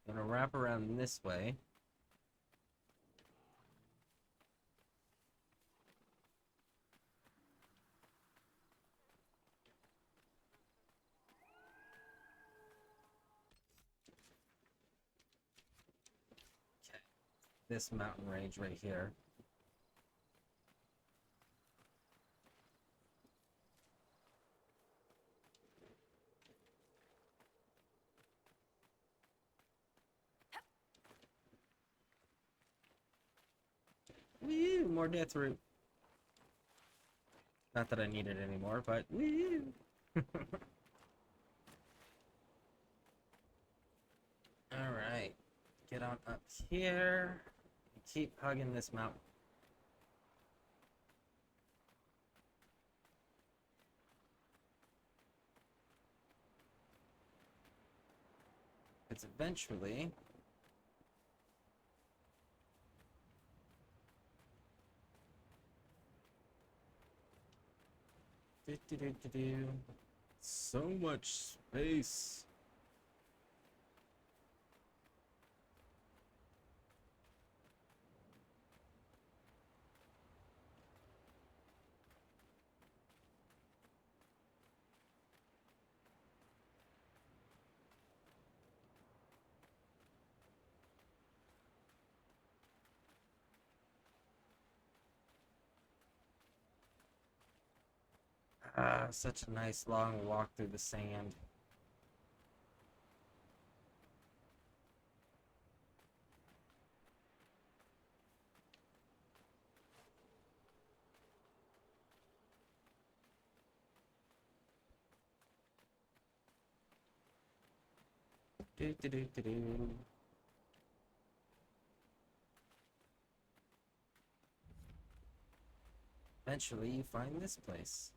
I'm gonna wrap around this way. Okay, this mountain range right here. Woo, more death root. Not that I need it anymore, but woo. Alright. Get on up here. And keep hugging this mountain. It's eventually so much space. Ah, such a nice long walk through the sand. Do do do do do. Eventually, you find this place.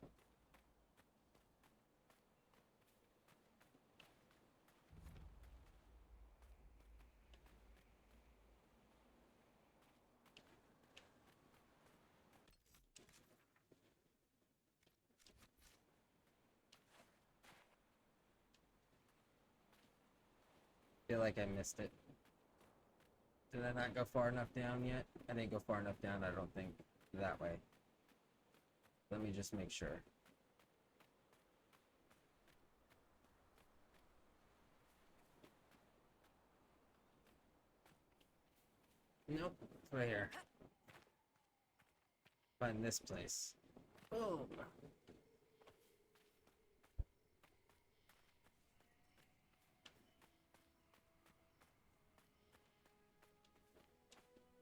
Feel like I missed it. Did I not go far enough down yet? I didn't go far enough down, I don't think, that way. Let me just make sure. Nope, it's right here. Find this place. Boom!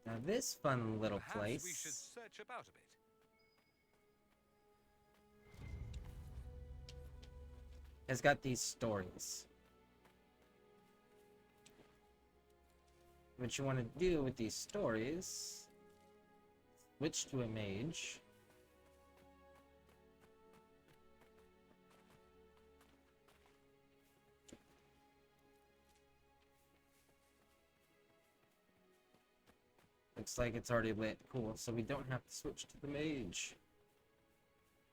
Now this fun little Perhaps place... we should search about a bit. has got these stories. What you want to do with these stories, switch to a mage. Looks like it's already lit. Cool, so we don't have to switch to the mage.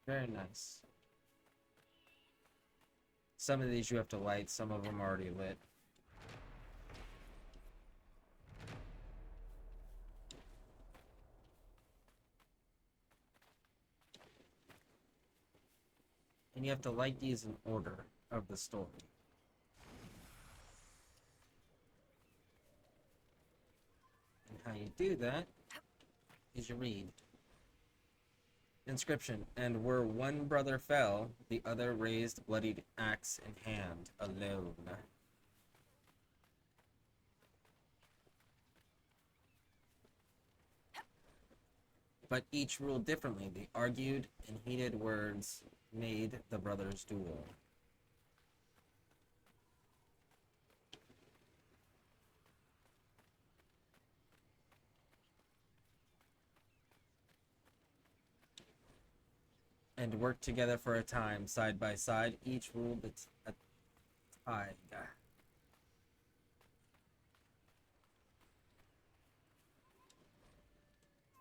Very nice. Some of these you have to light, some of them are already lit. And you have to light these in order of the story. And how you do that is you read. Inscription, and where one brother fell, the other raised bloodied axe in hand, alone. But each ruled differently. They argued, and heated words made the brothers duel. And worked together for a time, side by side, each ruled a tide.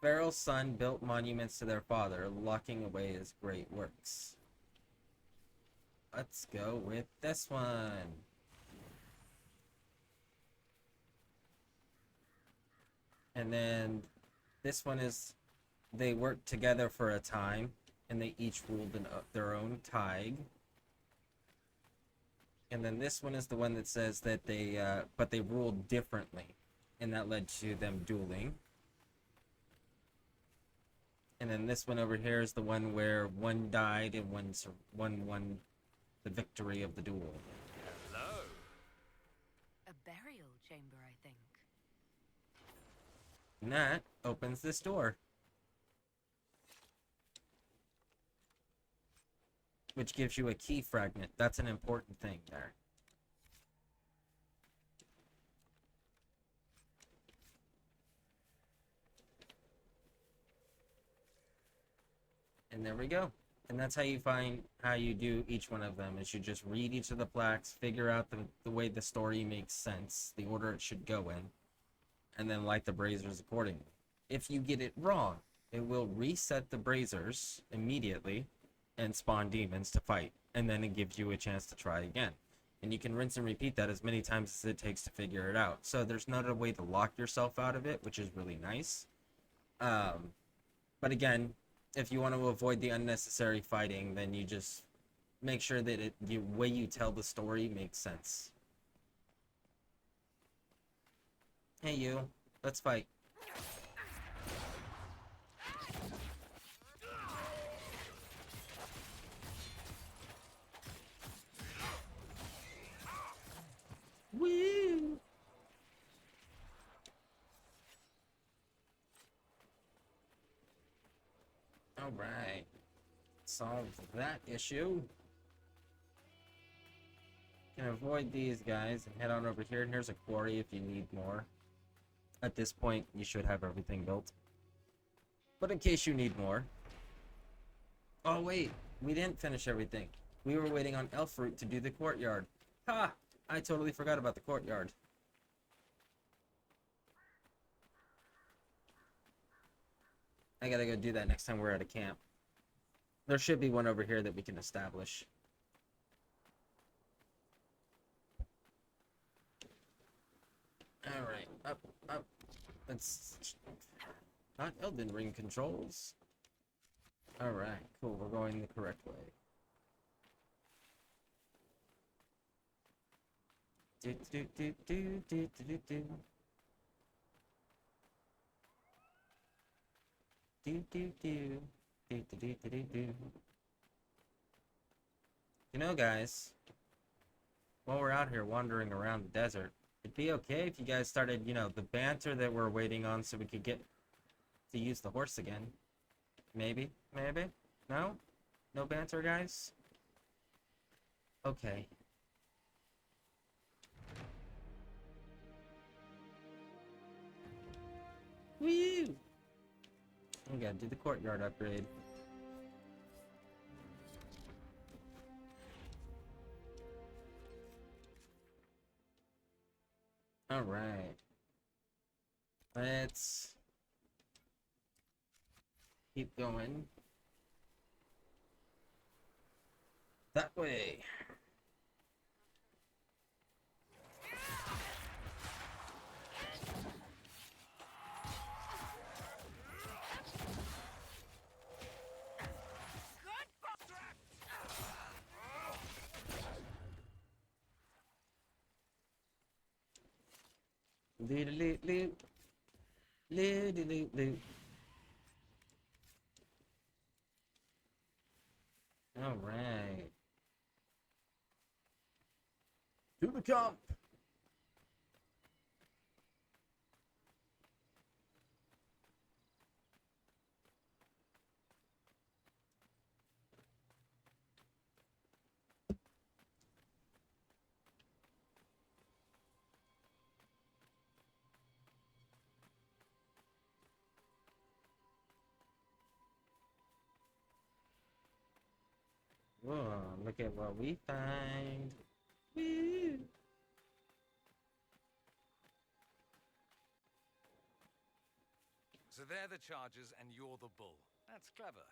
Pharaoh's son built monuments to their father, locking away his great works. Let's go with this one. And then this one is, they worked together for a time, and they each ruled their own tig. And then this one is the one that says that but they ruled differently, and that led to them dueling. And then this one over here is the one where one died and one won the victory of the duel. Hello. A burial chamber, I think. And that opens this door. Which gives you a key fragment. That's an important thing there. And there we go. And that's how you find how you do each one of them, is you just read each of the plaques, figure out the way the story makes sense, the order it should go in, and then light the braziers accordingly. If you get it wrong, it will reset the braziers immediately and spawn demons to fight, and then it gives you a chance to try again. And you can rinse and repeat that as many times as it takes to figure it out. So there's not a way to lock yourself out of it, which is really nice. But again, if you want to avoid the unnecessary fighting, then you just make sure that the way you tell the story makes sense. Hey you, let's fight. Alright. Solve that issue. Can avoid these guys and head on over here. And here's a quarry if you need more. At this point, you should have everything built. But in case you need more. Oh wait, we didn't finish everything. We were waiting on Elfroot to do the courtyard. Ha! I totally forgot about the courtyard. I gotta go do that next time we're at a camp. There should be one over here that we can establish. Alright, up, up. That's not Elden Ring controls. Alright, cool, we're going the correct way. Do do do do do do do. Do do do do do do do do. You know, guys, while we're out here wandering around the desert, it'd be okay if you guys started, you know, the banter that we're waiting on so we could get to use the horse again. Maybe? Maybe? No? No banter, guys? Okay. Woo! We gotta do the courtyard upgrade. Alright. Let's keep going. That way. All right. To the camp. Whoa, look at what we find. Woo! So they're the chargers and you're the bull. That's clever.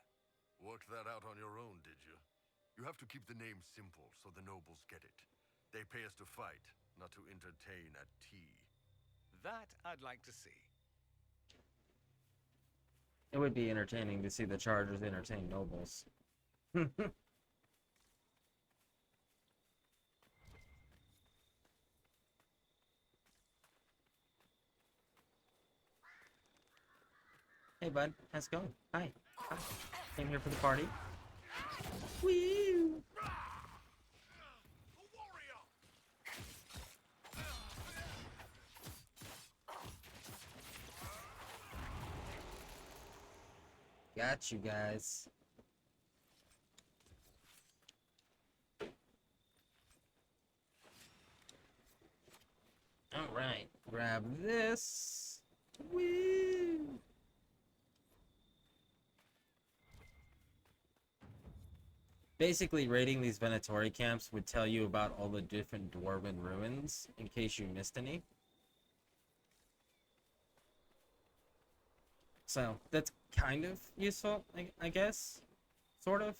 Worked that out on your own, did you? You have to keep the name simple so the nobles get it. They pay us to fight, not to entertain at tea. That I'd like to see. It would be entertaining to see the chargers entertain nobles. Hey, bud. How's it going? Hi. Hi. Came here for the party. Woo! Got you guys. All right. Grab this. Woo! Basically, raiding these Venatori camps would tell you about all the different dwarven ruins, in case you missed any. So, that's kind of useful, I guess. Sort of.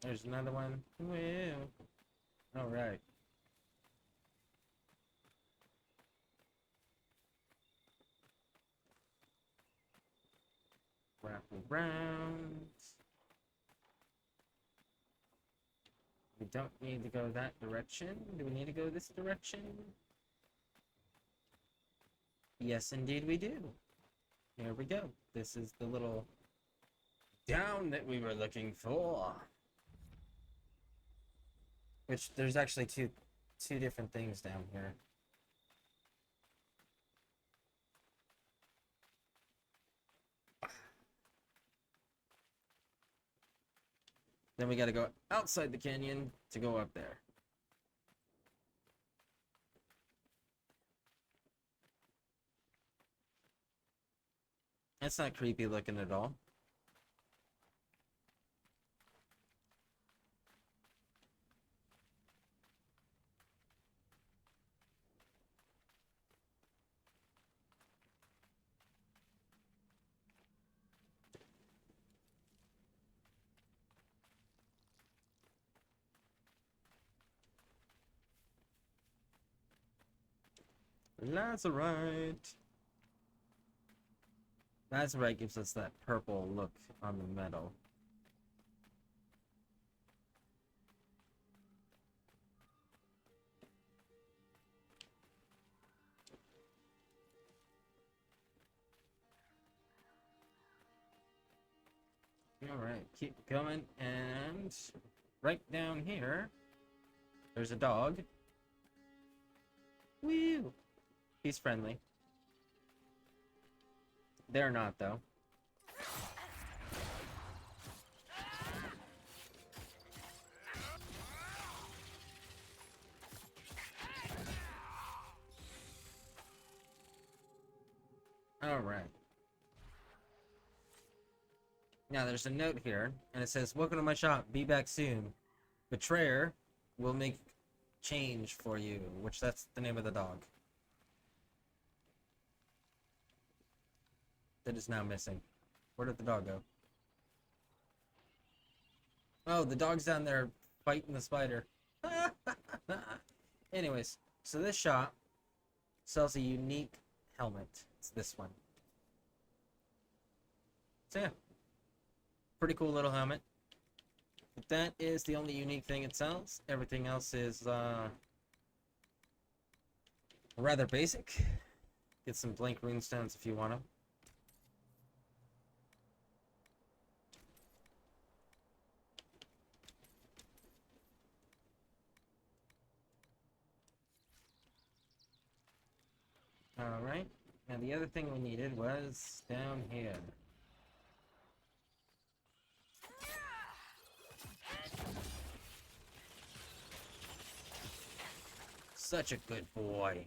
There's another one. Woo. Alright. Wrap around. We don't need to go that direction. Do we need to go this direction? Yes, indeed we do. Here we go. This is the little down that we were looking for. Which, there's actually two different things down here. Then we gotta go outside the canyon to go up there. That's not creepy looking at all. Lazarite. Lazarite gives us that purple look on the metal. Alright, keep going, and right down here, there's a dog. Woo! He's friendly. They're not, though. Alright. Now, there's a note here, and it says, "Welcome to my shop. Be back soon. Betrayer will make change for you," which that's the name of the dog. That is now missing. Where did the dog go? Oh, the dog's down there fighting the spider. Anyways, so this shop sells a unique helmet. It's this one. So yeah. Pretty cool little helmet. But that is the only unique thing it sells. Everything else is rather basic. Get some blank runestones if you want them. Alright. Now the other thing we needed was down here. Such a good boy.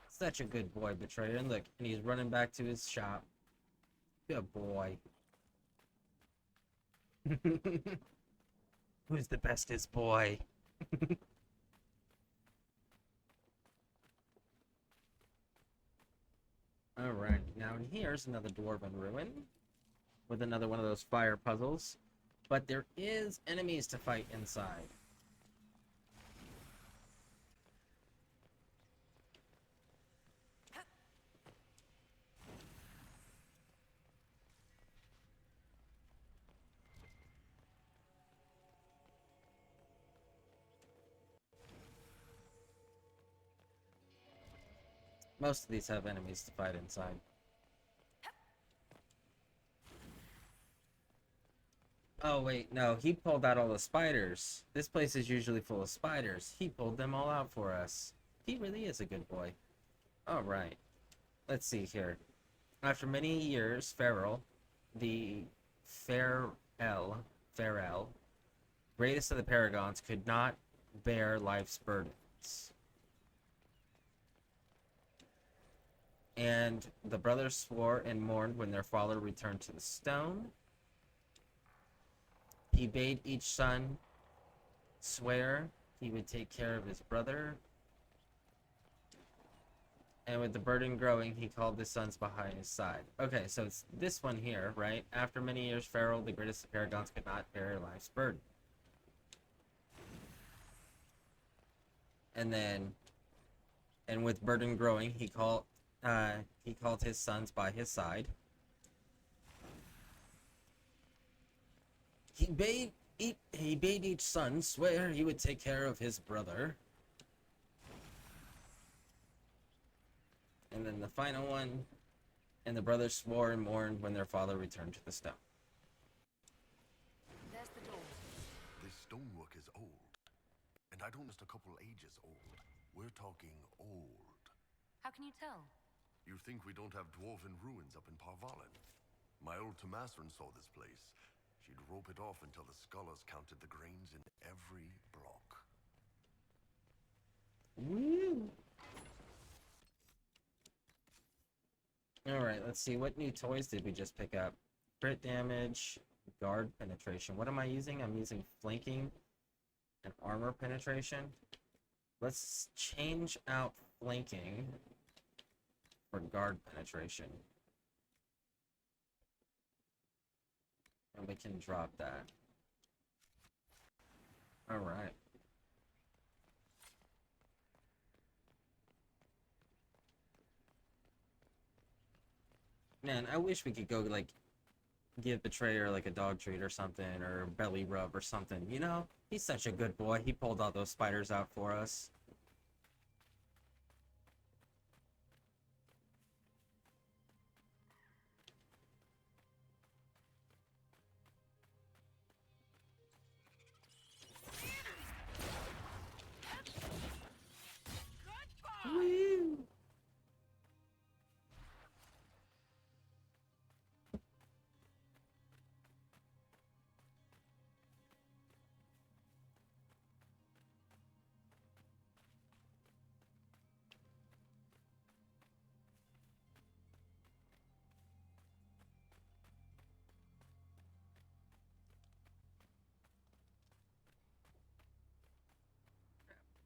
Such a good boy, Betrayer. And look, and he's running back to his shop. Good boy. Who's the bestest boy? Alright, now here's another dwarven ruin with another one of those fire puzzles. But there is enemies to fight inside. Most of these have enemies to fight inside. Oh wait, no, he pulled out all the spiders. This place is usually full of spiders. He pulled them all out for us. He really is a good boy. Alright. Let's see here. After many years, Farrell, the Farrell, greatest of the Paragons, could not bear life's burdens. And the brothers swore and mourned when their father returned to the stone. He bade each son swear he would take care of his brother. And with the burden growing, he called his sons behind his side. Okay, so it's this one here, right? After many years, Farrell, the greatest of Paragons, could not bear life's burden. And then, and with burden growing, he called his sons by his side. He bade each son swear he would take care of his brother. And then the final one, and the brothers swore and mourned when their father returned to the stone. There's the door. This stonework is old. And I don't just a couple ages old. We're talking old. How can you tell? You think we don't have dwarven ruins up in Parvalen? My old Tomasrin saw this place. She'd rope it off until the scholars counted the grains in every block. Woo! Alright, let's see. What new toys did we just pick up? Crit damage, guard penetration. What am I using? I'm using flanking and armor penetration. Let's change out flanking for guard penetration. And we can drop that. Alright. Man, I wish we could go, like, give Betrayer, like, a dog treat or something, or a belly rub or something, you know? He's such a good boy. He pulled all those spiders out for us. Woo!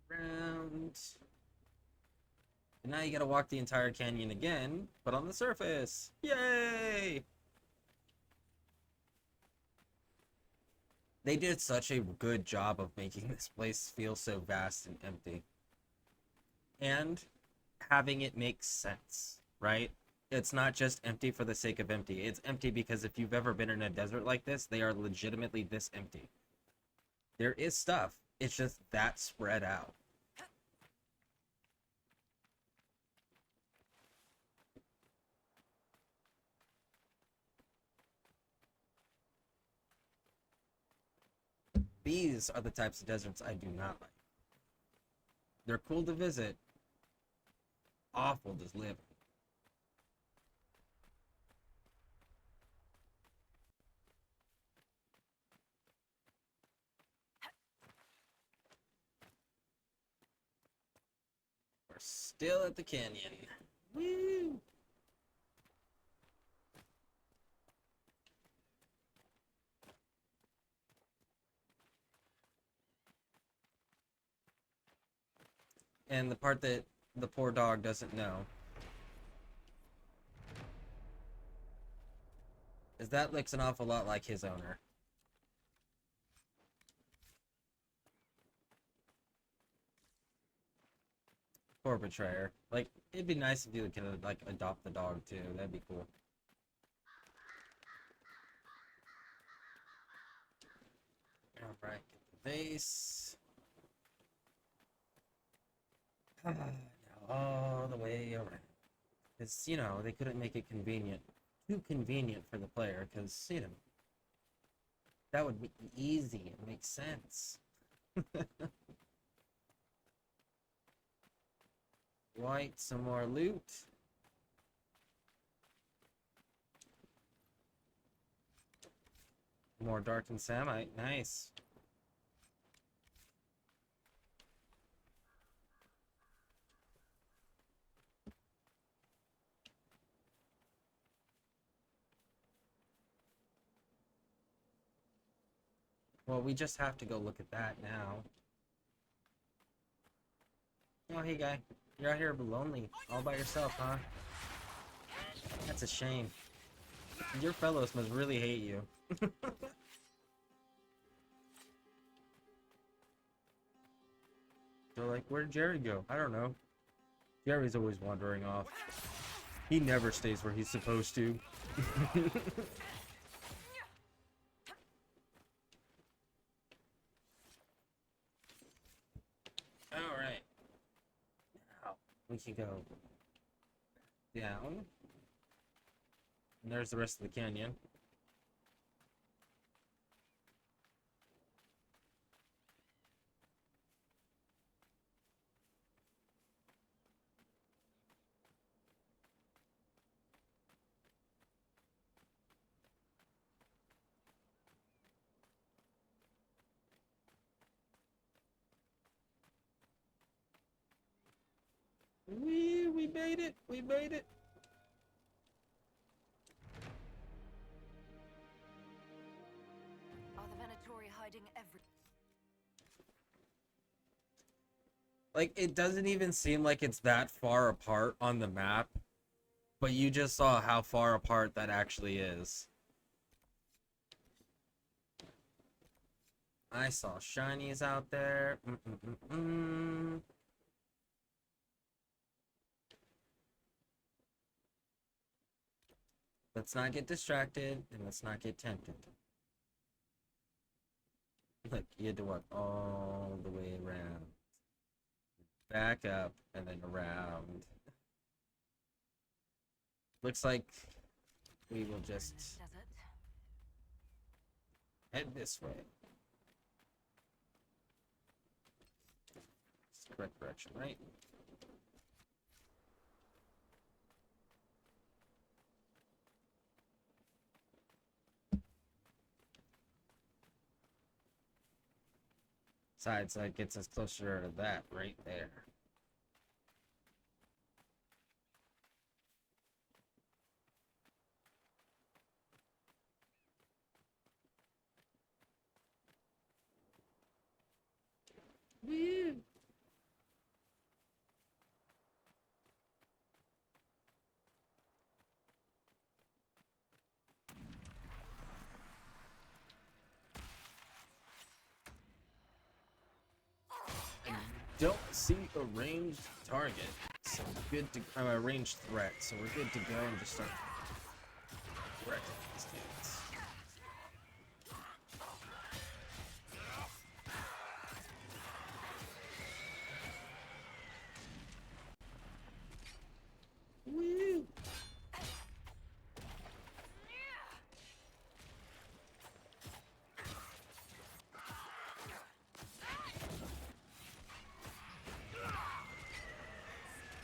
Round. And now you gotta walk the entire canyon again, but on the surface. Yay! They did such a good job of making this place feel so vast and empty. And having it make sense, right? It's not just empty for the sake of empty. It's empty because if you've ever been in a desert like this, they are legitimately this empty. There is stuff. It's just that spread out. These are the types of deserts I do not like. They're cool to visit. Awful to live in. We're still at the canyon. Woo! And the part that the poor dog doesn't know is that looks an awful lot like his owner. Poor Betrayer. Like, it'd be nice if you could, like, adopt the dog, too. That'd be cool. Alright, get the vase. Now all the way around. Because, you know, they couldn't make it convenient. Too convenient for the player, because, you know, that would be easy. It makes sense. White, some more loot. More darkened samite. Nice. Well, we just have to go look at that now. Oh, hey, guy. You're out here lonely, all by yourself, huh? That's a shame. Your fellows must really hate you. They're like, where'd Jerry go? I don't know. Jerry's always wandering off. He never stays where he's supposed to. Alright. Now, we can go down. And there's the rest of the canyon. We made it. We made it. Are the Venatori hiding every... Like, it doesn't even seem like it's that far apart on the map, but you just saw how far apart that actually is. I saw shinies out there. Let's not get distracted, and let's not get tempted. Look, you had to walk all the way around. Back up, and then around. Looks like we will just head this way. It's the correct direction, right? Besides, that gets us closer to that right there. Woo! Don't see a ranged target, so we're good to a ranged threat, so we're good to go and just start wrecking these dudes. Woo!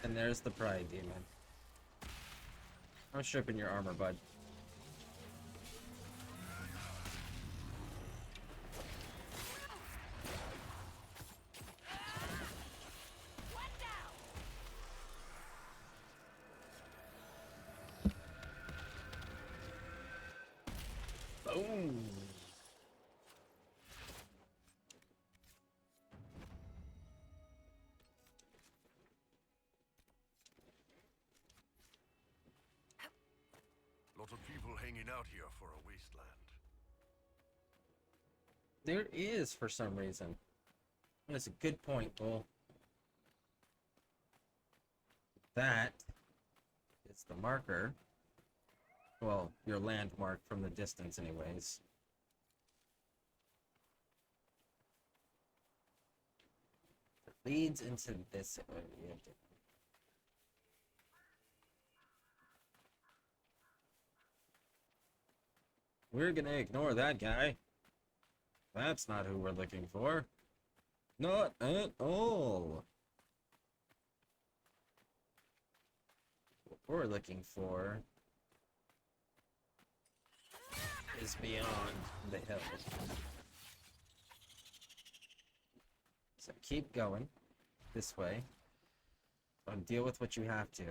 And there's the pride demon. I'm stripping your armor, bud. Boom! Lot of people hanging out here for a wasteland. There is, for some reason. That's a good point, Bull. That is the marker. Well, your landmark from the distance, anyways. It leads into this area. We're gonna ignore that guy. That's not who we're looking for. Not at all. What we're looking for is beyond the hill. So keep going this way. And deal with what you have to.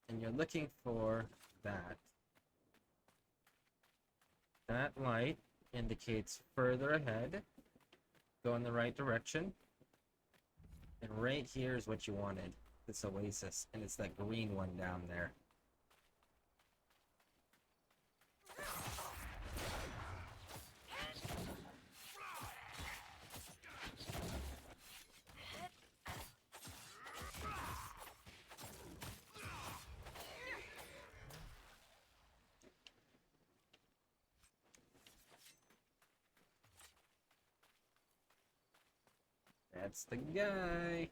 And you're looking for that. That light indicates further ahead. Go in the right direction. And right here is what you wanted. This oasis. And it's that green one down there. That's the guy.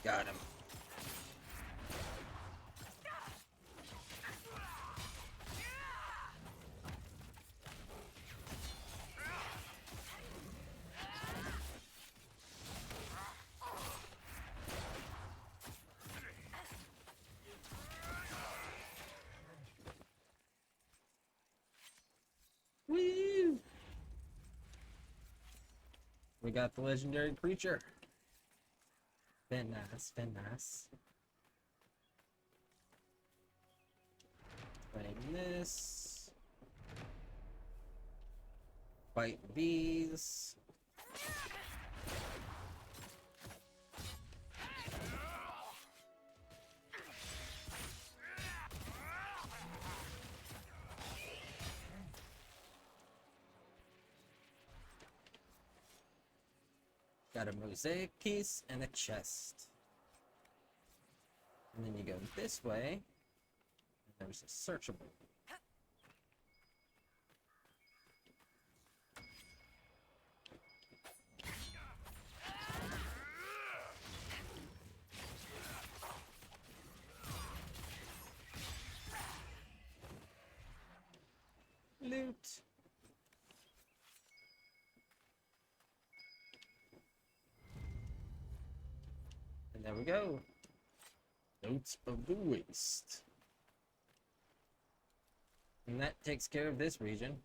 Got him. We got the legendary creature. Very nice, very nice. Playing this. Fight these. Got a mosaic piece and a chest. And then you go this way, and there's a searchable. Loot. And there we go. Notes of the Waste. And that takes care of this region.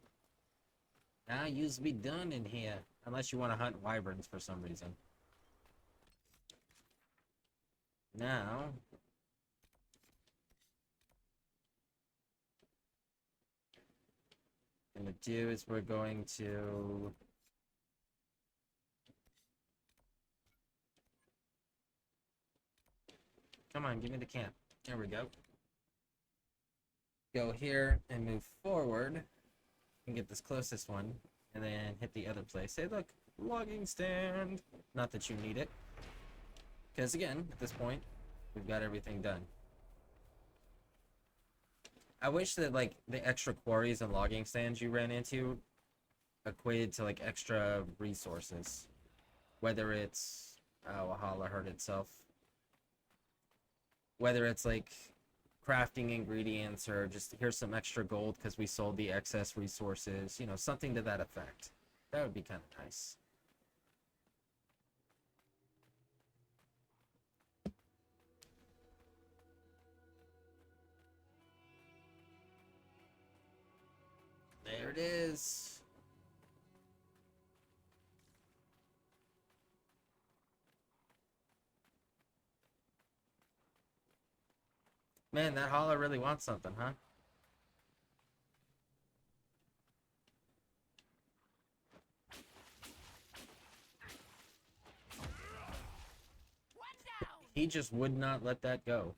Now yous be done in here. Unless you want to hunt wyverns for some reason. Now... what we're going to do is we're going to... come on, give me the camp. There we go. Go here and move forward. And get this closest one. And then hit the other place. Hey, look, logging stand. Not that you need it. Because again, at this point, we've got everything done. I wish that, like, the extra quarries and logging stands you ran into equated to, like, extra resources. Whether it's... oh, Ahala hurt itself. Whether it's, like, crafting ingredients or just here's some extra gold because we sold the excess resources. You know, something to that effect. That would be kind of nice. There it is. Man, that Hala really wants something, huh? He just would not let that go.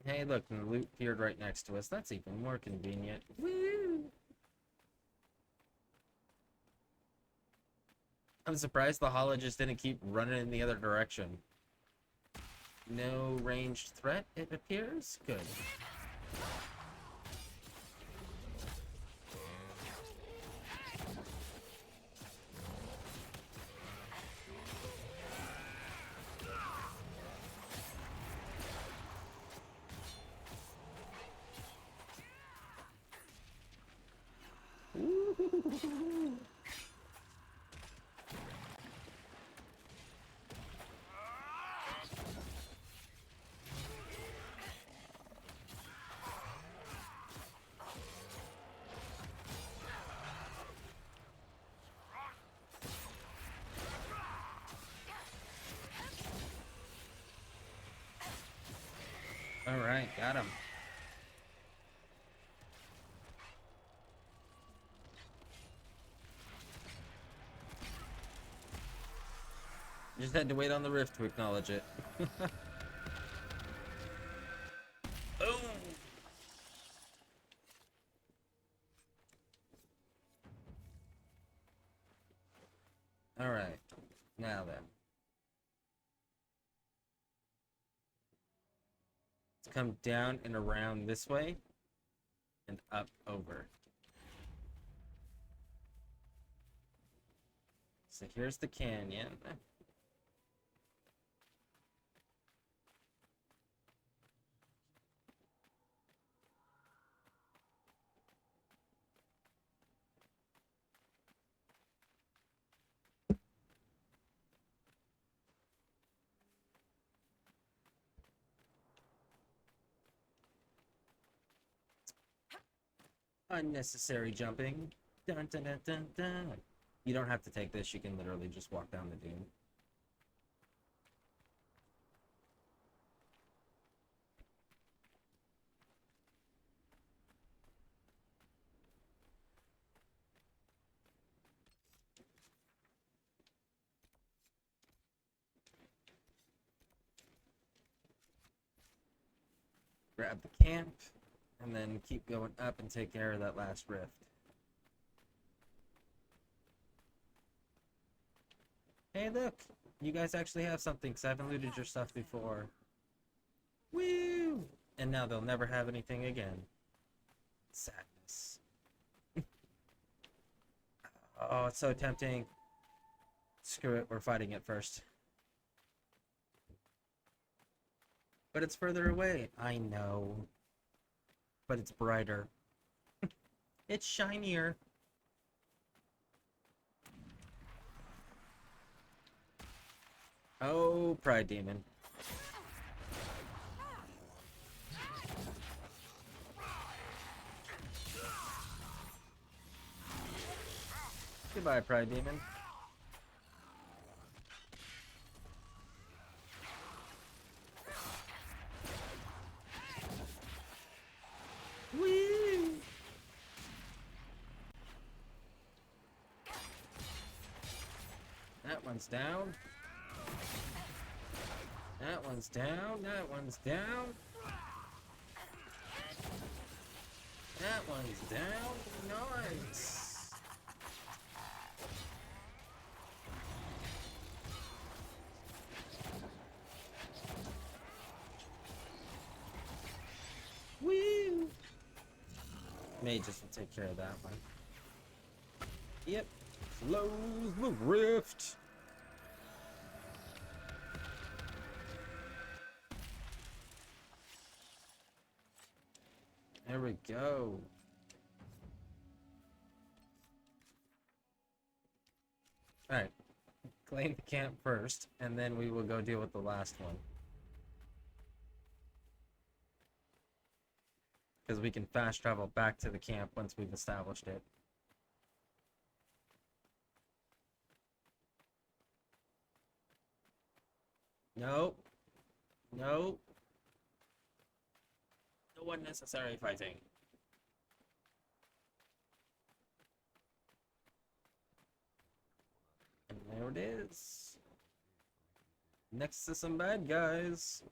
Hey, look, and the loot appeared right next to us. That's even more convenient. Woo! I'm surprised the Hala just didn't keep running in the other direction. No ranged threat, it appears? Good. Alright, got him. Just had to wait on the rift to acknowledge it. Oh! Alright, now then. Let's come down and around this way and up over. So here's the canyon. Unnecessary jumping. Dun dun dun dun dun. You don't have to take this, you can literally just walk down the dune. Grab the camp, and then keep going up and take care of that last rift. Hey, look! You guys actually have something, because I haven't looted your stuff before. Woo! And now they'll never have anything again. Sadness. Oh, it's so tempting. Screw it, we're fighting it first. But it's further away. I know. But it's brighter. It's shinier. Oh, Pride Demon. Goodbye, Pride Demon. Whee! That one's down. That one's down. That one's down. That one's down. Nice. Woo! Mages will take care of that one. Yep. Close the rift. There we go. Alright. Claim the camp first, and then we will go deal with the last one. Because we can fast travel back to the camp once we've established it. Nope. Nope. No unnecessary fighting. And there it is. Next to some bad guys.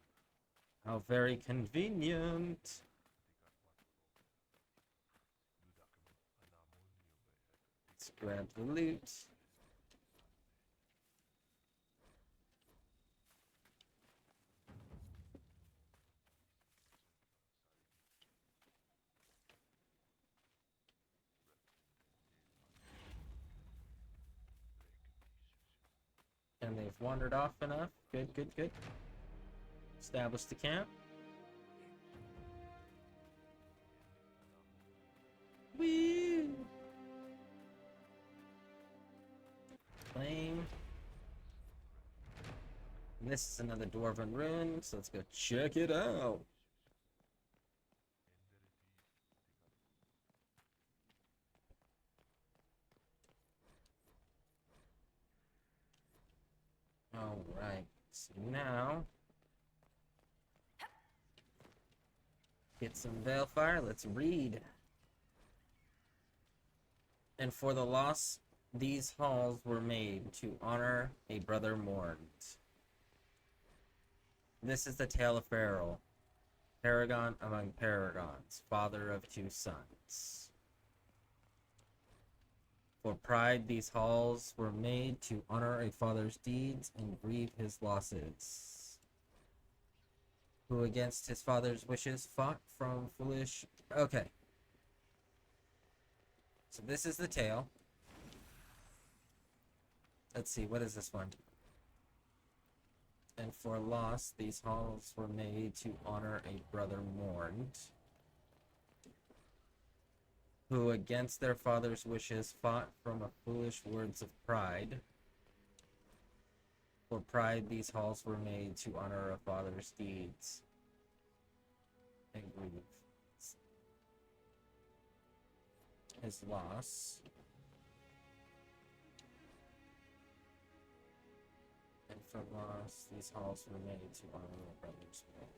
How very convenient. Let's grab the loot. And they've wandered off enough. Good, good, good. Establish the camp. Woo! Claim. And this is another dwarven ruin, so let's go check it out. Alright, so now get some Veilfire, let's read. And for the loss, these halls were made to honor a brother mourned. This is the tale of Farrell, paragon among paragons, father of 2 sons. For pride, these halls were made to honor a father's deeds and grieve his losses. Who against his father's wishes fought from foolish... Okay. So this is the tale. Let's see, what is this one? And for loss, these halls were made to honor a brother mourned. Who against their father's wishes fought from a foolish words of pride. For pride, these halls were made to honor a father's deeds and grieve his loss. After loss, these halls remain to honor my brother's will.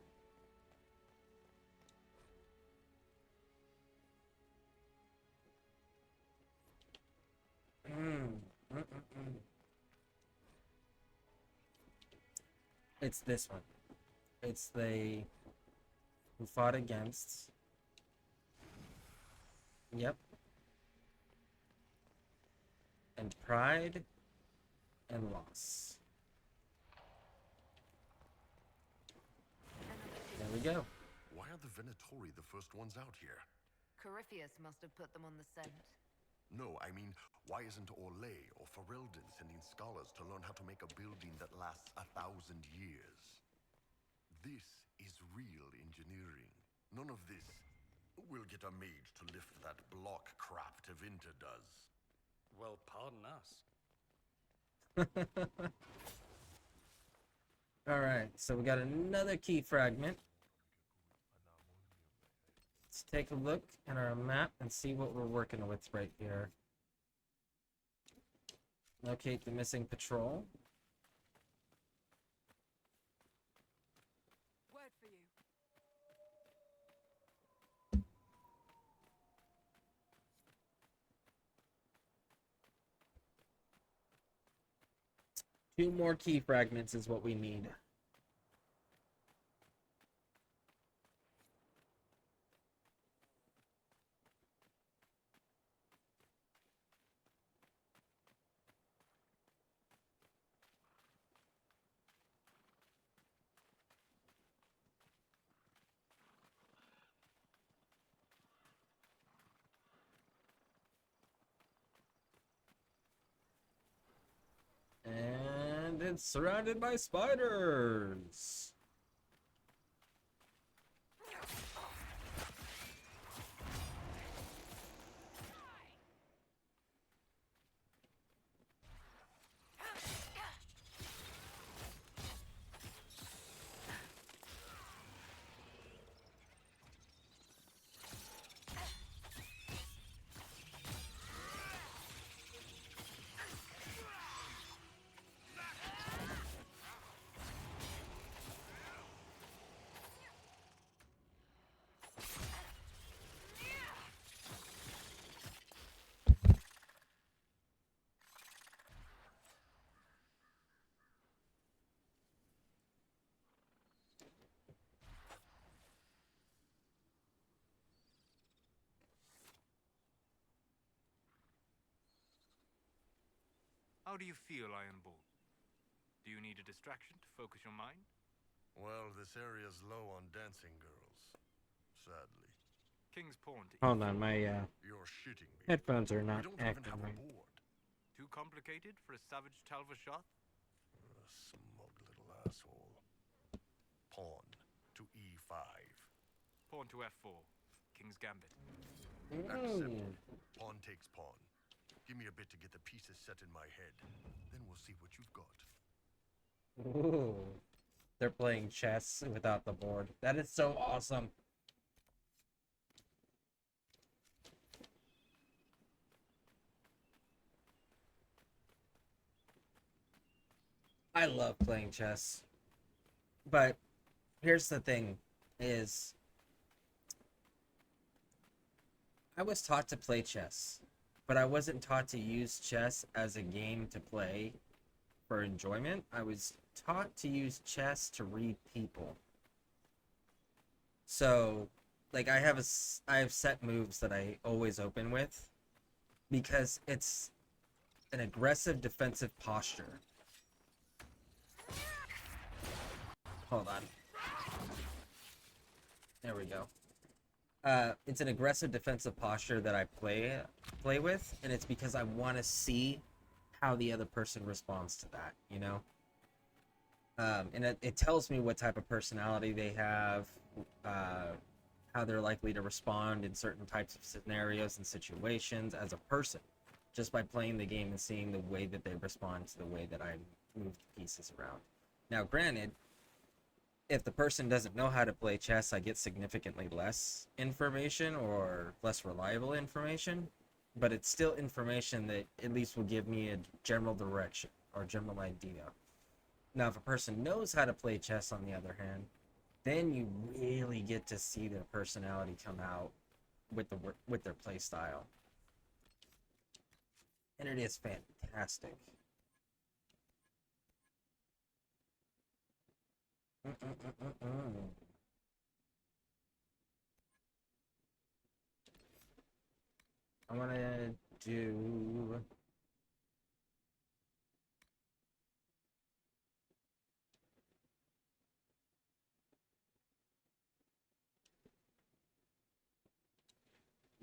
It's this one. It's they who fought against. Yep. And pride and loss. There we go. Why are the Venatori the first ones out here? Corypheus must have put them on the scent. No, I mean, why isn't Orlais or Ferelden sending scholars to learn how to make a building that lasts 1,000 years? This is real engineering. None of this. We'll get a mage to lift that block crap Tevinter does. Well, pardon us. Alright, so we got another key fragment. Let's take a look at our map and see what we're working with right here. Locate the missing patrol. Word for you. Two more key fragments is what we need. And it's surrounded by spiders. How do you feel, Ironborn? Do you need a distraction to focus your mind? Well, this area's low on dancing girls. Sadly. King's Pawn to Hold on, my You're shitting me. headphones are not We don't even acting have right. a board. Too complicated for a savage Talvashoth? Smug little asshole. Pawn to E5. Pawn to F4. King's Gambit. Accepted. Pawn takes pawn. Give me a bit to get the pieces set in my head. Then we'll see what you've got. Ooh. They're playing chess without the board. That is so awesome. I love playing chess. But here's the thing is I was taught to play chess, but I wasn't taught to use chess as a game to play for enjoyment. I was taught to use chess to read people. So, like, I have set moves that I always open with because it's an aggressive defensive posture. Hold on. There we go. It's an aggressive defensive posture that I play with, and it's because I want to see how the other person responds to that, you know? And it tells me what type of personality they have, how they're likely to respond in certain types of scenarios and situations as a person, just by playing the game and seeing the way that they respond to the way that I move the pieces around. Now, granted, if the person doesn't know how to play chess, I get significantly less information or less reliable information, but it's still information that at least will give me a general direction or general idea. Now, if a person knows how to play chess, on the other hand, then you really get to see their personality come out with their play style, and it is fantastic. I want to do.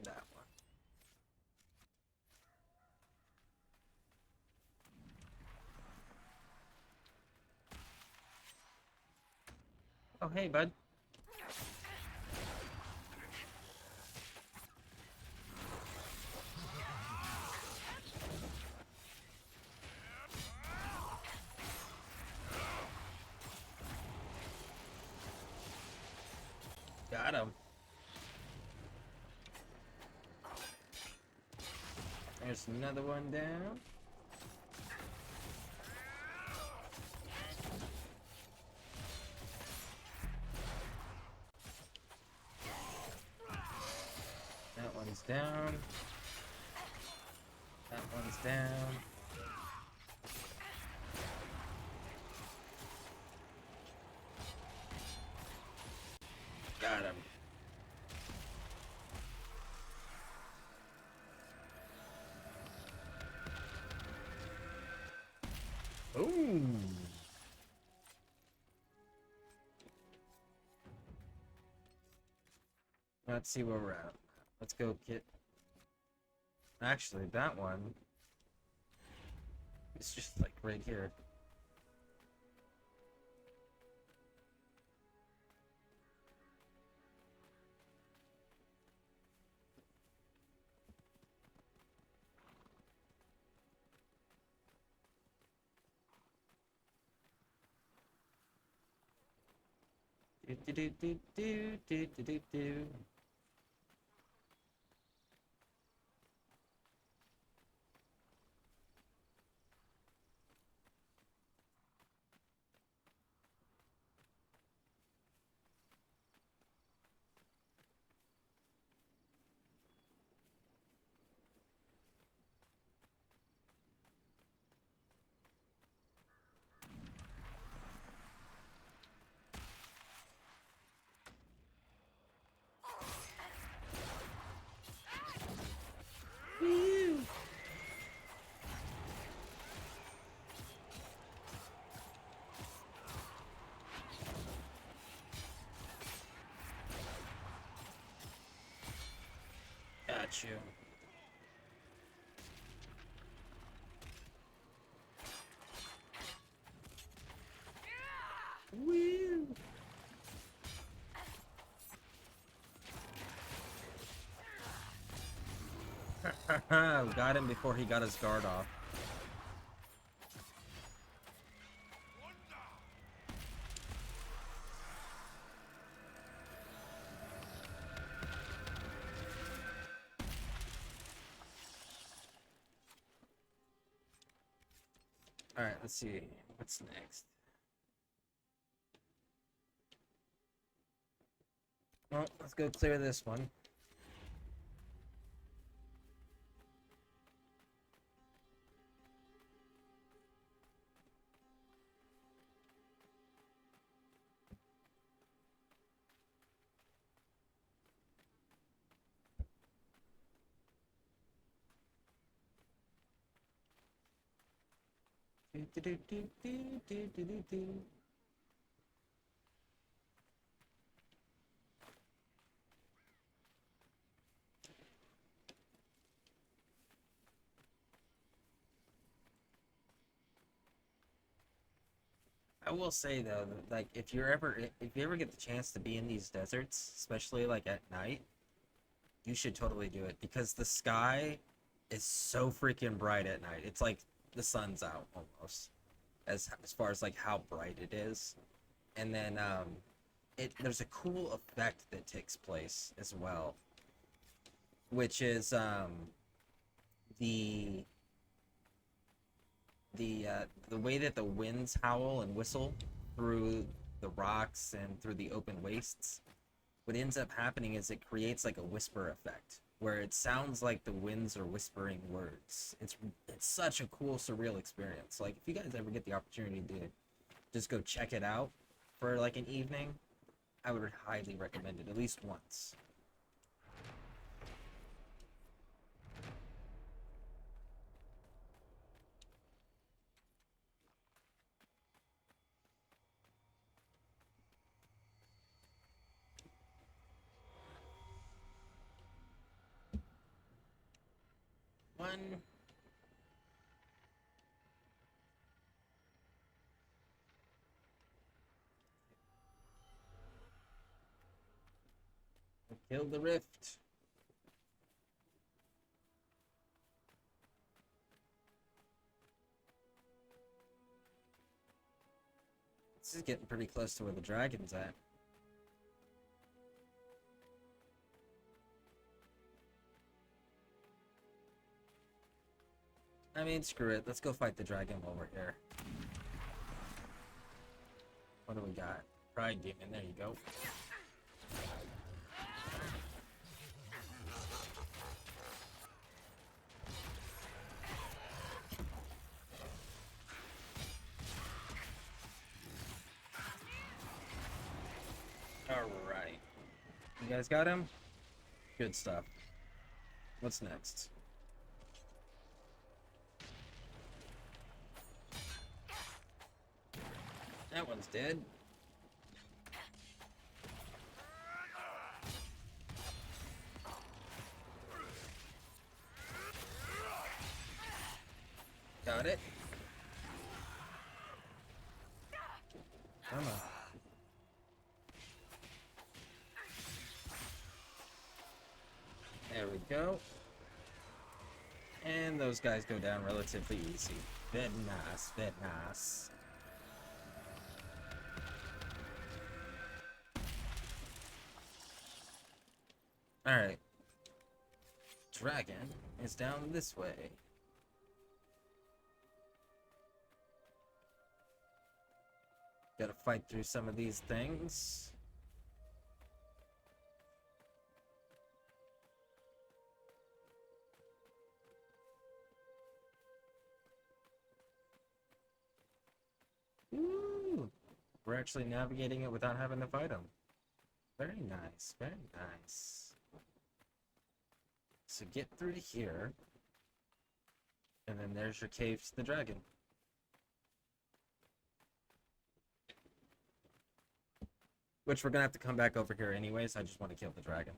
That one. Oh, hey, bud. Got him. There's another one down. That one's down. That one's down. Got him. Ooh. Let's see where we're at. Let's go get. Actually, that one is just like right here. Do do do do do do do do. Woo. Got you. Woo. Got him before he got his guard off. Alright, let's see. What's next? Well, let's go clear this one. Do, do, do, do, do, do, do, do, do. I will say though, that, like if you ever get the chance to be in these deserts, especially like at night, you should totally do it because the sky is so freaking bright at night. It's like the sun's out almost, as far as like how bright it is. And then there's a cool effect that takes place as well, which is the the way that the winds howl and whistle through the rocks and through the open wastes, what ends up happening is it creates like a whisper effect where it sounds like the winds are whispering words. It's such a cool, surreal experience. Like, if you guys ever get the opportunity to just go check it out for like an evening, I would highly recommend it at least once. One. Kill the rift. This is getting pretty close to where the dragon's at. I mean, screw it. Let's go fight the dragon while we're here. What do we got? Pride Demon. There you go. Alright. You guys got him? Good stuff. What's next? That one's dead. Got it. Come on. There we go. And those guys go down relatively easy. Very nice, very nice. Alright. Dragon is down this way. Gotta fight through some of these things. Ooh, we're actually navigating it without having to fight him. Very nice, very nice. So get through to here. And then there's your cave to the dragon. Which we're gonna have to come back over here anyways. I just want to kill the dragon.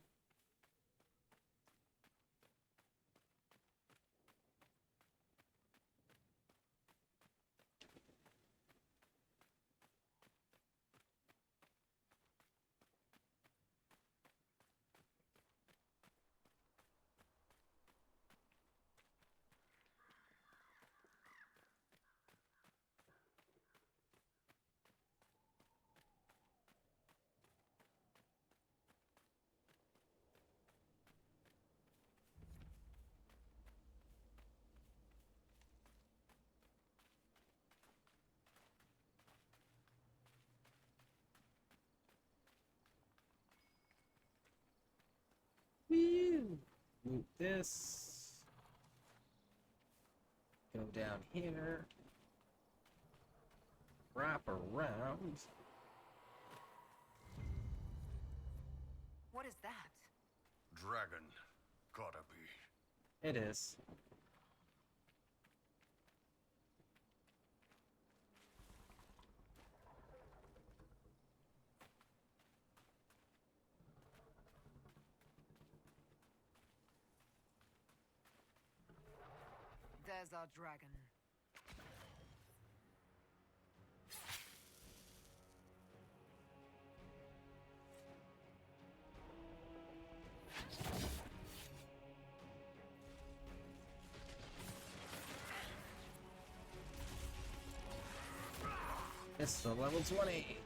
Woo! Loot this. Go down here. Wrap around. What is that? Dragon. Gotta be. It is. There's our dragon. It's the level 20.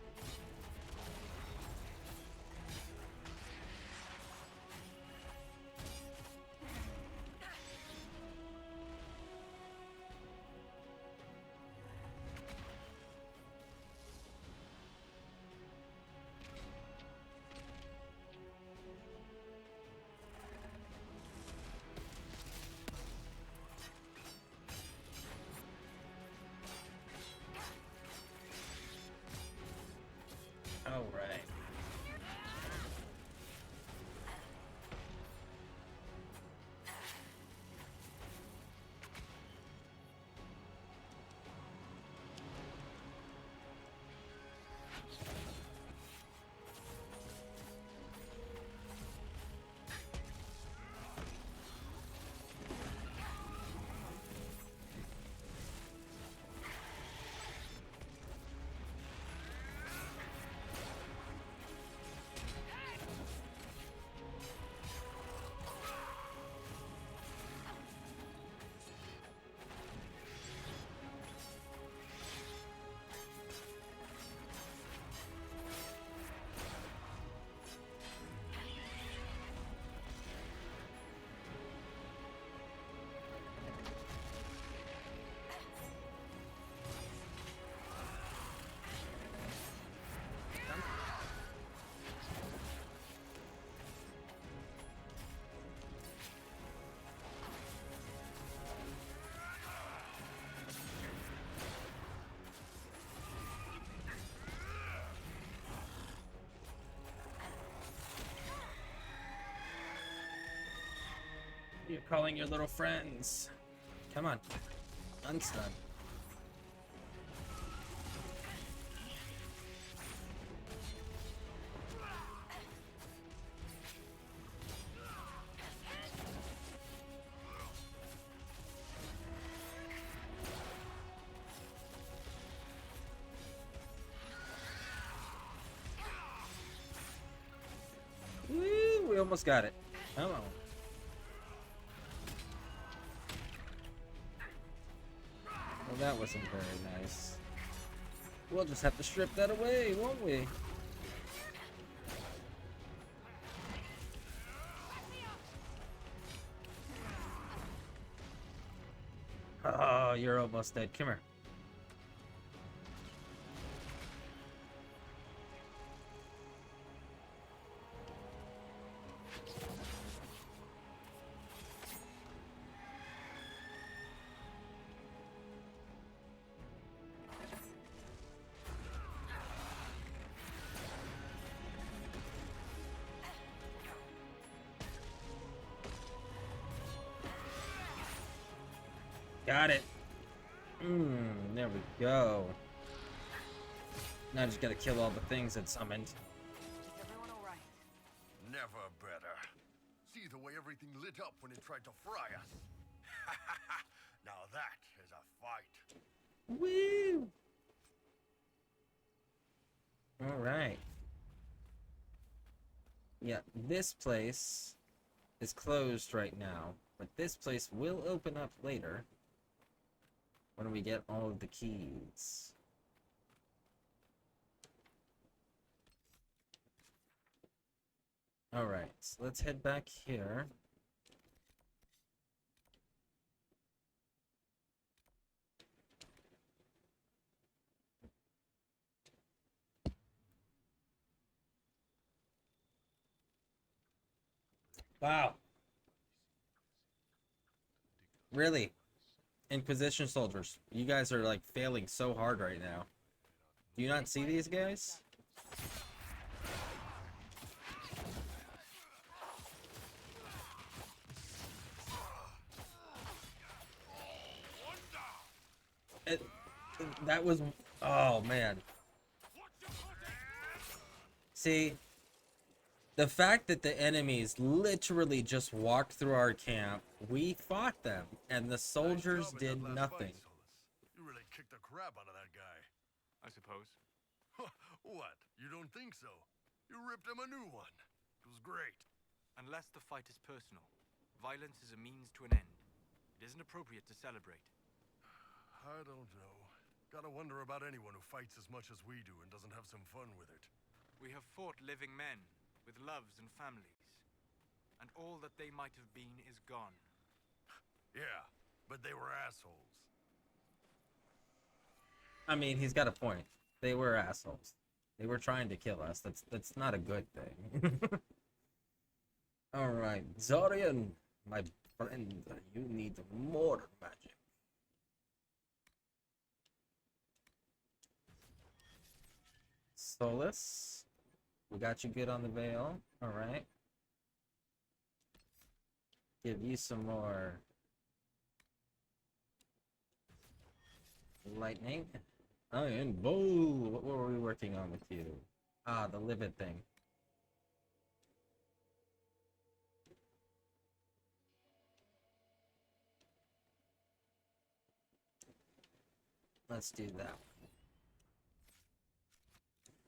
You're calling your little friends. Come on. Unstun. Woo, we almost got it. Come on. Well, that wasn't very nice. We'll just have to strip that away, won't we? Oh, you're almost dead. Come here. Got it. There we go. Now I just gotta kill all the things that summoned. Is everyone alright? Never better. See the way everything lit up when it tried to fry us. Now that is a fight. Woo! Alright. Yeah, this place is closed right now, but this place will open up later when we get all of the keys. Alright, so let's head back here. Wow. Really? Inquisition soldiers, you guys are like failing so hard right now. Do you not see these guys? That was... Oh, man. See, the fact that the enemies literally just walked through our camp, we fought them, and the soldiers did nothing. You really kicked the crap out of that guy. I suppose. What? You don't think so? You ripped him a new one. It was great. Unless the fight is personal, violence is a means to an end. It isn't appropriate to celebrate. I don't know. Gotta wonder about anyone who fights as much as we do and doesn't have some fun with it. We have fought living men with loves and families, and all that they might have been is gone. Yeah, but they were assholes. I mean, he's got a point. They were assholes. They were trying to kill us. That's not a good thing. Alright, Zorian, my friend, you need more magic. Solus, we got you good on the veil. Alright. Give you some more lightning. Iron bow. What were we working on with you? Ah, the livid thing. Let's do that.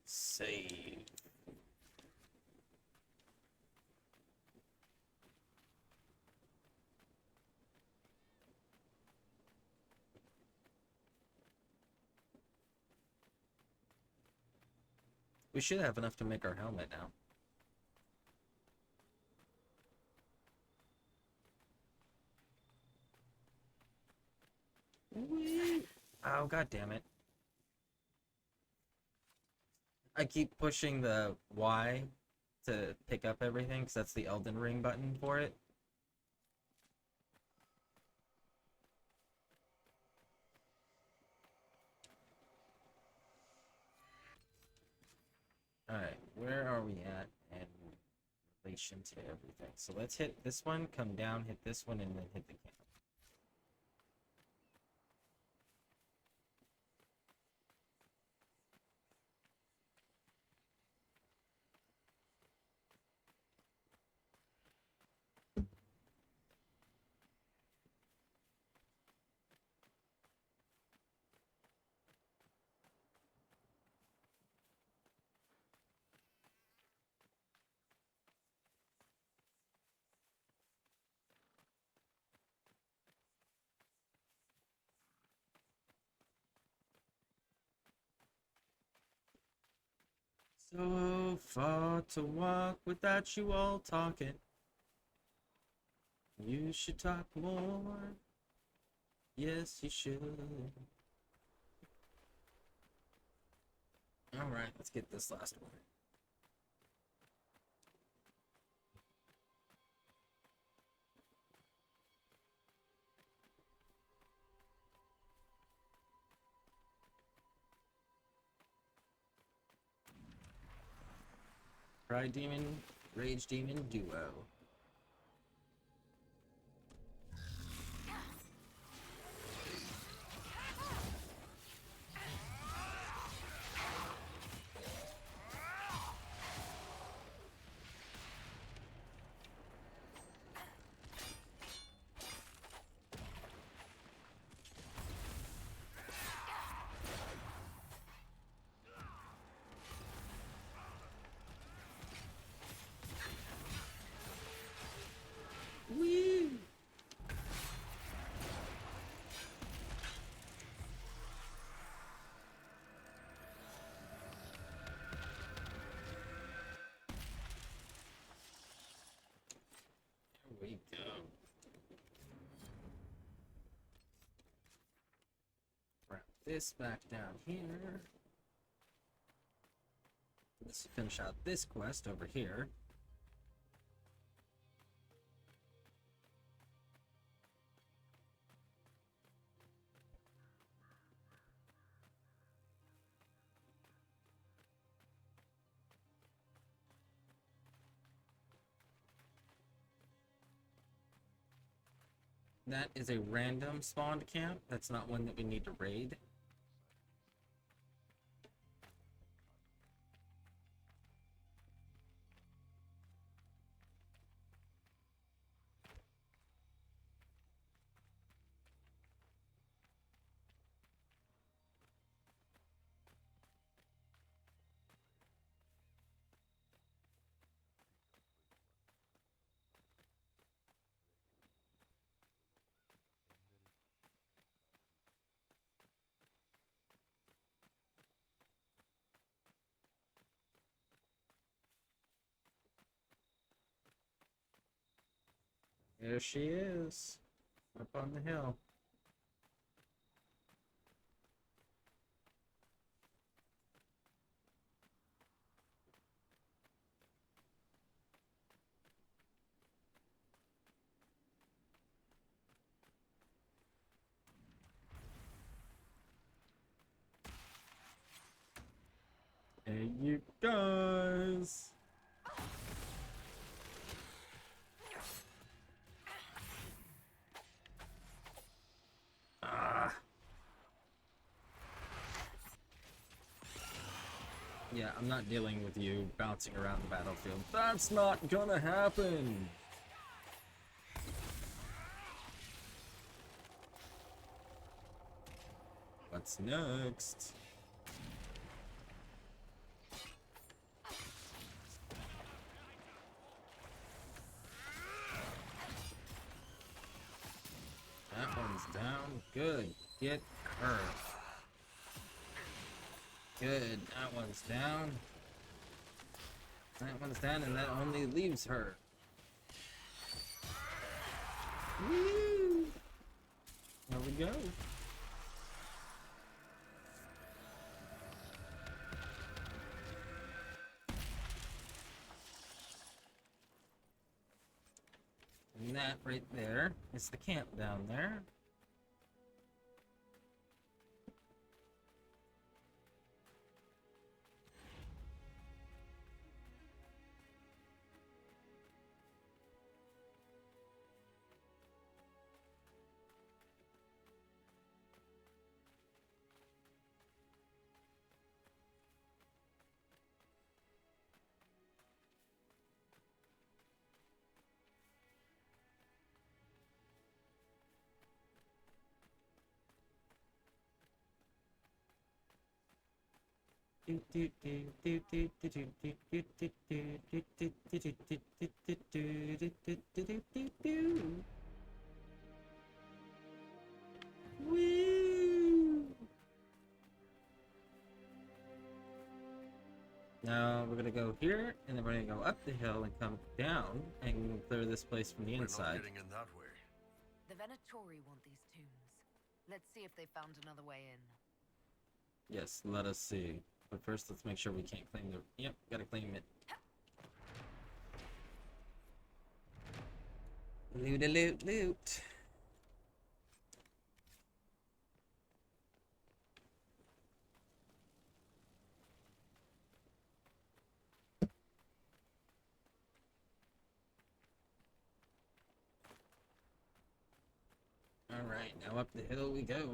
Save. We should have enough to make our helmet now. Oh, god damn it. I keep pushing the Y to pick up everything because that's the Elden Ring button for it. Alright, where are we at in relation to everything. So let's hit this one, come down, hit this one, and then hit the camp. So far to walk without you all talking. You should talk more. Yes, you should. Alright, let's get this last one. Pride Demon, Rage Demon duo. Whee! There we go. Wrap this back down here. Let's finish out this quest over here. That is a random spawned camp. That's not one that we need to raid. There she is, up on the hill. Hey, you guys! Ah! Yeah, I'm not dealing with you bouncing around the battlefield. That's not gonna happen! What's next? That one's down. Good. Get her. Good. That one's down. That one's down, and that only leaves her. Woo! There we go. And that right there is the camp down there. Woo! Now we're gonna go here, and then we're gonna go up the hill and come down and clear this place from the inside. We're not getting in that way. The Venatori want these tombs. Let's see if they found another way in. Yes, let us see. But first, let's make sure we can't claim the... Yep, gotta claim it. Loot, loot. Alright, now up the hill we go.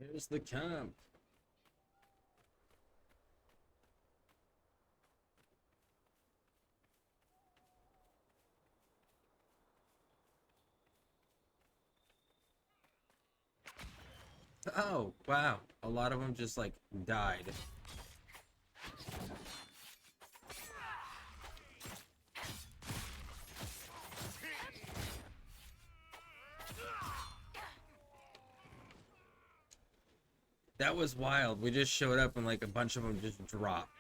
Here's the camp. Oh, wow. A lot of them just, like, died. That was wild. We just showed up and, like, a bunch of them just dropped.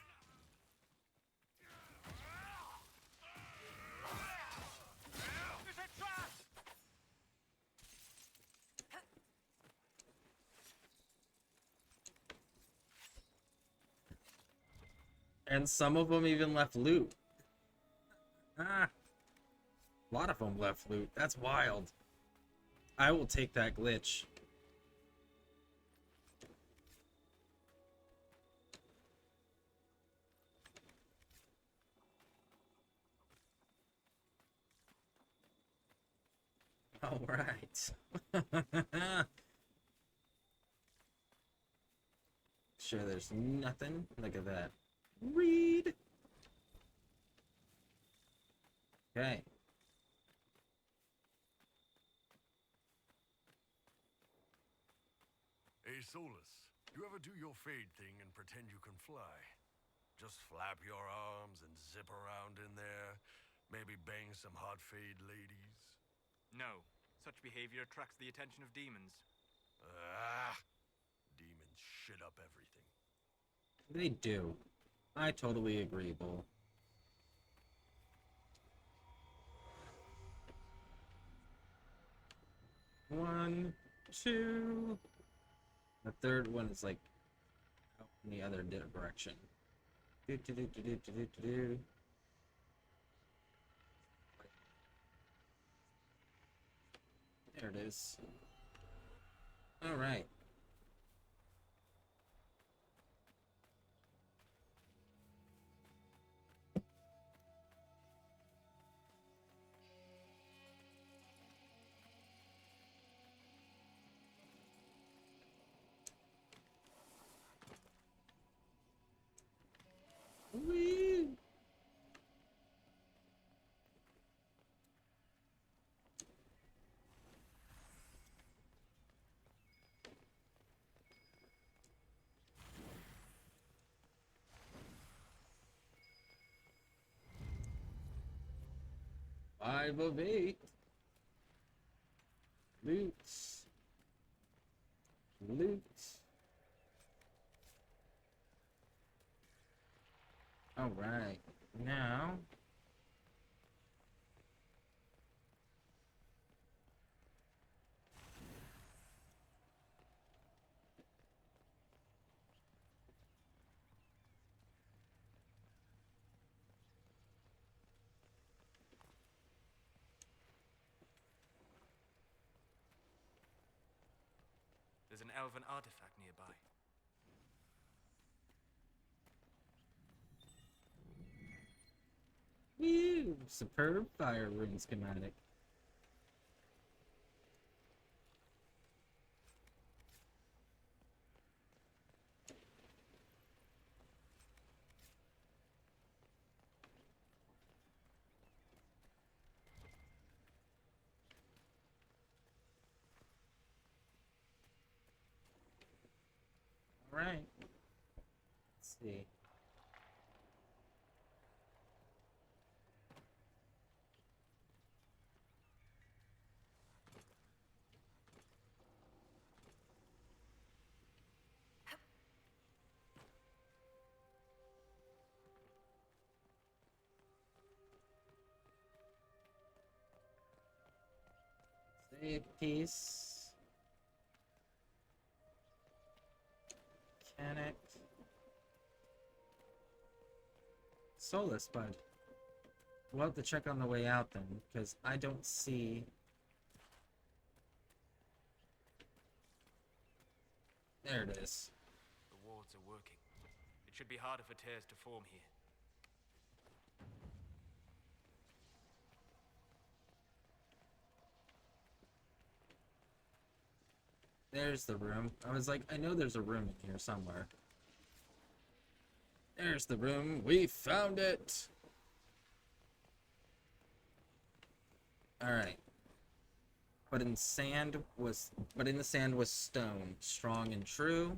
And some of them even left loot. Ah. A lot of them left loot. That's wild. I will take that glitch. All right. Sure, there's nothing. Look at that. Read. Okay. Hey, Solus, you ever do your fade thing and pretend you can fly? Just flap your arms and zip around in there, maybe bang some hot fade ladies? No. Such behavior attracts the attention of demons. Demons shit up everything. They do. I totally agree, Bull. One, two. The third one is like out in the other direction. Do. There it is. All right. Whee! 5 of 8. Loots. All right. Now. elven artifact nearby. Woo! Superb fire rune schematic. All right. Let's see. Save piece. Mechanic. Solus bud. We'll have to check on the way out then, because I don't see. There it is. The wards are working. It should be harder for tears to form here. There's the room. I was like, I know there's a room in here somewhere. There's the room. We found it. All right. But in the sand was stone, strong and true.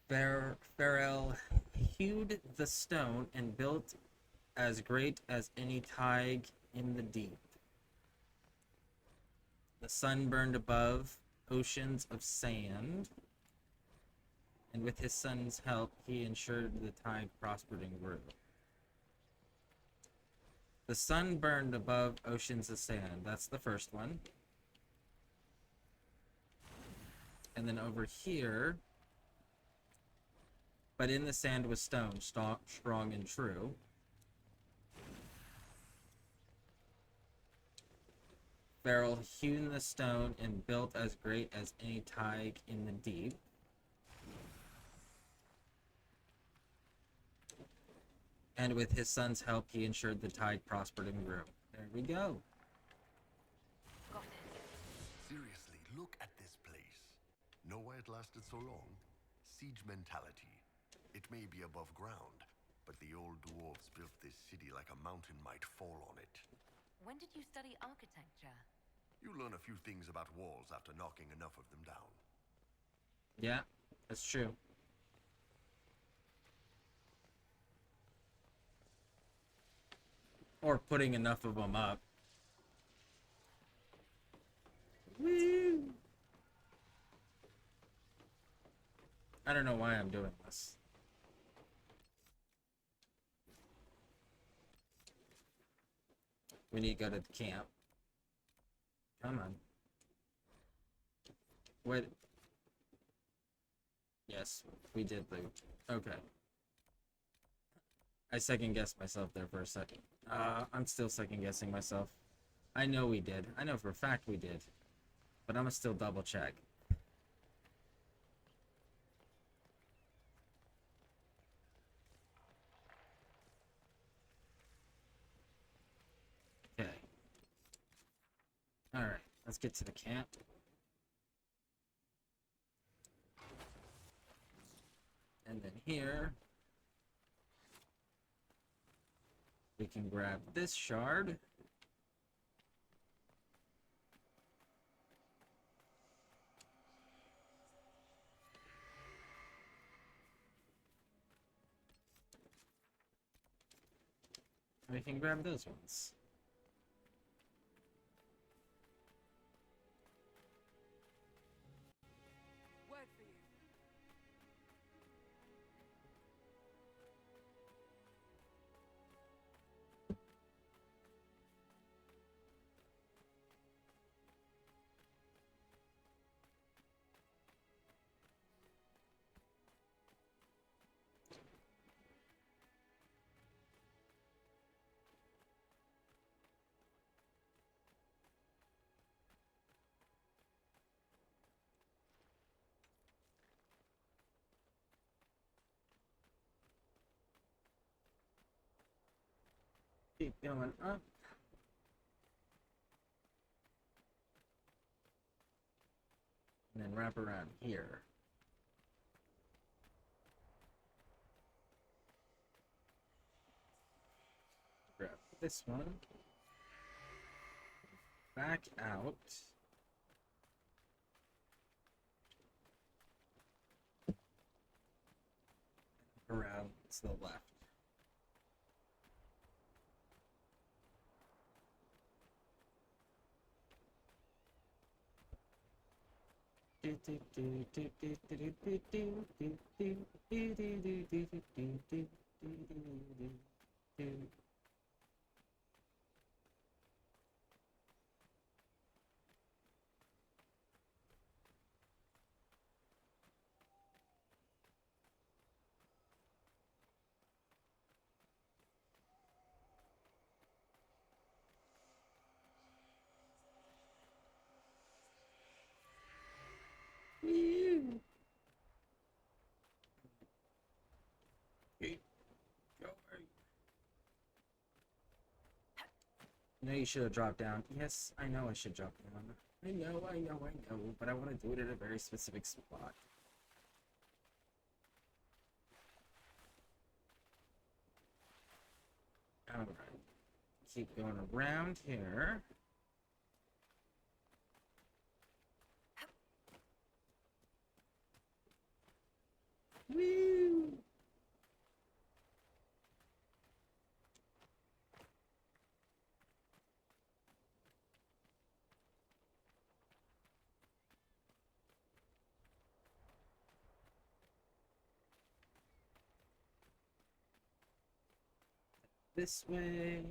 Farrell hewed the stone and built as great as any tide in the deep. The sun burned above oceans of sand, and with his son's help, he ensured the tide prospered and grew. The sun burned above oceans of sand. That's the first one. And then over here, but in the sand was stone, strong and true. Farrell hewn the stone and built as great as any tide in the deep. And with his son's help, he ensured the tide prospered and grew. There we go. Seriously, look at this place. Know why it lasted so long? Siege mentality. It may be above ground, but the old dwarves built this city like a mountain might fall on it. When did you study architecture? You learn a few things about walls after knocking enough of them down. Yeah, that's true. Or putting enough of them up. Woo! I don't know why I'm doing this. We need to go to the camp. Come on. Wait. Yes, we did loot. Okay. I second guessed myself there for a second. I'm still second guessing myself. I know we did. I know for a fact we did. But I'm gonna still double check. Okay. Alright, let's get to the camp. And then here, we can grab this shard. We can grab those ones. Word for you. Keep going up. And then wrap around here. Grab this one. Back out. Around to the left. No, you should have dropped down. Yes, I know I should drop down. I know, but I want to do it at a very specific spot. Alright. Keep going around here. Woo! This way.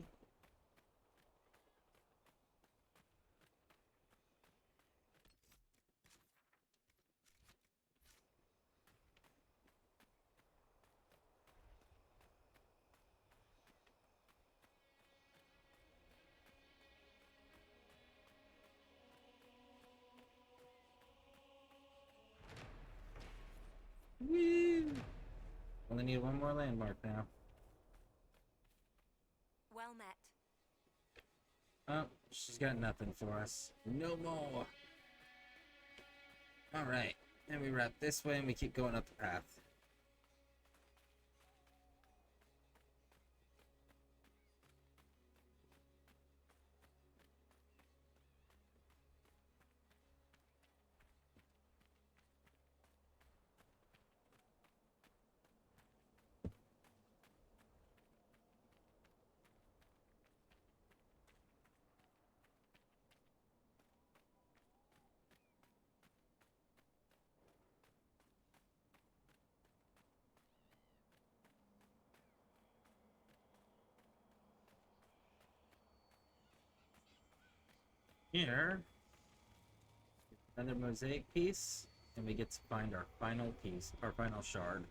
Woo! Only need one more landmark now. Well met. Oh, she's got nothing for us. No more. Alright. And we wrap this way and we keep going up the path. Here, another mosaic piece, and we get to find our final piece, our final shard.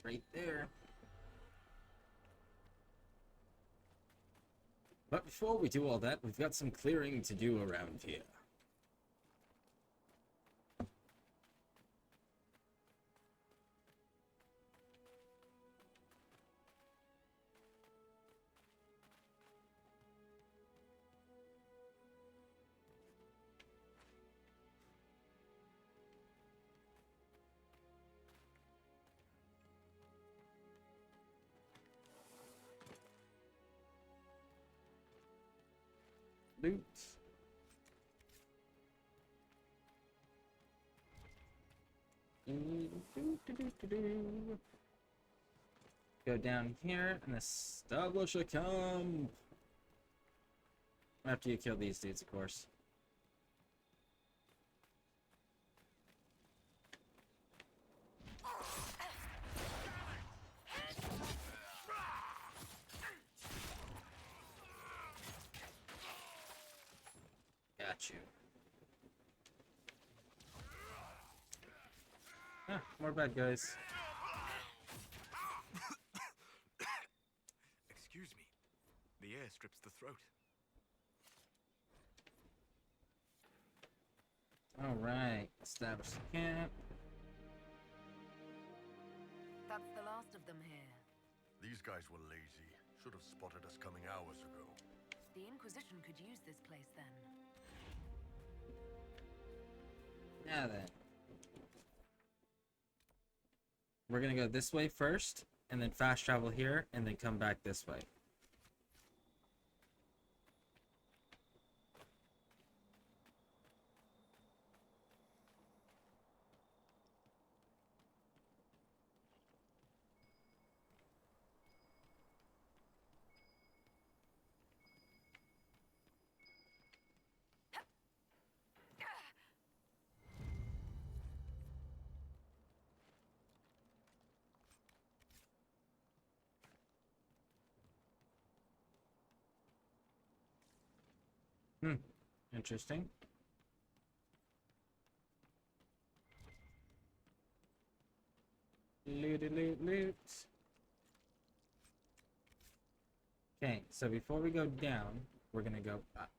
Right there. But before we do all that, we've got some clearing to do around here. Loot. Go down here and establish a camp. After you kill these dudes, of course. Got you. Ah, more bad guys. Excuse me. The air strips the throat. Alright, establish the camp. That's the last of them here. These guys were lazy. Should have spotted us coming hours ago. The Inquisition could use this place then. Now then. We're gonna go this way first, and then fast travel here, and then come back this way. Interesting. Loot. Okay, so before we go down, we're gonna go up.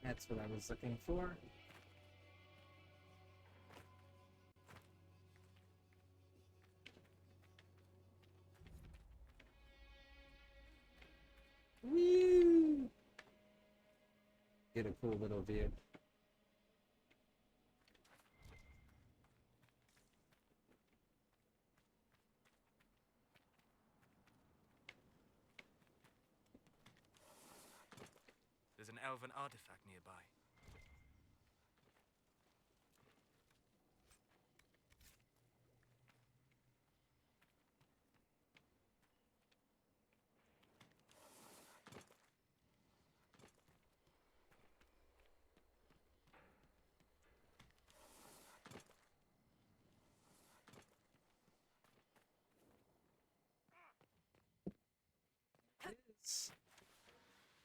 That's what I was looking for. Woo! Get a cool little view. There's an elven artifact nearby.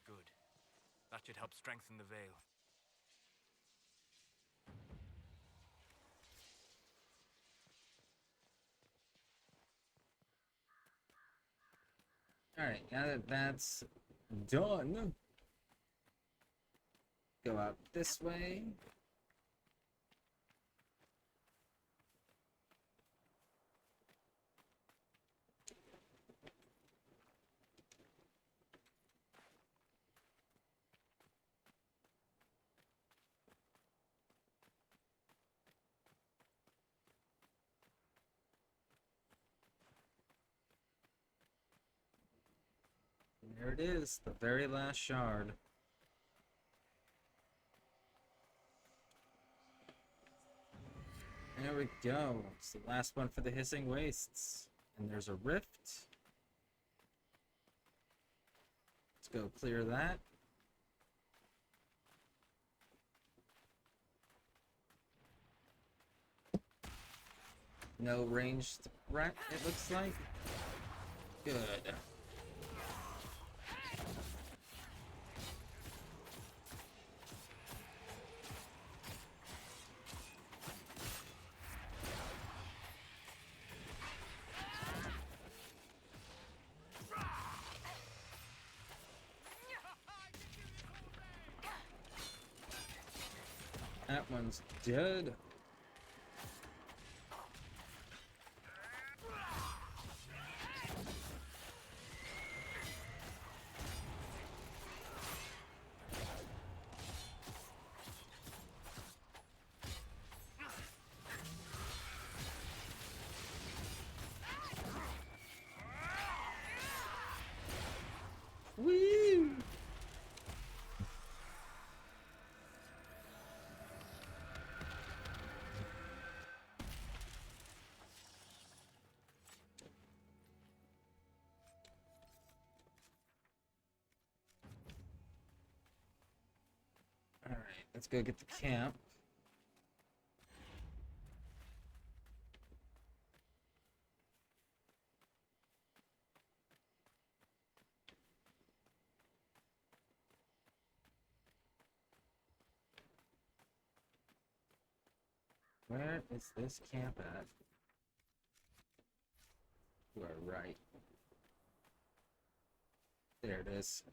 Good. That should help strengthen the veil. Alright, now that that's done, go out this way. There it is, the very last shard. There we go. It's the last one for the Hissing Wastes. And there's a rift. Let's go clear that. No ranged threat, it looks like. Good. That one's dead. Woo! Alright, let's go get the camp. Where is this camp at? You are right. There it is.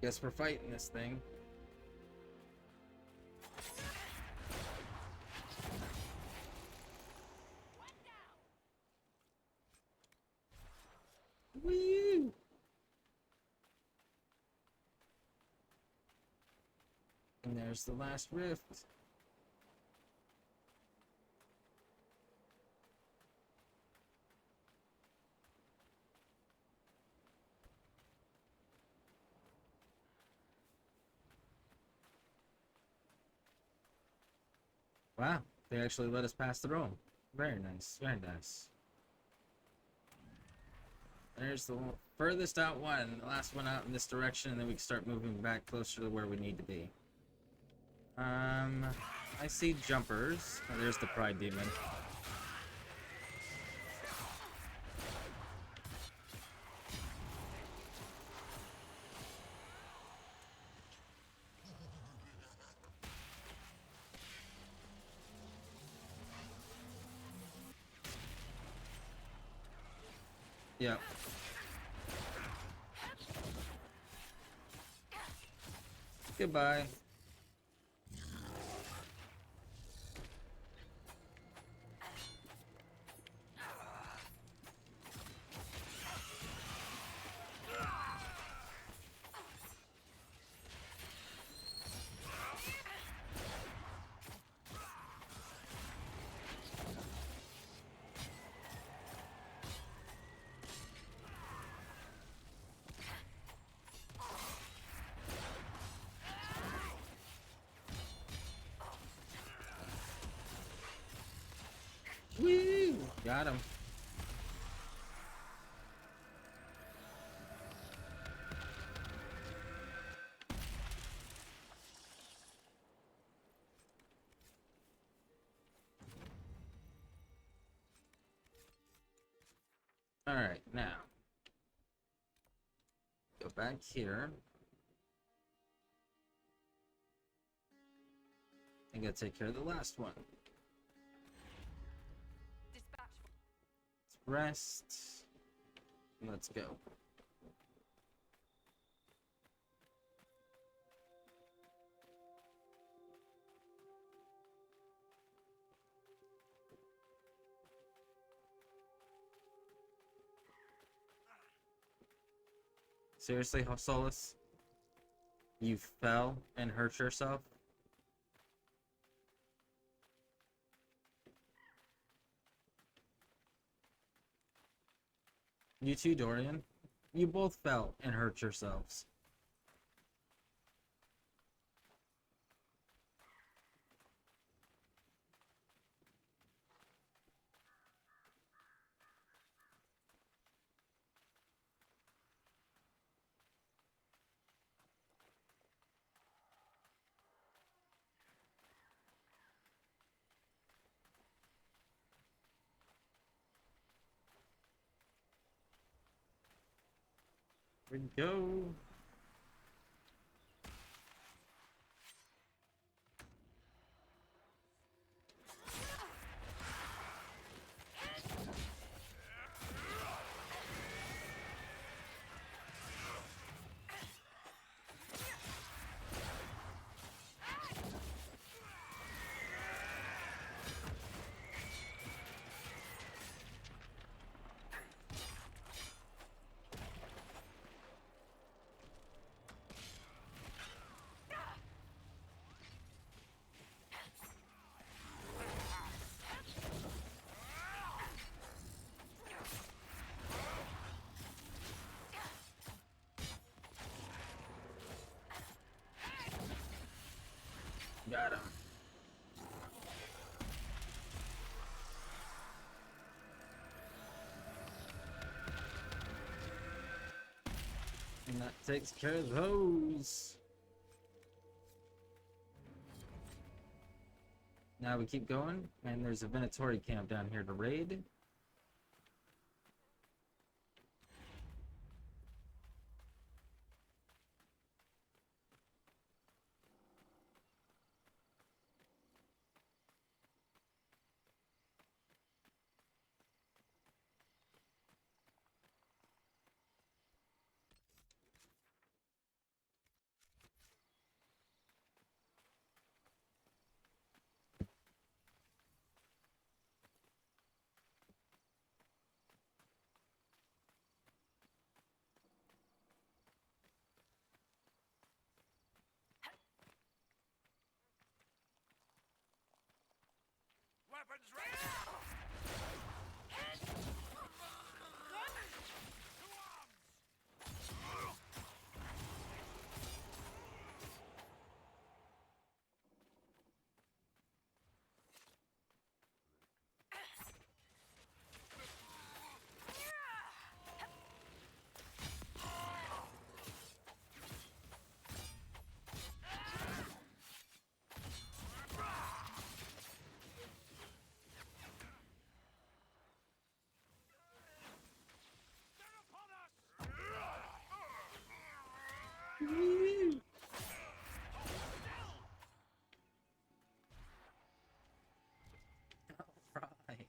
Guess we're fighting this thing. Woo! And there's the last rift. Wow, they actually let us pass the room. Very nice, very nice. There's the furthest out one, the last one out in this direction, and then we can start moving back closer to where we need to be. I see jumpers. Oh, there's the Pride Demon. Yep. Goodbye. Woo! Got him. All right, now go back here. I gotta take care of the last one. Let's rest. Let's go. Seriously, Solus? You fell and hurt yourself? You too, Dorian. You both fell and hurt yourselves. Here we go. Got him. And that takes care of those. Now we keep going, and there's a Venatori camp down here to raid. Weapons ready! Alright.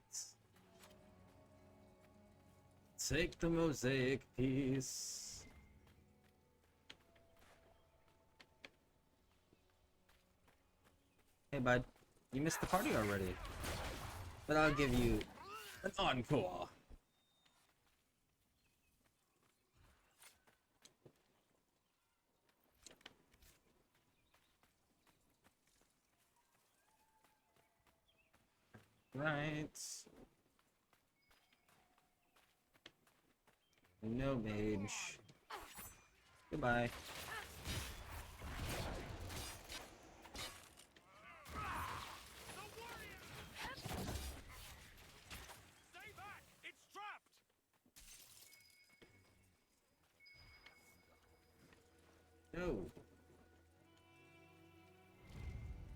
Take the mosaic piece. Hey bud, you missed the party already. But I'll give you an encore. Right. No mage. Goodbye. Stay back! It's trapped! No.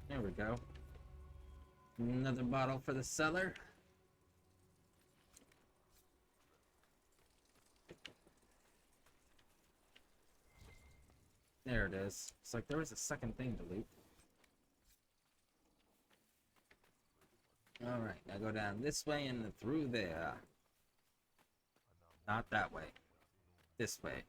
There we go. Another bottle for the cellar. There it is. It's like there was a second thing to loot. Alright, now go down this way and through there. Not that way. This way.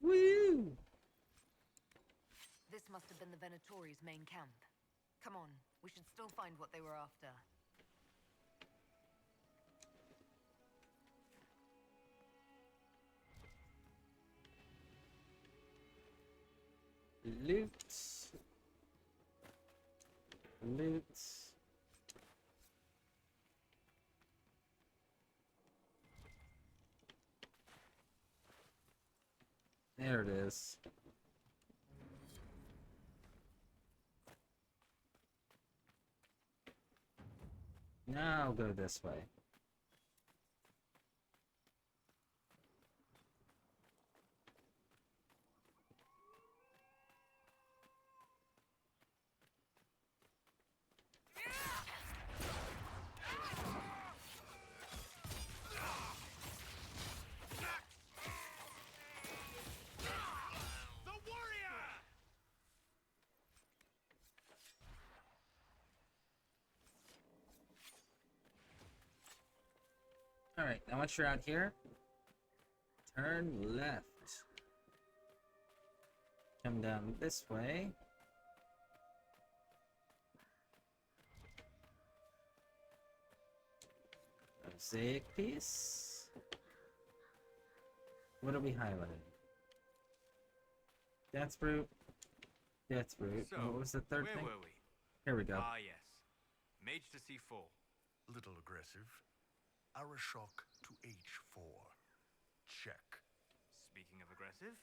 Woo! This must have been the Venatori's main camp. Come on, we should still find what they were after. Loot. Loot. There it is. Now I'll go this way. Alright, now once you're out here, turn left. Come down this way. Mosaic piece. What are we highlighting? Death fruit. Death root. So, What was the third where thing? were we? Here we go. Ah, yes. Mage to C4. Little aggressive. Arashock to H4. Check. Speaking of aggressive,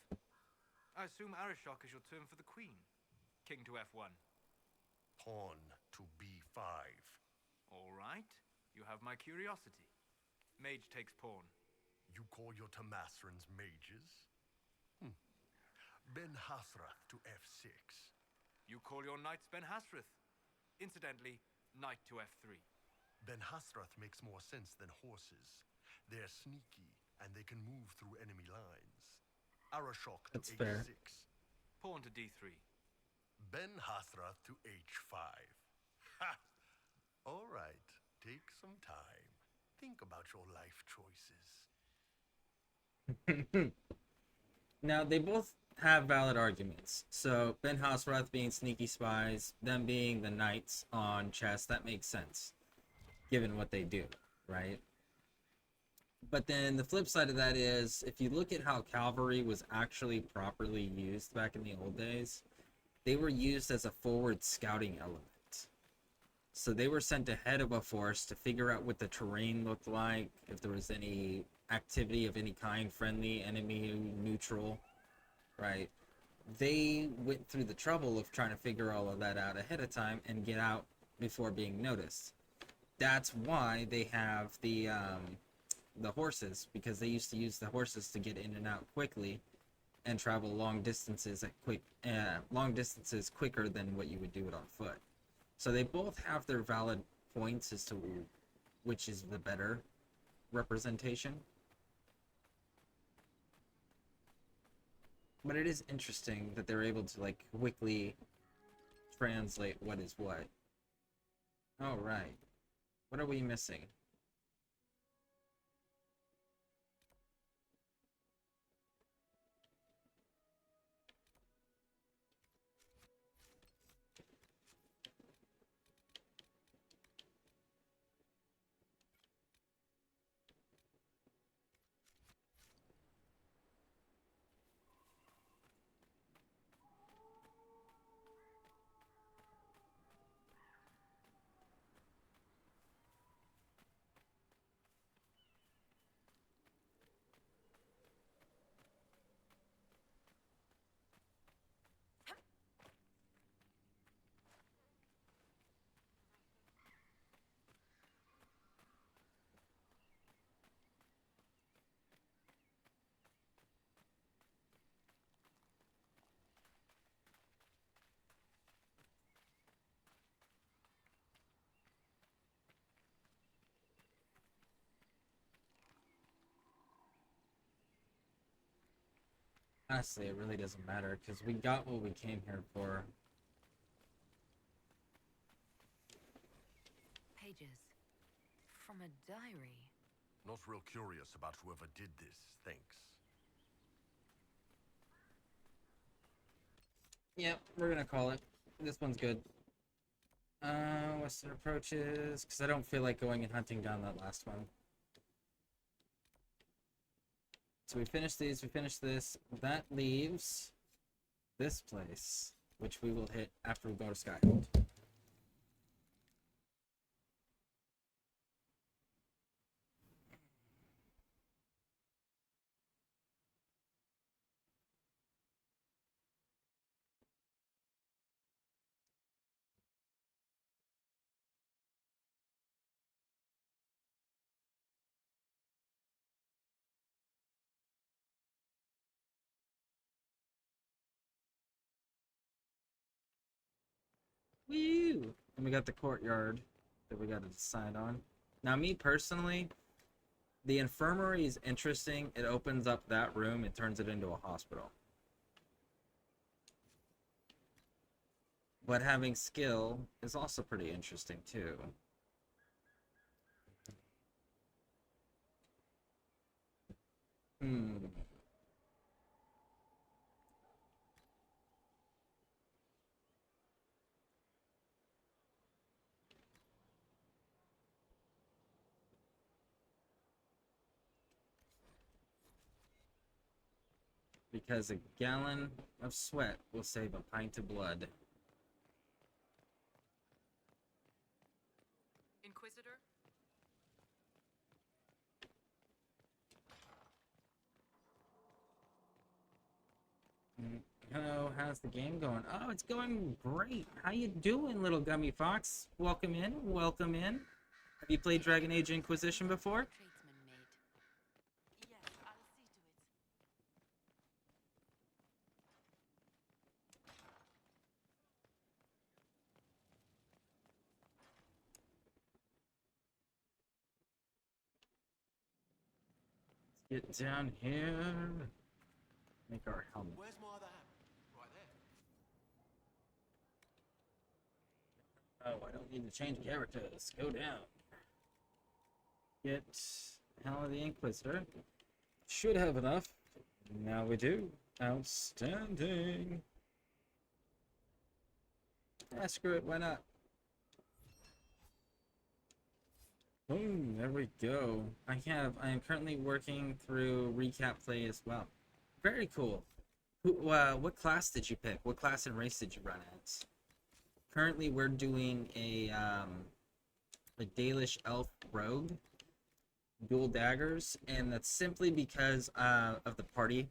I assume Arashock is your term for the queen. King to F1. Pawn to B5. All right. You have my curiosity. Mage takes pawn. You call your Tamasrans mages? Ben Hasrath to F6. You call your knights Ben Hasrath. Incidentally, knight to F3. Ben Hasrath makes more sense than horses. They're sneaky, and they can move through enemy lines. Arashock to That's H6. fair. Pawn to D3. Ben Hasrath to H5. Ha! All right, take some time. Think about your life choices. Now, they both have valid arguments. So, Ben Hasrath being sneaky spies, them being the knights on chess, that makes sense, given what they do, right? But then the flip side of that is, if you look at how cavalry was actually properly used back in the old days, they were used as a forward scouting element. So they were sent ahead of a force to figure out what the terrain looked like, if there was any activity of any kind, friendly, enemy, neutral, right? They went through the trouble of trying to figure all of that out ahead of time and get out before being noticed. That's why they have the horses, because they used to use the horses to get in and out quickly and travel long distances quicker than what you would do it on foot. So they both have their valid points as to which is the better representation. But it is interesting that they're able to like quickly translate what is what. All right. What are we missing? Honestly, it really doesn't matter, because we got what we came here for. Pages. From a diary. Not real curious about whoever did this, thanks. Yep, we're gonna call it. This one's good. Western approaches, because I don't feel like going and hunting down that last one. So we finished these, we finished this. That leaves this place, which we will hit after we go to Skyhold. Woo! And we got the courtyard that we got to decide on. Now, me personally, the infirmary is interesting. It opens up that room and turns it into a hospital. But having skill is also pretty interesting, too. Because a gallon of sweat will save a pint of blood. Inquisitor? Hello, how's the game going? Oh, it's going great. How you doing, little gummy fox? Welcome in, welcome in. Have you played Dragon Age Inquisition before? Let's get down here. Make our helmet. Where's my other hand? Right there. Oh, I don't need to change characters. Go down. Get Hell of the Inquisitor. Should have enough. Now we do. Outstanding. Ah, screw it. Why not? Boom. There we go. I am currently working through recap play as well. Very cool. What class did you pick? What class and race did you run as? Currently, we're doing a Dalish elf rogue, dual daggers, and that's simply because of the party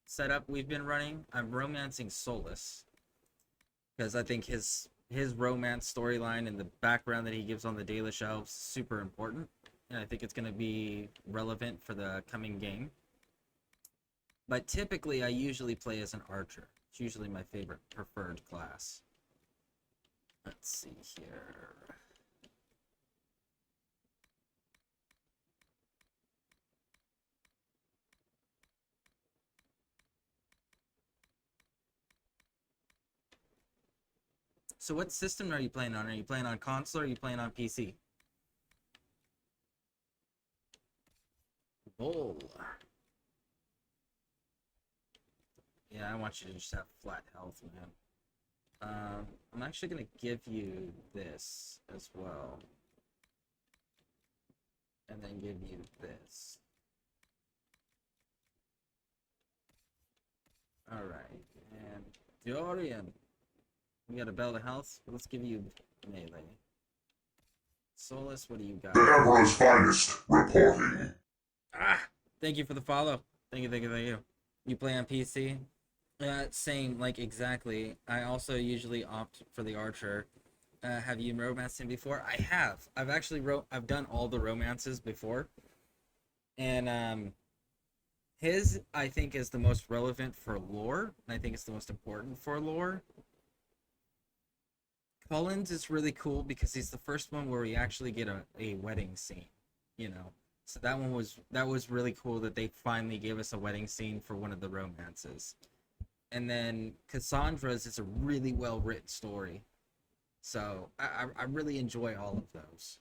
setup we've been running. I'm romancing Solus because I think his romance storyline and the background that he gives on the Dalish elves is super important, and I think it's going to be relevant for the coming game. But typically, I usually play as an archer. It's usually my favorite preferred class. Let's see here. So what system are you playing on? Are you playing on console or are you playing on PC? Bull. Yeah, I want you to just have flat health, man. I'm actually going to give you this as well. And then give you this. Alright, and Dorian. We got a belt of health. Let's give you melee. Solus, what do you got? The Emperor's finest reporting. Ah! Thank you for the follow. Thank you, thank you, thank you. You play on PC? Same, like exactly. I also usually opt for the archer. Have you romanced him before? I have. I've actually I've done all the romances before. And his I think is the most relevant for lore, and I think it's the most important for lore. Cullen's is really cool because he's the first one where we actually get a wedding scene, you know. So that was really cool that they finally gave us a wedding scene for one of the romances. And then Cassandra's is a really well written story. So I really enjoy all of those.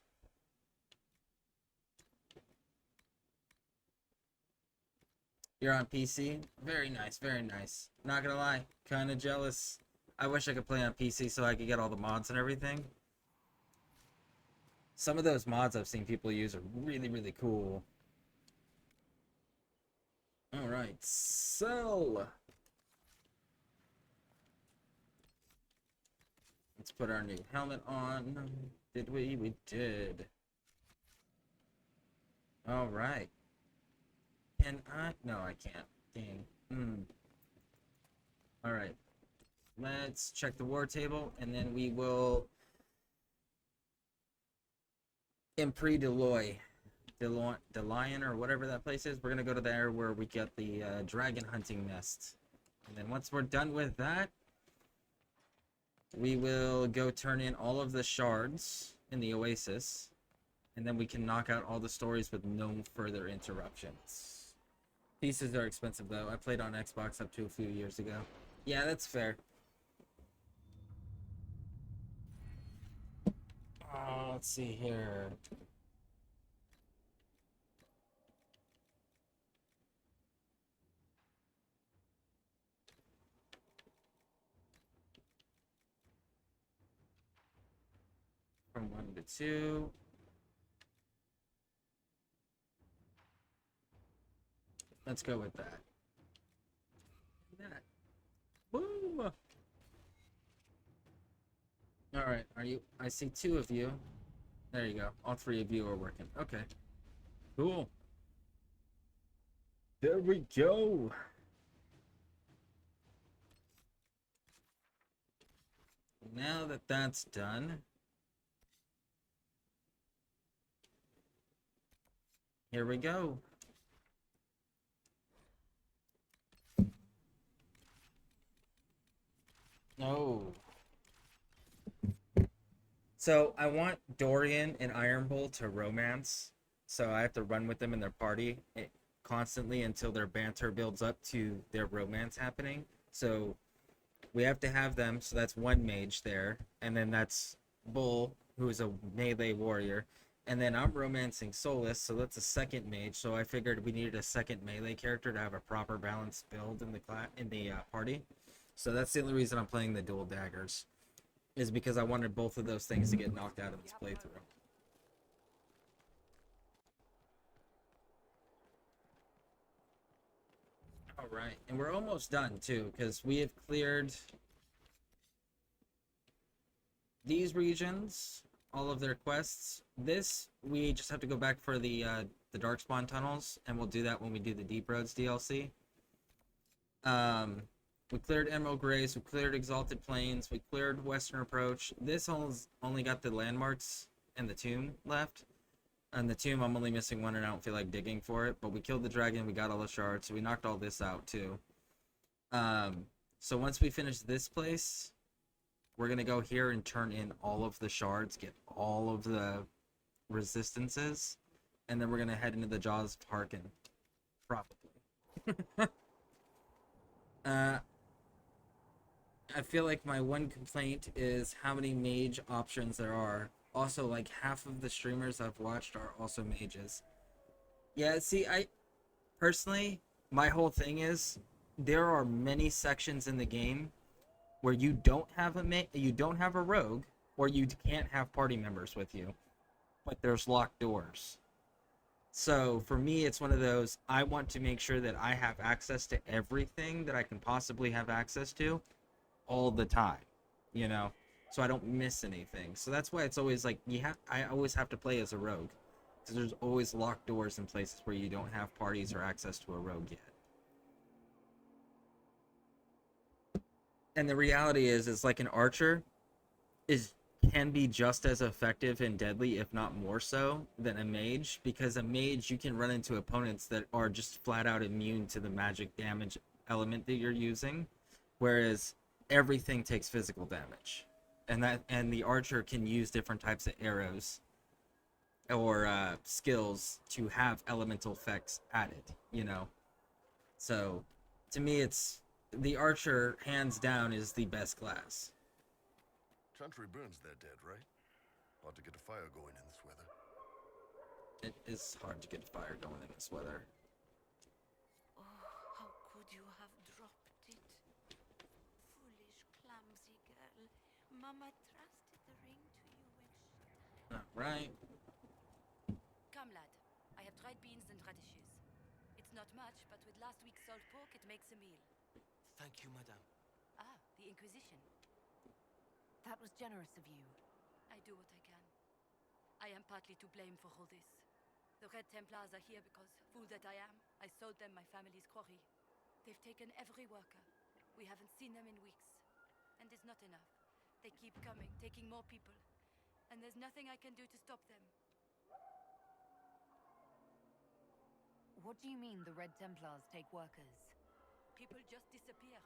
You're on PC? Very nice, very nice. Not gonna lie, kinda jealous. I wish I could play on PC so I could get all the mods and everything. Some of those mods I've seen people use are really, really cool. Alright, so let's put our new helmet on. Did we? We did. Alright. Can I? No, I can't. Dang. Alright. Let's check the war table, and then we will in Deloy, DeLion, or whatever that place is. We're gonna go to there where we get the dragon hunting nest, and then once we're done with that, we will go turn in all of the shards in the oasis, and then we can knock out all the stories with no further interruptions. Pieces are expensive though. I played on Xbox up to a few years ago. Yeah, that's fair. Let's see here. From 1 to 2. Let's go with that. that. Boom! Alright, are you... I see 2 of you. There you go. All 3 of you are working. Okay. Cool. There we go. Now that that's done, here we go. Oh. So I want Dorian and Iron Bull to romance. So I have to run with them in their party constantly until their banter builds up to their romance happening. So we have to have them. So that's 1 mage there. And then that's Bull, who is a melee warrior. And then I'm romancing Solus, so that's a 2nd mage. So I figured we needed a 2nd melee character to have a proper balanced build in the party. So that's the only reason I'm playing the dual daggers, is because I wanted both of those things to get knocked out of this playthrough. All right, and we're almost done too, because we have cleared these regions, all of their quests. This, we just have to go back for the Darkspawn tunnels, and we'll do that when we do the Deep Roads DLC. We cleared Emerald Grace, we cleared Exalted Plains, we cleared Western Approach. This only got the landmarks and the tomb left. And the tomb, I'm only missing 1 and I don't feel like digging for it. But we killed the dragon, we got all the shards, so we knocked all this out too. So once we finish this place, we're going to go here and turn in all of the shards, get all of the resistances. And then we're going to head into the Jaws of Harkin. Probably. I feel like my one complaint is how many mage options there are. Also, like, half of the streamers I've watched are also mages. Yeah, see, personally, my whole thing is there are many sections in the game where you don't have a rogue, or you can't have party members with you, but there's locked doors. So for me, it's one of those, I want to make sure that I have access to everything that I can possibly have access to all the time, you know, so I don't miss anything. So that's why it's always like I always have to play as a rogue, because there's always locked doors in places where you don't have parties or access to a rogue yet. And the reality is like an archer can be just as effective and deadly, if not more so, than a mage, because a mage, you can run into opponents that are just flat out immune to the magic damage element that you're using, whereas everything takes physical damage, and the archer can use different types of arrows or skills to have elemental effects added, you know. So to me, it's the archer, hands down, is the best class. Chantry burns their dead, right? Hard to get a fire going in this weather. It is hard to get a fire going in this weather. Oh, how could you have dropped it? Foolish, clumsy girl. Mama trusted the ring to you when she... Alright. Come, lad. I have dried beans and radishes. It's not much, but with last week's salt pork, it makes a meal. Thank you, madame. Ah, the Inquisition. That was generous of you. I do what I can. I am partly to blame for all this. The Red Templars are here because, fool that I am, I sold them my family's quarry. They've taken every worker. We haven't seen them in weeks. And it's not enough. They keep coming, taking more people. And there's nothing I can do to stop them. What do you mean the Red Templars take workers? People just disappear.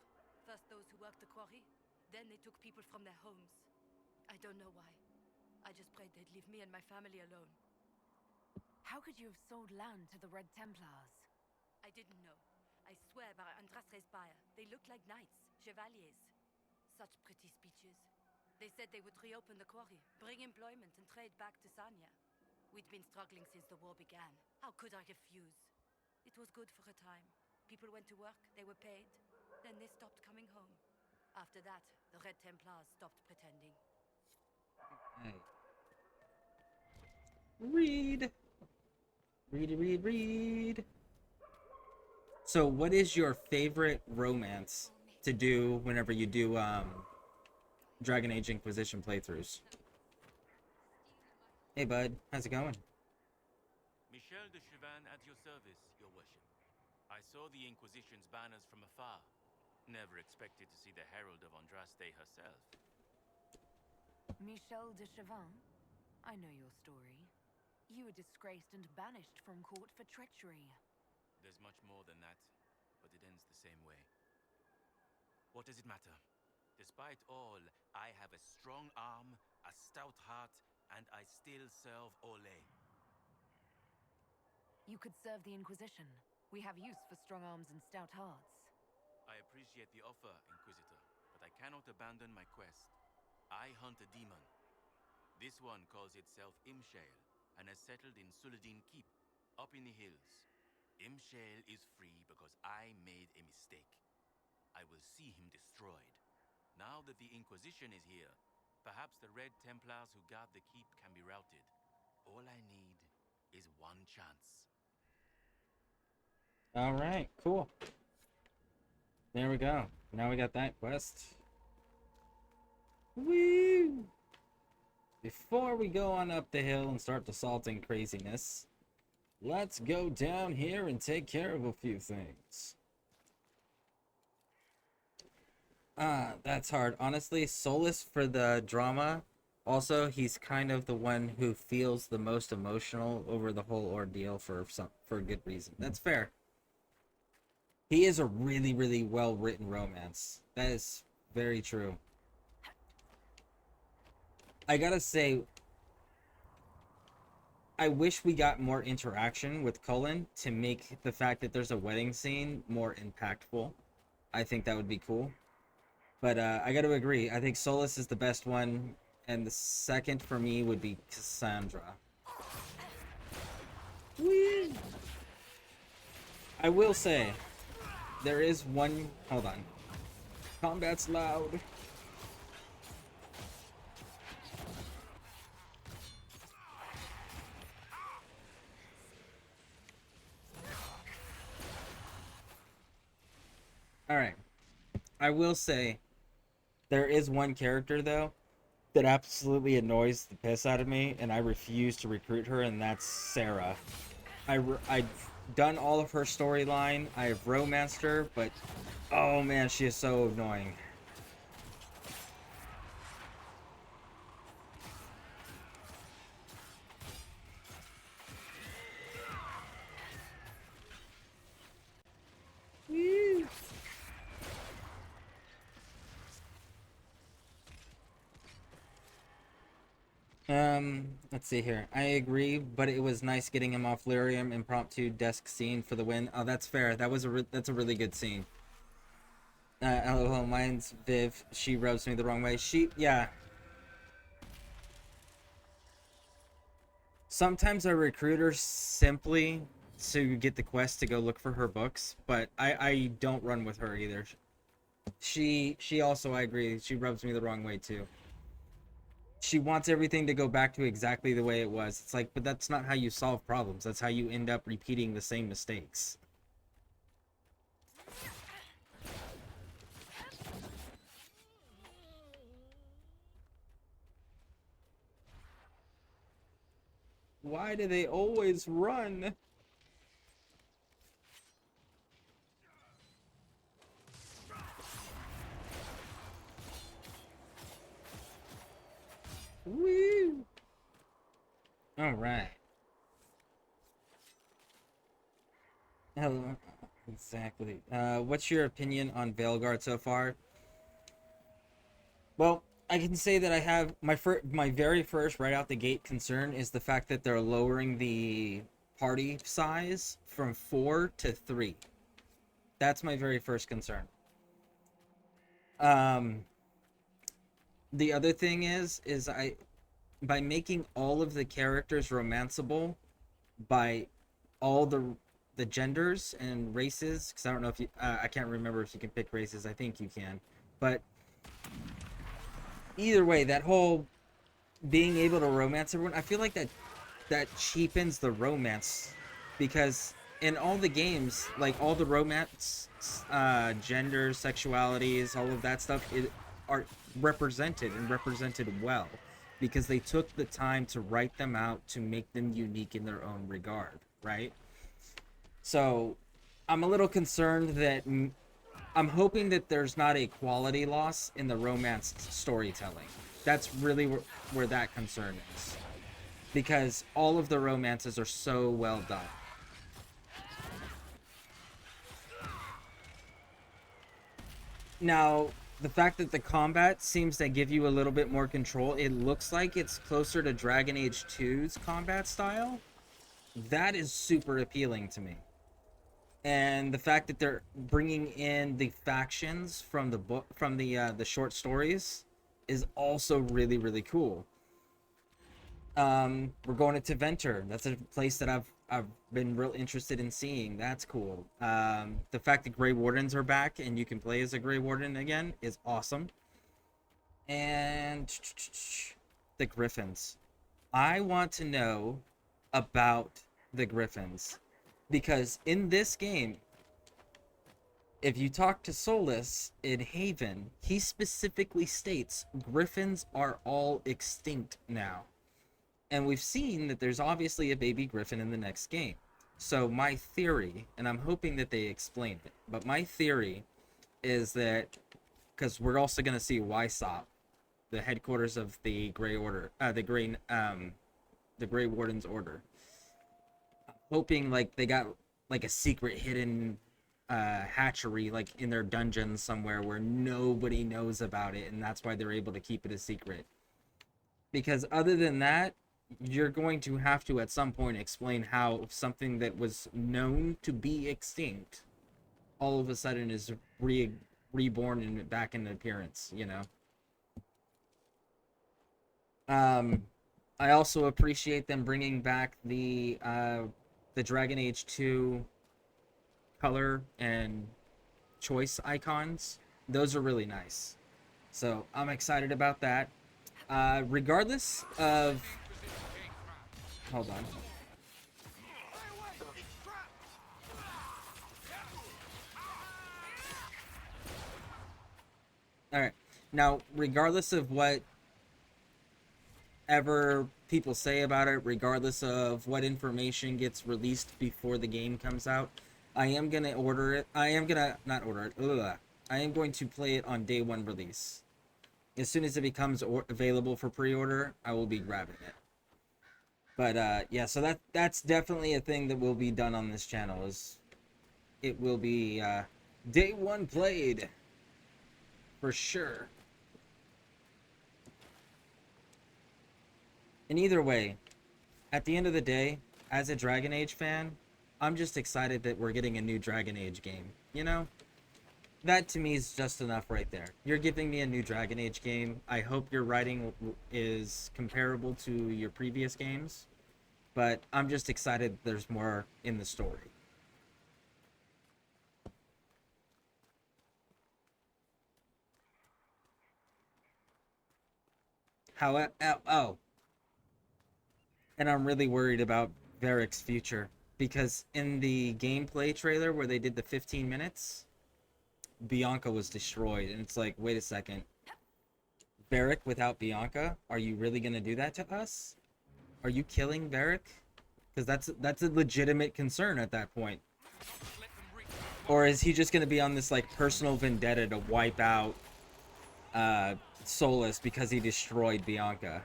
First those who worked the quarry, then they took people from their homes. I don't know why. I just prayed they'd leave me and my family alone. How could you have sold land to the Red Templars? I didn't know. I swear by Andrastre's Spire, they looked like knights, chevaliers. Such pretty speeches. They said they would reopen the quarry, bring employment and trade back to Sanya. We'd been struggling since the war began. How could I refuse? It was good for a time. People went to work, they were paid. Then they stopped coming home. After that, the Red Templars stopped pretending. Hey. Read. Read. So, what is your favorite romance to do whenever you do Dragon Age Inquisition playthroughs? Hey, bud, how's it going? Michel de Chauvin at your service, your worship. I saw the Inquisition's banners from afar. Never expected to see the Herald of Andraste herself. Michel de Chauvin? I know your story. You were disgraced and banished from court for treachery. There's much more than that, but it ends the same way. What does it matter? Despite all, I have a strong arm, a stout heart, and I still serve Ole. You could serve the Inquisition. We have use for strong arms and stout hearts. I appreciate the offer, Inquisitor, but I cannot abandon my quest. I hunt a demon. This one calls itself Imshale, and has settled in Suladin Keep, up in the hills. Imshale is free because I made a mistake. I will see him destroyed. Now that the Inquisition is here, perhaps the Red Templars who guard the keep can be routed. All I need is one chance. Alright, cool. There we go. Now we got that quest. Woo! Before we go on up the hill and start assaulting craziness, let's go down here and take care of a few things. That's hard. Honestly, Solus for the drama. Also, he's kind of the one who feels the most emotional over the whole ordeal for a good reason. That's fair. He is a really, really well-written romance. That is very true. I gotta say, I wish we got more interaction with Cullen to make the fact that there's a wedding scene more impactful. I think that would be cool. But I gotta agree. I think Solus is the best one, and the second for me would be Cassandra. Whee! I will say, there is one... Hold on. Combat's loud. Alright. I will say, there is one character, though, that absolutely annoys the piss out of me, and I refuse to recruit her, and that's Sarah. I've done all of her storyline, I've romanced her, but oh man, she is so annoying. Woo! Let's see here. I agree, but it was nice getting him off Lyrium. Impromptu desk scene for the win. Oh, that's fair. That was that's a really good scene. LOL, mine's Viv. She rubs me the wrong way. Yeah. Sometimes I recruit her simply to get the quest to go look for her books, but I don't run with her either. She also, I agree, she rubs me the wrong way too. She wants everything to go back to exactly the way it was. It's like, but that's not how you solve problems. That's how you end up repeating the same mistakes. Why do they always run? Woo! All right. Hello. Exactly. What's your opinion on Veilguard so far? Well, I can say that I have my very first right out the gate concern is the fact that they're lowering the party size from 4 to 3. That's my very first concern. The other thing is by making all of the characters romanceable by all the genders and races, because I don't know if you I can't remember if you can pick races. I think you can, but either way, that whole being able to romance everyone, I feel like that cheapens the romance, because in all the games, like all the romance, gender, sexualities, all of that stuff are represented and represented well, because they took the time to write them out to make them unique in their own regard, right? So I'm a little concerned that I'm hoping that there's not a quality loss in the romance storytelling. That's really where that concern is, because all of the romances are so well done. Now, the fact that the combat seems to give you a little bit more control, it looks like it's closer to Dragon Age 2's combat style. That is super appealing to me. And the fact that they're bringing in the factions from the book, from the short stories, is also really, really cool. We're going to Venter. That's a place that I've been real interested in seeing. That's cool. The fact that Grey Wardens are back and you can play as a Grey Warden again is awesome. And the Griffins. I want to know about the Griffins, because in this game, if you talk to Solus in Haven, he specifically states Griffins are all extinct now. And we've seen that there's obviously a baby griffin in the next game. So my theory, and I'm hoping that they explain it, but my theory is that, because we're also going to see Wysop, the headquarters of the Grey Order, the Grey Warden's Order. I'm hoping like they got like a secret hidden hatchery like in their dungeons somewhere where nobody knows about it, and that's why they're able to keep it a secret. Because other than that, you're going to have to at some point explain how something that was known to be extinct all of a sudden is reborn and back in appearance, you know. I also appreciate them bringing back the Dragon Age 2 color and choice icons. Those are really nice. So I'm excited about that. Regardless of... Hold on. Alright. Now, regardless of what ever people say about it, regardless of what information gets released before the game comes out, I am going to order it. I am going to... Not order it. Ugh. I am going to play it on day one release. As soon as it becomes available for pre-order, I will be grabbing it. But yeah, so that's definitely a thing that will be done on this channel. Is it will be day one played for sure. And either way, at the end of the day, as a Dragon Age fan, I'm just excited that we're getting a new Dragon Age game. You know? That to me is just enough right there. You're giving me a new Dragon Age game. I hope your writing is comparable to your previous games. But I'm just excited there's more in the story. Oh. And I'm really worried about Varric's future. Because in the gameplay trailer where they did the 15 minutes... Bianca was destroyed, and it's like, wait a second. Varric without Bianca? Are you really gonna do that to us? Are you killing Varric? Because that's a legitimate concern at that point. Or is he just gonna be on this like personal vendetta to wipe out Solus because he destroyed Bianca?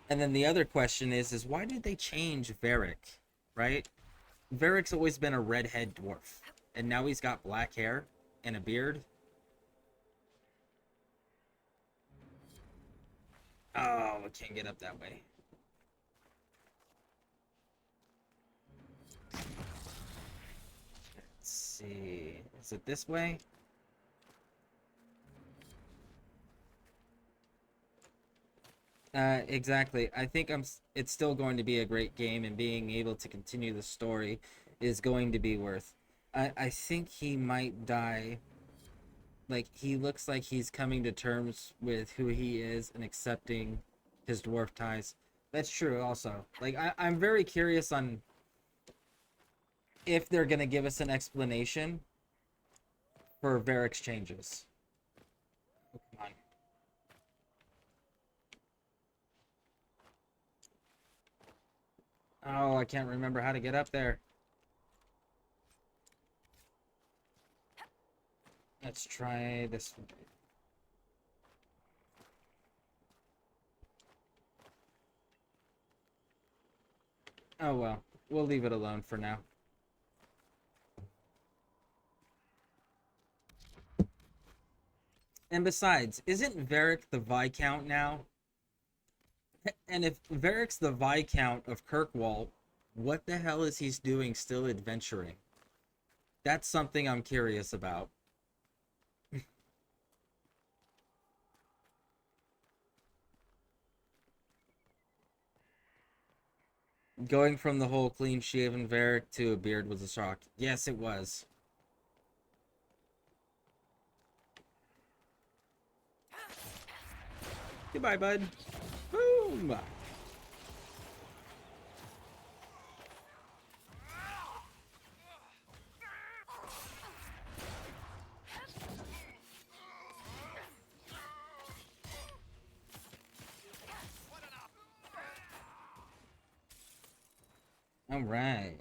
And then the other question is why did they change Varric? Right? Varric's always been a redhead dwarf, and now he's got black hair and a beard. Oh, I can't get up that way. Let's see. Is it this way? Exactly. I think it's still going to be a great game, and being able to continue the story is going to be worth. I think he might die. Like, he looks like he's coming to terms with who he is and accepting his dwarf ties. That's true also. Like, I'm very curious on if they're gonna give us an explanation for Varric's changes. Oh, come on. Oh, I can't remember how to get up there. Let's try this one. Oh well, we'll leave it alone for now. And besides, isn't Varric the Viscount now? And if Varric's the Viscount of Kirkwall, what the hell is he doing still adventuring? That's something I'm curious about. Going from the whole clean-shaven Varric to a beard was a shock. Yes, it was. Goodbye, bud. Boom! All right.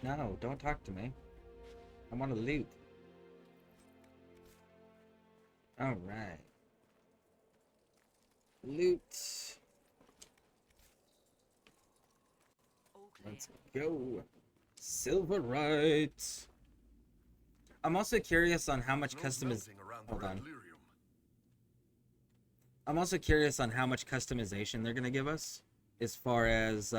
No, don't talk to me. I want to loot. All right. Loot. Let's go. Silverite. I'm also curious on how much Hold on. I'm also curious on how much customization they're gonna give us as far as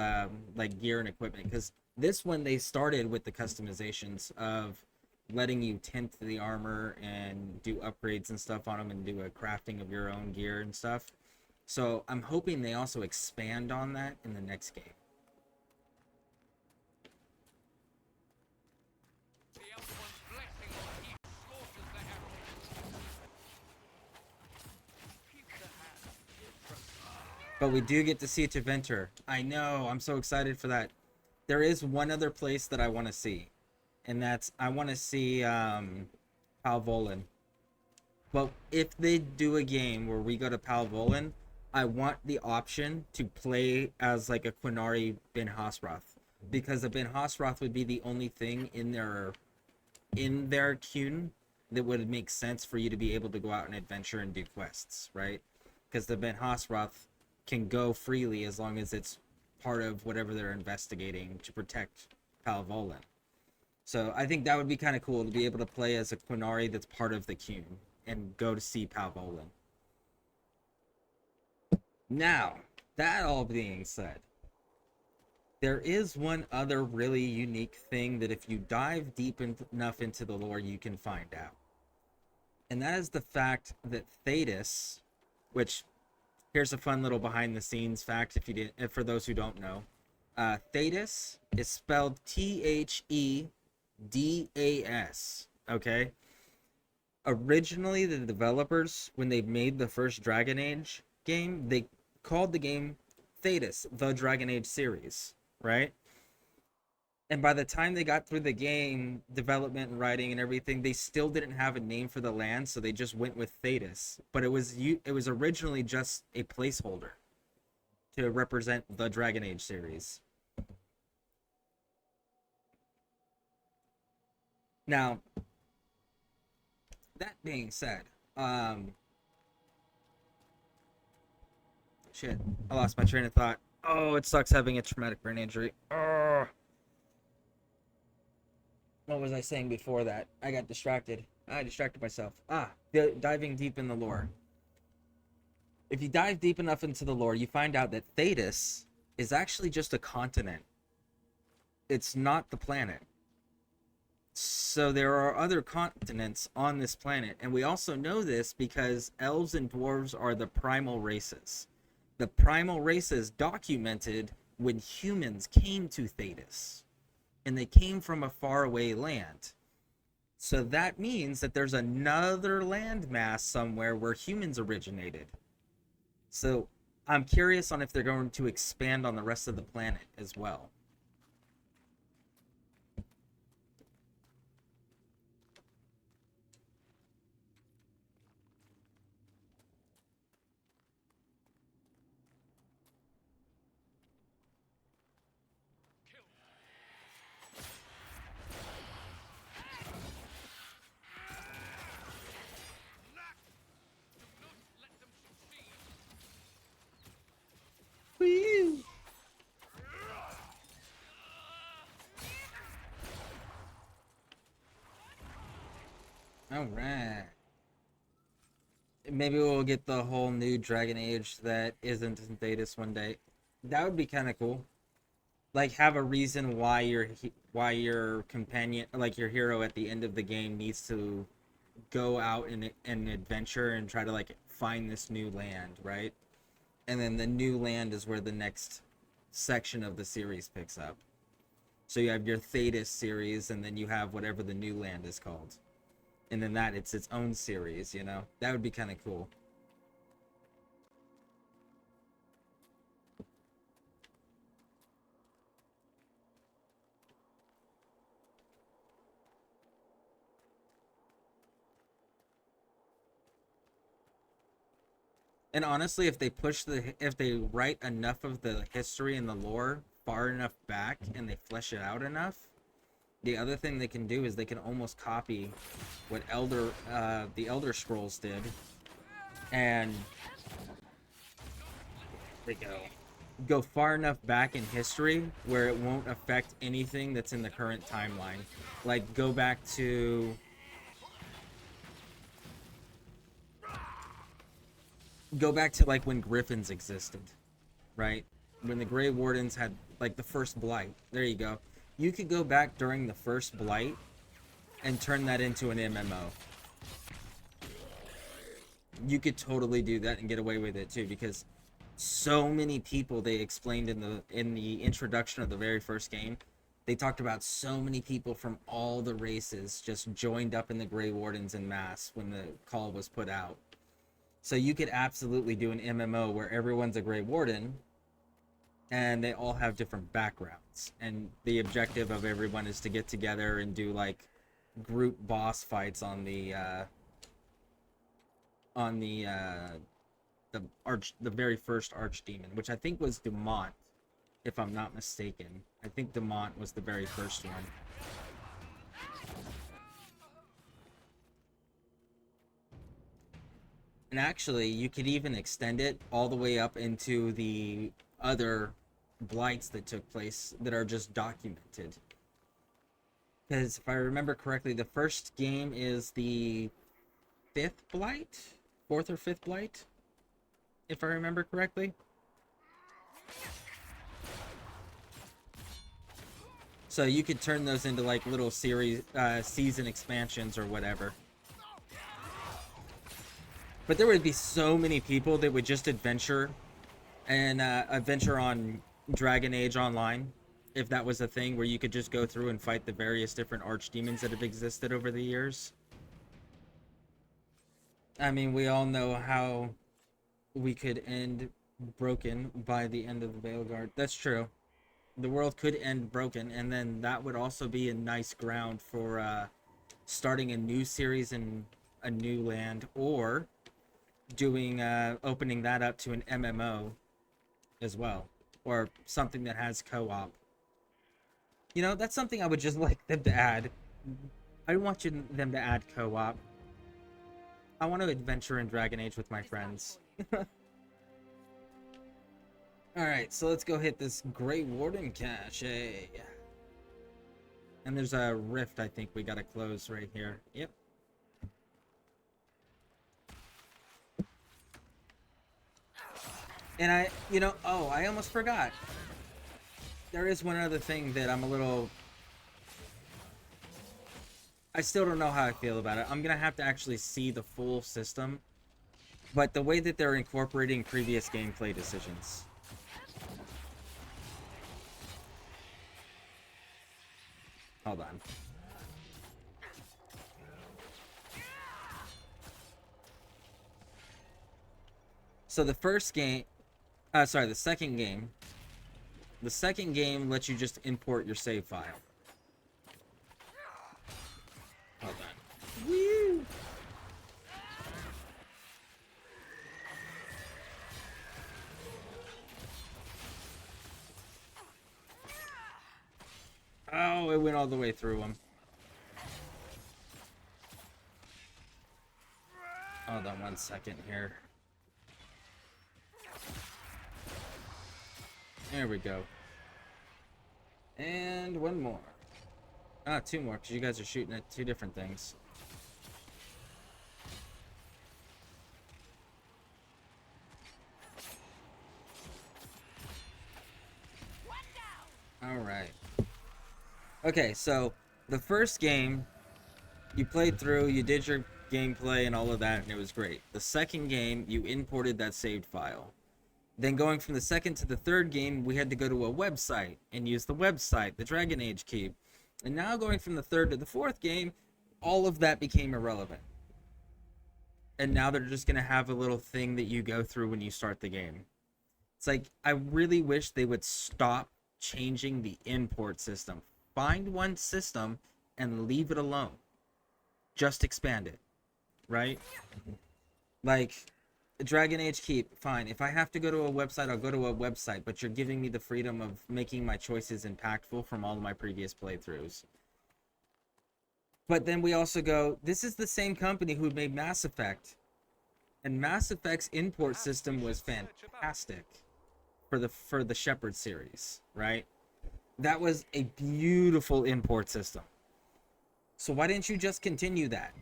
like gear and equipment, because this one they started with the customizations of letting you tint the armor and do upgrades and stuff on them and do a crafting of your own gear and stuff. So I'm hoping they also expand on that in the next game. But we do get to see Tevinter. I know, I'm so excited for that. There is one other place that I want to see, and that's I want to see Palvolin. But if they do a game where we go to Palvolin, I want the option to play as like a Quinari Ben Hasroth, because a Ben Hasroth would be the only thing in their queue that would make sense for you to be able to go out and adventure and do quests, right? Because the Ben Hasroth can go freely as long as it's part of whatever they're investigating to protect Palvolin. So I think that would be kind of cool to be able to play as a Quinari that's part of the queue and go to see Palvolin. Now, that all being said, there is one other really unique thing that if you dive deep enough into the lore, you can find out. And that is the fact that Thetis, which, here's a fun little behind the scenes fact if you didn't, for those who don't know. Thetis is spelled Thedas, okay? Originally, the developers, when they made the first Dragon Age game, they called the game Thetis, the Dragon Age series, right? And by the time they got through the game development and writing and everything, they still didn't have a name for the land, so they just went with Thetis. But it was originally just a placeholder to represent the Dragon Age series. Now, that being said, shit, I lost my train of thought. Oh, it sucks having a traumatic brain injury. Oh. What was I saying before that? I got distracted. I distracted myself. Diving deep in the lore. If you dive deep enough into the lore, you find out that Thetis is actually just a continent. It's not the planet. So there are other continents on this planet, and we also know this because elves and dwarves are the primal races. The primal races documented when humans came to Thetis, and they came from a faraway land. So that means that there's another landmass somewhere where humans originated. So I'm curious on if they're going to expand on the rest of the planet as well. Whee! All right. Maybe we'll get the whole new Dragon Age that isn't in Thetis one day. That would be kind of cool. Like, have a reason why your companion, like your hero at the end of the game, needs to go out in an adventure and try to like find this new land, right? And then the new land is where the next section of the series picks up. So you have your Thetis series, and then you have whatever the new land is called. And then it's its own series, you know? That would be kind of cool. And honestly, if they write enough of the history and the lore far enough back and they flesh it out enough, the other thing they can do is they can almost copy what the Elder Scrolls did, and they go far enough back in history where it won't affect anything that's in the current timeline. Like, go back to like when Griffins existed, right? When the Grey Wardens had like the first Blight. There you go. You could go back during the first Blight and turn that into an MMO. You could totally do that and get away with it too, because so many people, they explained in the introduction of the very first game, they talked about so many people from all the races just joined up in the Grey Wardens en masse when the call was put out. So you could absolutely do an MMO where everyone's a Grey Warden and they all have different backgrounds, and the objective of everyone is to get together and do like group boss fights on the very first archdemon, which I think was Dumont, if I'm not mistaken. I think Dumont was the very first one. And actually, you could even extend it all the way up into the other blights that took place that are just documented. Because if I remember correctly, the first game is the fifth blight? Fourth or fifth blight? If I remember correctly. So you could turn those into like little season expansions or whatever. But there would be so many people that would just adventure on Dragon Age Online, if that was a thing where you could just go through and fight the various different archdemons that have existed over the years. I mean, we all know how we could end broken by the end of the Veilguard. That's true. The world could end broken, and then that would also be a nice ground for starting a new series in a new land, or doing opening that up to an MMO as well, or something that has co-op. You know, that's something I would just like them to add. I want them to add co-op. I want to adventure in Dragon Age with my friends. Alright, so let's go hit this Grey Warden cache. And there's a rift I think we gotta close right here. Yep. And I almost forgot. There is one other thing that I'm a little... I still don't know how I feel about it. I'm gonna have to actually see the full system. But the way that they're incorporating previous gameplay decisions. Hold on. So the first game, sorry, the second game. The second game lets you just import your save file. Hold on. Woo! Oh, it went all the way through him. Hold on 1 second here. There we go. And one more. Ah, two more, because you guys are shooting at two different things. Alright. Okay, so the first game, you played through, you did your gameplay and all of that, and it was great. The second game, you imported that saved file. Then going from the second to the third game, we had to go to a website and use the website, the Dragon Age Keep. And now going from the third to the fourth game, all of that became irrelevant. And now they're just going to have a little thing that you go through when you start the game. It's like, I really wish they would stop changing the import system. Find one system and leave it alone. Just expand it. Right? Like, Dragon Age Keep, fine. If I have to go to a website, I'll go to a website. But you're giving me the freedom of making my choices impactful from all of my previous playthroughs. But then we also go, this is the same company who made Mass Effect. And Mass Effect's import system was fantastic for the Shepard series, right? That was a beautiful import system. So why didn't you just continue that?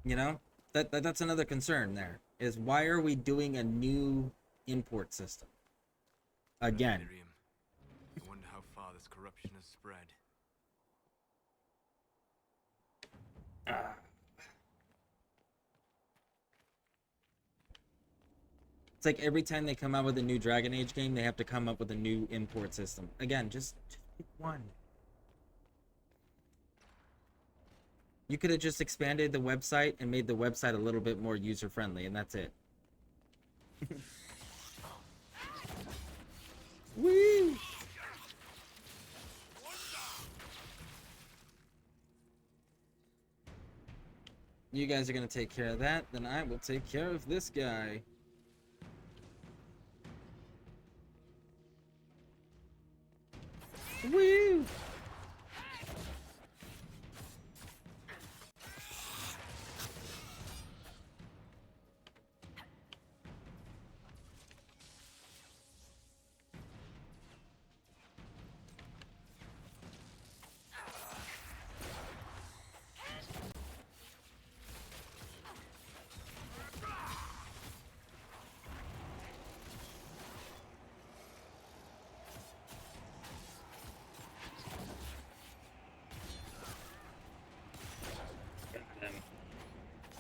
You know? That's another concern there. Is why are we doing a new import system? Again. I wonder how far this corruption has spread. It's like every time they come out with a new Dragon Age game, they have to come up with a new import system. Again, just pick one. You could have just expanded the website and made the website a little bit more user-friendly, and that's it. Woo! You guys are going to take care of that, then I will take care of this guy. Woo!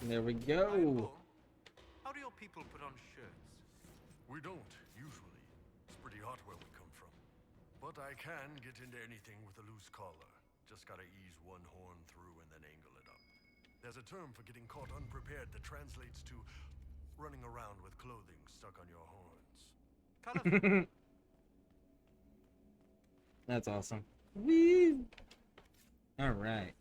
There we go. How do your people put on shirts? We don't, usually. It's pretty hot where we come from. But I can get into anything with a loose collar. Just gotta ease one horn through and then angle it up. There's a term for getting caught unprepared that translates to running around with clothing stuck on your horns. That's awesome. Woo! All right.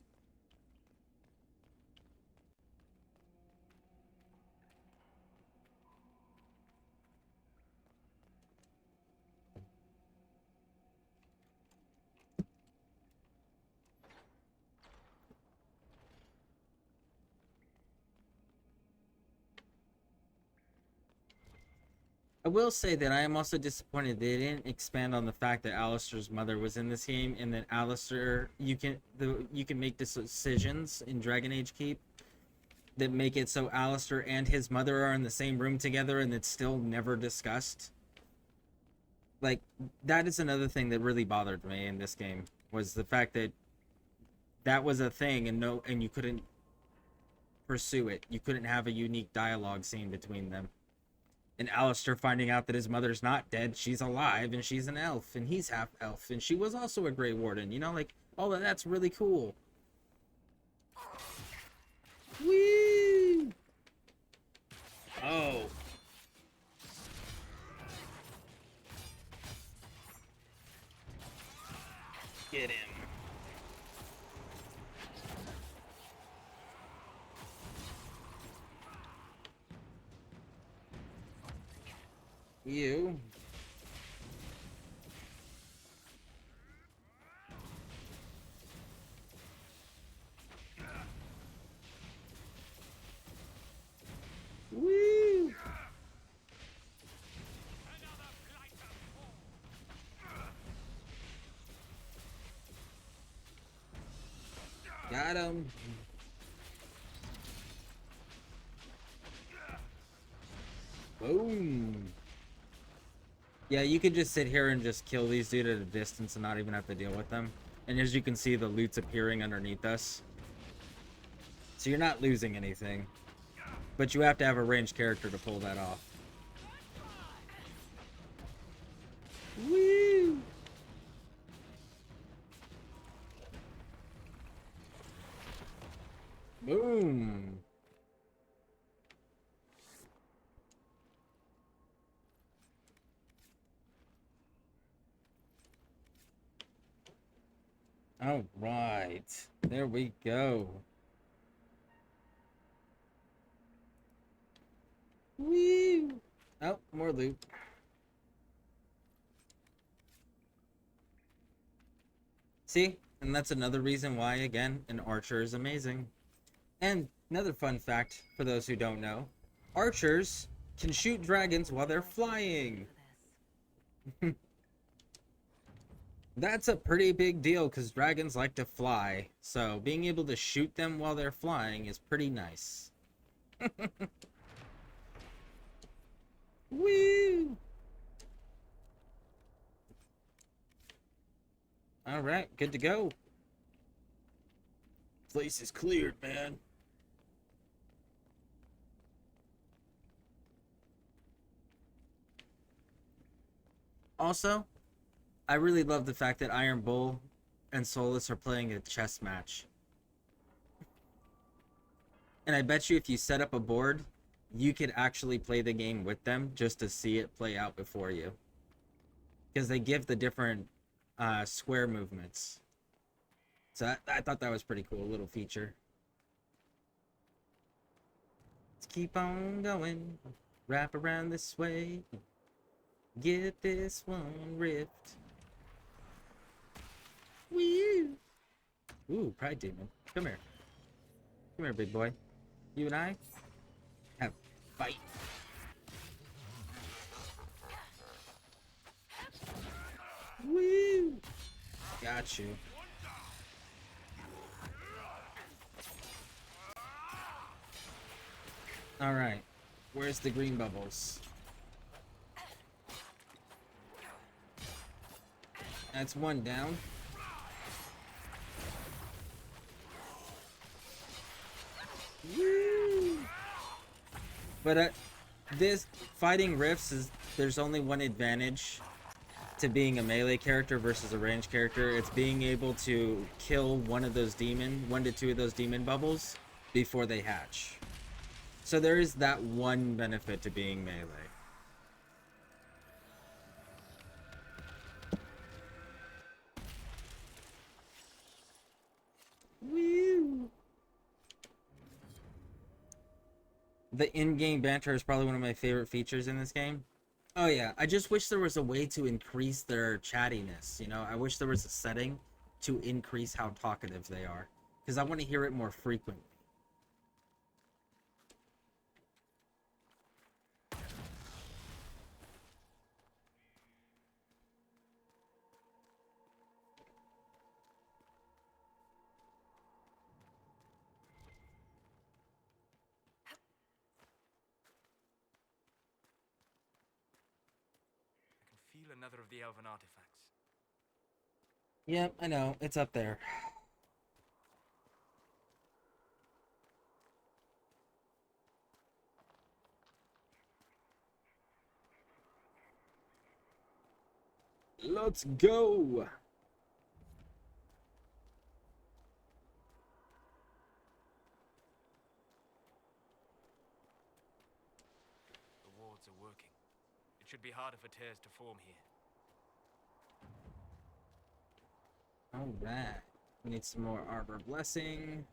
I will say that I am also disappointed they didn't expand on the fact that Alistair's mother was in this game, and that Alistair, you can make decisions in Dragon Age Keep that make it so Alistair and his mother are in the same room together, and it's still never discussed. Like, that is another thing that really bothered me in this game, was the fact that that was a thing, and you couldn't pursue it. You couldn't have a unique dialogue scene between them. And Alistair finding out that his mother's not dead, she's alive, and she's an elf, and he's half elf, and she was also a Grey Warden. You know, like, all of that's really cool. Whee! Oh, You. Woo! Got him. Boom. Yeah, you could just sit here and just kill these dudes at a distance and not even have to deal with them. And as you can see, the loot's appearing underneath us. So you're not losing anything. But you have to have a ranged character to pull that off. Woo! Boom. All right. There we go. Woo! Oh, more loot. See? And that's another reason why, again, an archer is amazing. And another fun fact, for those who don't know, archers can shoot dragons while they're flying. That's a pretty big deal, because dragons like to fly. So being able to shoot them while they're flying is pretty nice. Woo! Alright, good to go. Place is cleared, man. Also, I really love the fact that Iron Bull and Solus are playing a chess match. And I bet you if you set up a board, you could actually play the game with them just to see it play out before you. Because they give the different square movements. So I thought that was pretty cool, little feature. Let's keep on going. Wrap around this way. Get this one ripped. Woo! Ooh, Pride Demon. Come here. Come here, big boy. You and I have a fight. Woo! Got you. Alright. Where's the green bubbles? That's one down. Woo! But this fighting rifts is there's only one advantage to being a melee character versus a ranged character. It's being able to kill one to two of those demon bubbles before they hatch. So there is that one benefit to being melee. Woo! The in-game banter is probably one of my favorite features in this game. Oh yeah, I just wish there was a way to increase their chattiness, you know? I wish there was a setting to increase how talkative they are, because I want to hear it more frequently. Feel another of the elven artifacts. Yep, I know. It's up there. Let's go! The wards are working. It should be harder for tears to form here. Alright. We need some more Arbor Blessing.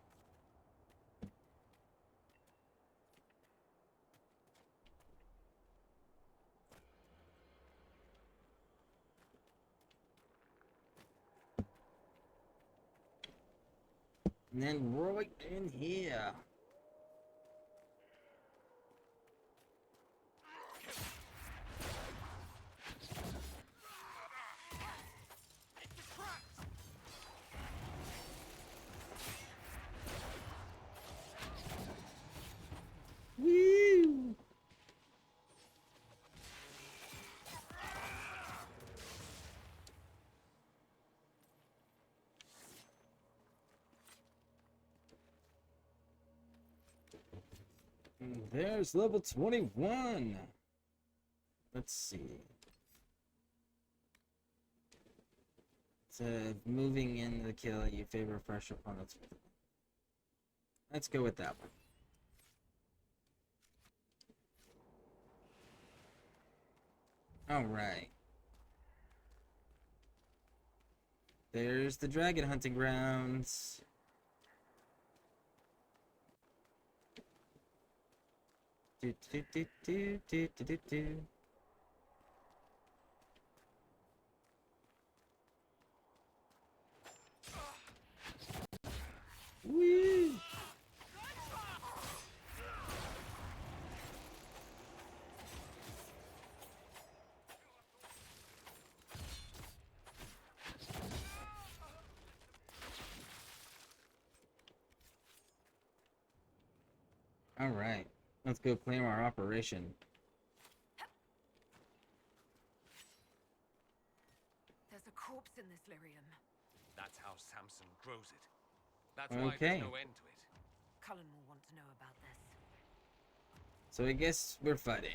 And then right in here. Woo! And there's level 21. Let's see. Moving in the kill, you favor fresh opponents. Let's go with that one. Alright. There's the dragon hunting grounds. Do, do, do, do, do, do, do, do. Woo! Alright, let's go claim our operation. There's a corpse in this lyrium. That's how Samson grows it. That's why Okay. there's no end to it. Cullen will want to know about this. So I guess we're fighting.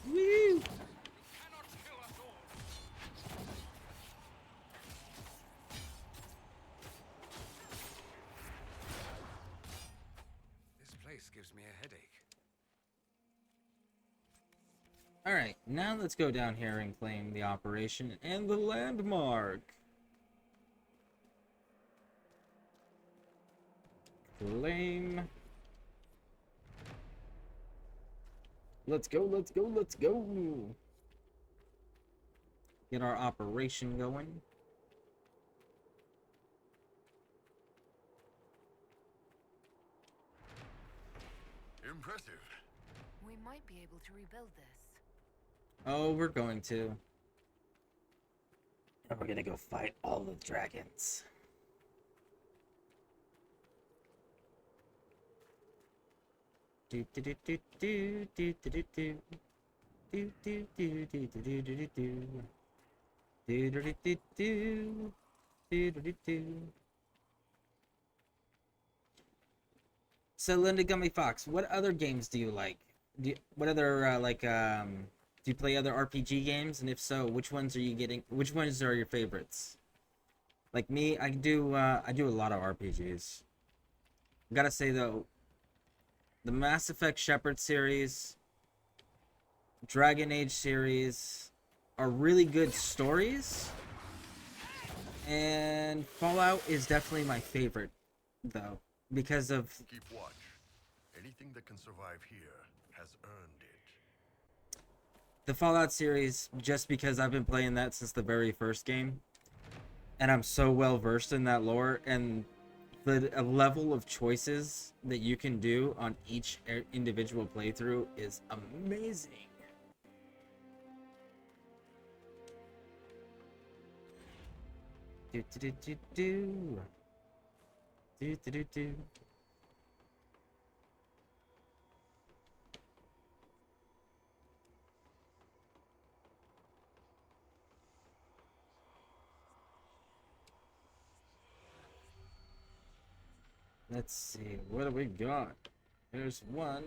Woo! This place gives me a headache. Alright, now let's go down here and claim the operation and the landmark. Claim. Let's go, let's go, let's go. Get our operation going. Impressive. We might be able to rebuild this. Oh, we're going to. And we're gonna go fight all the dragons. Do do do do do do do do do. Do do do do do do do do do. Do do do do do. Do do do do. So, Linda Gummy Fox, what other games do you like? What other do you play other RPG games? And if so, which ones are you getting? Which ones are your favorites? Like me, I do a lot of RPGs. Gotta say though, the Mass Effect Shepard series, Dragon Age series are really good stories. And Fallout is definitely my favorite, though, because of... Keep watch. Anything that can survive here has earned it. the Fallout series, just because I've been playing that since the very first game. And I'm so well versed in that lore, and the level of choices that you can do on each individual playthrough is amazing. Do do do do do. Do do do do. Let's see, what do we got? There's 1,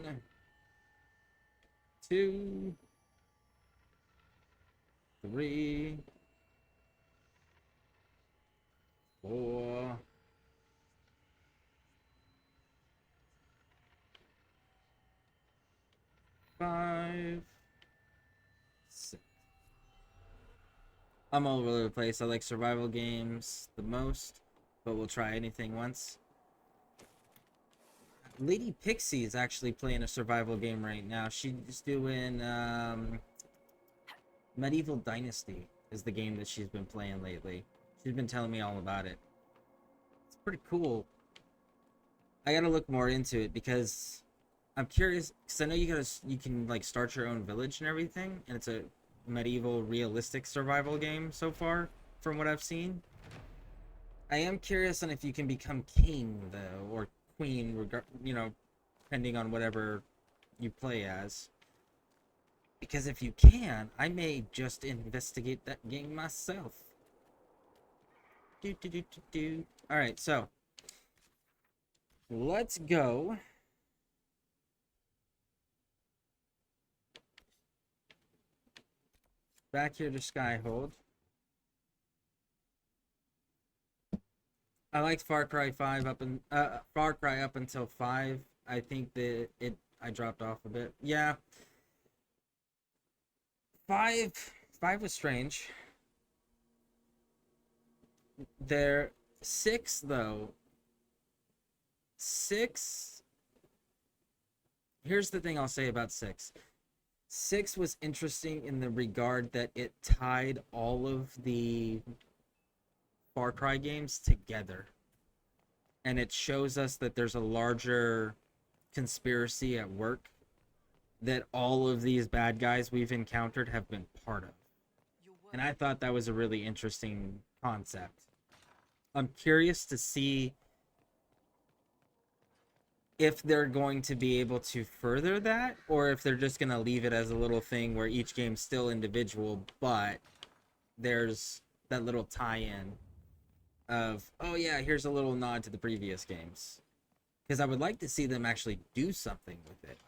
2, 3, 4, 5, 6. I'm all over the place. I like survival games the most, but we'll try anything once. Lady Pixie is actually playing a survival game right now. She's doing Medieval Dynasty is the game that she's been playing lately. She's been telling me all about it. It's pretty cool. I gotta look more into it because I'm curious. Because I know you can like start your own village and everything, and it's a medieval realistic survival game so far, from what I've seen. I am curious on if you can become king though, or queen, you know, depending on whatever you play as. Because if you can, I may just investigate that game myself. Alright, so let's go. Back here to Skyhold. I liked Far Cry 5 Far Cry up until 5. I think that I dropped off a bit. Yeah. 5 was strange. 6 though. 6, here's the thing I'll say about 6. 6 was interesting in the regard that it tied all of the Far Cry games together. And it shows us that there's a larger conspiracy at work that all of these bad guys we've encountered have been part of. And I thought that was a really interesting concept. I'm curious to see if they're going to be able to further that, or if they're just going to leave it as a little thing where each game's still individual, but there's that little tie-in of, oh yeah, here's a little nod to the previous games. Because I would like to see them actually do something with it.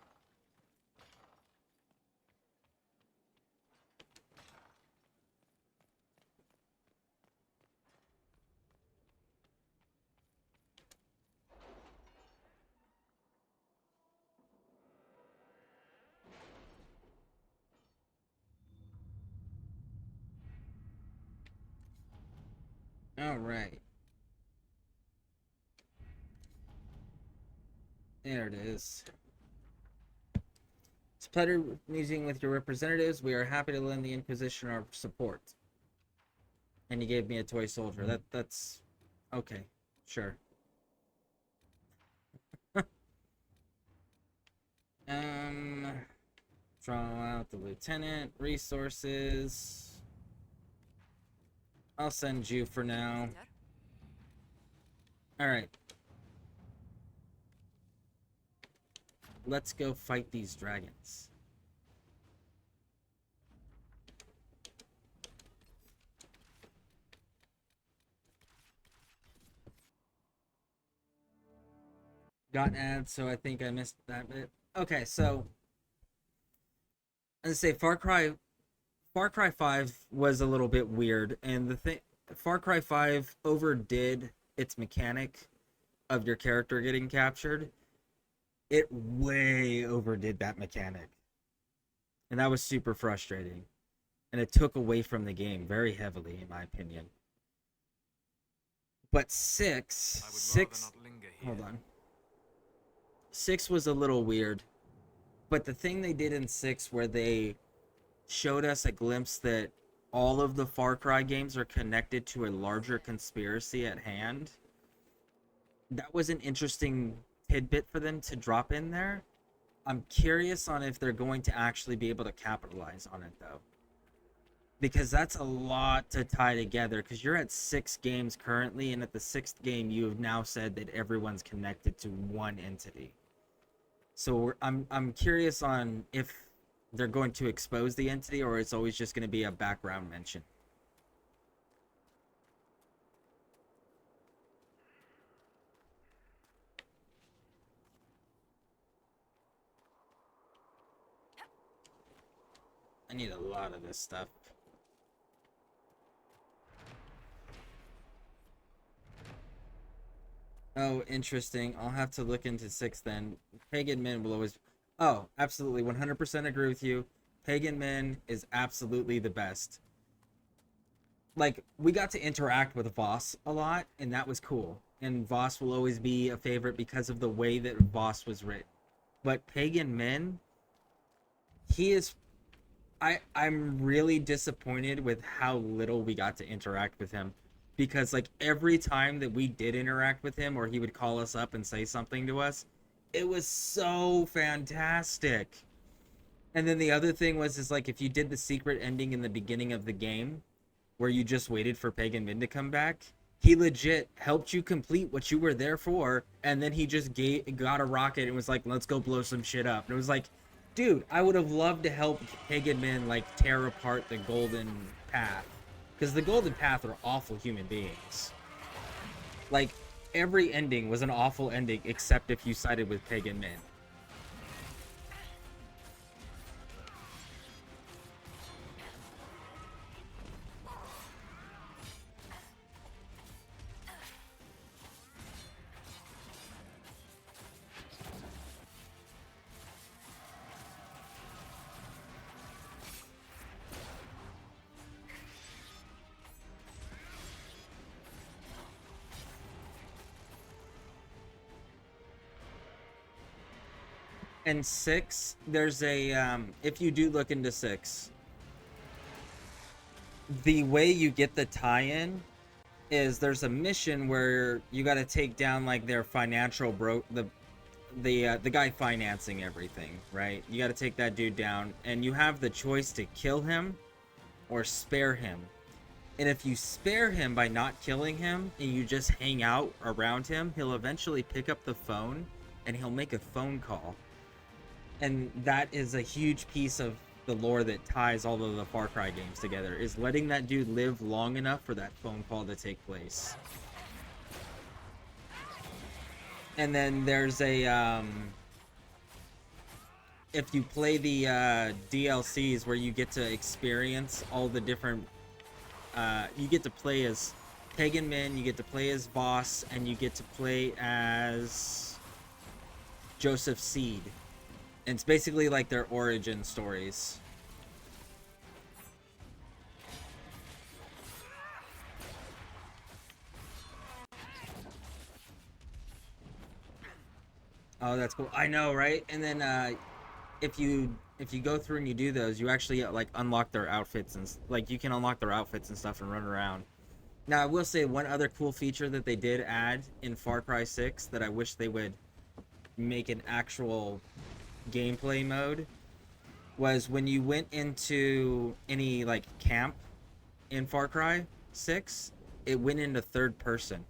All right. There it is. It's a pleasure meeting with your representatives. We are happy to lend the Inquisition our support. And you gave me a toy soldier. That's okay. Sure. Draw out the lieutenant. Resources. I'll send you for now. Alright. Let's go fight these dragons. Got ads, so I think I missed that bit. Okay, so as I say, Far Cry 5 was a little bit weird, and the thing, Far Cry 5 overdid its mechanic of your character getting captured. It way overdid that mechanic, and that was super frustrating, and it took away from the game very heavily, in my opinion. But 6, hold on. 6 was a little weird, but the thing they did in 6 where they showed us a glimpse that all of the Far Cry games are connected to a larger conspiracy at hand, that was an interesting tidbit for them to drop in there. I'm curious on if they're going to actually be able to capitalize on it though, because that's a lot to tie together, because you're at 6 games currently, and at the 6th game you have now said that everyone's connected to one entity. So I'm curious on if they're going to expose the entity, or it's always just going to be a background mention. I need a lot of this stuff. Oh, interesting. I'll have to look into 6 then. Pagan Men will always... Oh, absolutely. 100% agree with you. Pagan Men is absolutely the best. Like, we got to interact with Voss a lot, and that was cool. And Voss will always be a favorite because of the way that Voss was written. But Pagan Men, he is... I'm really disappointed with how little we got to interact with him. because like every time that we did interact with him or he would call us up and say something to us, it was so fantastic. And then the other thing was is like if you did the secret ending in the beginning of the game where you just waited for Pagan Min to come back, he legit helped you complete what you were there for, and then he just got a rocket and was like, let's go blow some shit up. And it was like, dude, I would have loved to help Pagan Min like tear apart the Golden Path, because the Golden Path are awful human beings. Like, every ending was an awful ending except if you sided with Pagan Min. And 6, there's a if you do look into 6, the way you get the tie-in is there's a mission where you got to take down like their financial the guy financing everything, right? You got to take that dude down, and you have the choice to kill him or spare him. And if you spare him by not killing him and you just hang out around him, he'll eventually pick up the phone and he'll make a phone call. And that is a huge piece of the lore that ties all of the Far Cry games together, is letting that dude live long enough for that phone call to take place. And then there's a if you play the DLCs where you get to experience all the different you get to play as Pagan Min, you get to play as Voss, and you get to play as Joseph Seed. And it's basically like their origin stories. Oh, that's cool. I know, right? And then if you go through and you do those, you actually like unlock their outfits, and like you can unlock their outfits and stuff and run around. Now, I will say one other cool feature that they did add in Far Cry 6 that I wish they would make an actual gameplay mode was when you went into any like camp in Far Cry 6, it went into third person.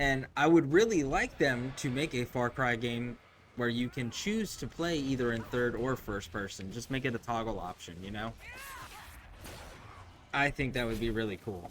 And I would really like them to make a Far Cry game where you can choose to play either in third or first person. Just make it a toggle option, you know? I think that would be really cool.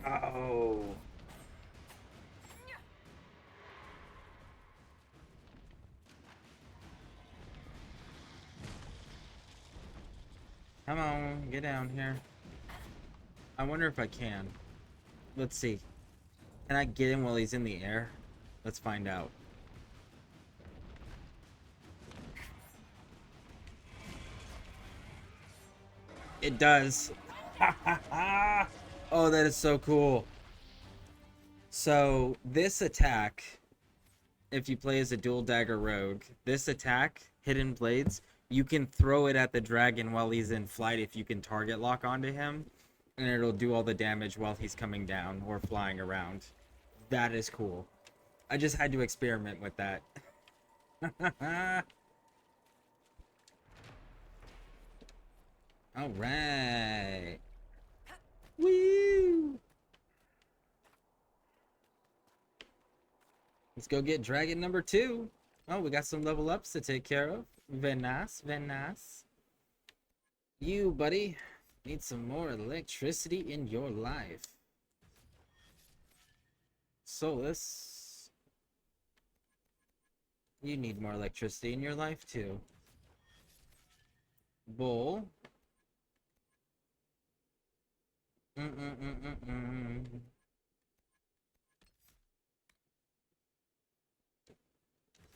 Oh. Come on, get down here. I wonder if I can. Let's see. Can I get him while he's in the air? Let's find out. It does. Oh, that is so cool. So, this attack, if you play as a dual dagger rogue, this attack, Hidden Blades, you can throw it at the dragon while he's in flight if you can target lock onto him, and it'll do all the damage while he's coming down or flying around. That is cool. I just had to experiment with that. All right. Woo! Let's go get dragon number 2. Oh, we got some level ups to take care of. Very nice, very nice. You, buddy. Need some more electricity in your life. Solus, you need more electricity in your life too. Bull.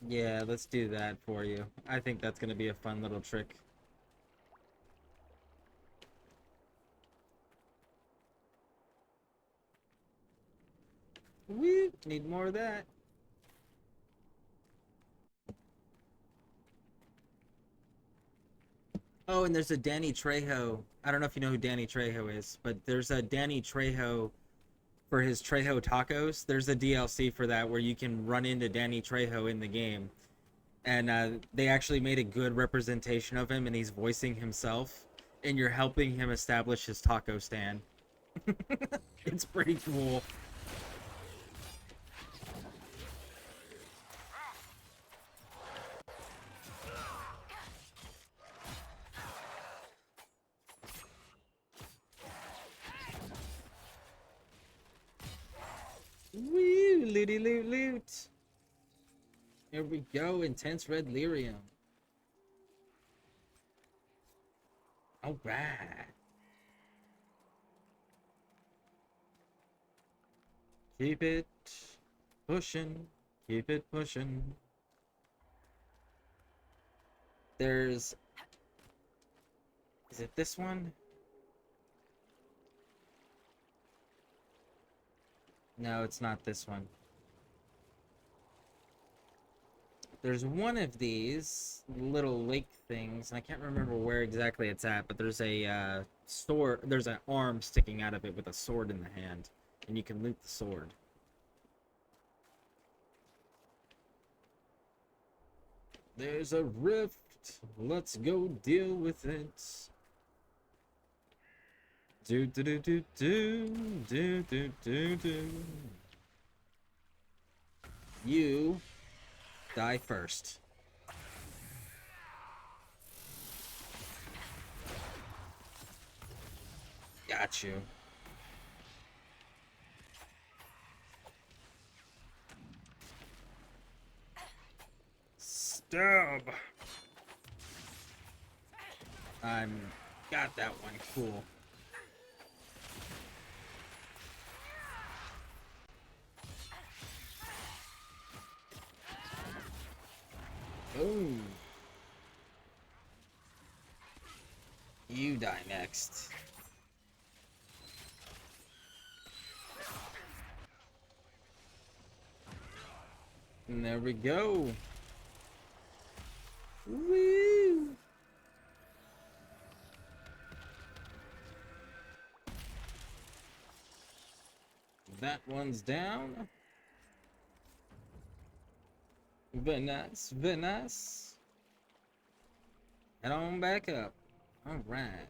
Yeah, let's do that for you. I think that's gonna be a fun little trick. Woo! Need more of that. Oh, and there's a Danny Trejo. I don't know if you know who Danny Trejo is, but there's a Danny Trejo for his Trejo tacos. There's a DLC for that where you can run into Danny Trejo in the game. And they actually made a good representation of him, and he's voicing himself, and you're helping him establish his taco stand. It's pretty cool. Woo! Looty loot loot! Here we go, intense red lyrium. Alright. Keep it pushing. Keep it pushing. There's... Is it this one? No, it's not this one. There's one of these little lake things, and I can't remember where exactly it's at, but there's a sword, there's an arm sticking out of it with a sword in the hand, and you can loot the sword. There's a rift. Let's go deal with it. Do do do do do do do do do. You die first. Got you. Stab. Got that one. Cool. Boom. You die next. And there we go. Woo! That one's down. Very nice, very nice. Head on back up. Alright.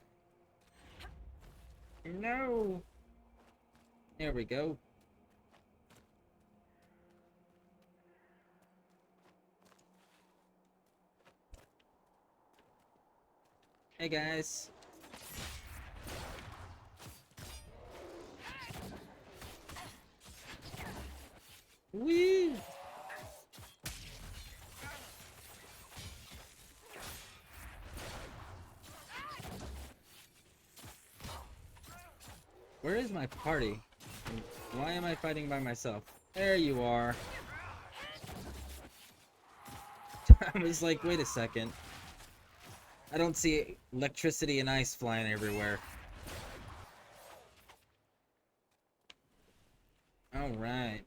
No! There we go. Hey guys. Woo! Where is my party? Why am I fighting by myself? There you are. I was like, wait a second. I don't see electricity and ice flying everywhere. Alright.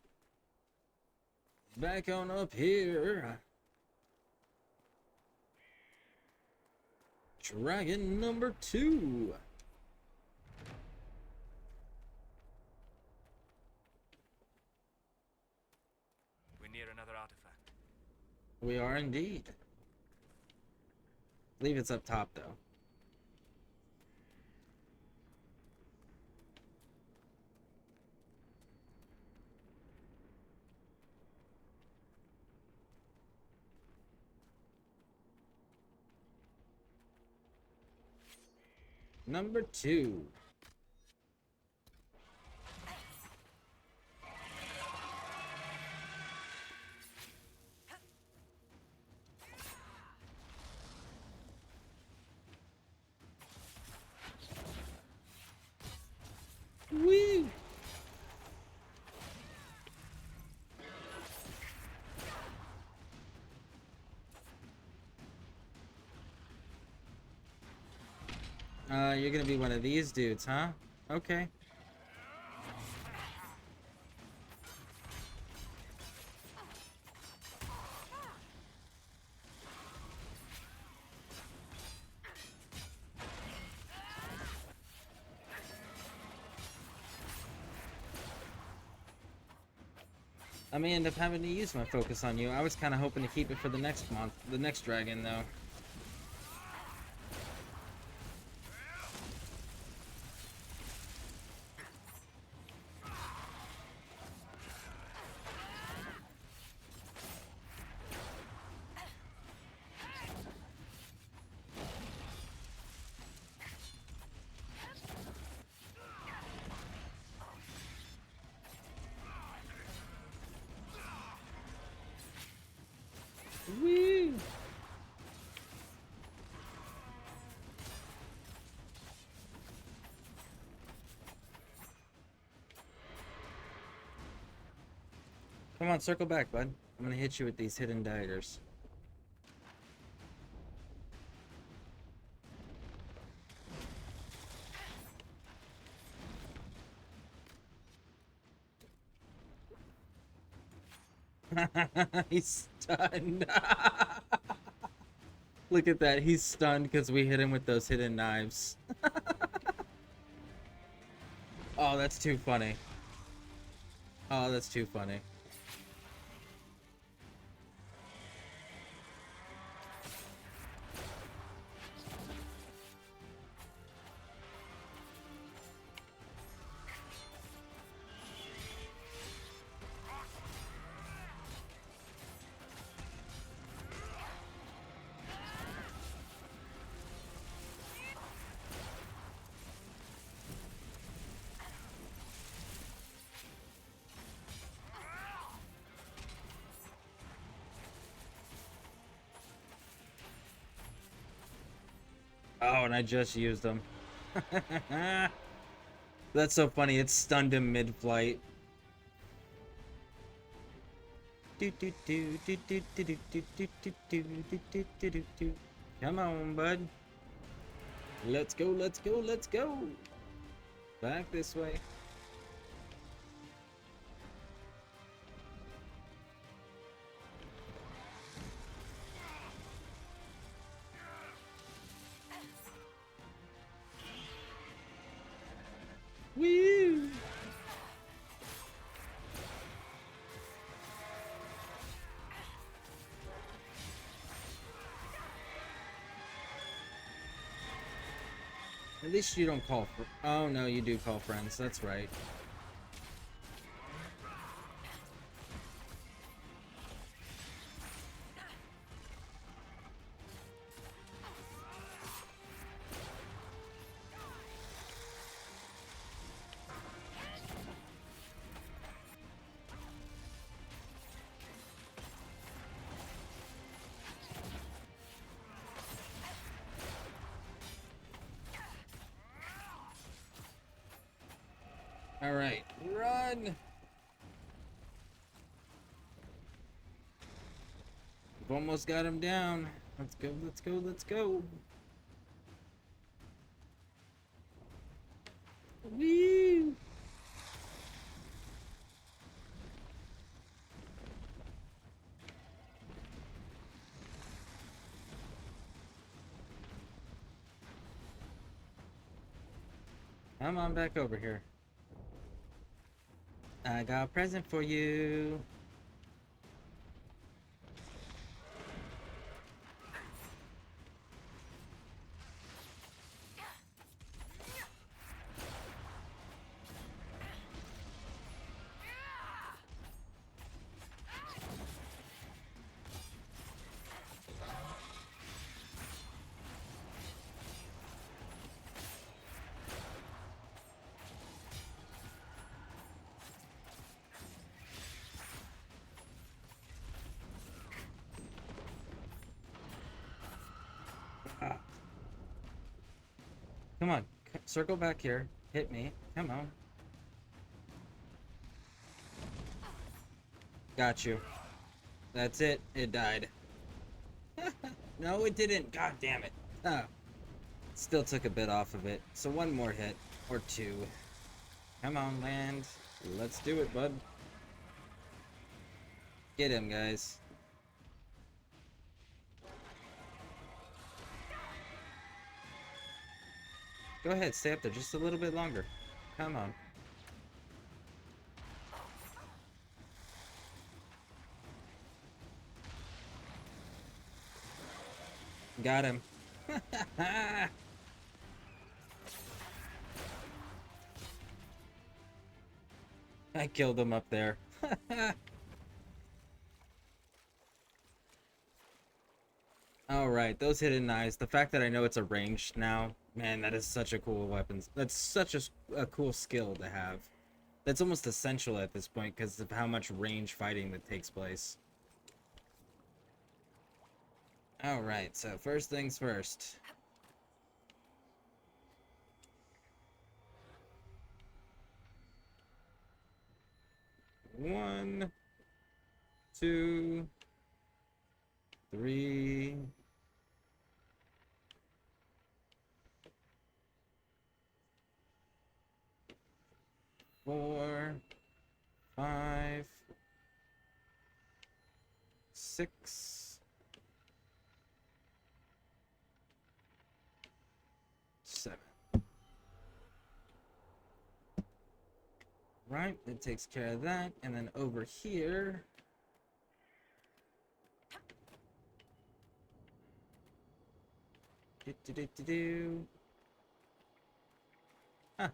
Back on up here. Dragon number 2. We're near another artifact. We are indeed. I believe it's up top though. Number 2. Woo! You're gonna be one of these dudes, huh? Okay. I may end up having to use my focus on you. I was kind of hoping to keep it for the next month, the next dragon, though. Woo! Come on, circle back, bud. I'm gonna hit you with these hidden daggers. He's stunned. Look at that. He's stunned because we hit him with those hidden knives. Oh, that's too funny. Oh, that's too funny. Oh, and I just used them. That's so funny. It stunned him mid-flight. Come on, bud. Let's go, let's go, let's go. Back this way. Woo! At least you don't call for. Oh no, you do call friends. That's right. All right, run. We've almost got him down. Let's go, let's go, let's go. Woo! Come on back over here. I got a present for you. Come on. Circle back here. Hit me. Come on. Got you. That's it. It died. No, it didn't. God damn it. Oh. Still took a bit off of it. So one more hit. Or two. Come on, land. Let's do it, bud. Get him, guys. Go ahead, stay up there just a little bit longer. Come on. Got him. I killed him up there. Alright, those hidden knives. The fact that I know it's a ranged now, man, that is such a cool weapon. That's such a cool skill to have. That's almost essential at this point because of how much range fighting that takes place. Alright, so first things first. One, two, three, four, 5, 6, 7. Right, that takes care of that. And then over here. Do. Huh.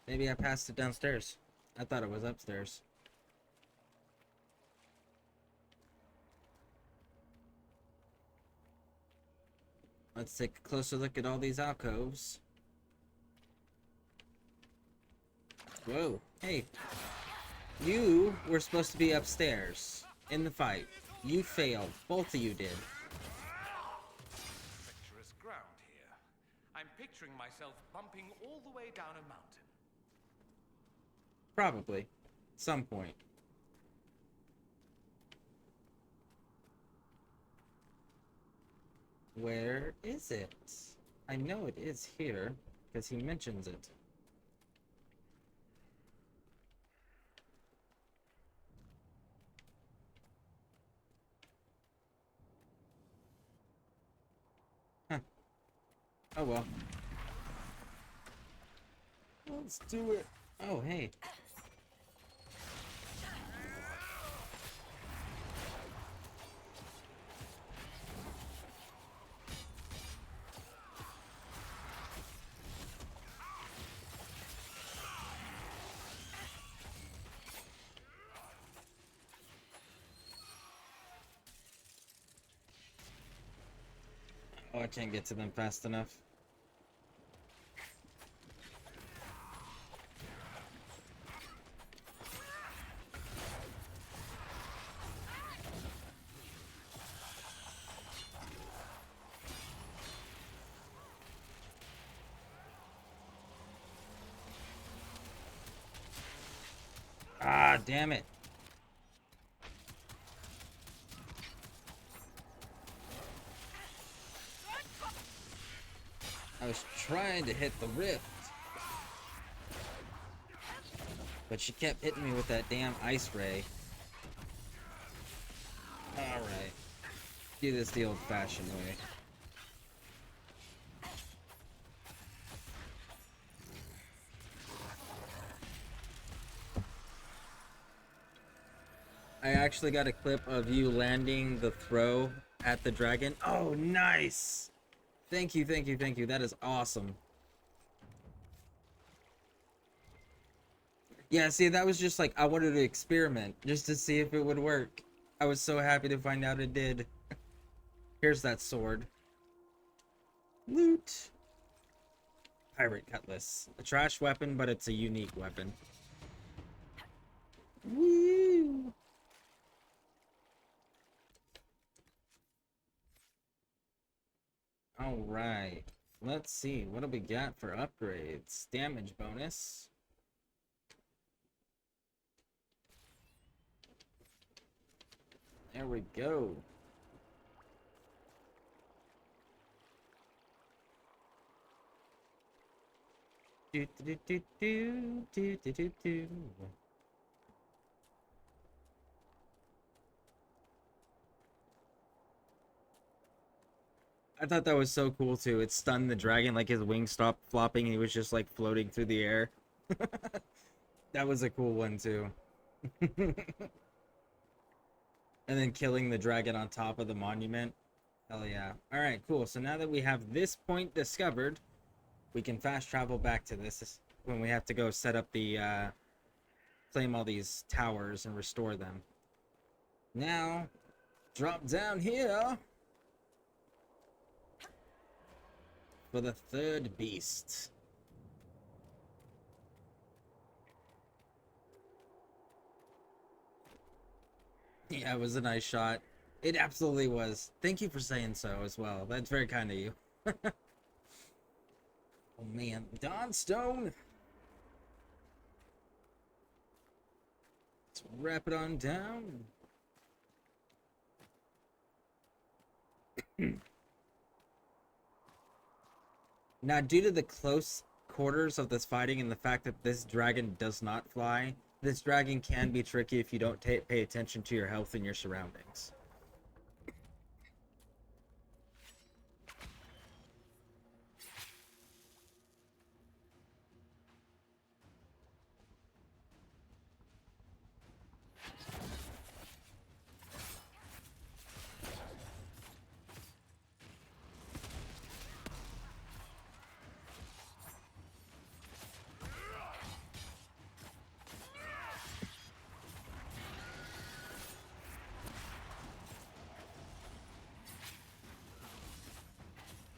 Maybe I passed it downstairs. I thought it was upstairs. Let's take a closer look at all these alcoves. Whoa. Hey. You were supposed to be upstairs in the fight. You failed. Both of you did. Treacherous ground here. I'm picturing myself bumping all the way down a mountain. Probably. Some point. Where is it? I know it is here, because he mentions it. Huh. Oh well. Let's do it. Oh, hey. Oh, I can't get to them fast enough. Ah, damn it. I was trying to hit the rift, but she kept hitting me with that damn ice ray. Alright. Do this the old-fashioned way. I actually got a clip of you landing the throw at the dragon. Oh, nice! Thank you, thank you, thank you. That is awesome. Yeah, see, that was just like, I wanted to experiment, just to see if it would work. I was so happy to find out it did. Here's that sword. Loot. Pirate cutlass. A trash weapon, but it's a unique weapon. Woo! Alright. Let's see. What do we got for upgrades? Damage bonus. There we go. Do do do do do do do do. I thought that was so cool too. It stunned the dragon, like his wings stopped flopping and he was just like floating through the air. That was a cool one too. And then killing the dragon on top of the monument. Hell yeah. Alright, cool. So now that we have this point discovered, we can fast travel back to this when we have to go set up the, claim all these towers and restore them. Now, drop down here for the third beast. Yeah, it was a nice shot. It absolutely was. Thank you for saying so as well. That's very kind of you. Oh man, Dawnstone. Let's wrap it on down. Now, due to the close quarters of this fighting and the fact that this dragon does not fly, this dragon can be tricky if you don't pay attention to your health and your surroundings.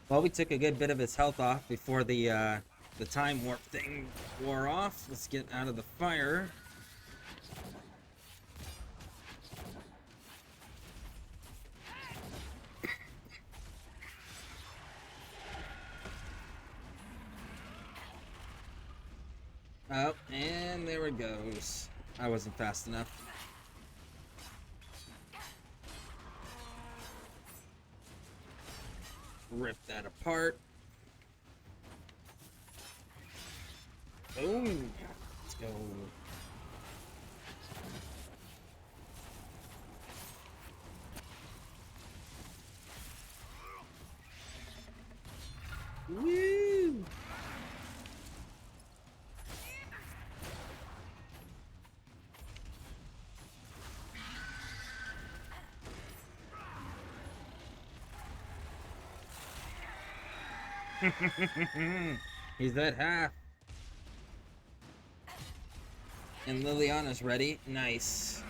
Well, we took a good bit of his health off before the time warp thing wore off. Let's get out of the fire. Oh, and there it goes. I wasn't fast enough. Rip that apart. Boom. Let's go. Woo! He's at half. And Liliana's ready. Nice.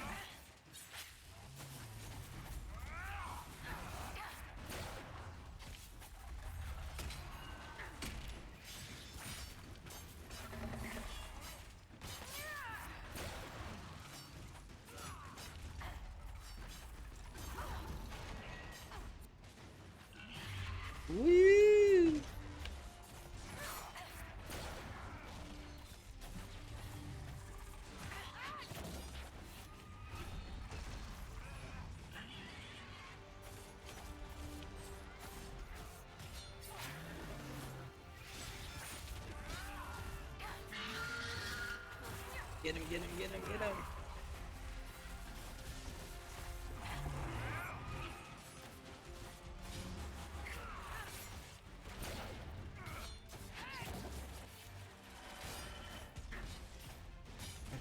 Woo! Get him, get him, get him, get him.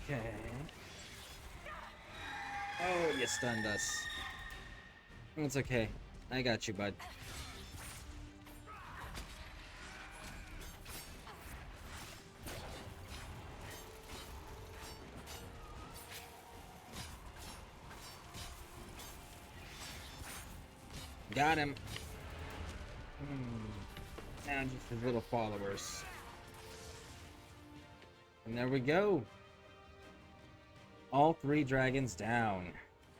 Okay. Oh, you stunned us. It's okay. I got you, bud. Got him. Now just his little followers. And there we go. All 3 dragons down.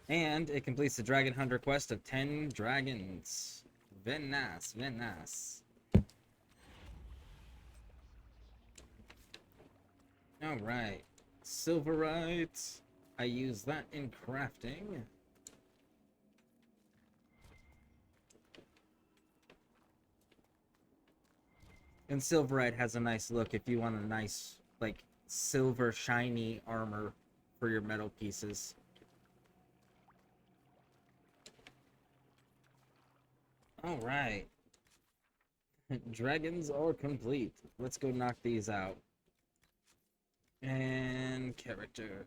And it completes the Dragon Hunter quest of 10 dragons. Very nice, very nice. Alright. Silverite. I use that in crafting. And Silverite has a nice look if you want a nice, like, silver shiny armor for your metal pieces. Alright. Dragons are complete. Let's go knock these out. And character.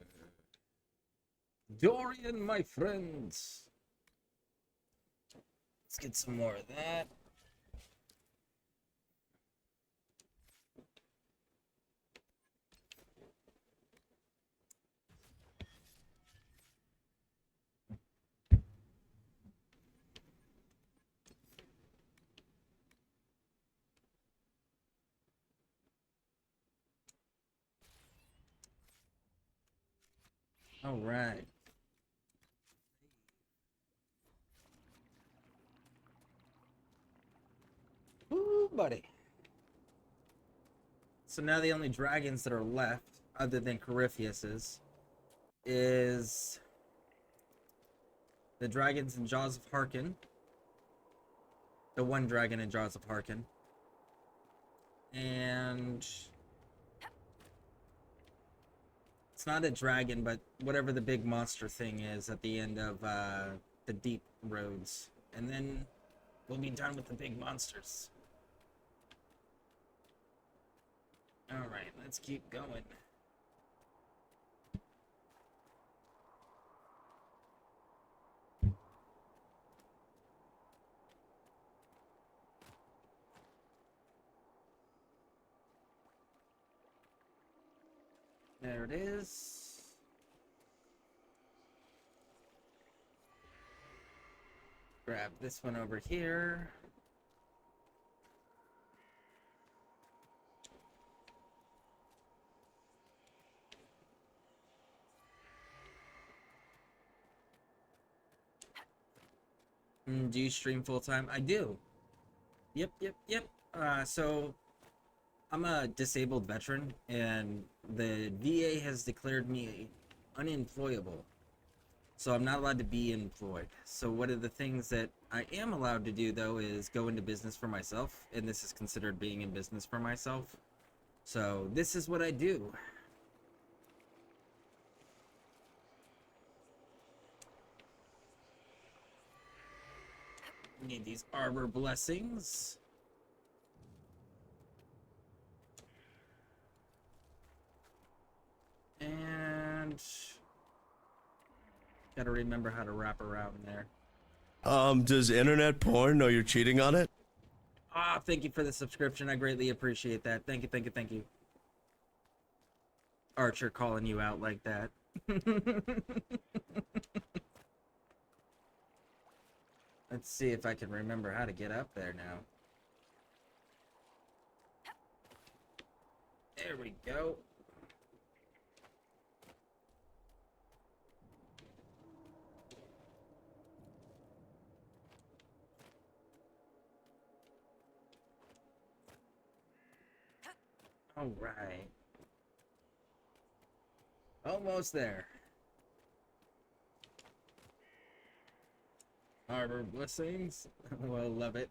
Dorian, my friends. Let's get some more of that. All right. Ooh, buddy. So now the only dragons that are left, other than Corypheus's, is the dragons in Jaws of Harkin. The one dragon in Jaws of Harkin. And it's not a dragon, but whatever the big monster thing is at the end of the deep roads. And then we'll be done with the big monsters. Alright, let's keep going. There it is. Grab this one over here. Do you stream full time? I do. Yep. So I'm a disabled veteran, and the VA has declared me unemployable. So I'm not allowed to be employed. So one of the things that I am allowed to do, though, is go into business for myself, and this is considered being in business for myself. So this is what I do. Need these arbor blessings. And gotta remember how to wrap around there. Does internet porn know you're cheating on it? Ah, thank you for the subscription. I greatly appreciate that. Thank you. Archer calling you out like that. Let's see if I can remember how to get up there now. There we go. All right. Almost there. Arbor blessings. Well, love it.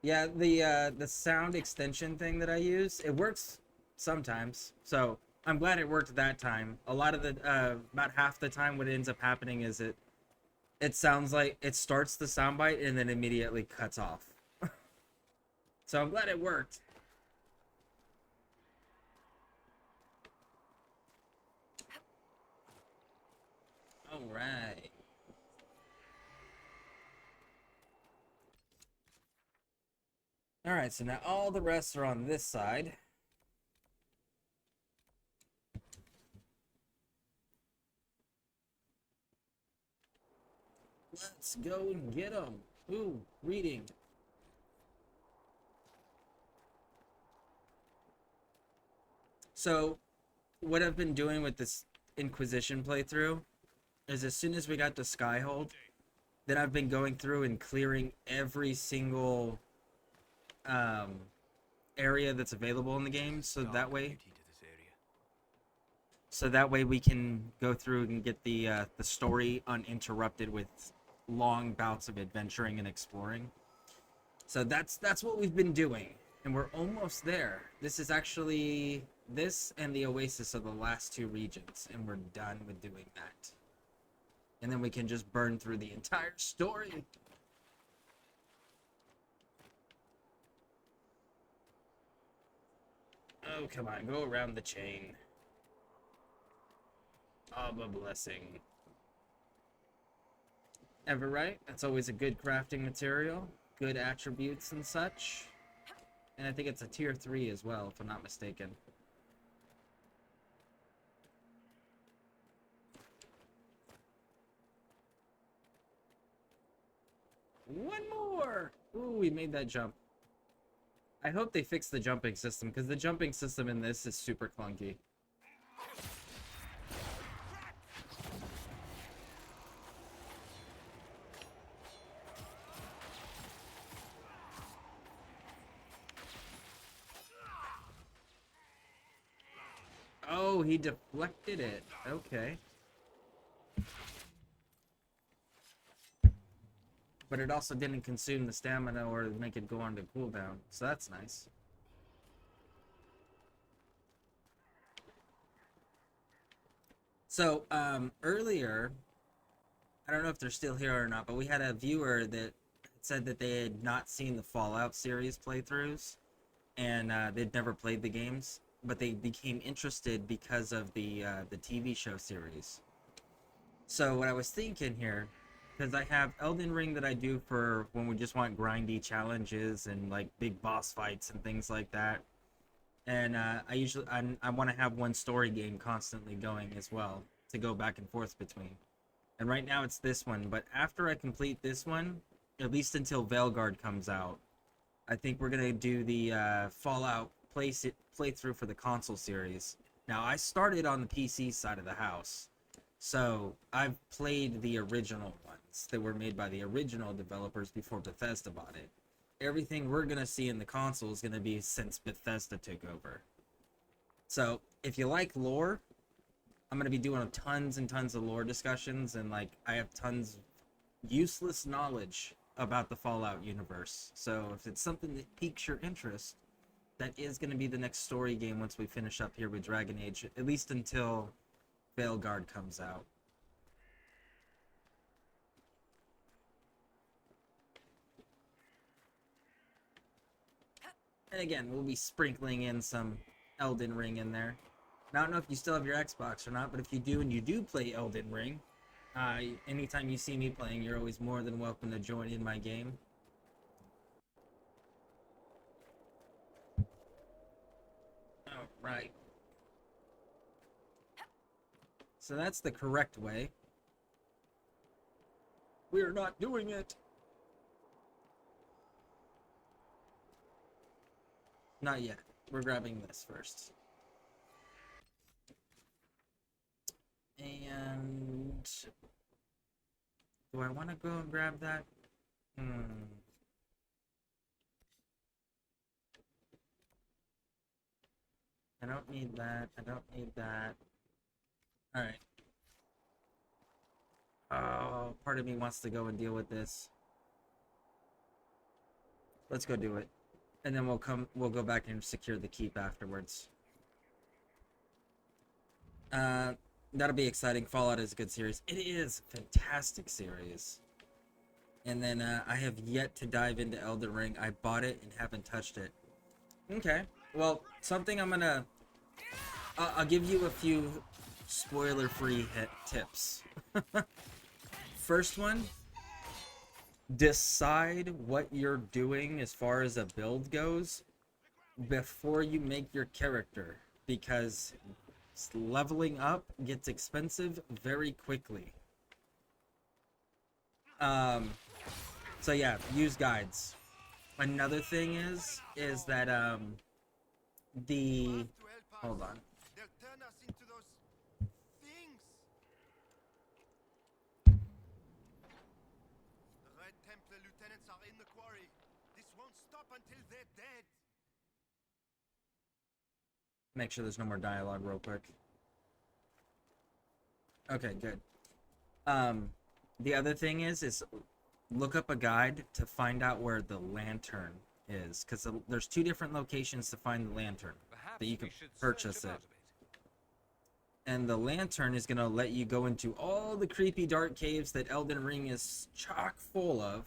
Yeah, the sound extension thing that I use, it works sometimes. So I'm glad it worked that time. A lot of the about half the time, what ends up happening is it sounds like it starts the soundbite and then immediately cuts off. So I'm glad it worked. All right. All right, so now all the rest are on this side. Let's go and get them. Ooh, reading. So, what I've been doing with this Inquisition playthrough is as soon as we got to Skyhold, then I've been going through and clearing every single area that's available in the game, so that way we can go through and get the story uninterrupted with long bouts of adventuring and exploring. So that's what we've been doing, and we're almost there. This is actually this and the Oasis are the last two regions, and we're done with doing that. And then we can just burn through the entire story. Oh, come on, go around the chain. Of a blessing. Everite, that's always a good crafting material. Good attributes and such. And I think it's a tier 3 as well, if I'm not mistaken. One more! Ooh, we made that jump. I hope they fix the jumping system, because the jumping system in this is super clunky. Oh, he deflected it. Okay. But it also didn't consume the stamina or make it go on to cooldown, so that's nice. So, earlier, I don't know if they're still here or not, but we had a viewer that said that they had not seen the Fallout series playthroughs, and they'd never played the games, but they became interested because of the TV show series. So what I was thinking here, because I have Elden Ring that I do for when we just want grindy challenges and like big boss fights and things like that, and I want to have one story game constantly going as well to go back and forth between. And right now it's this one, but after I complete this one, at least until Veilguard comes out, I think we're gonna do the Fallout playthrough for the console series. Now I started on the PC side of the house, so I've played the original ones that were made by the original developers before Bethesda bought it. Everything we're gonna see in the console is gonna be since Bethesda took over. So if you like lore, I'm gonna be doing tons and tons of lore discussions, and like I have tons of useless knowledge about the Fallout universe. So if it's something that piques your interest, that is gonna be the next story game once we finish up here with Dragon Age, at least until Veilguard comes out. And again, we'll be sprinkling in some Elden Ring in there. And I don't know if you still have your Xbox or not, but if you do and you do play Elden Ring, anytime you see me playing, you're always more than welcome to join in my game. Alright. So that's the correct way. We're not doing it! Not yet. We're grabbing this first. And do I want to go and grab that? I don't need that. I don't need that. Alright. Oh, part of me wants to go and deal with this. Let's go do it. And then we'll go back and secure the keep afterwards. That'll be exciting. Fallout is a good series. It is a fantastic series. And then I have yet to dive into Elden Ring. I bought it and haven't touched it. Okay. Well, something I'm gonna... I'll give you a few spoiler-free tips. First one, decide what you're doing as far as a build goes before you make your character, because leveling up gets expensive very quickly. So yeah, use guides. Another thing is that hold on. stop until they're dead. Make sure there's no more dialogue real quick. Okay, good. The other thing is look up a guide to find out where the lantern is, because there's 2 different locations to find the lantern that you can purchase it. And the lantern is going to let you go into all the creepy dark caves that Elden Ring is chock full of,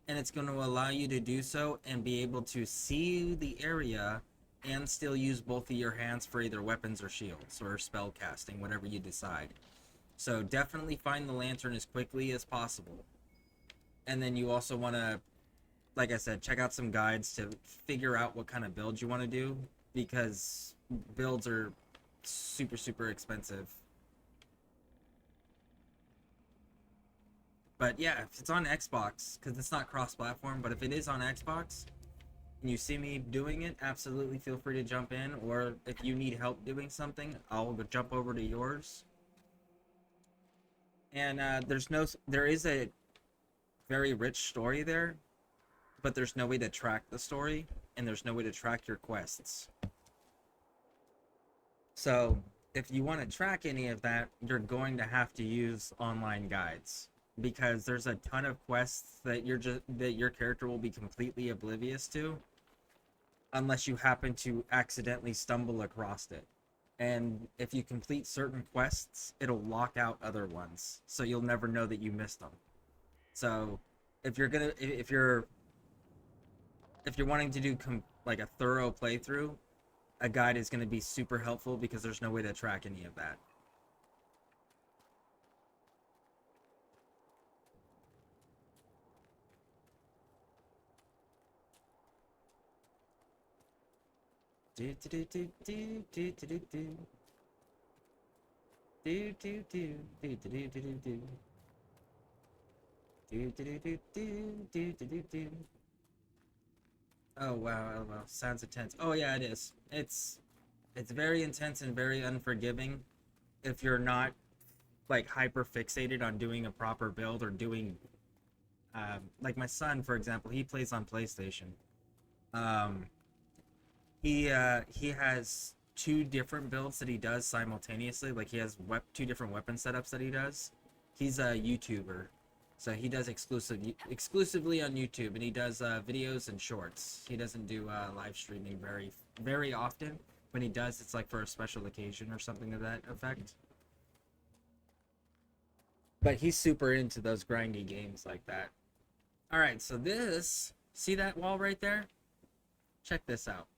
and it's going to allow you to do so and be able to see the area and still use both of your hands for either weapons or shields or spell casting, whatever you decide. So definitely find the lantern as quickly as possible. And then you also want to, like I said, check out some guides to figure out what kind of build you want to do, because builds are super, super expensive. But yeah, if it's on Xbox, because it's not cross-platform, but if it is on Xbox, and you see me doing it, absolutely feel free to jump in, or if you need help doing something, I'll jump over to yours. And there is a very rich story there, but there's no way to track the story, and there's no way to track your quests. So if you want to track any of that, you're going to have to use online guides, because there's a ton of quests that your character will be completely oblivious to, unless you happen to accidentally stumble across it. And if you complete certain quests, it'll lock out other ones, so you'll never know that you missed them. So if you're wanting to do like a thorough playthrough, a guide is going to be super helpful, because there's no way to track any of that. Do do do do do do do do do. Do do do do do do do do. Do do do do do do do do. Oh wow, oh wow, sounds intense. Oh yeah, it is. It's very intense and very unforgiving if you're not like hyper fixated on doing a proper build or doing like my son, for example, he plays on PlayStation. He has 2 different builds that he does simultaneously. Like he has 2 different weapon setups that he does. He's a YouTuber, so he does exclusively on YouTube, and he does videos and shorts. He doesn't do live streaming very often. When he does, it's like for a special occasion or something to that effect. But he's super into those grindy games like that. All right, so see that wall right there? Check this out.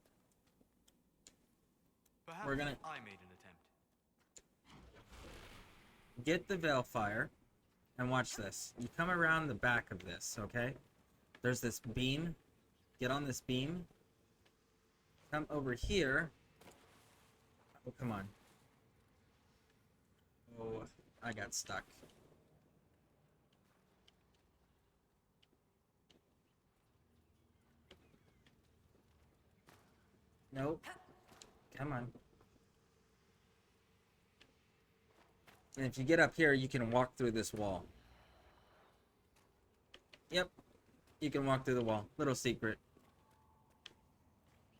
Perhaps We're gonna I made an attempt. get the Veilfire, and watch this. You come around the back of this, okay? There's this beam. Get on this beam. Come over here. Oh, come on. Oh, I got stuck. Nope. Come on. And if you get up here, you can walk through this wall. Yep. You can walk through the wall. Little secret.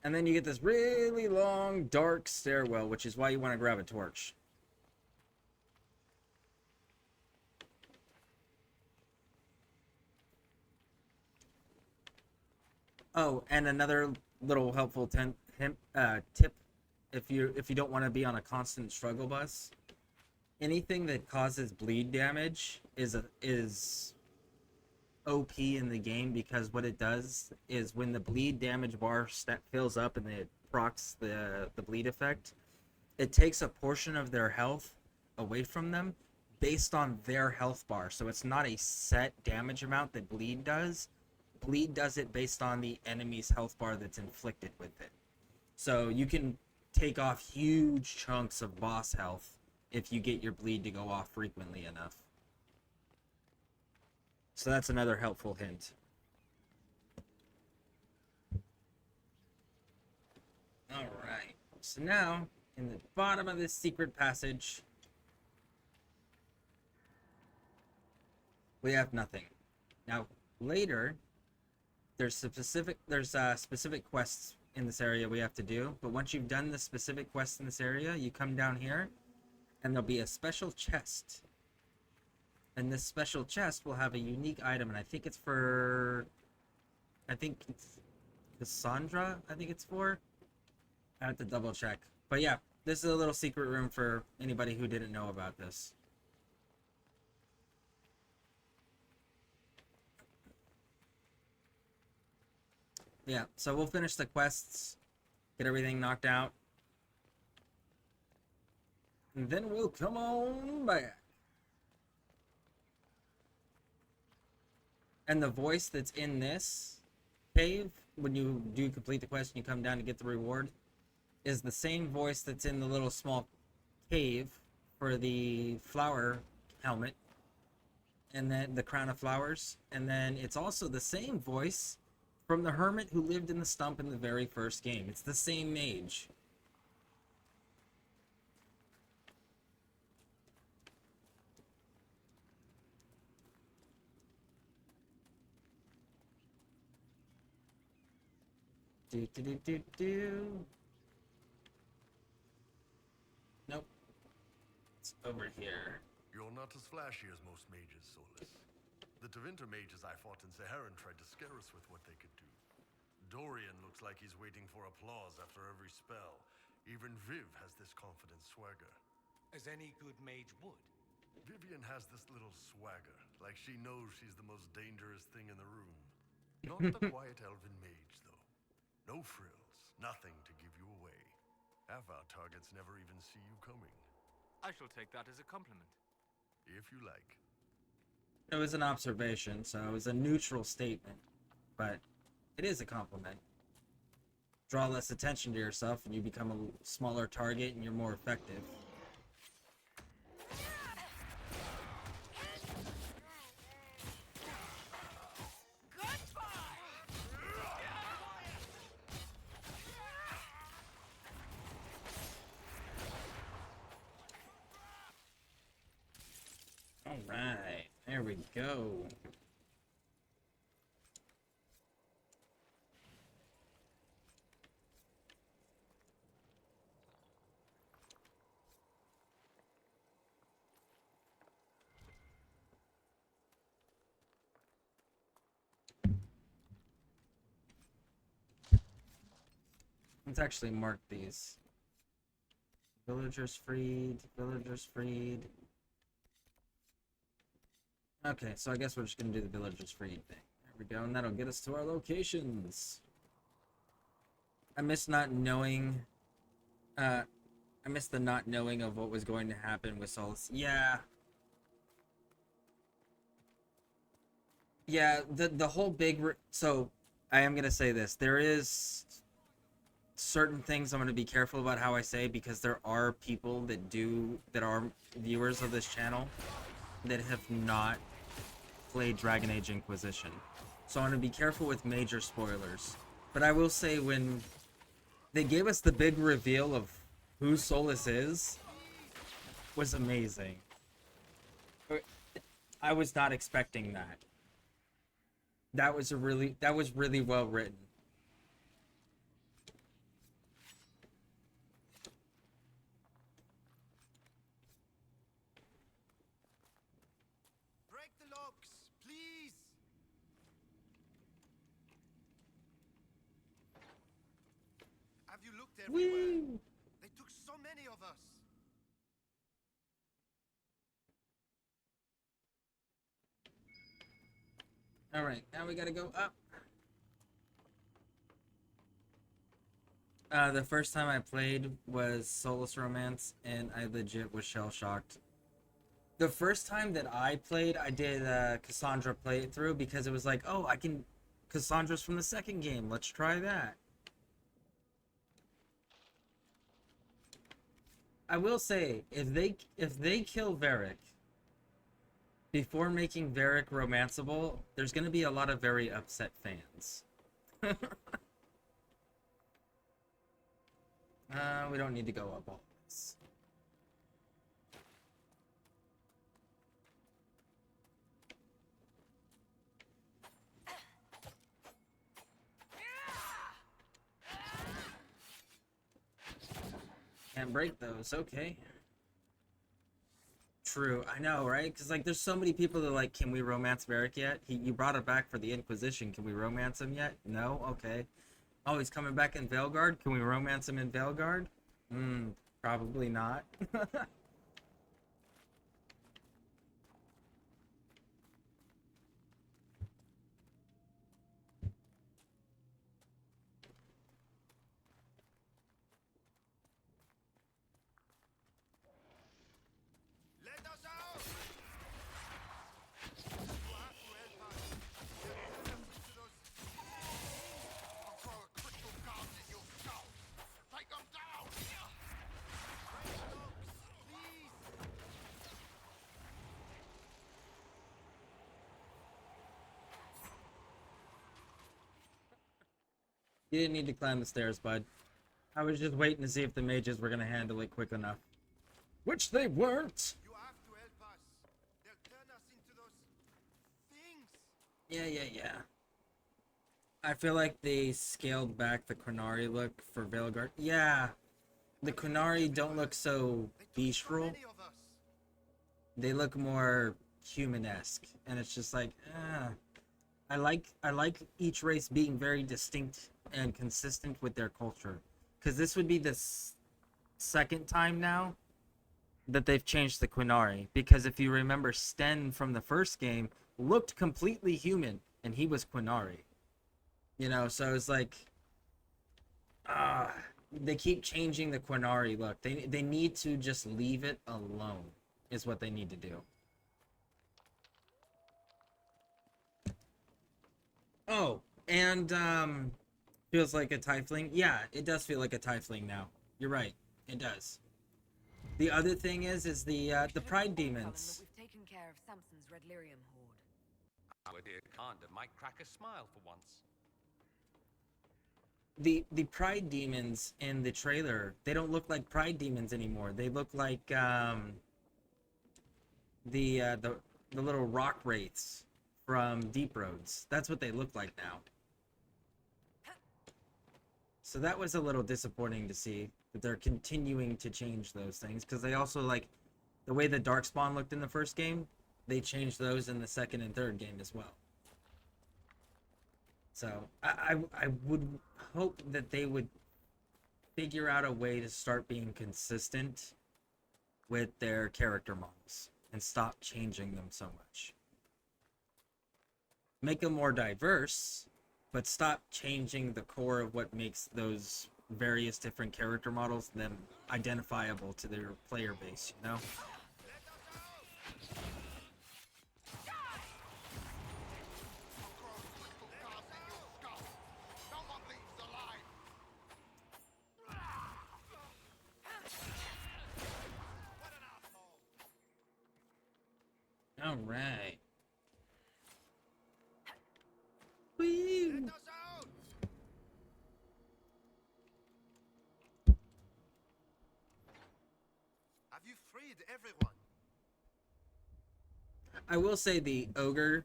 And then you get this really long, dark stairwell, which is why you want to grab a torch. Oh, and another little helpful tip: if you don't want to be on a constant struggle bus, anything that causes bleed damage is OP in the game, because what it does is when the bleed damage bar fills up and it procs the bleed effect, it takes a portion of their health away from them based on their health bar. So it's not a set damage amount that bleed does. Bleed does it based on the enemy's health bar that's inflicted with it. So you can take off huge chunks of boss health if you get your bleed to go off frequently enough. So that's another helpful hint. Alright, so now, in the bottom of this secret passage, we have nothing. Now, later, there's specific quests in this area we have to do, but once you've done the specific quests in this area, you come down here and there'll be a special chest. And this special chest will have a unique item, and I think it's for, I think it's Cassandra, I think it's for. I have to double check. But yeah, this is a little secret room for anybody who didn't know about this. Yeah, so we'll finish the quests, get everything knocked out, and then we'll come on back. And the voice that's in this cave, when you do complete the quest and you come down to get the reward, is the same voice that's in the little small cave for the flower helmet, and then the crown of flowers, and then it's also the same voice from the hermit who lived in the stump in the very first game. It's the same mage. Nope. It's over here. You're not as flashy as most mages, Solus. The Tevinter mages I fought in Saharan tried to scare us with what they could do. Dorian looks like he's waiting for applause after every spell. Even Viv has this confident swagger. As any good mage would. Vivian has this little swagger, like she knows she's the most dangerous thing in the room. Not the quiet elven mage, though. No frills, nothing to give you away. Half our targets never even see you coming. I shall take that as a compliment. If you like. It was an observation, so it was a neutral statement, but it is a compliment. Draw less attention to yourself and you become a smaller target and you're more effective. Alright, there we go. Let's actually mark these. Villagers freed, villagers freed. Okay, so I guess we're just gonna do the villagers freed thing. There we go, and that'll get us to our locations. I miss not knowing, I miss the not knowing of what was going to happen with Solus. Yeah. Yeah, the whole big, so I am gonna say this. There is certain things I'm gonna be careful about how I say, because there are people that are viewers of this channel that have not played Dragon Age Inquisition. So I'm gonna be careful with major spoilers. But I will say, when they gave us the big reveal of who Solus is, was amazing. I was not expecting that. That was really well written. Break the locks, please! Have you looked everywhere? Whee! They took so many of us. Alright, now we gotta go up. The first time I played was Solus Romance, and I legit was shell-shocked. The first time that I played, I did Cassandra playthrough, because it was like, oh, Cassandra's from the second game, let's try that. I will say, if they kill Varric before making Varric romanceable, there's gonna be a lot of very upset fans. We don't need to go up all this. Can't break those. Okay. True. I know, right? Because like, there's so many people that are like, can we romance Varric yet? You brought it back for the Inquisition. Can we romance him yet? No. Okay. Oh, he's coming back in Veilguard. Can we romance him in Veilguard? Probably not. Let us out! You have to help us. They'll turn us into those things. I'll throw a crystal guard in your skull. Take them down! Strange dogs, please! You didn't need to climb the stairs, bud. I was just waiting to see if the mages were gonna handle it quick enough. Which they weren't! You have to help us. They'll turn us into those things. Yeah. I feel like they scaled back the Qunari look for Veilguard. Yeah. The Qunari don't look so bestial. They look more human-esque. And it's just like, I like each race being very distinct and consistent with their culture. Because this would be the second time now that they've changed the Qunari. Because if you remember, Sten from the first game looked completely human, and he was Qunari. You know, so it's like, they keep changing the Qunari look. They need to just leave it alone, is what they need to do. Oh, and feels like a tiefling. Yeah, it does feel like a tiefling now. You're right, it does. The other thing is the pride demons. We've taken care of Samson's Red Lyrium horde. Our dear commander might crack a smile for once. The pride demons in the trailer, they don't look like pride demons anymore. They look like the little rock wraiths from Deep Roads. That's what they look like now. So that was a little disappointing to see that they're continuing to change those things, because they also, like, the way the Darkspawn looked in the first game, they changed those in the second and third game as well. So I would hope that they would figure out a way to start being consistent with their character models and stop changing them so much. Make them more diverse, but stop changing the core of what makes those various different character models them identifiable to their player base, you know? All right. Woo. Have you freed everyone? I will say the ogre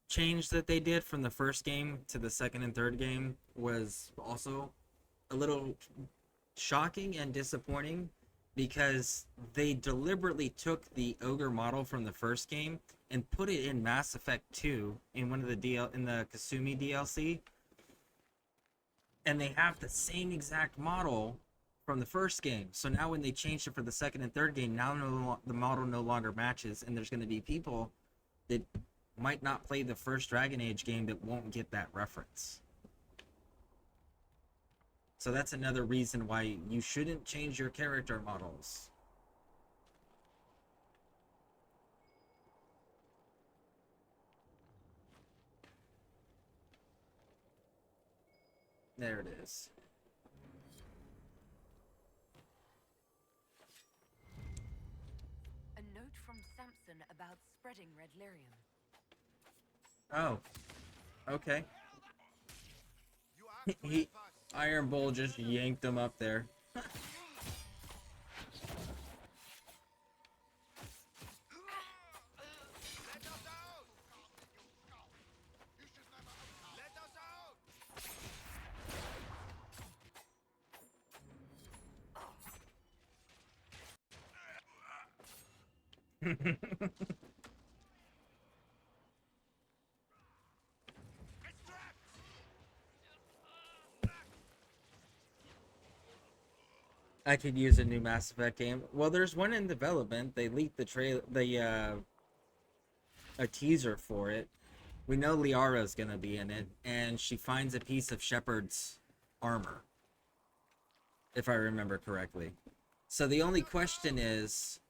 change that they did from the first game to the second and third game was also a little shocking and disappointing, because they deliberately took the ogre model from the first game and put it in Mass Effect 2 in one of the in the Kasumi DLC, and they have the same exact model from the first game. So now when they changed it for the second and third game, now the model no longer matches, and there's going to be people that might not play the first Dragon Age game that won't get that reference. So that's another reason why you shouldn't change your character models. There it is. A note from Samson about spreading Red Lyrium. Oh. Okay. Iron Bull just yanked him up there. I could use a new Mass Effect game. Well, there's one in development. They leaked a teaser for it. We know Liara's gonna be in it, and she finds a piece of Shepard's armor, if I remember correctly. So the only question is,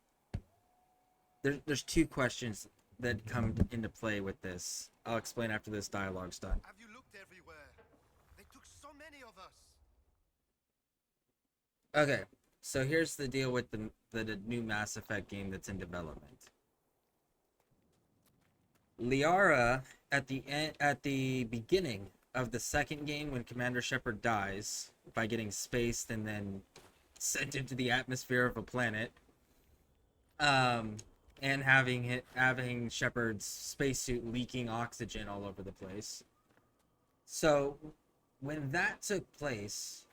there's two questions that come into play with this. I'll explain after this dialogue's done. Have you looked everywhere? They took so many of us. Okay, so here's the deal with the new Mass Effect game that's in development. Liara, at the beginning of the second game, when Commander Shepard dies by getting spaced and then sent into the atmosphere of a planet, and having Shepard's spacesuit leaking oxygen all over the place. So when that took place,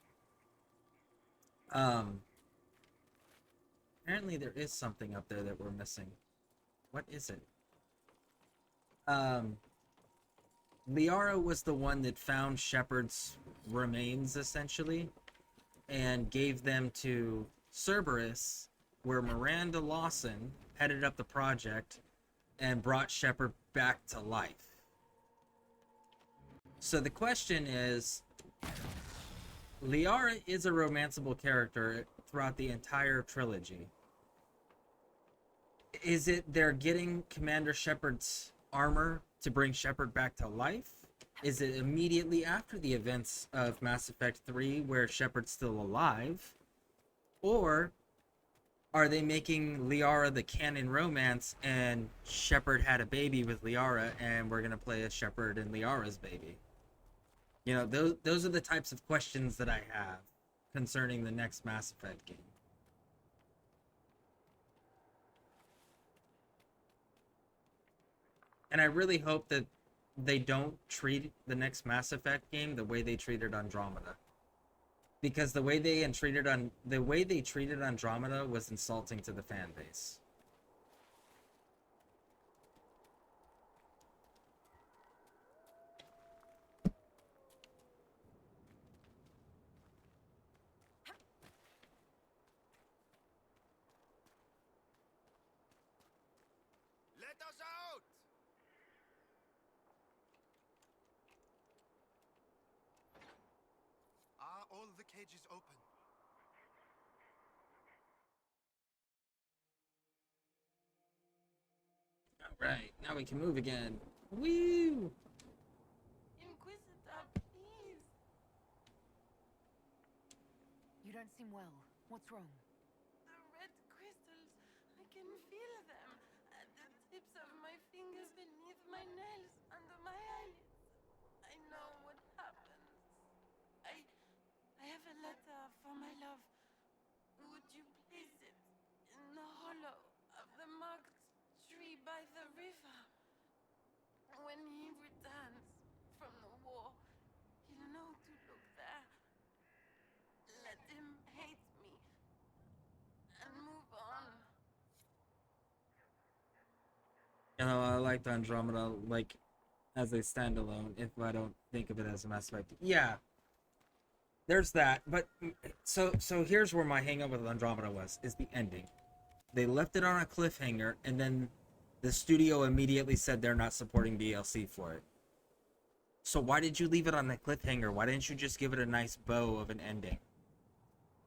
apparently there is something up there that we're missing. What is it? Liara was the one that found Shepard's remains, essentially, and gave them to Cerberus, where Miranda Lawson headed up the project and brought Shepard back to life. So the question is, Liara is a romanceable character throughout the entire trilogy. Is it they're getting Commander Shepard's armor to bring Shepard back to life? Is it immediately after the events of Mass Effect 3 where Shepard's still alive? Or are they making Liara the canon romance and Shepard had a baby with Liara and we're going to play as Shepard and Liara's baby? You know, those are the types of questions that I have concerning the next Mass Effect game. And I really hope that they don't treat the next Mass Effect game the way they treated Andromeda. Because the way they treated Andromeda was insulting to the fan base. Let us out! Are all the cages open? Alright, now we can move again. Woo! Inquisitor, please. You don't seem well. What's wrong? The red crystals. I can feel them at the tips of my fingers, beneath my nails, under my eyelids. I know what happened. I have a letter for my love. Would you place it in the hollow of the marked tree by the river? When he returns from the war, he'll know to look there. Let him hate me and move on. You know, I liked Andromeda, like, as a standalone, if I don't think of it as a Mass Effect. Yeah, there's that. But, so here's where my hang-up with Andromeda is the ending. They left it on a cliffhanger, and then the studio immediately said they're not supporting DLC for it. So why did you leave it on the cliffhanger? Why didn't you just give it a nice bow of an ending?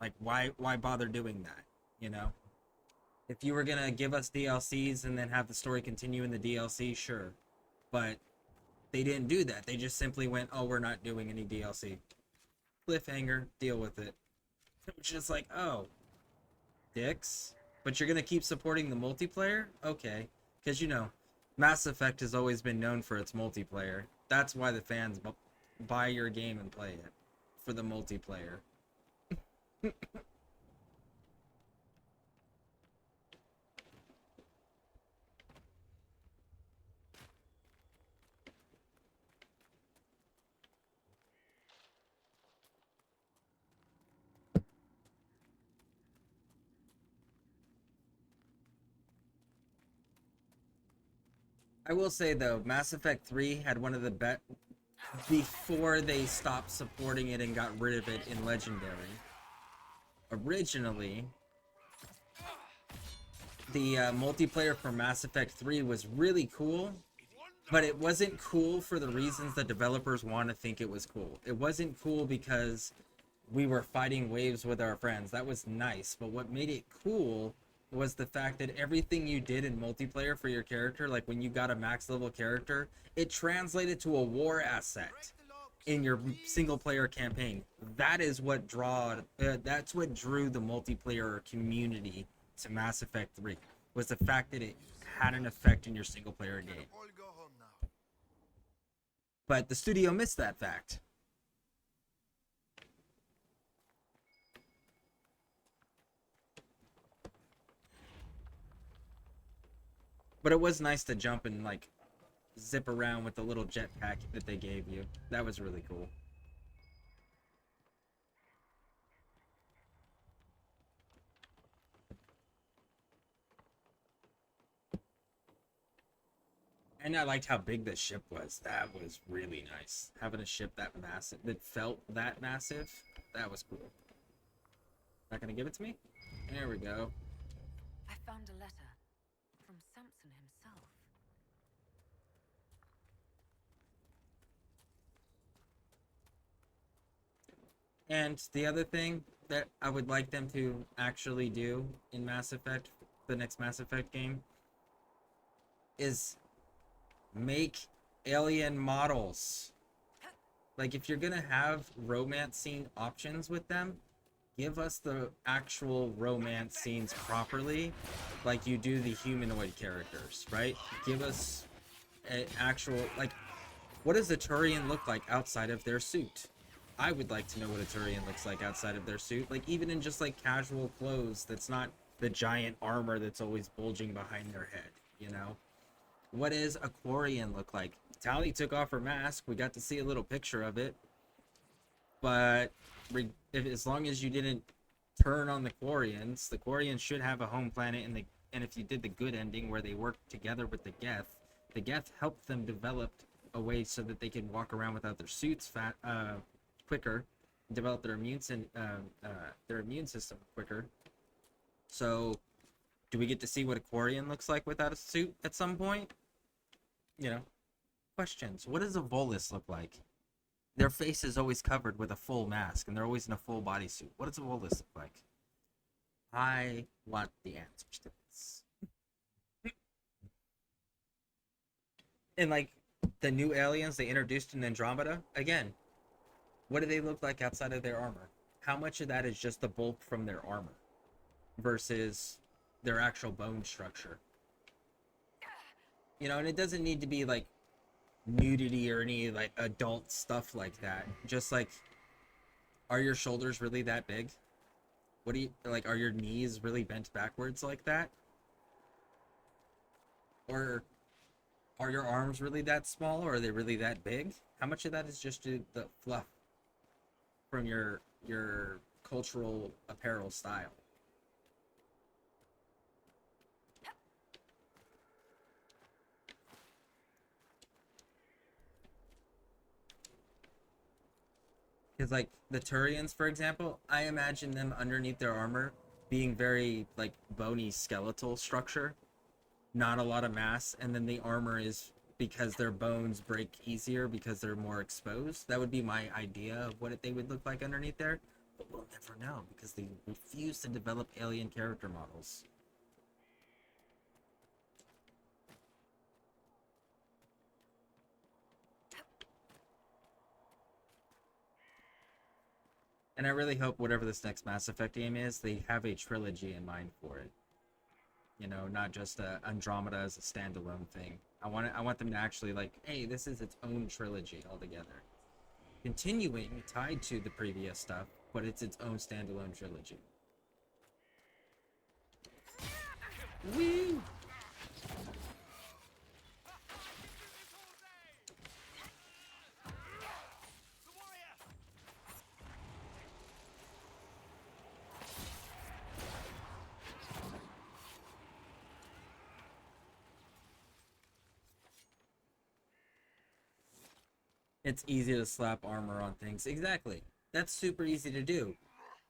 Like, why bother doing that, you know? If you were gonna give us DLCs and then have the story continue in the DLC, sure. But they didn't do that. They just simply went, oh, we're not doing any DLC. Cliffhanger, deal with it. Which is like, oh, dicks. But you're gonna keep supporting the multiplayer? Okay. Because, you know, Mass Effect has always been known for its multiplayer. That's why the fans buy your game and play it. For the multiplayer. I will say though, Mass Effect 3 had one of the best before they stopped supporting it and got rid of it in Legendary. Originally, the multiplayer for Mass Effect 3 was really cool, but it wasn't cool for the reasons the developers want to think it was cool. It wasn't cool because we were fighting waves with our friends. That was nice, but what made it cool was the fact that everything you did in multiplayer for your character, like when you got a max level character, it translated to a war asset in your single player campaign. That is what that's what drew the multiplayer community to Mass Effect 3, was the fact that it had an effect in your single player game. But the studio missed that fact. But it was nice to jump and like zip around with the little jetpack that they gave you. That was really cool. And I liked how big the ship was. That was really nice. Having a ship that massive, that felt that massive, that was cool. Not gonna give it to me? There we go. I found a letter from Samson himself. And the other thing that I would like them to actually do in Mass Effect, the next Mass Effect game, is make alien models. Like, if you're gonna have romance scene options with them, give us the actual romance scenes properly, like you do the humanoid characters, right? Give us an actual, like, what does a Turian look like outside of their suit? I would like to know what a Turian looks like outside of their suit, like even in just like casual clothes that's not the giant armor that's always bulging behind their head, you know? What does a Quarian look like? Tali took off her mask, we got to see a little picture of it, but as long as you didn't turn on the Quarians should have a home planet, and if you did the good ending where they worked together with the Geth helped them develop a way so that they could walk around without their suits quicker, develop their immune system quicker. So, do we get to see what a Quarian looks like without a suit at some point? You know, questions. What does a Volus look like? Their face is always covered with a full mask, and they're always in a full bodysuit. What does a Volus look like? I want the answers to this. And like the new aliens they introduced in Andromeda, again, what do they look like outside of their armor? How much of that is just the bulk from their armor versus their actual bone structure? You know, and it doesn't need to be like nudity or any like adult stuff like that. Just like, are your shoulders really that big? What do you like? Are your knees really bent backwards like that? Or are your arms really that small, or are they really that big? How much of that is just the fluff from your cultural apparel style? Because like the Turians, for example, I imagine them underneath their armor being very like bony skeletal structure, not a lot of mass, and then the armor is because their bones break easier because they're more exposed. That would be my idea of what they would look like underneath there, but we'll never know because they refuse to develop alien character models. And I really hope whatever this next Mass Effect game is, they have a trilogy in mind for it. You know, not just Andromeda as a standalone thing. I want them to actually like, hey, this is its own trilogy altogether. Continuing, tied to the previous stuff, but it's its own standalone trilogy. Woo! It's easy to slap armor on things. Exactly. That's super easy to do.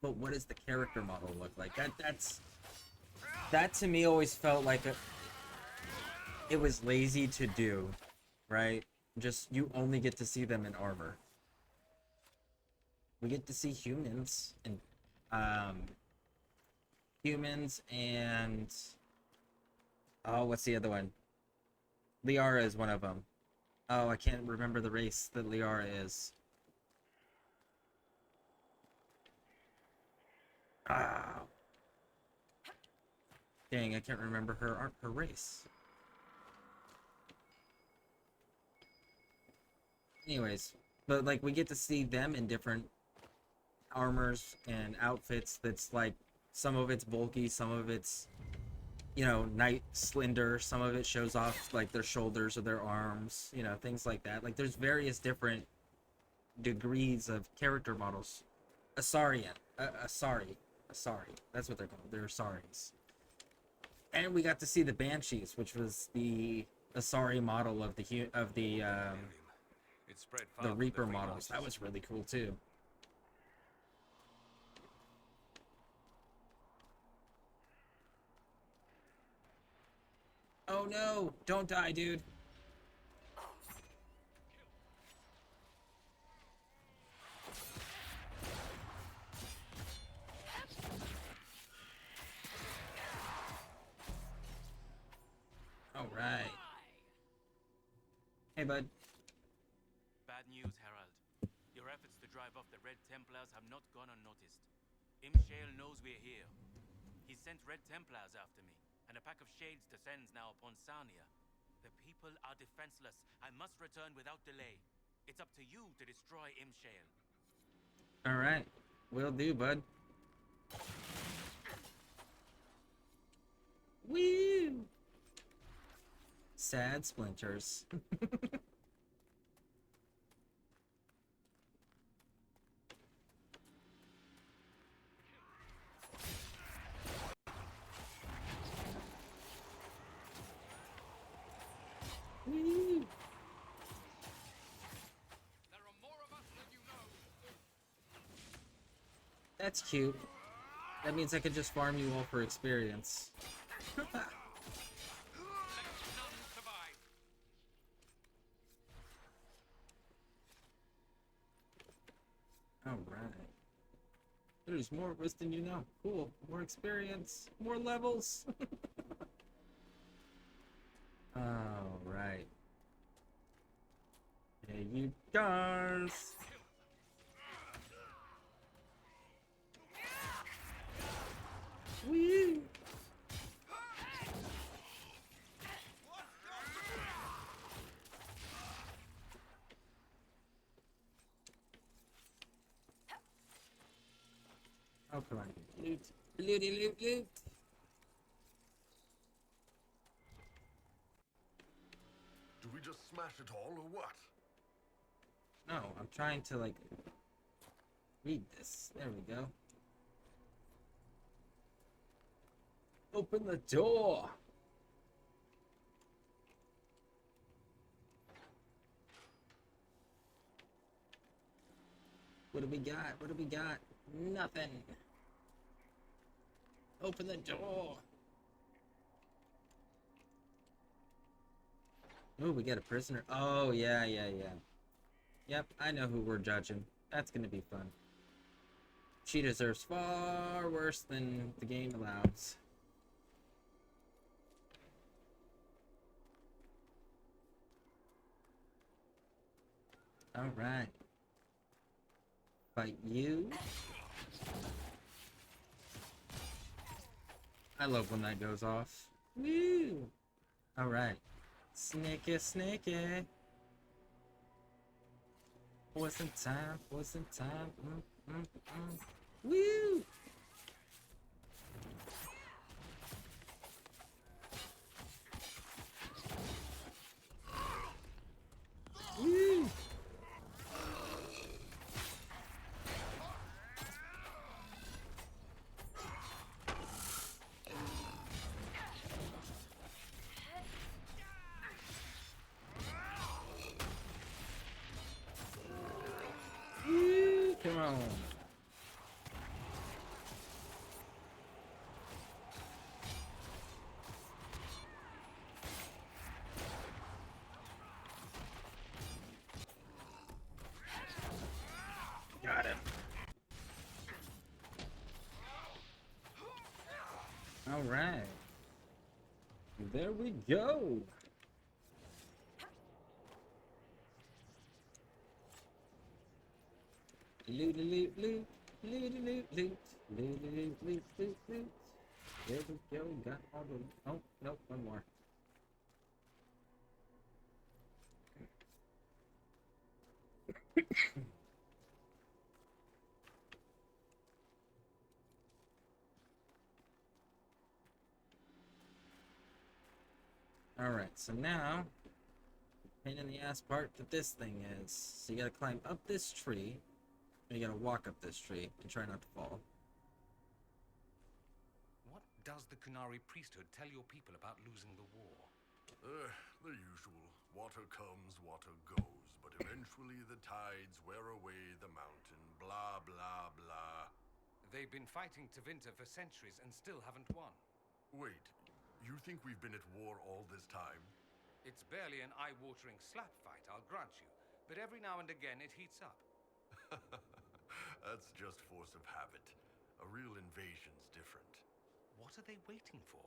But what does the character model look like? That to me always felt like it was lazy to do, right? Just you only get to see them in armor. We get to see humans and oh, what's the other one? Liara is one of them. Oh, I can't remember the race that Liara is. Ah. Dang, I can't remember her race. Anyways, but like we get to see them in different armors and outfits that's like some of it's bulky, some of it's, you know, night slender, some of it shows off like their shoulders or their arms, you know, things like that. Like there's various different degrees of character models. Asari, that's what they're called. They're Asaris. And we got to see the Banshees, which was the Asari model of the Reaper models. That was really cool too. Oh no! Don't die, dude. Alright. Hey, bud. Bad news, Herald. Your efforts to drive off the Red Templars have not gone unnoticed. Imshale knows we're here. He sent Red Templars after me, and a pack of shades descends now upon Sarnia. The people are defenseless. I must return without delay. It's up to you to destroy Imshale. Alright. Will do, bud. Woo! Sad splinters. Woo! That's cute. That means I could just farm you all for experience. Alright. There's more of us than you know. Cool. More experience. More levels. Alright. Here you guys. Woo! Oh, come on. Loot. Looty, loot, loot. Do we just smash it all, or what? No, I'm trying to, like, read this. There we go. Open the door! What do we got? What do we got? Nothing. Open the door. Oh, we got a prisoner. Oh, yeah. Yep, I know who we're judging. That's gonna be fun. She deserves far worse than the game allows. Alright. Fight you. I love when that goes off. Woo! Alright. Sneaky, sneaky. Poison time, poison time. Woo! Woo! Alright. There we go. Loot, loot, loot, loot, loot, loot, loot, loot, loot, loot, loot. There we go. Got all the. Oh, nope, one more. Alright, so now, pain in the ass part that this thing is. So you gotta climb up this tree, and you gotta walk up this tree and try not to fall. What does the Kunari priesthood tell your people about losing the war? The usual. Water comes, water goes, but eventually the tides wear away the mountain. Blah, blah, blah. They've been fighting Tevinter for centuries and still haven't won. Wait, you think we've been at war all this time? It's barely an eye-watering slap fight, I'll grant you, but every now and again it heats up. That's just force of habit. A real invasion's different. What are they waiting for?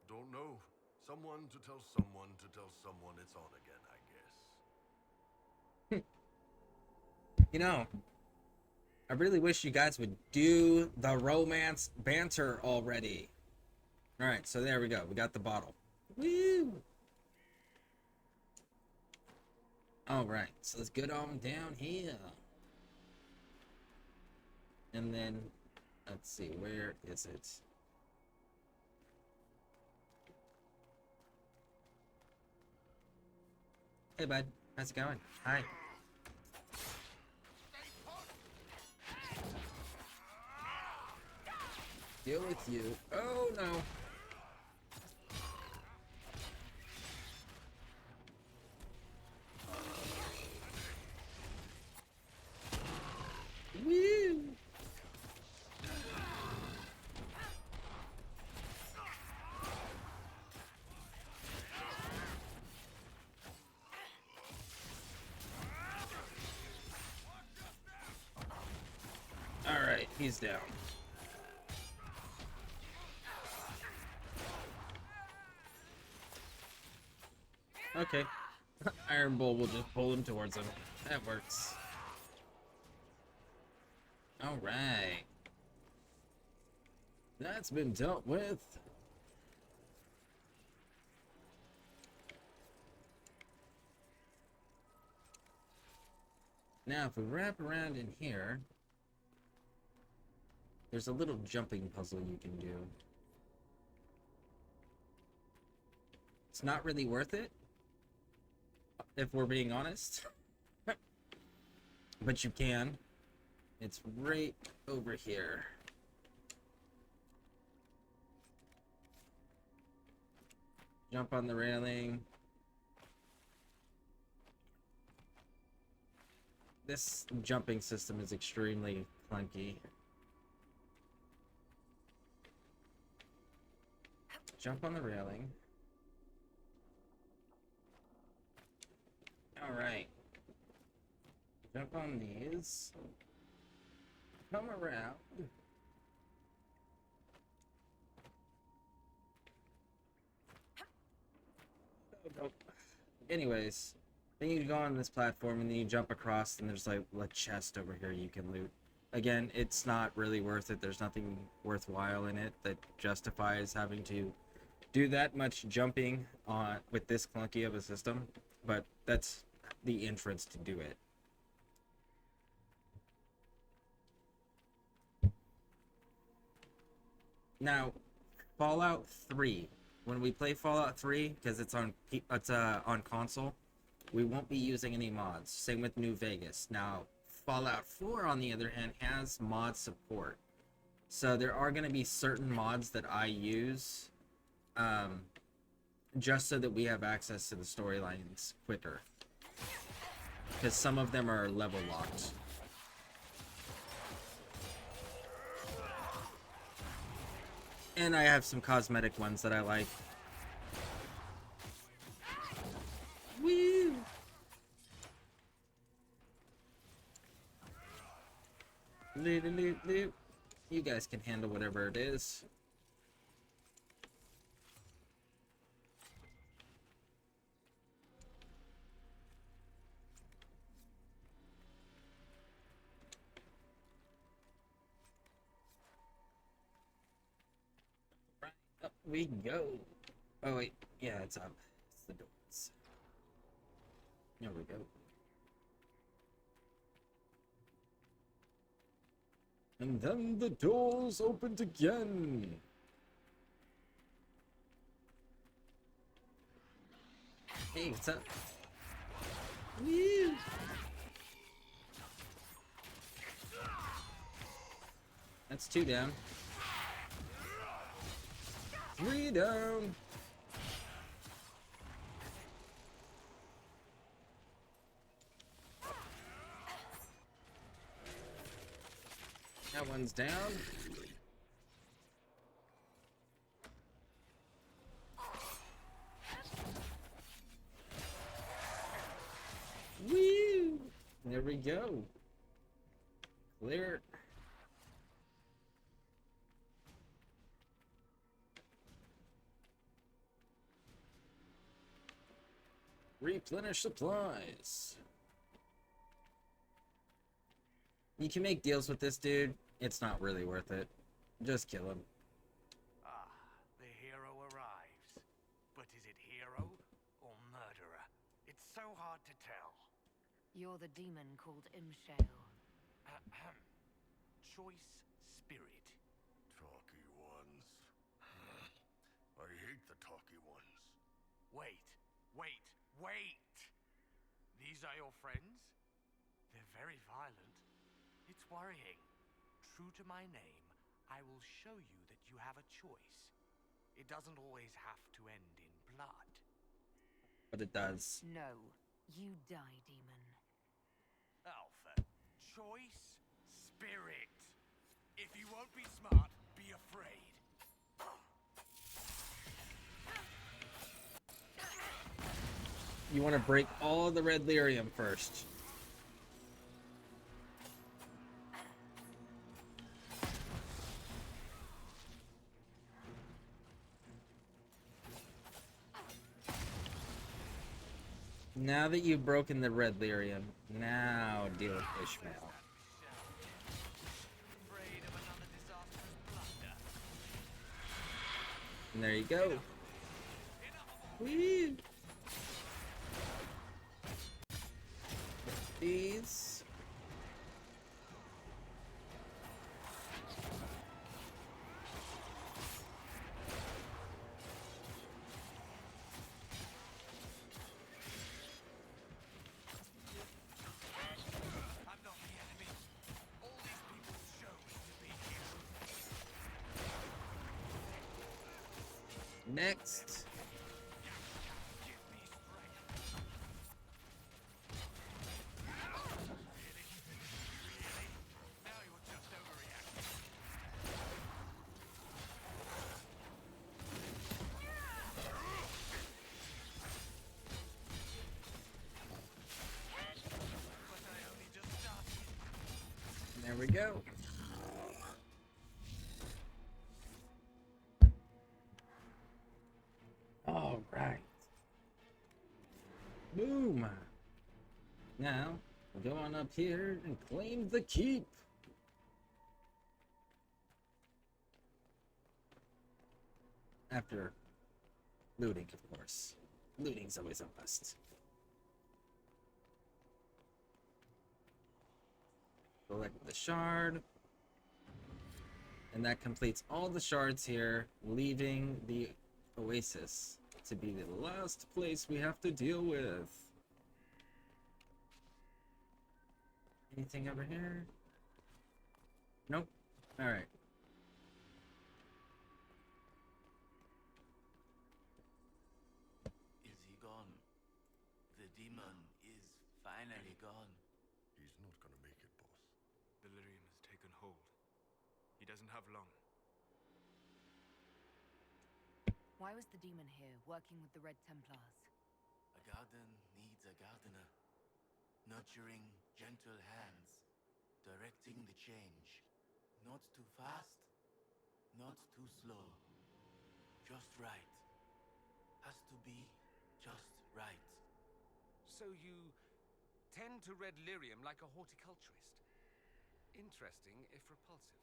Don't know. Someone to tell someone to tell someone it's on again, I guess. You know, I really wish you guys would do the romance banter already. Alright, so there we go. We got the bottle. Woo! Alright, so let's get on down here. And then, let's see, where is it? Hey, bud. How's it going? Hi. Deal with you. Oh, no. Woo! Alright, he's down. Okay. Iron Bull will just pull him towards him. That works. Alright. That's been dealt with. Now, if we wrap around in here, there's a little jumping puzzle you can do. It's not really worth it, if we're being honest. But you can. It's right over here. Jump on the railing. This jumping system is extremely clunky. Jump on the railing. Alright. Jump on these. Come around. Oh. Anyways, then you go on this platform and then you jump across and there's like a chest over here you can loot. Again, it's not really worth it. There's nothing worthwhile in it that justifies having to do that much jumping on with this clunky of a system, but that's the entrance to do it. Now, Fallout 3. When we play Fallout 3, because it's on console, we won't be using any mods. Same with New Vegas. Now, Fallout 4, on the other hand, has mod support. So there are going to be certain mods that I use, just so that we have access to the storylines quicker. Because some of them are level locked. And I have some cosmetic ones that I like. Woo! Loot, loot, loot. You guys can handle whatever it is. Up we go. Oh wait, yeah, it's up. It's the doors. There we go. And then the doors opened again. Hey, what's up? Woo! That's 2 down. 3 down. That one's down. Woo! There we go. Clear. Replenish supplies. You can make deals with this dude. It's not really worth it. Just kill him. Ah, the hero arrives. But is it hero or murderer? It's so hard to tell. You're the demon called Imshale. Ahem. Choice spirit. Talky ones. I hate the talky ones. Wait, wait, wait! These are your friends? They're very violent. It's worrying. True to my name, I will show you that you have a choice. It doesn't always have to end in blood. But it does. No, you die, demon. Alpha. Choice spirit. If you won't be smart, be afraid. You want to break all the red lyrium first. Now that you've broken the red lyrium, now deal with Ishmael. And there you go. Whee! These. Next. There we go. All right. Boom. Now, we'll go on up here and claim the keep. After looting, of course. Looting's always a must. Select the shard. And that completes all the shards here, leaving the Oasis to be the last place we have to deal with. Anything over here? Nope. Alright. Is he gone? The demon is finally gone. He's not gonna make it, boss. Delirium has taken hold. He doesn't have long. Why was the demon here, working with the Red Templars? A garden needs a gardener. Nurturing gentle hands. Directing the change. Not too fast. Not too slow. Just right. Has to be just right. So you tend to red lyrium like a horticulturist. Interesting, if repulsive.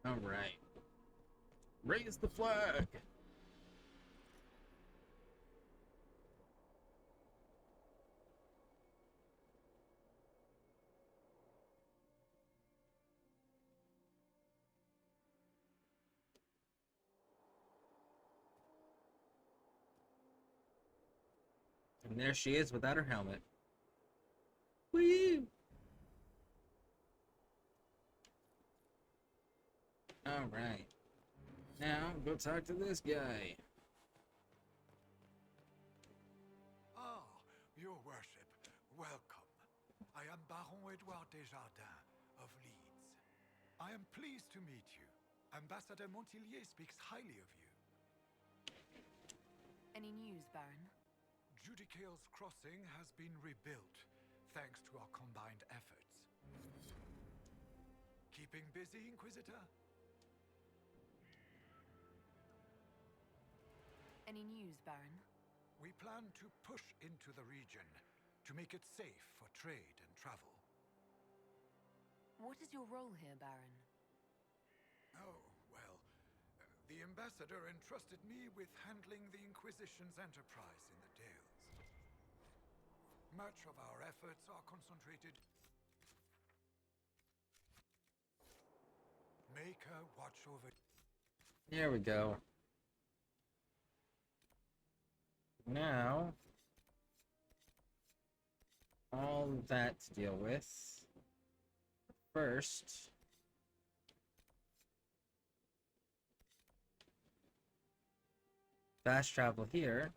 All right. Raise the flag. And there she is without her helmet. Whee! All right. Now, go talk to this guy. Ah, your worship, welcome. I am Baron Edouard Desjardins of Leeds. I am pleased to meet you. Ambassador Montillier speaks highly of you. Any news, Baron? Judicale's crossing has been rebuilt, thanks to our combined efforts. Keeping busy, Inquisitor? Any news, Baron? We plan to push into the region to make it safe for trade and travel. What is your role here, Baron? Oh, well, the ambassador entrusted me with handling the Inquisition's enterprise in the Dales. Much of our efforts are concentrated. Make her watch over. There we go. Now, all that to deal with. First, fast travel here.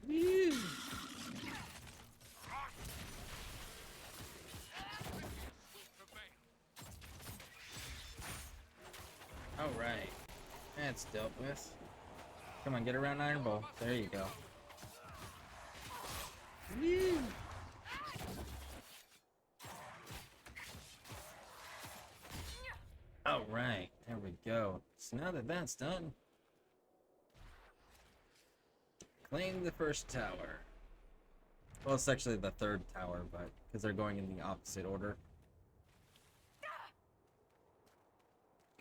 Woo! All right, that's dealt with. Come on, get around Iron Bowl. There you go. Woo! All right, there we go. So now that that's done, claim the first tower. Well, it's actually the third tower, but because they're going in the opposite order.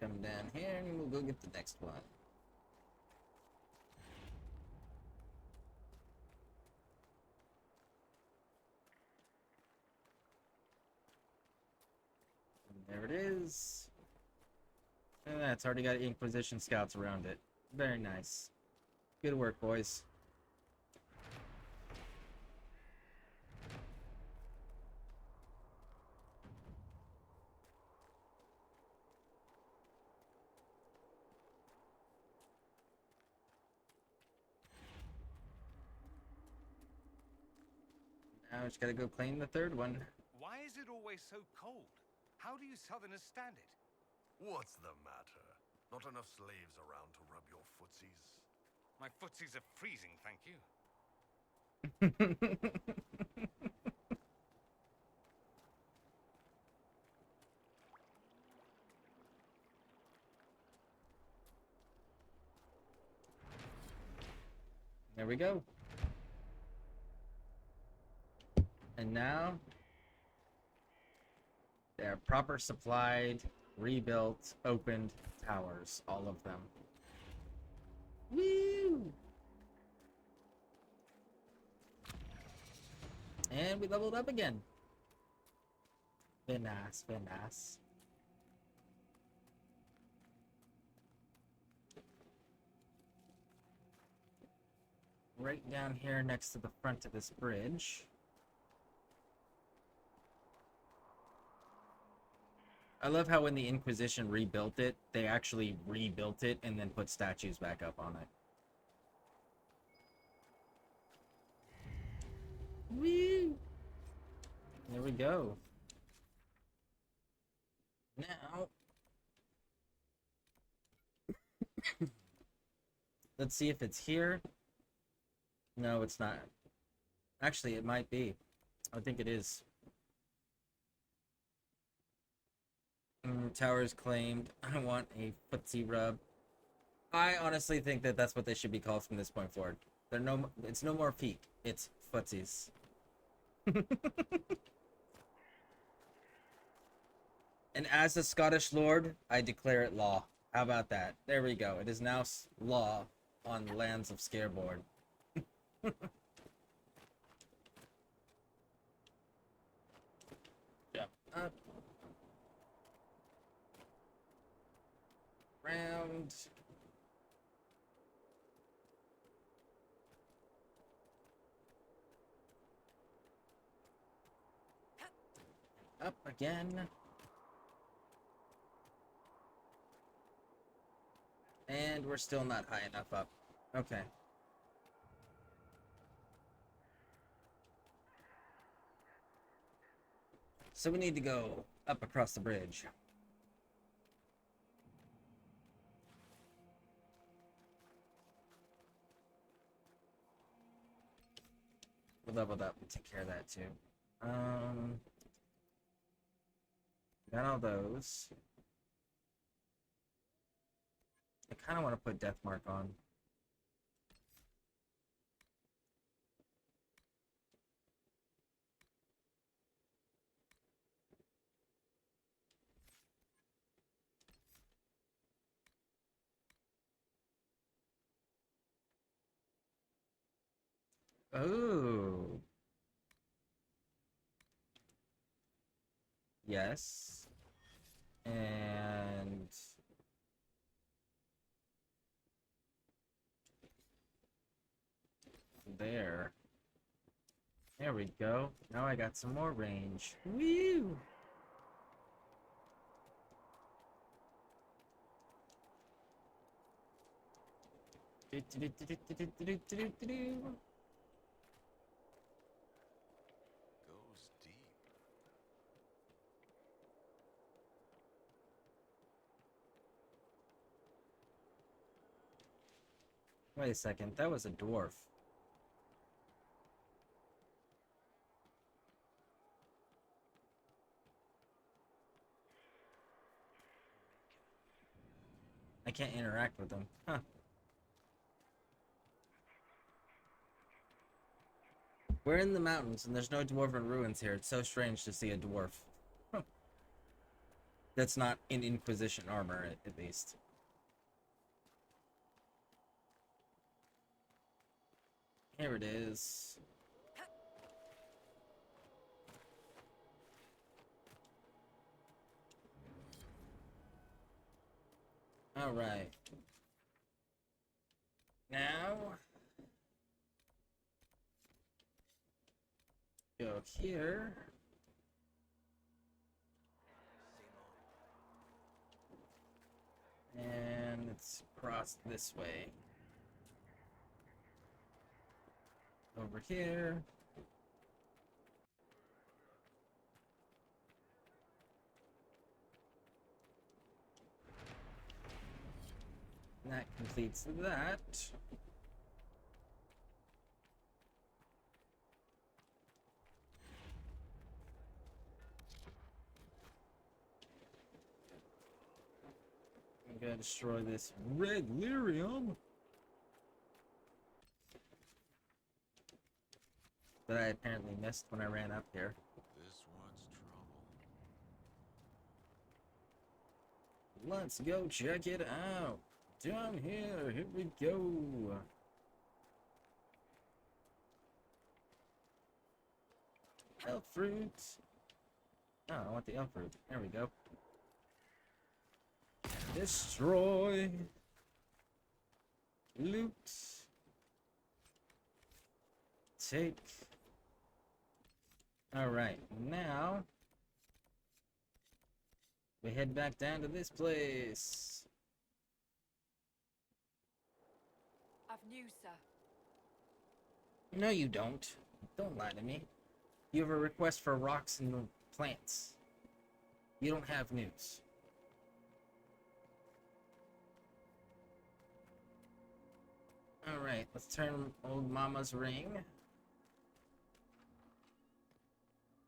Come down here and we'll go get the next one. And there it is. And that's already got Inquisition scouts around it. Very nice. Good work, boys. Now we just gotta go claim the third one. Why is it always so cold? How do you southerners stand it? What's the matter? Not enough slaves around to rub your footsies? My footsies are freezing, thank you. There we go. And now they're proper supplied, rebuilt, opened towers, all of them. Woo! And we leveled up again. Very nice, very nice. Right down here next to the front of this bridge. I love how when the Inquisition rebuilt it, they actually rebuilt it and then put statues back up on it. Woo! There we go. Now, let's see if it's here. No, it's not. Actually, it might be. I think it is. Towers claimed. I want a footsie rub. I honestly think that that's what they should be called from this point forward. They're no. It's no more feet. It's footsies. And as a Scottish lord, I declare it law. How about that? There we go. It is now law on the lands of Scareborne. Jump up. Round. Up again. And we're still not high enough up. Okay. So we need to go up across the bridge. We'll level up and take care of that too. Got all those. I kind of want to put Death Mark on. Oh. Yes. And there. There we go. Now I got some more range. Woo! Goes deep. Wait a second, that was a dwarf. I can't interact with them. Huh. We're in the mountains and there's no dwarven ruins here. It's so strange to see a dwarf. Huh. That's not in Inquisition armor, at least. Here it is. All right. Now, go here. And it's crossed this way. Over here. And that completes that. I'm gonna destroy this red lyrium that I apparently missed when I ran up here. This one's trouble. Let's go check it out. Down here we go. Elf fruit. Oh, I want the elf fruit. There we go. Destroy. Loot. Take. Alright, now we head back down to this place. I've news, sir. No, you don't. Don't lie to me. You have a request for rocks and plants. You don't have news. Alright, let's turn old mama's ring.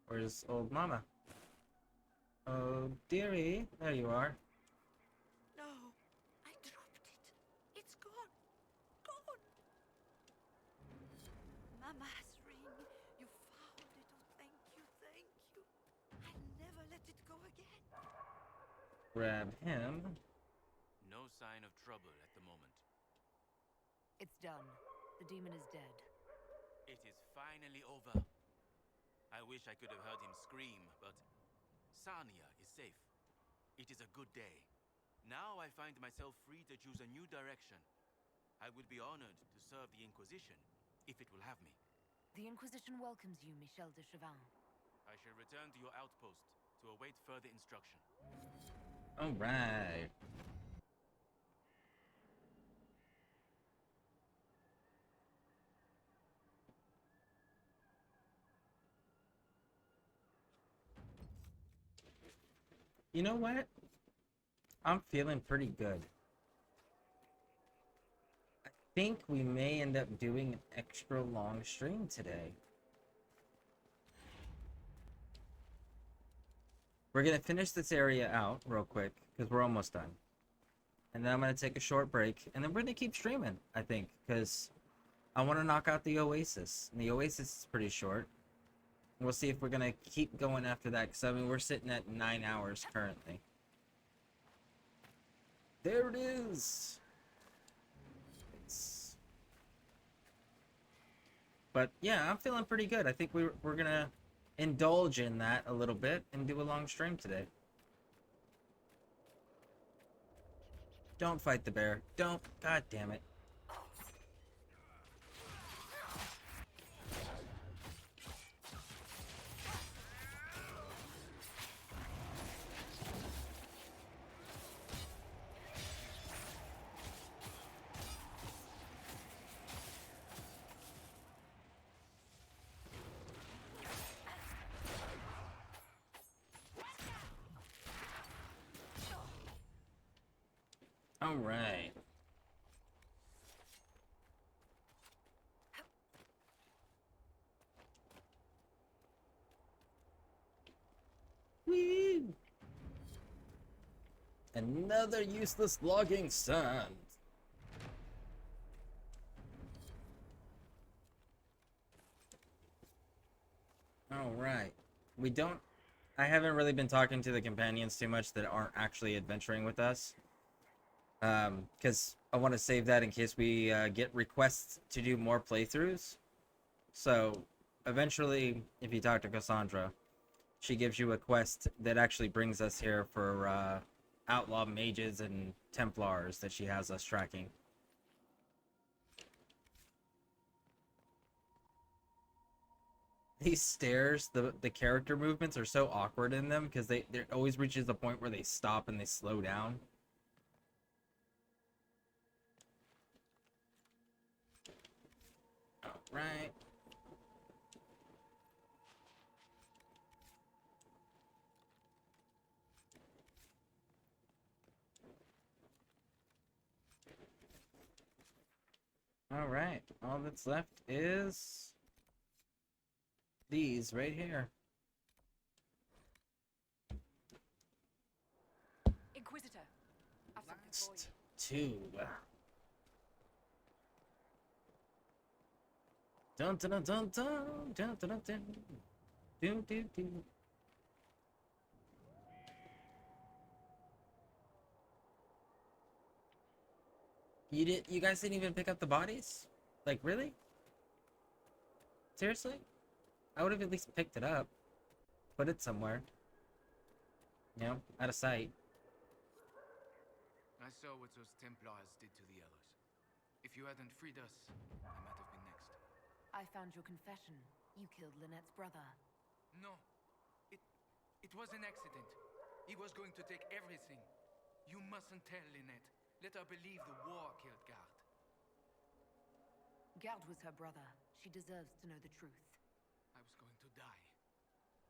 Where's old mama? Oh, dearie. There you are. No, I dropped it. It's gone. Gone. Mama's ring. You found it. Oh, thank you, thank you. I'll never let it go again. Grab him. No sign of trouble at the moment. It's done. The demon is dead. It is finally over. I wish I could have heard him scream, but Sarnia is safe. It is a good day. Now I find myself free to choose a new direction. I would be honored to serve the Inquisition, if it will have me. The Inquisition welcomes you, Michel de Chauvin. I shall return to your outpost to await further instruction. All right. You know what? I'm feeling pretty good. I think we may end up doing an extra long stream today. We're going to finish this area out real quick because we're almost done. And then I'm going to take a short break. And then we're going to keep streaming, I think, because I want to knock out the Oasis. And the Oasis is pretty short. We'll see if we're going to keep going after that because, I mean, we're sitting at 9 hours currently. There it is. But yeah, I'm feeling pretty good. I think we're gonna indulge in that a little bit and do a long stream today. Don't fight the bear. Don't. God damn it. All right. Whee! Another useless logging sand. All right. We don't. I haven't really been talking to the companions too much that aren't actually adventuring with us. Because I want to save that in case we get requests to do more playthroughs. So, eventually, if you talk to Cassandra, she gives you a quest that actually brings us here for outlaw mages and Templars that she has us tracking. These stairs, the character movements are so awkward in them because they always reaches the point where they stop and they slow down. Right. All right. All that's left is these right here. Inquisitor, I've something for you. Last two. Dun dun dun dun dun dun dun dun. Do do do. You guys didn't even pick up the bodies? Like, really? Seriously? I would have at least picked it up. Put it somewhere. You know, out of sight. I saw what those Templars did to the others. If you hadn't freed us, I might have been next. I found your confession. You killed Lynette's brother. No. It was an accident. He was going to take everything. You mustn't tell Lynette. Let her believe the war killed Gard. Gard was her brother. She deserves to know the truth. I was going to die.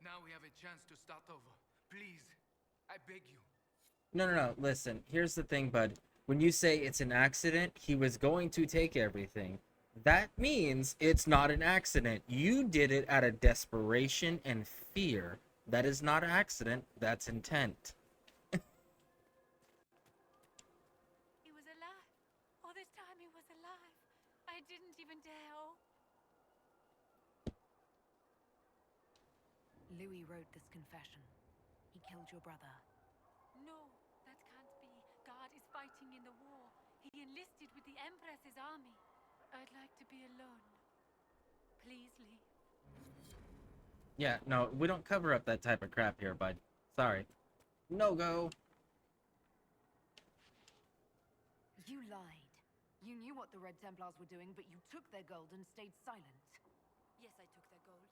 Now we have a chance to start over. Please, I beg you. No. Listen, here's the thing, bud. When you say it's an accident, he was going to take everything. That means it's not an accident. You did it out of desperation and fear. That is not accident, that's intent. He was alive. All this time he was alive. I didn't even dare. Louis wrote this confession. He killed your brother. No, that can't be. God is fighting in the war. He enlisted with the Empress's army. I'd like to be alone. Please leave. Yeah, no, we don't cover up that type of crap here, bud. Sorry. No go. You lied. You knew what the Red Templars were doing, but you took their gold and stayed silent. Yes, I took their gold.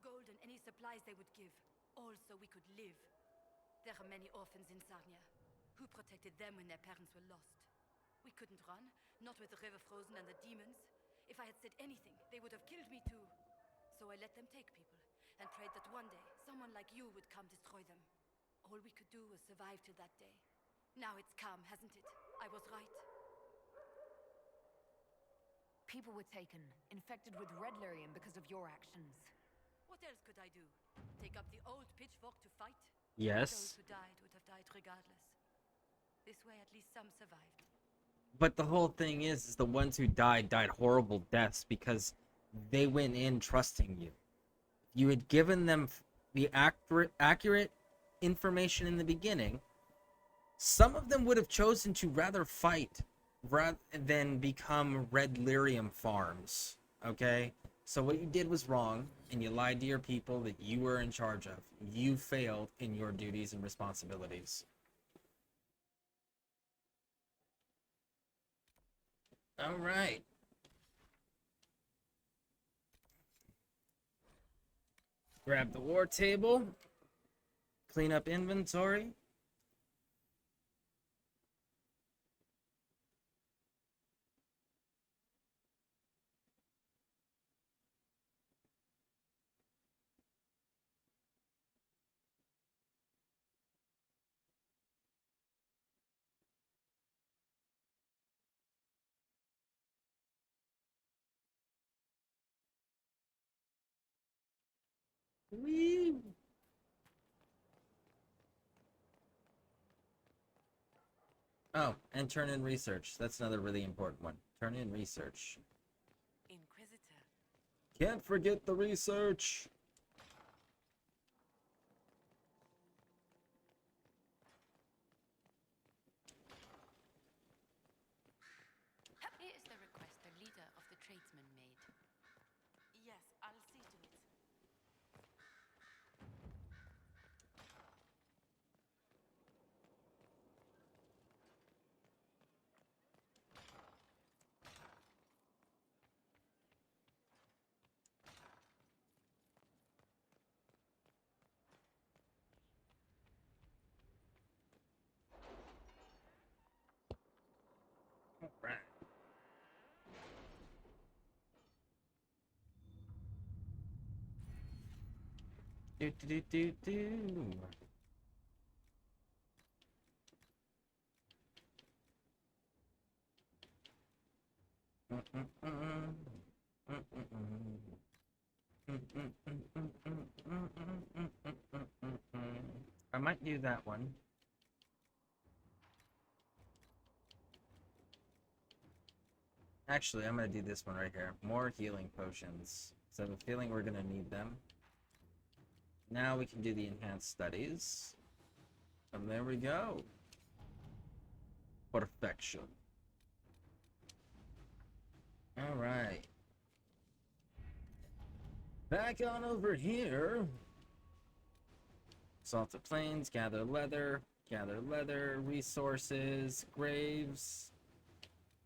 Gold and any supplies they would give. All so we could live. There are many orphans in Sarnia. Who protected them when their parents were lost? We couldn't run, not with the river frozen and the demons. If I had said anything, they would have killed me too. So I let them take people, and prayed that one day, someone like you would come destroy them. All we could do was survive till that day. Now it's calm, hasn't it? I was right. People were taken, infected with red lyrium because of your actions. What else could I do? Take up the old pitchfork to fight? Yes. Those who died would have died regardless. This way at least some survived. But the whole thing is the ones who died horrible deaths because they went in trusting you. You had given them the accurate information in the beginning. Some of them would have chosen to rather fight rather than become red lyrium farms. Okay? So what you did was wrong, and you lied to your people that you were in charge of. You failed in your duties and responsibilities. All right. Grab the war table. Clean up inventory. Whee! Oh, and turn in research. That's another really important one. Turn in research. Inquisitor. Can't forget the research. Here is the request the leader of the tradesmen made. Yes, I'll see to it. All right. Do do do do do. I might do that one. Actually, I'm gonna do this one right here. More healing potions. So I have a feeling we're gonna need them. Now we can do the enhanced studies. And there we go. Perfection. Alright. Back on over here. Salted Plains, gather leather, resources, graves,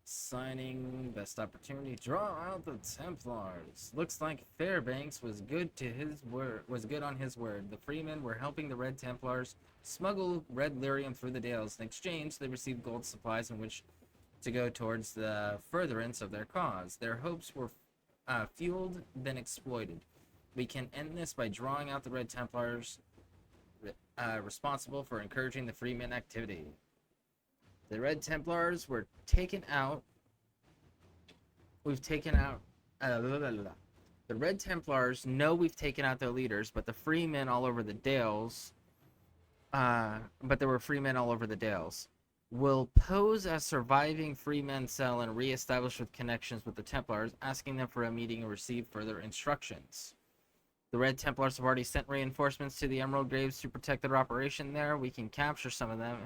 signing, best opportunity, draw out the Templars. Looks like Fairbanks was good on his word. The freemen were helping the Red Templars smuggle red lyrium through the Dales. In exchange, they received gold supplies in which to go towards the furtherance of their cause. Their hopes were fueled, then exploited. We can end this by drawing out the Red Templars responsible for encouraging the freemen activity. The Red Templars were taken out. We've taken out. The The Red Templars know we've taken out their leaders, but the freemen all over the Dales, but there were freemen all over the Dales, will pose as surviving freemen cell and re-establish with connections with the Templars, asking them for a meeting and receive further instructions. The Red Templars have already sent reinforcements to the Emerald Graves to protect their operation there. We can capture some of them,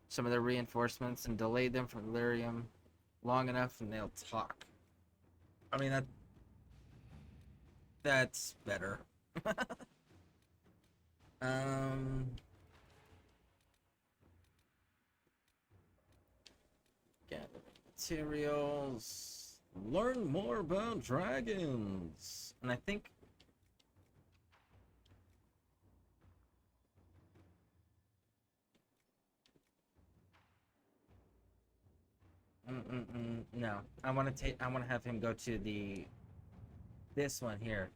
some of their reinforcements, and delay them from Lyrium long enough, and they'll talk. I mean, that's better. Gather materials. Learn more about dragons. And I think no. I want to have him go to this one here.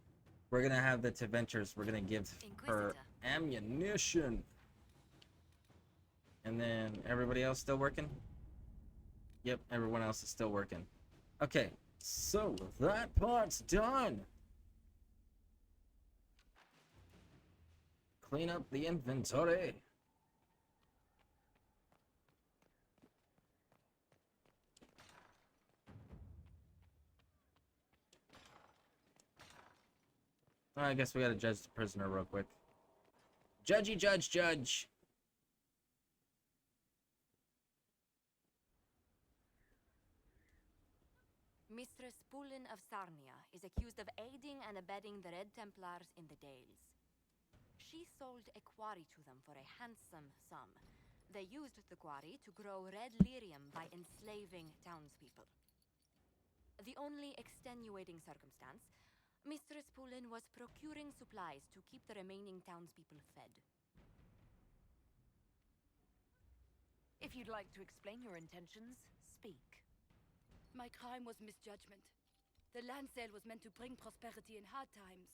We're gonna have the Teventures. We're gonna give her ammunition. And then everybody else still working? Yep, everyone else is still working. Okay, so that part's done. Clean up the inventory. I guess we gotta judge the prisoner real quick. Judgy, judge. Mistress Pulin of Sarnia is accused of aiding and abetting the Red Templars in the Dales. She sold a quarry to them for a handsome sum. They used the quarry to grow red lyrium by enslaving townspeople. The only extenuating circumstance, Mistress Pulin was procuring supplies to keep the remaining townspeople fed. If you'd like to explain your intentions, speak. My crime was misjudgment. The land sale was meant to bring prosperity in hard times.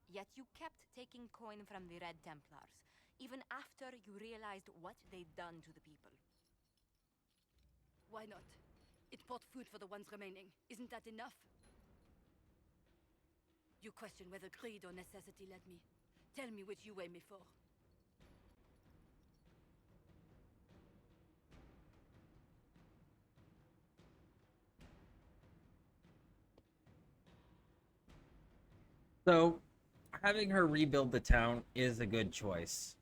Yet you kept taking coin from the Red Templars, even after you realized what they'd done to the people. Why not? It bought food for the ones remaining. Isn't that enough? You question whether greed or necessity led me. Tell me which you weigh me for. So, having her rebuild the town is a good choice.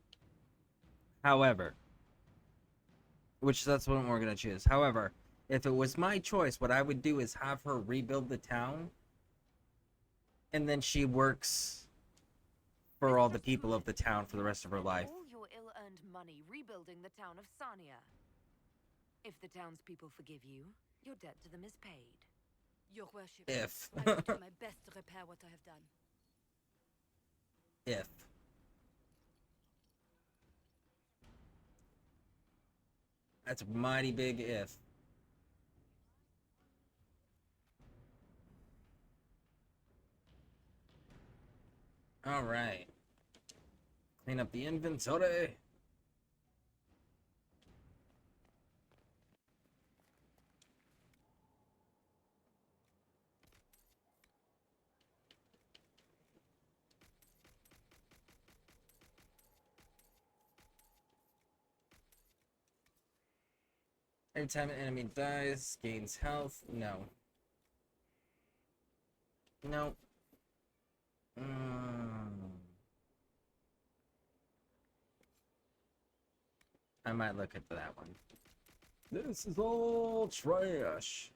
However, that's what we're gonna choose. However, if it was my choice, what I would do is have her rebuild the town, and then she works for all the people of the town for the rest of her life. All your ill-earned money rebuilding the town of Sarnia. If the townspeople forgive you, your debt to them is paid. Your worship, If. I will do my best to repair what I have done. If. That's a mighty big if. All right. Clean up the inventory. Every time an enemy dies, gains health. No. No. I might look into that one. This is all trash.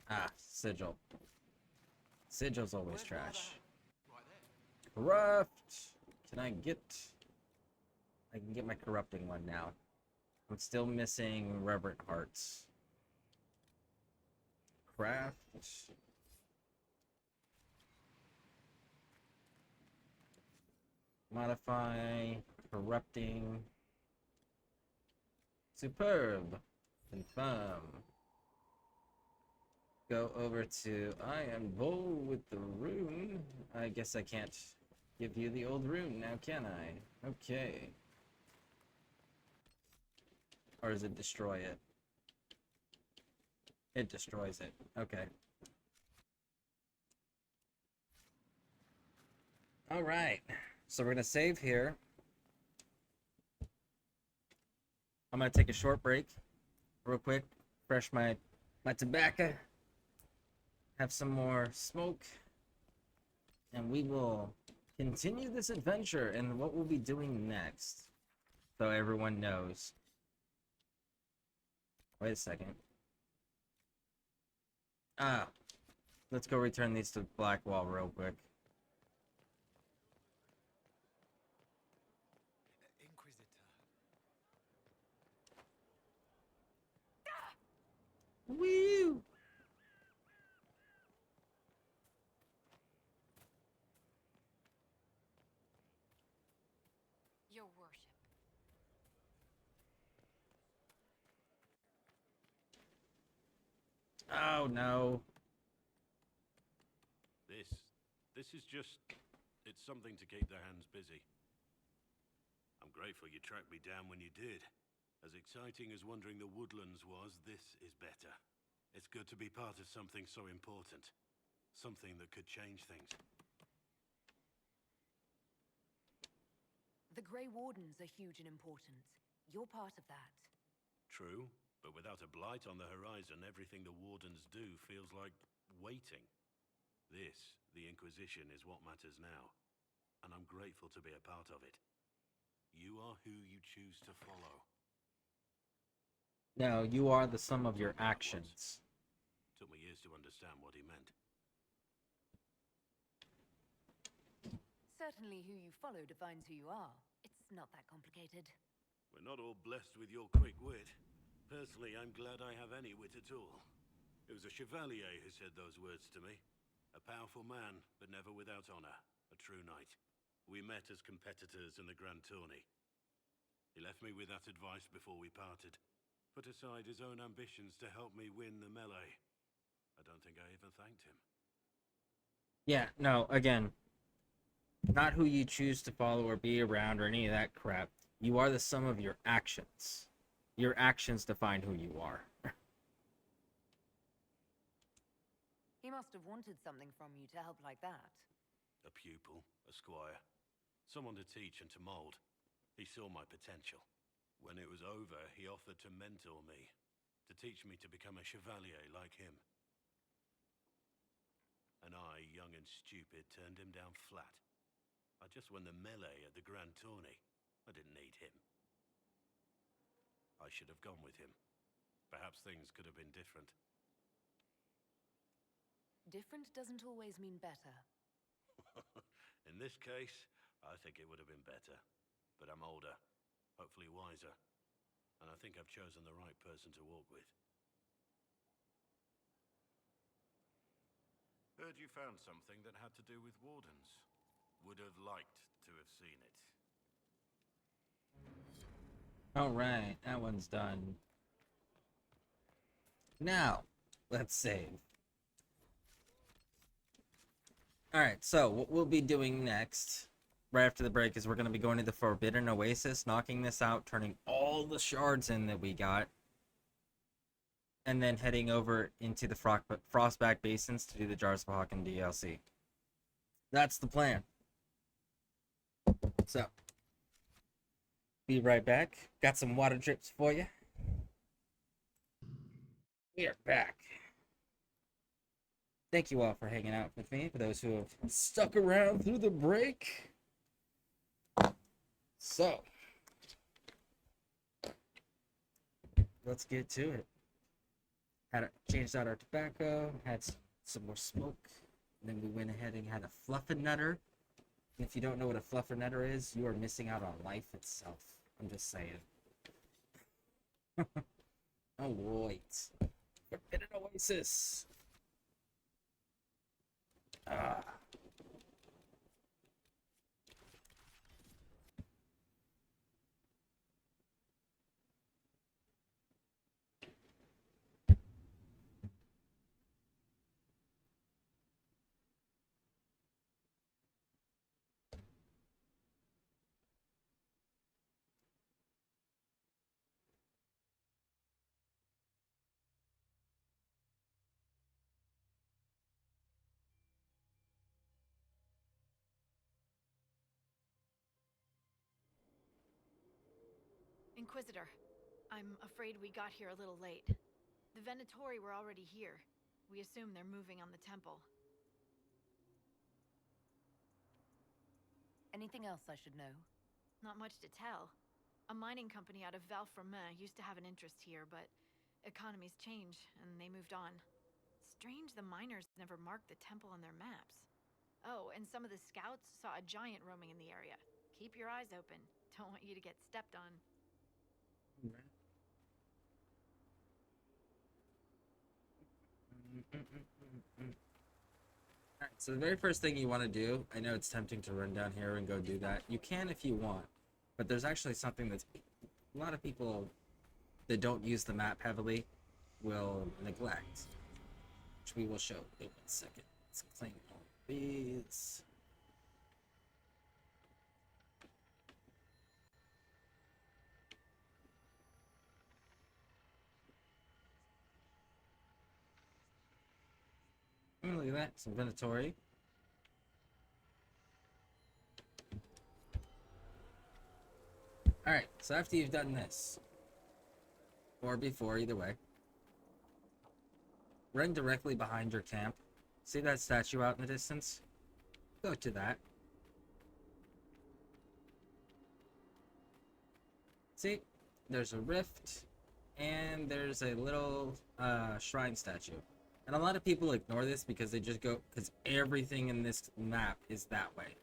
Ah, sigil. Sigil's always trash. Corrupt. I can get my corrupting one now. I'm still missing reverent hearts. Craft. Modify. Corrupting. Superb. Confirm. go over to I am bold with the rune. I guess I can't give you the old rune now, can I? Okay. Or does it destroy it? It destroys it. Okay. Alright. So we're gonna save here. I'm gonna take a short break real quick. Fresh my tobacco. Have some more smoke. And we will continue this adventure and what we'll be doing next. So everyone knows. Wait a second. Ah. Let's go return these to Blackwall real quick. Woo! Your worship. Oh no. This is just... it's something to keep their hands busy. I'm grateful you tracked me down when you did. As exciting as wandering the woodlands was, this is better. It's good to be part of something so important. Something that could change things. The Grey Wardens are huge and important. You're part of that. True, but without a blight on the horizon, everything the Wardens do feels like waiting. This, the Inquisition, is what matters now, and I'm grateful to be a part of it. You are who you choose to follow. No, you are the sum of your actions. Took me years to understand what he meant. Certainly who you follow defines who you are. It's not that complicated. We're not all blessed with your quick wit. Personally, I'm glad I have any wit at all. It was a chevalier who said those words to me. A powerful man, but never without honor. A true knight. We met as competitors in the Grand Tourney. He left me with that advice before we parted. Put aside his own ambitions to help me win the melee. I don't think I even thanked him. Yeah, no, again, not who you choose to follow or be around or any of that crap. You are the sum of your actions. Your actions define who you are. He must have wanted something from you to help like that. A pupil, a squire. Someone to teach and to mold. He saw my potential. When it was over, he offered to mentor me. To teach me to become a chevalier like him. And I, young and stupid, turned him down flat. I just won the melee at the Grand Tourney. I didn't need him. I should have gone with him. Perhaps things could have been different. Different doesn't always mean better. In this case, I think it would have been better. But I'm older, hopefully wiser. And I think I've chosen the right person to walk with. Heard you found something that had to do with Wardens. Would have liked to have seen it. Alright, that one's done. Now, let's save. Alright, so what we'll be doing next, right after the break, is we're going to be going to the Forbidden Oasis, knocking this out, turning all the shards in that we got, and then heading over into the Frostback Basins to do the Jars of Hawken DLC. That's the plan. So, be right back. Got some water drips for you. We are back. Thank you all for hanging out with me, for those who have stuck around through the break. So, let's get to it. Had changed out our tobacco, had some more smoke, and then we went ahead and had a fluffernutter. And if you don't know what a fluffernutter is, you are missing out on life itself. I'm just saying. Oh, wait. Forbidden Oasis. Ah. Inquisitor, I'm afraid we got here a little late. The Venatori were already here. We assume they're moving on the temple. Anything else I should know? Not much to tell. A mining company out of Valfremin used to have an interest here, but economies change, and they moved on. Strange the miners never marked the temple on their maps. Oh, and some of the scouts saw a giant roaming in the area. Keep your eyes open. Don't want you to get stepped on. Alright, so the very first thing you want to do, I know it's tempting to run down here and go do that. You can if you want, but there's actually something that's a lot of people that don't use the map heavily will neglect, which we will show in 1 second. Let's claim all these. Look at that, some Venatori. Alright, so after you've done this, or before, either way, run directly behind your camp. See that statue out in the distance? Go to that. See? There's a rift, and there's a little shrine statue. And a lot of people ignore this because they just go, because everything in this map is that way.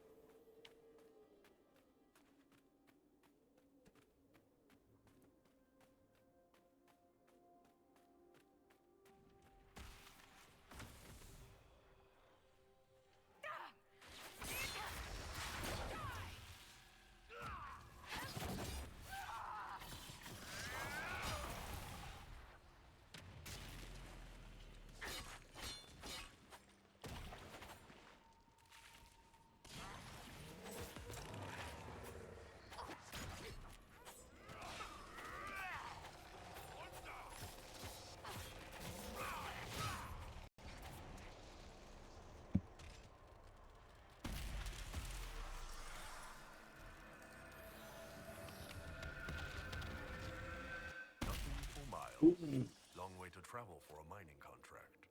Long way to travel for a mining contract.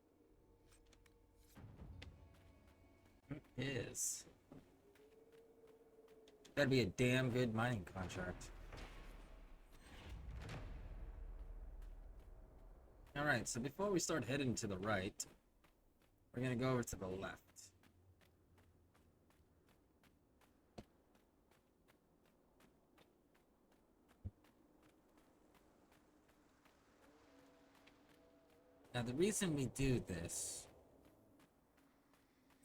It is. That'd be a damn good mining contract. Alright, so before we start heading to the right, we're gonna go over to the left. Now the reason we do this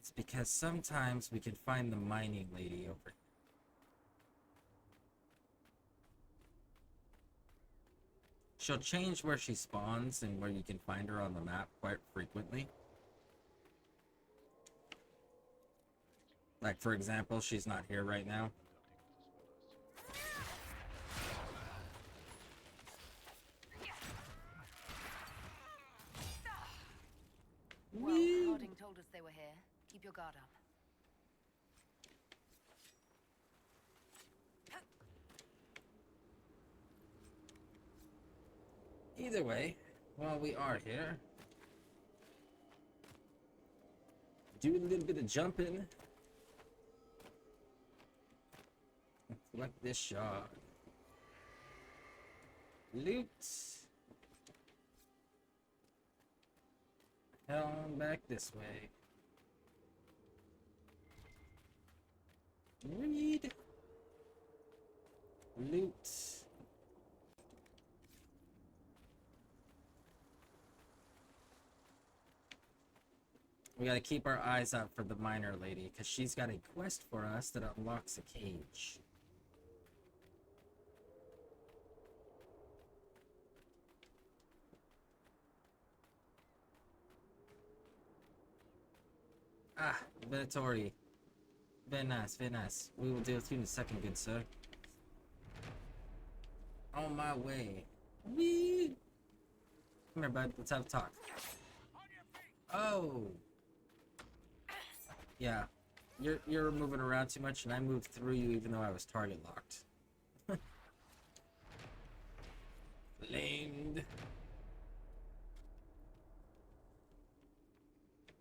is because sometimes we can find the mining lady over here. She'll change where she spawns and where you can find her on the map quite frequently. Like, for example, she's not here right now. Well, Harding told us they were here. Keep your guard up. Either way, while we are here, do a little bit of jumping. Collect this shard. Loot. Head on back this way. Read. Loot. We gotta keep our eyes out for the miner lady, because she's got a quest for us that unlocks a cage. Ah, Venatori. Very nice, very nice. We will deal with you in a second, good sir. On my way. Whee! Come here, bud. Let's have a talk. Oh! Yeah. You're moving around too much, and I moved through you even though I was target locked.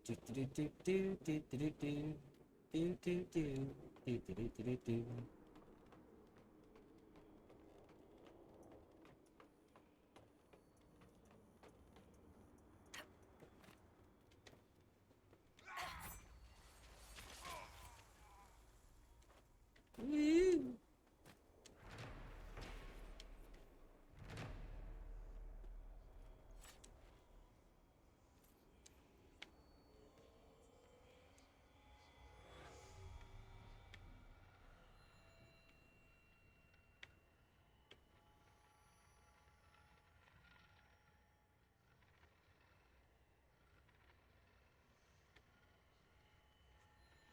Do do do do do do do do do do do do do do do. Woo!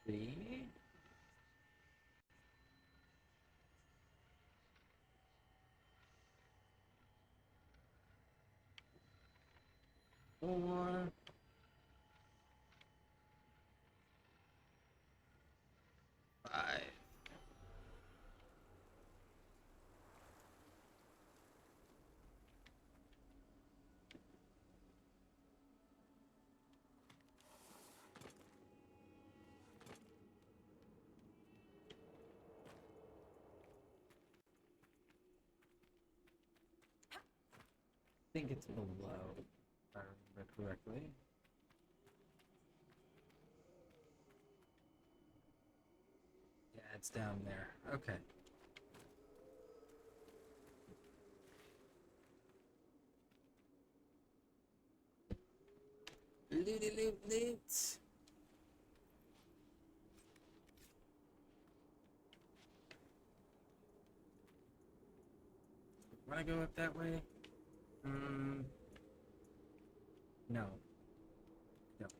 See? Four. Five. I think it's below, if I remember correctly. Yeah, it's down there. Okay. Looty loot loot. Wanna go up that way? No. Don't.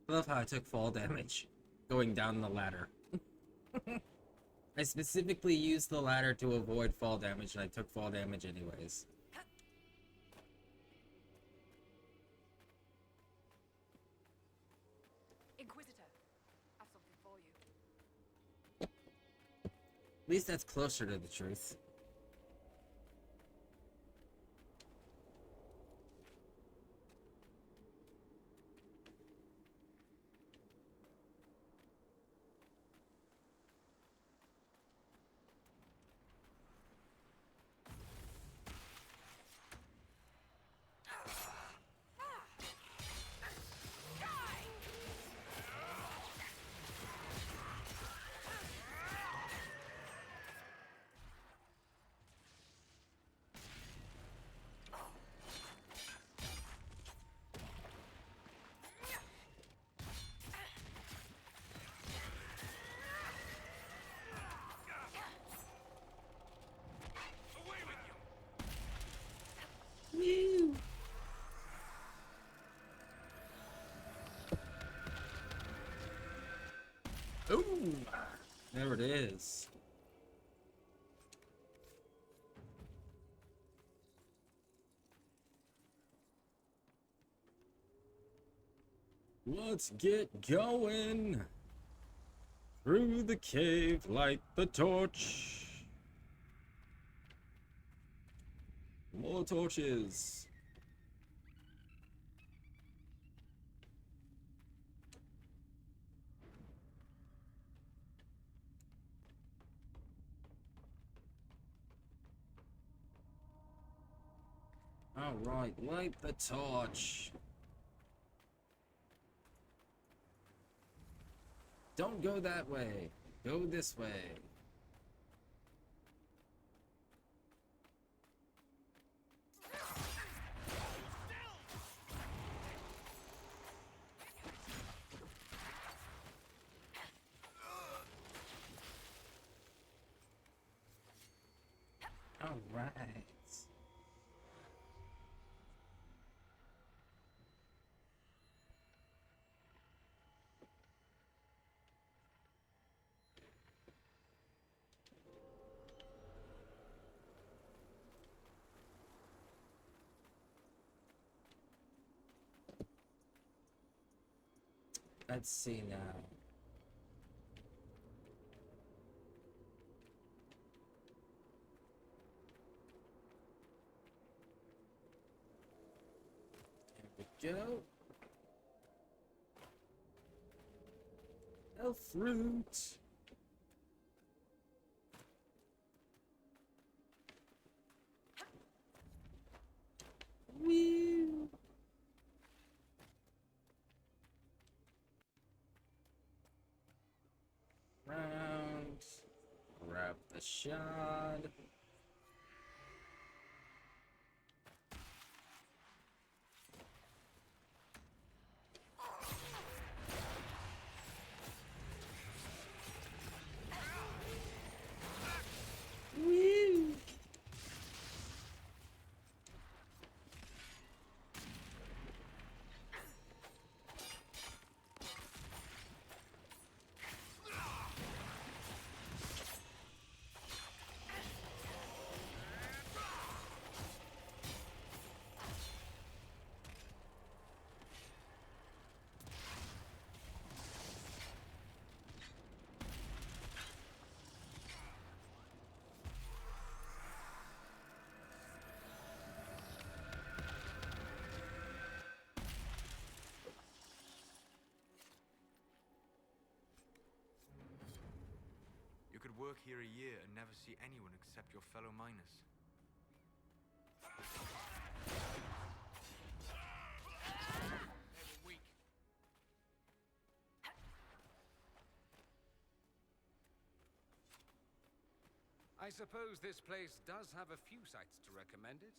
I love how I took fall damage going down the ladder. I specifically used the ladder to avoid fall damage, and I took fall damage anyways. Inquisitor, I've something for you. At least that's closer to the truth. Ooh, there it is. Let's get going. Through the cave, light the torch. More torches. All right, light the torch. Don't go that way. Go this way. All right. Let's see now. There we go. A fruit. Woo. Round. Grab the shard. Woo. You could work here a year and never see anyone except your fellow miners. They were weak. I suppose this place does have a few sites to recommend it.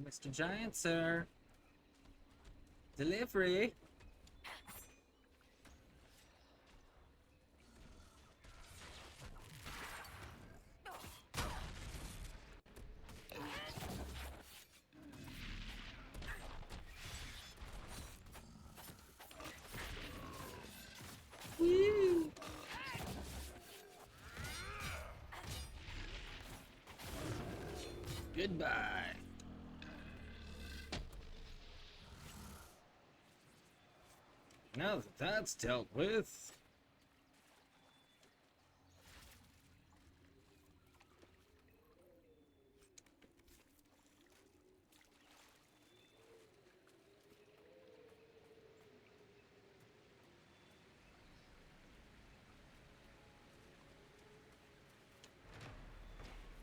Mr. Giant, sir. Delivery. Woo. Goodbye. Now that that's dealt with.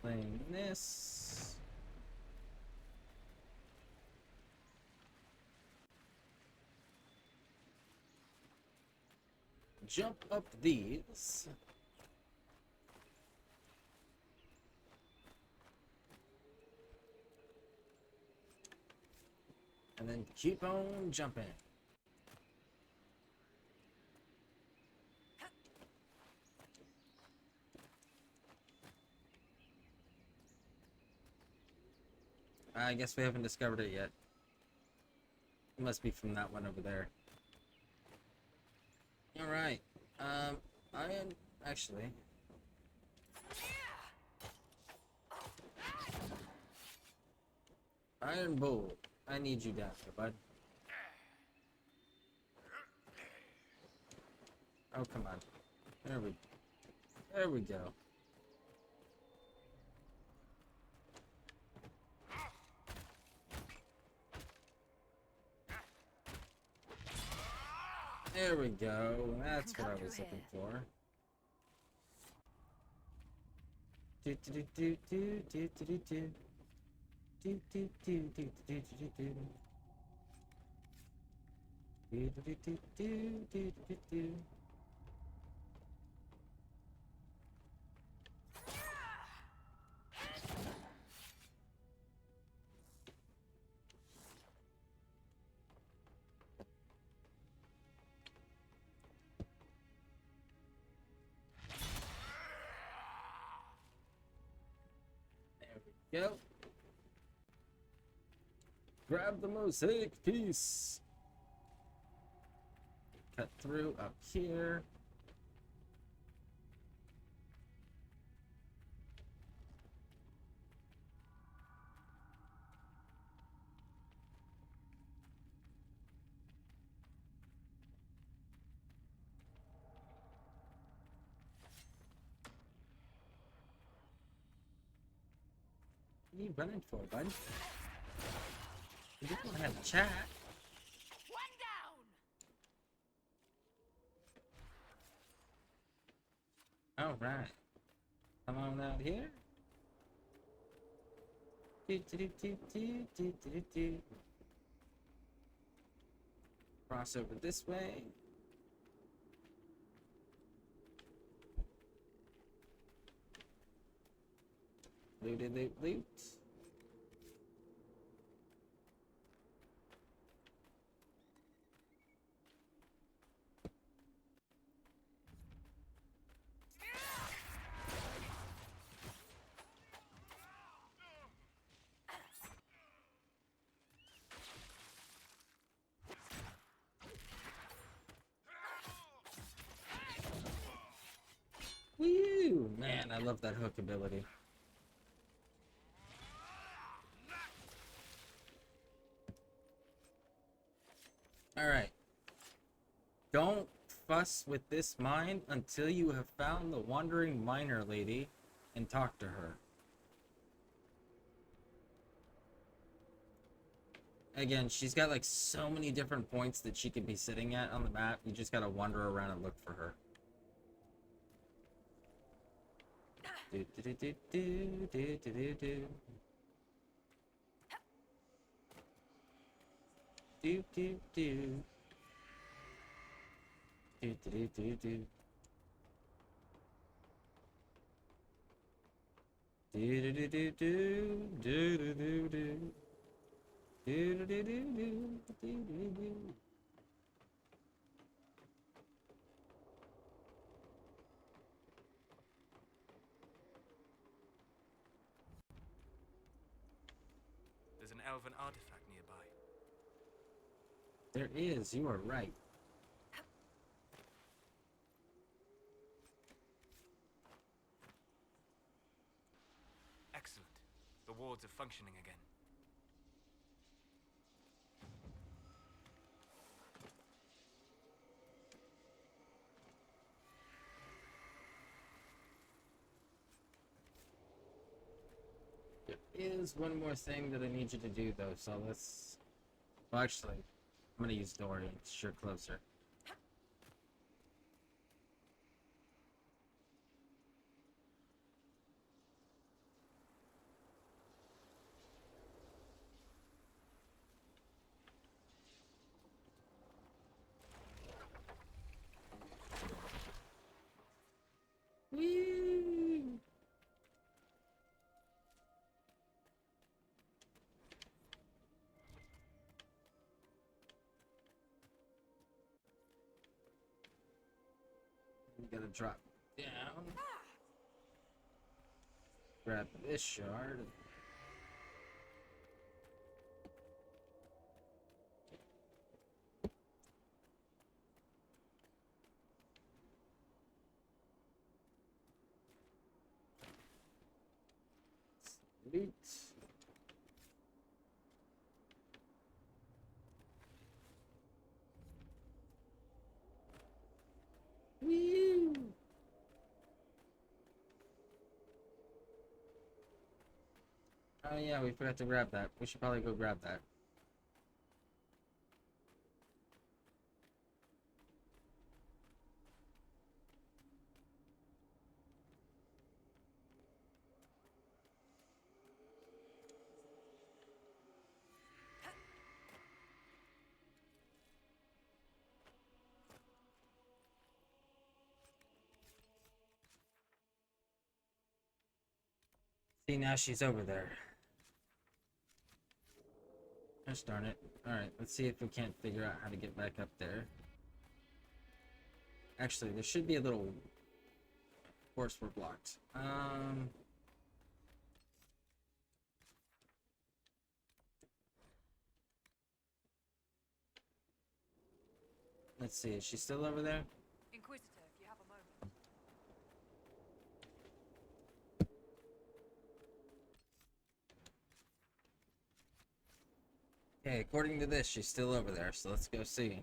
Playing this. Jump up these. And then keep on jumping. I guess we haven't discovered it yet. It must be from that one over there. Alright. I am actually. Iron Bull, I need you down here, bud. Oh, come on. There we go. There we go. That's what I was looking for. Do do do do do do do do. Do do do do do do do do. Do do do do do do do. There we go. grab the mosaic piece. Cut through up here. What are you running for, bud? You just want to have a chat. One down! Alright. Come on out here. Cross over this way. Loot, loot, loot. Woo! Man, I love that hook ability. Alright. Don't fuss with this mine until you have found the wandering miner lady and talk to her. Again, she's got like so many different points that she could be sitting at on the map. You just gotta wander around and look for her. Do do do do do do do do. Do do do. Do do do do do. Do do do do do do do do do. Do do do do do do do do. There's an elven artifact nearby. There is, you are right. Excellent. The wards are functioning again. There is one more thing that I need you to do though, so let's... Well, actually, I'm gonna use Dorian, it's sure closer. Whee! We gotta drop down. Grab this shard. Loot. Woo! Oh yeah, we forgot to grab that. We should probably go grab that. See, now she's over there. Gosh darn it. Alright, let's see if we can't figure out how to get back up there. Actually, there should be a little... Of course we're blocked. Let's see, is she still over there? Inquisitor, if you have a moment. Okay, according to this, she's still over there, so let's go see.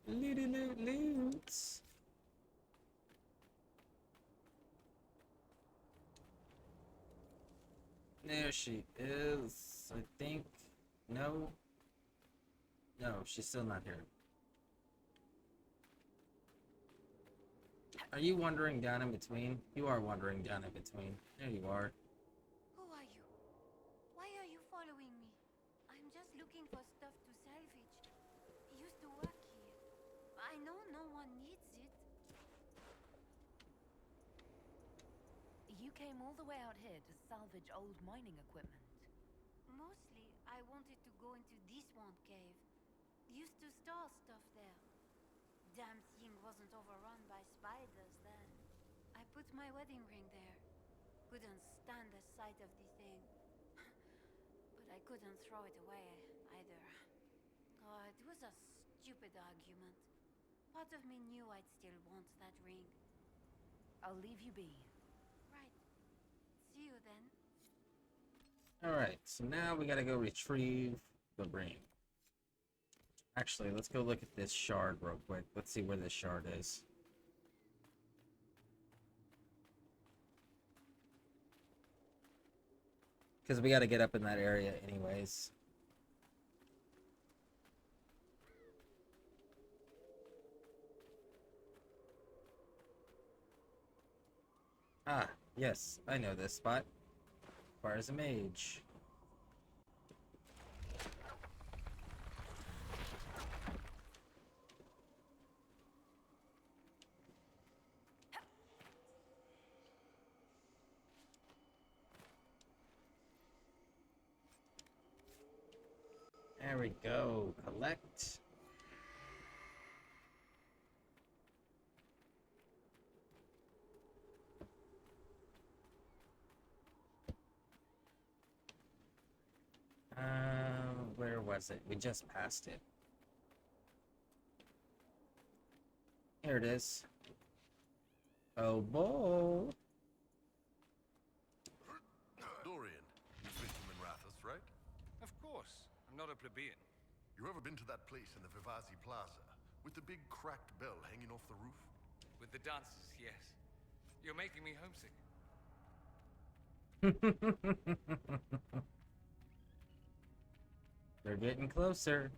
Loot. There she is, I think. No. No, she's still not here. Are you wandering down in between? You are wandering down in between. There you are. Who are you? Why are you following me? I'm just looking for stuff to salvage. Used to work here. I know no one needs it. You came all the way out here to salvage old mining equipment. Mostly, I wanted to go into this one cave. Used to store stuff there. Damn thing wasn't overrun by spiders then. I put my wedding ring there. Couldn't stand the sight of the thing. But I couldn't throw it away either. Oh, it was a stupid argument. Part of me knew I'd still want that ring. I'll leave you be. Right. See you then. Alright, so now we gotta go retrieve the ring. Actually, let's go look at this shard real quick. Let's see where this shard is. Because we gotta get up in that area anyways. Ah, yes, I know this spot. Requires a mage. There we go. Collect. Where was it? We just passed it. Here it is. Oh, boy. Dorian, you've been to Minrathous, right? Of course. I'm not a plebeian. You ever been to that place in the Vivasi Plaza with the big cracked bell hanging off the roof? With the dances, yes. You're making me homesick. They're getting closer.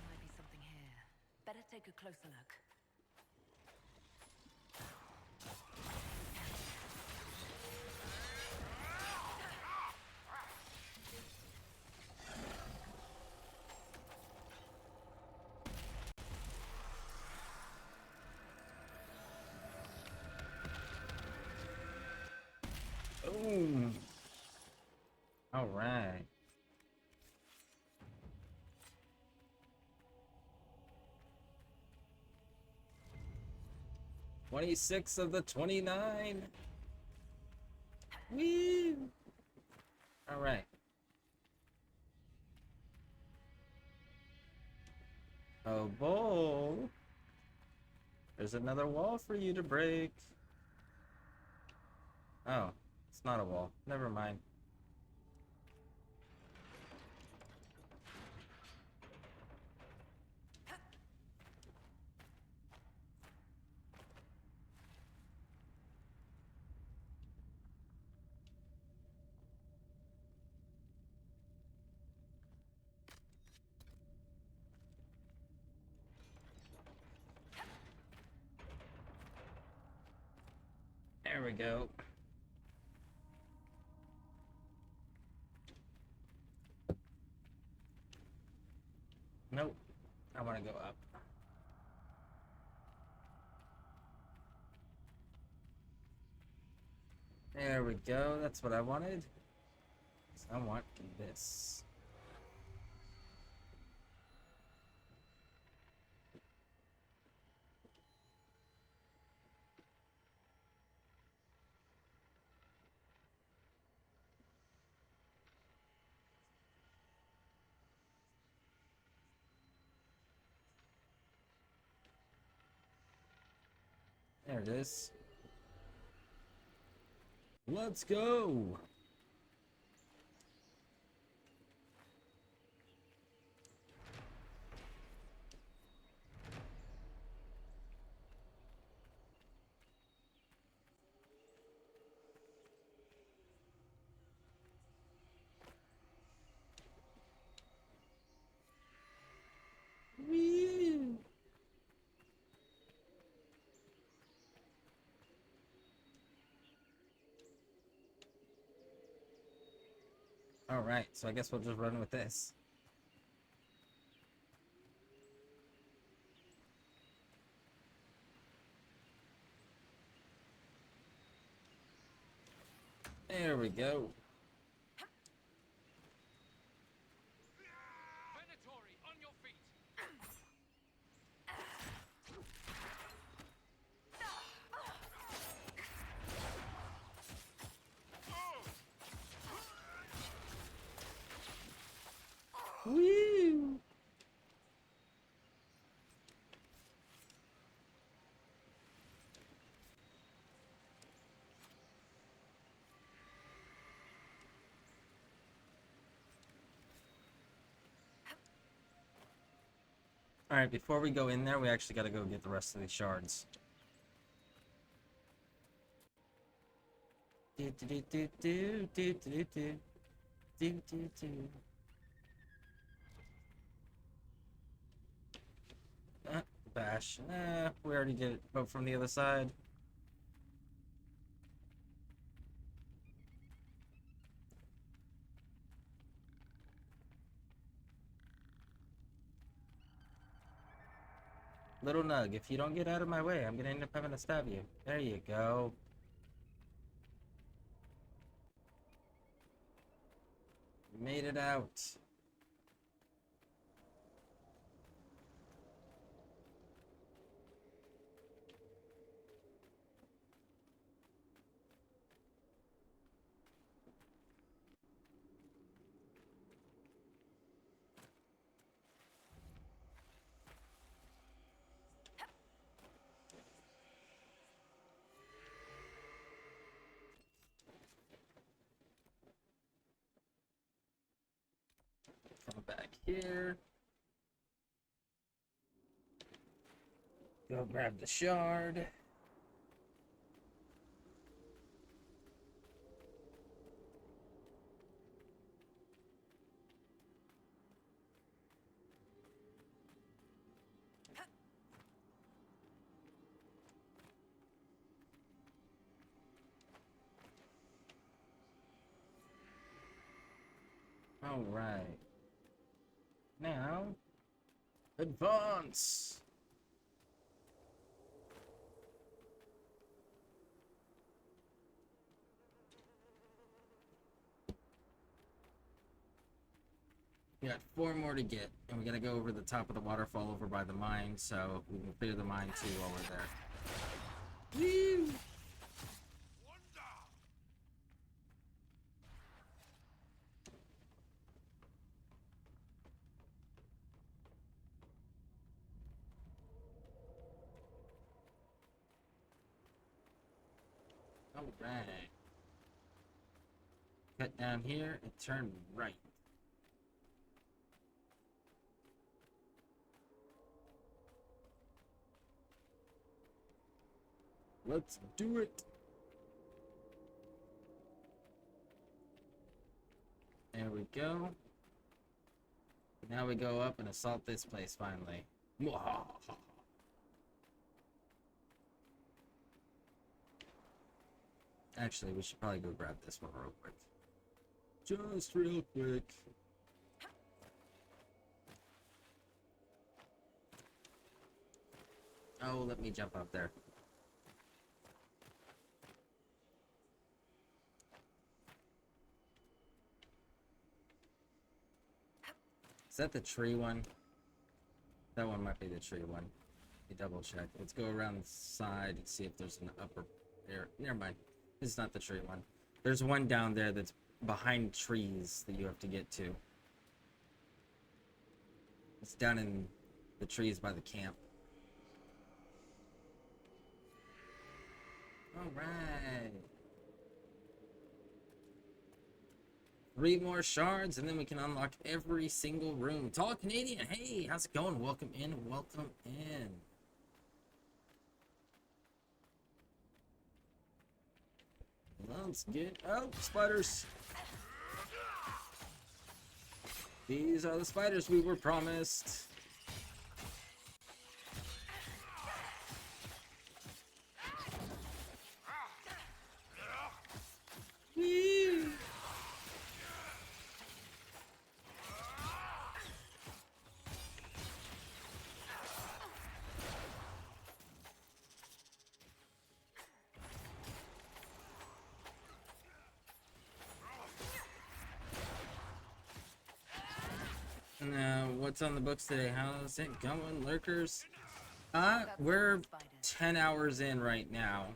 Might be something here. Better take a closer look. Boom. All right. "26 of the 29. Woo! All right. Oh, boy. There's another wall for you to break. Oh, it's not a wall. Never mind. There we go. Nope. I want to go up. There we go. That's what I wanted. I want this. There it is. Let's go. Woo. All right, so I guess we'll just run with this. There we go. Venatori, on your feet! Woo! All right, before we go in there, we actually got to go get the rest of these shards. Do do do do do do do do do do. Bash. We already did it, but from the other side. Little Nug, if you don't get out of my way, I'm gonna end up having to stab you. There you go. Made it out. Come back here. Go grab the shard. All right. Now, advance. We got 4 more to get, and we gotta go over the top of the waterfall over by the mine, so we can clear the mine too while we're there. Woo! Alright. Cut down here and turn right. Let's do it. There we go. Now we go up and assault this place finally. Actually, we should probably go grab this one real quick. Just real quick. Oh, let me jump up there. Is that the tree one? That one might be the tree one. Let me double check. Let's go around the side and see if there's an upper there. Never mind. This is not the tree one. There's one down there that's behind trees that you have to get to. It's down in the trees by the camp. Alright. 3 more shards and then we can unlock every single room. Tall Canadian, hey, how's it going? Welcome in, welcome in. Let's get out, spiders. These are the spiders we were promised. Whee! Now, what's on the books today? How's it going, lurkers? We're 10 hours in right now.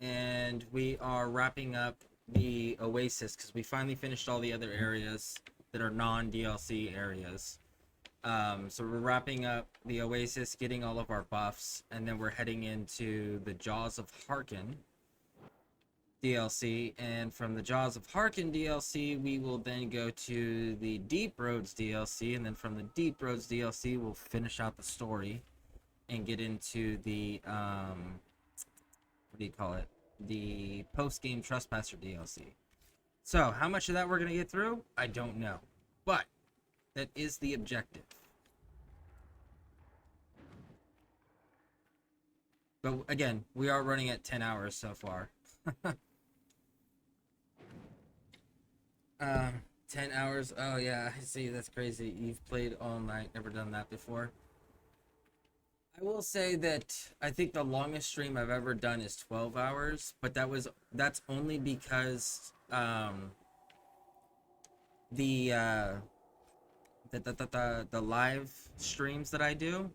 And we are wrapping up the Oasis because we finally finished all the other areas that are non-DLC areas. So we're wrapping up the Oasis, getting all of our buffs, and then we're heading into the Jaws of Harkin DLC, and from the Jaws of Harkin DLC, we will then go to the Deep Roads DLC, and then from the Deep Roads DLC, we'll finish out the story and get into the, what do you call it? The post-game Trespasser DLC. So, how much of that we're going to get through? I don't know. But, that is the objective. But, again, we are running at 10 hours so far. 10 hours. Oh yeah, I see. That's crazy. You've played all night. Never done that before. I will say that I think the longest stream I've ever done is 12 hours, but that's only because the live streams that I do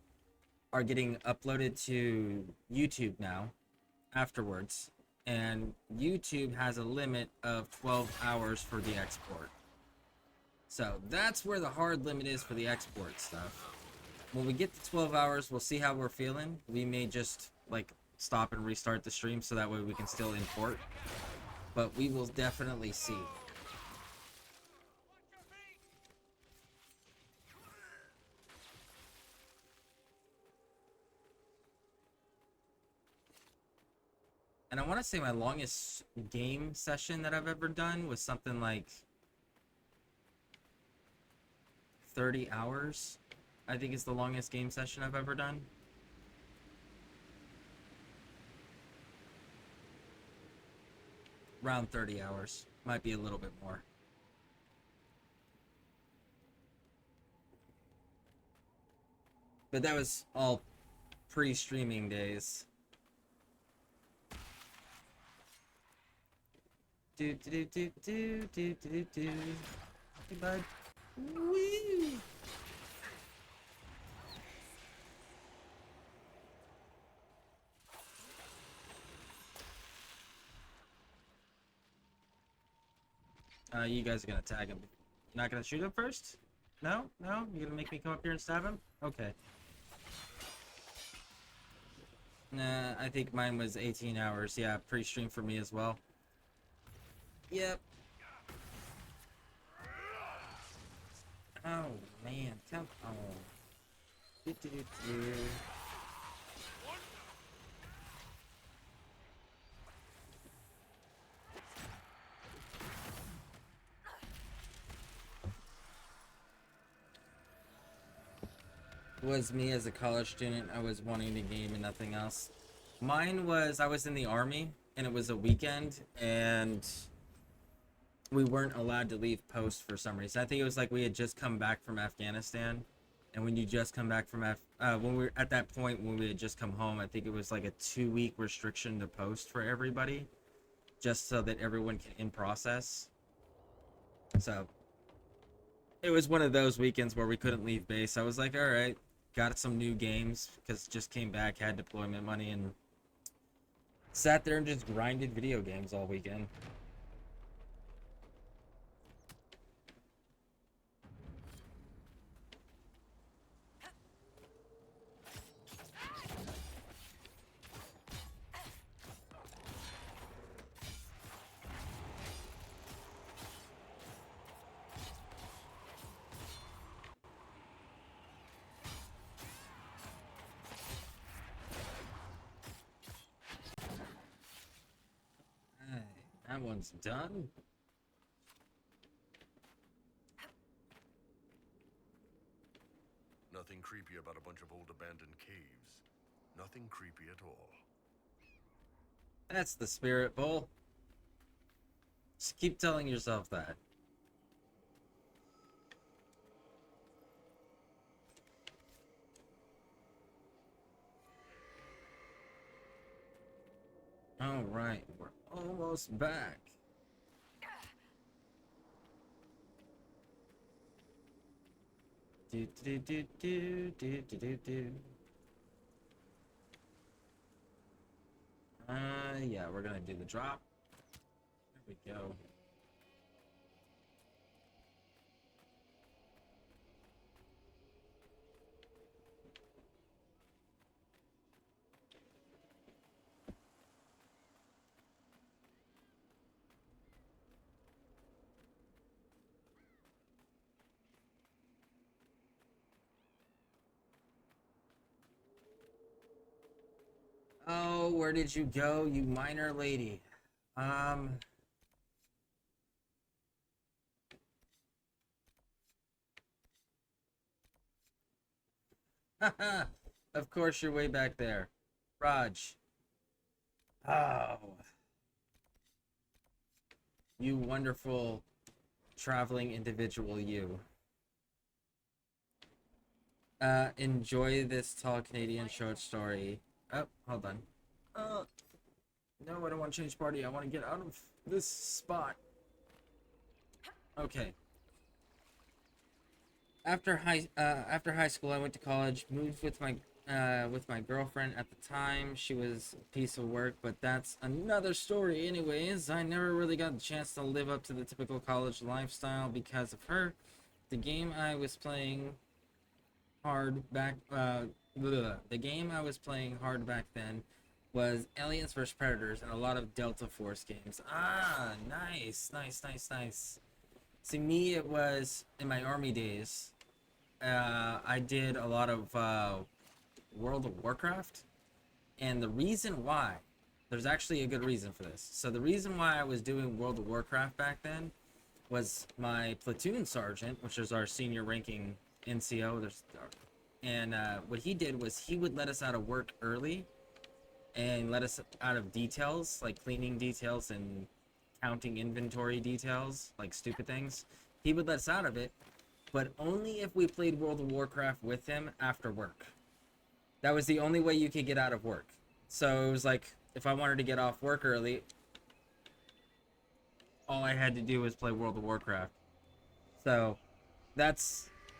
are getting uploaded to YouTube now afterwards. And YouTube has a limit of 12 hours for the export. So that's where the hard limit is for the export stuff. When we get to 12 hours, we'll see how we're feeling. We may just like stop and restart the stream so that way we can still import. But we will definitely see. And I want to say my longest game session that I've ever done was something like 30 hours. I think is the longest game session I've ever done. Around 30 hours. Might be a little bit more. But that was all pre-streaming days. Do do do do do do do. Hey bud. Woo! You guys are gonna tag him. You're not gonna shoot him first? No? No? You're gonna make me come up here and stab him? Okay. Nah, I think mine was 18 hours. Yeah, pre-stream for me as well. Yep. Oh man, come on. Was me as a college student. I was wanting to game and nothing else. Mine was, I was in the army, and it was a weekend, and we weren't allowed to leave post for some reason. I think it was like we had just come back from Afghanistan, and when you just come back from when we were at that point when we had just come home, I think it was like a 2-week restriction to post for everybody, just so that everyone can in process. So it was one of those weekends where we couldn't leave base. I was like, all right, got some new games because just came back, had deployment money, and sat there and just grinded video games all weekend. That one's done. Nothing creepy about a bunch of old abandoned caves. Nothing creepy at all. That's the spirit, Bull. Just keep telling yourself that. All right, we're almost back. Do do do do do do do do. Yeah, we're gonna do the drop. There we go. Oh, where did you go, you minor lady? Haha, of course you're way back there. Raj. Oh. You wonderful traveling individual, you. Enjoy this tall Canadian short story. Oh, hold on. No, I don't want to change party. I want to get out of this spot. Okay. After high school, I went to college, moved with my girlfriend at the time. She was a piece of work, but that's another story anyways. I never really got the chance to live up to the typical college lifestyle because of her. The game I was playing the game I was playing hard back then was Aliens vs Predators and a lot of Delta Force games. Ah, nice. See, me, it was in my army days. I did a lot of World of Warcraft, and the reason why, there's actually a good reason for this. So the reason why I was doing World of Warcraft back then was my platoon sergeant, which is our senior ranking NCO. And what he did was he would let us out of work early and let us out of details, like cleaning details and counting inventory details, like stupid things. He would let us out of it, but only if we played World of Warcraft with him after work. That was the only way you could get out of work. So it was like, if I wanted to get off work early, all I had to do was play World of Warcraft. So that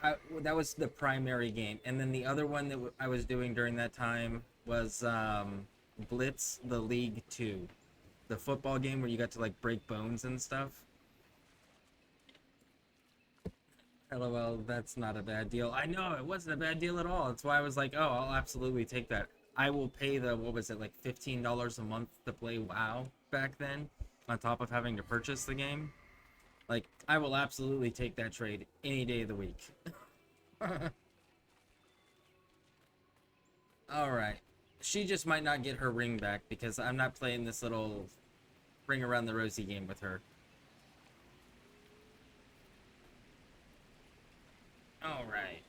was the primary game. And then the other one that I was doing during that time was Blitz the League 2. The football game where you got to like break bones and stuff. LOL, that's not a bad deal. I know, it wasn't a bad deal at all. That's why I was like, oh, I'll absolutely take that. I will pay the, what was it, like $15 a month to play WoW back then, on top of having to purchase the game. Like, I will absolutely take that trade any day of the week. Alright. She just might not get her ring back because I'm not playing this little ring around the rosy game with her. Alright.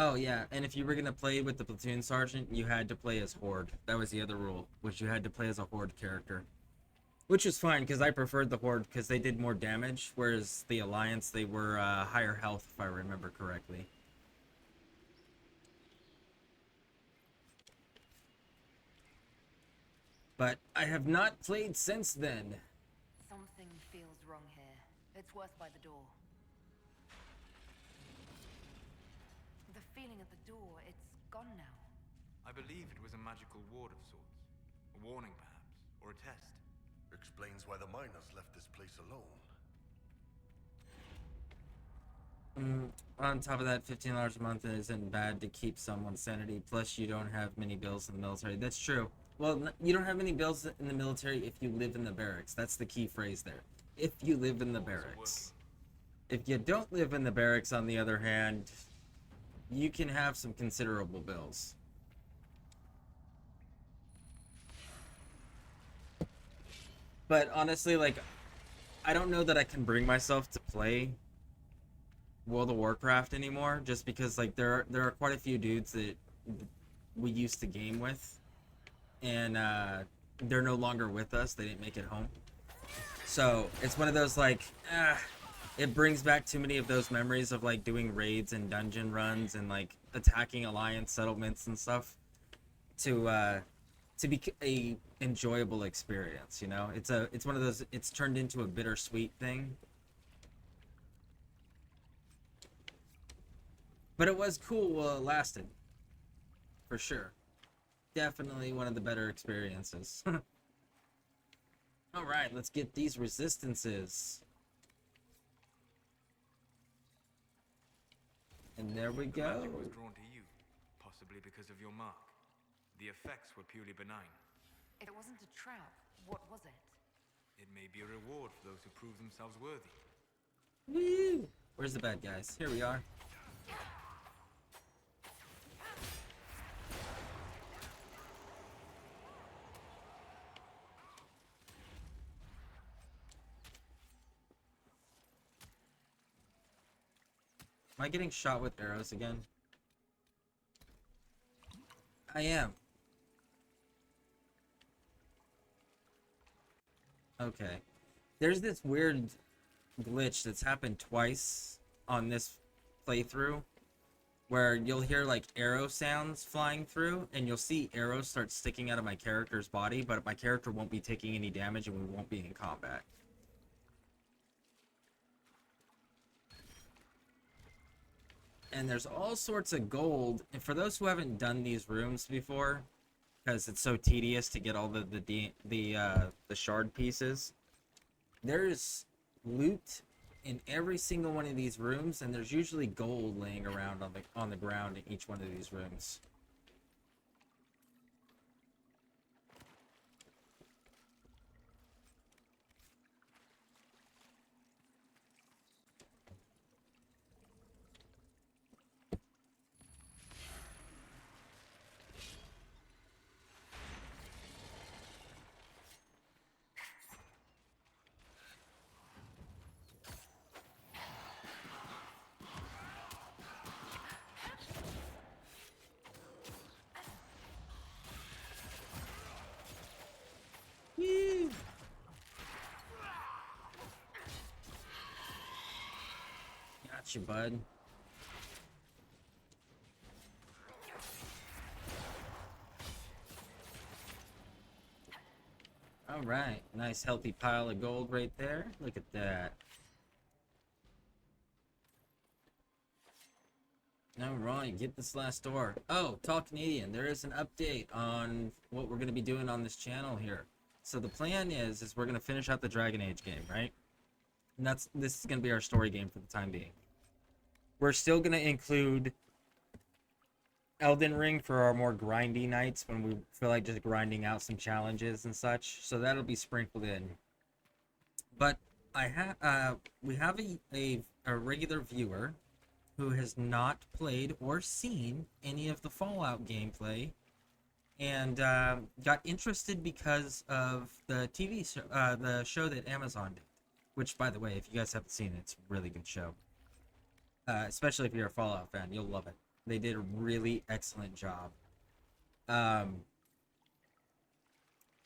Oh yeah, and if you were gonna play with the platoon sergeant, you had to play as Horde. That was the other rule, which you had to play as a Horde character. Which was fine, because I preferred the Horde, because they did more damage, whereas the Alliance, they were higher health, if I remember correctly. But I have not played since then. Something feels wrong here. It's worth by the door. The feeling at the door, it's gone now. I believe it was a magical ward of sorts. A warning, perhaps, or a test. Explains why the miners left this place alone. On top of that, $15 a month isn't bad to keep someone's sanity. Plus, you don't have many bills in the military. That's true. Well, you don't have many bills in the military if you live in the barracks. That's the key phrase there. If you live in the barracks. If you don't live in the barracks, on the other hand, you can have some considerable bills. But honestly, like, I don't know that I can bring myself to play World of Warcraft anymore, just because like there are quite a few dudes that we used to game with, and they're no longer with us. They didn't make it home, so it's one of those like it brings back too many of those memories of like doing raids and dungeon runs and like attacking Alliance settlements and stuff to be a enjoyable experience. You know, it's one of those, it's turned into a bittersweet thing. But it was cool while it lasted. For sure. Definitely one of the better experiences. Alright, let's get these resistances. And there we go. Magic was drawn to you, possibly because of your mark. The effects were purely benign. It wasn't a trap. What was it? It may be a reward for those who prove themselves worthy. Woo! Where's the bad guys? Here we are. Am I getting shot with arrows again? I am. Okay. There's this weird glitch that's happened twice on this playthrough, where you'll hear like arrow sounds flying through, and you'll see arrows start sticking out of my character's body, but my character won't be taking any damage and we won't be in combat. And there's all sorts of gold, and for those who haven't done these rooms before, because it's so tedious to get all the shard pieces, there's loot in every single one of these rooms, and there's usually gold laying around on the ground in each one of these rooms. Woo! Gotcha, bud. All right, nice healthy pile of gold right there. Look at that. All right, get this last door. Oh, Talk Canadian, there is an update on what we're going to be doing on this channel here. So the plan is we're going to finish out the Dragon Age game, right? And this is going to be our story game for the time being. We're still going to include Elden Ring for our more grindy nights when we feel like just grinding out some challenges and such. So that'll be sprinkled in. But we have a regular viewer who has not played or seen any of the Fallout gameplay, and got interested because of the TV show, the show that Amazon did. Which, by the way, if you guys haven't seen it, it's a really good show. Especially if you're a Fallout fan, you'll love it. They did a really excellent job.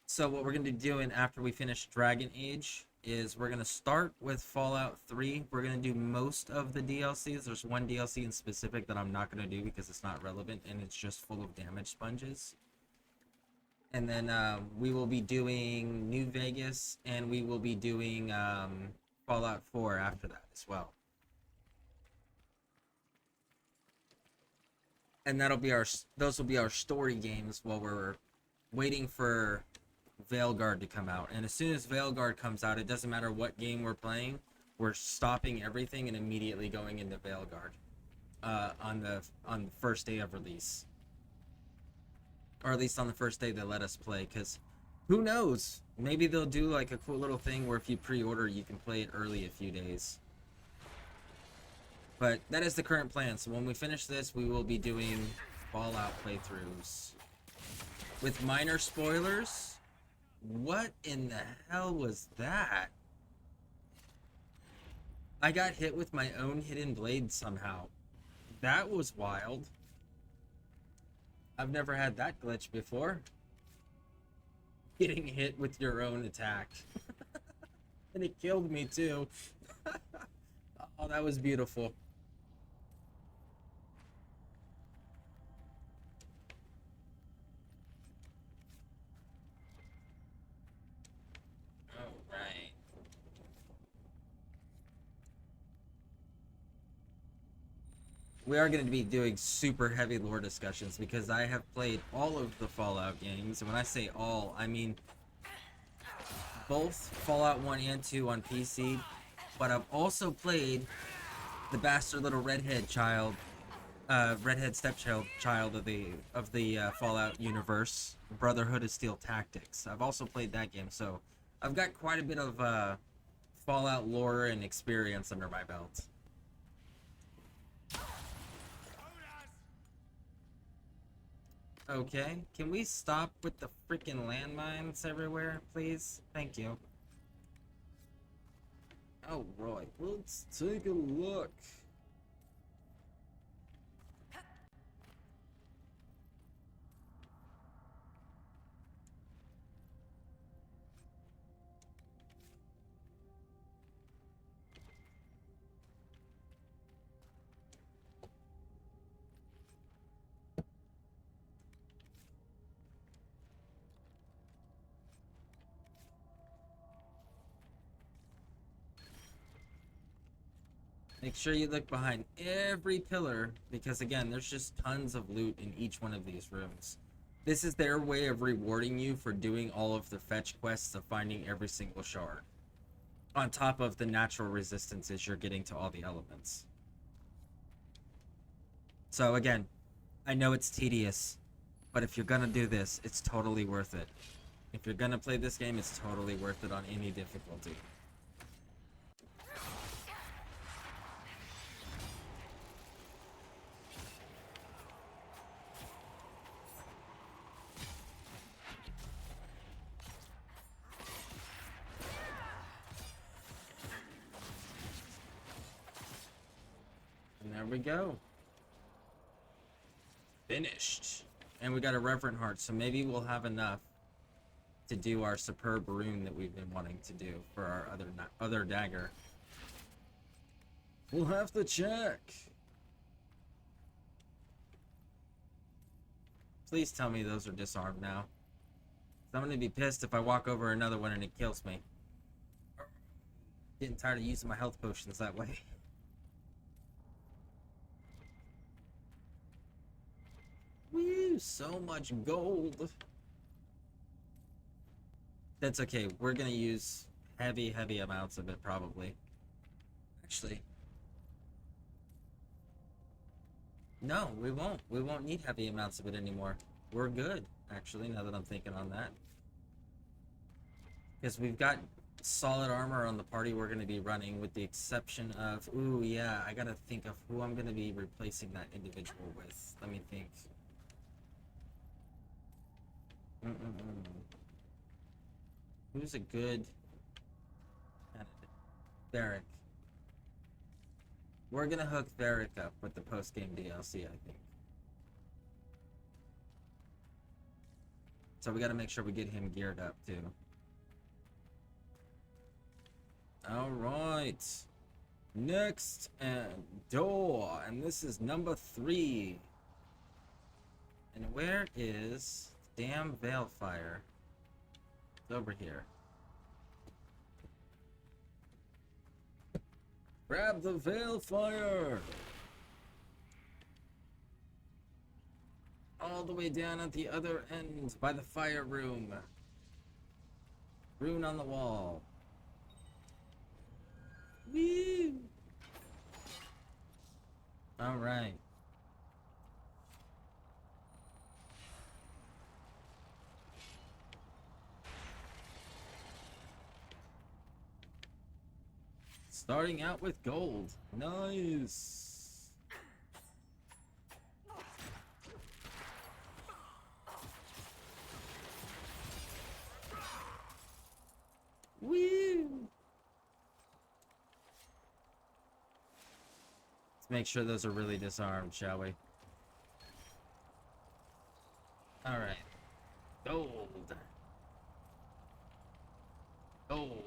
So what we're going to be doing after we finish Dragon Age is we're going to start with Fallout 3. We're going to do most of the DLCs. There's one DLC in specific that I'm not going to do because it's not relevant and it's just full of damage sponges. And then we will be doing New Vegas, and we will be doing Fallout 4 after that as well. And those will be our story games while we're waiting for Veilguard to come out. And as soon as Veilguard comes out, it doesn't matter what game we're playing, we're stopping everything and immediately going into Veilguard on the first day of release. Or at least on the first day they let us play, because who knows? Maybe they'll do like a cool little thing where if you pre-order, you can play it early a few days. But that is the current plan. So when we finish this, we will be doing Fallout playthroughs. With minor spoilers. What in the hell was that? I got hit with my own hidden blade somehow. That was wild. I've never had that glitch before. Getting hit with your own attack. And it killed me too. Oh, that was beautiful. Alright. We are going to be doing super heavy lore discussions because I have played all of the Fallout games. And when I say all, I mean both Fallout 1 and 2 on PC. But I've also played the bastard little redhead stepchild of the Fallout universe, Brotherhood of Steel Tactics. I've also played that game, so I've got quite a bit of Fallout lore and experience under my belt. Okay, can we stop with the freaking landmines everywhere, please? Thank you. Oh, Roy, let's take a look. Make sure you look behind every pillar, because again, there's just tons of loot in each one of these rooms. This is their way of rewarding you for doing all of the fetch quests of finding every single shard. On top of the natural resistances you're getting to all the elements. So again, I know it's tedious, but if you're gonna do this, it's totally worth it. If you're gonna play this game, it's totally worth it on any difficulty. And there we go. Finished. And we got a Reverend Heart, so maybe we'll have enough to do our superb rune that we've been wanting to do for our other dagger. We'll have to check. Please tell me those are disarmed now. I'm gonna be pissed if I walk over another one and it kills me. Getting tired of using my health potions that way. Woo, so much gold. That's okay. We're gonna use heavy amounts of it probably. Actually, no, we won't. We won't need heavy amounts of it anymore. We're good, actually, now that I'm thinking on that. Because we've got solid armor on the party we're going to be running, with the exception of... Ooh, yeah, I gotta think of who I'm going to be replacing that individual with. Let me think. Who's a good candidate? Derek. We're gonna hook Varric up with the post-game DLC, I think. So we gotta make sure we get him geared up, too. Alright. Next, door. And this is number 3. And where is the damn Veilfire? It's over here. Grab the Veilfire! All the way down at the other end by the fire room. Rune on the wall. Woo! Alright. Starting out with gold. Nice. Woo! Let's make sure those are really disarmed, shall we? Alright. Gold. Gold.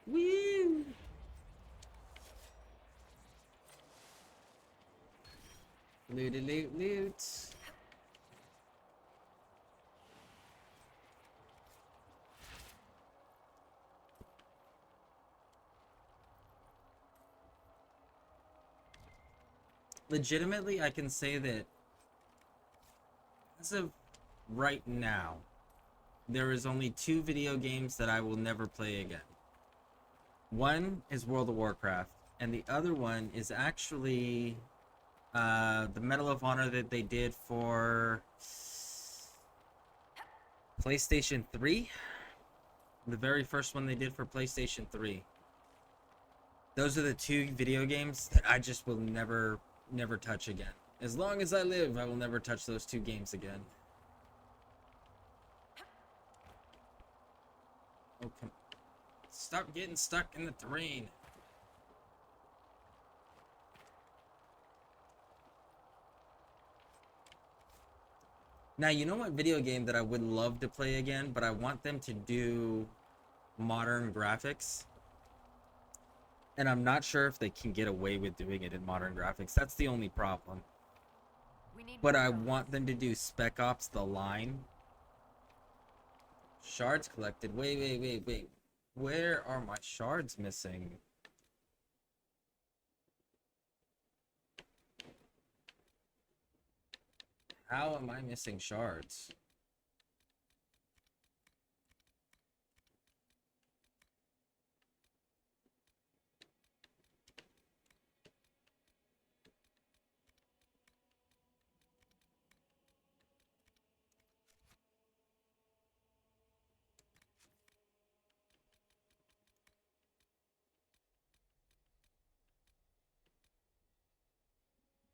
Woo! Looty loot loot. Legitimately, I can say that as of right now, there is only 2 video games that I will never play again. One is World of Warcraft, and the other one is actually the Medal of Honor that they did for PlayStation 3. The very first one they did for PlayStation 3. Those are the 2 video games that I just will never touch again. As long as I live, I will never touch those 2 games again. Oh, come. Stop getting stuck in the terrain. Now, you know what video game that I would love to play again, but I want them to do modern graphics? And I'm not sure if they can get away with doing it in modern graphics. That's the only problem. But I want them to do Spec Ops The Line. Shards collected. Wait. Where are my shards missing? How am I missing shards?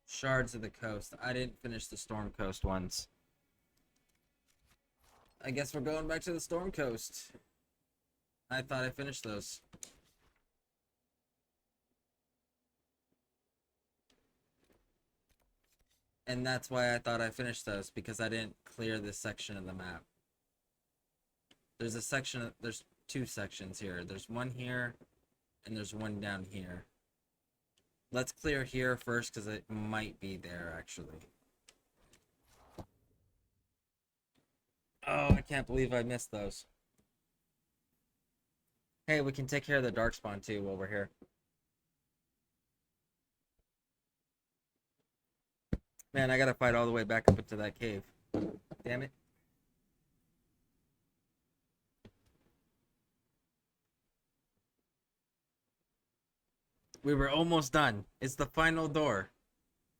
Shards of the Coast. I didn't finish the Storm Coast ones. I guess we're going back to the Storm Coast. I thought I finished those. And that's why I thought I finished those, because I didn't clear this section of the map. There's a section, there's 2 sections here. There's one here, and there's one down here. Let's clear here first, because it might be there, actually. Oh, I can't believe I missed those. Hey, we can take care of the Darkspawn, too, while we're here. Man, I gotta fight all the way back up into that cave. Damn it. We were almost done. It's the final door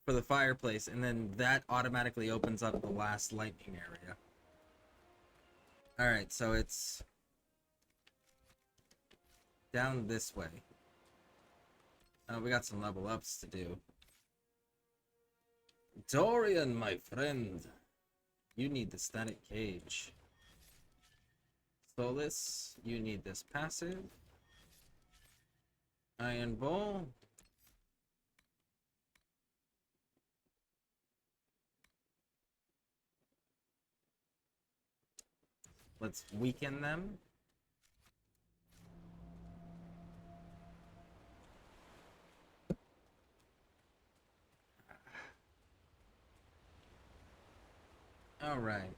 for the fireplace, and then that automatically opens up the last lightning area. Alright, so it's down this way. Oh, we got some level ups to do. Dorian, my friend. You need the static cage. Solus, you need this passive. Iron Bowl. Let's weaken them. Alright.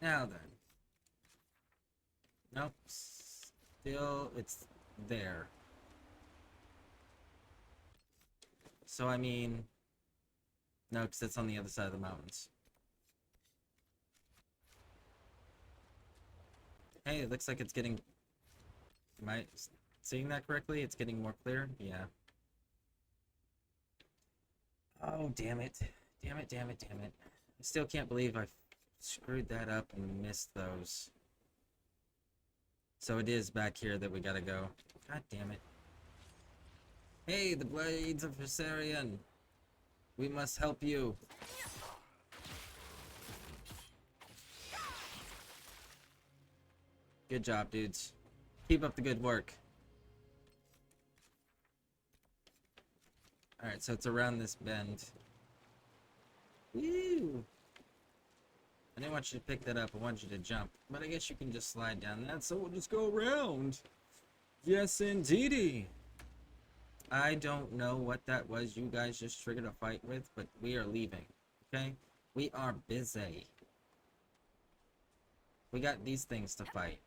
Now then. Nope. Still, it's there. So, I mean... No, because it's on the other side of the mountains. Hey, it looks like it's getting... Am I seeing that correctly? It's getting more clear? Yeah. Oh, damn it. Damn it, damn it, damn it. I still can't believe I screwed that up and missed those. So it is back here that we gotta go. God damn it. Hey, the Blades of Viserion! We must help you. Good job, dudes. Keep up the good work. Alright, so it's around this bend. Woo! I didn't want you to pick that up, I want you to jump. But I guess you can just slide down that, so we'll just go around. Yes, indeedy. I don't know what that was you guys just triggered a fight with, but we are leaving. Okay? We are busy. We got these things to fight.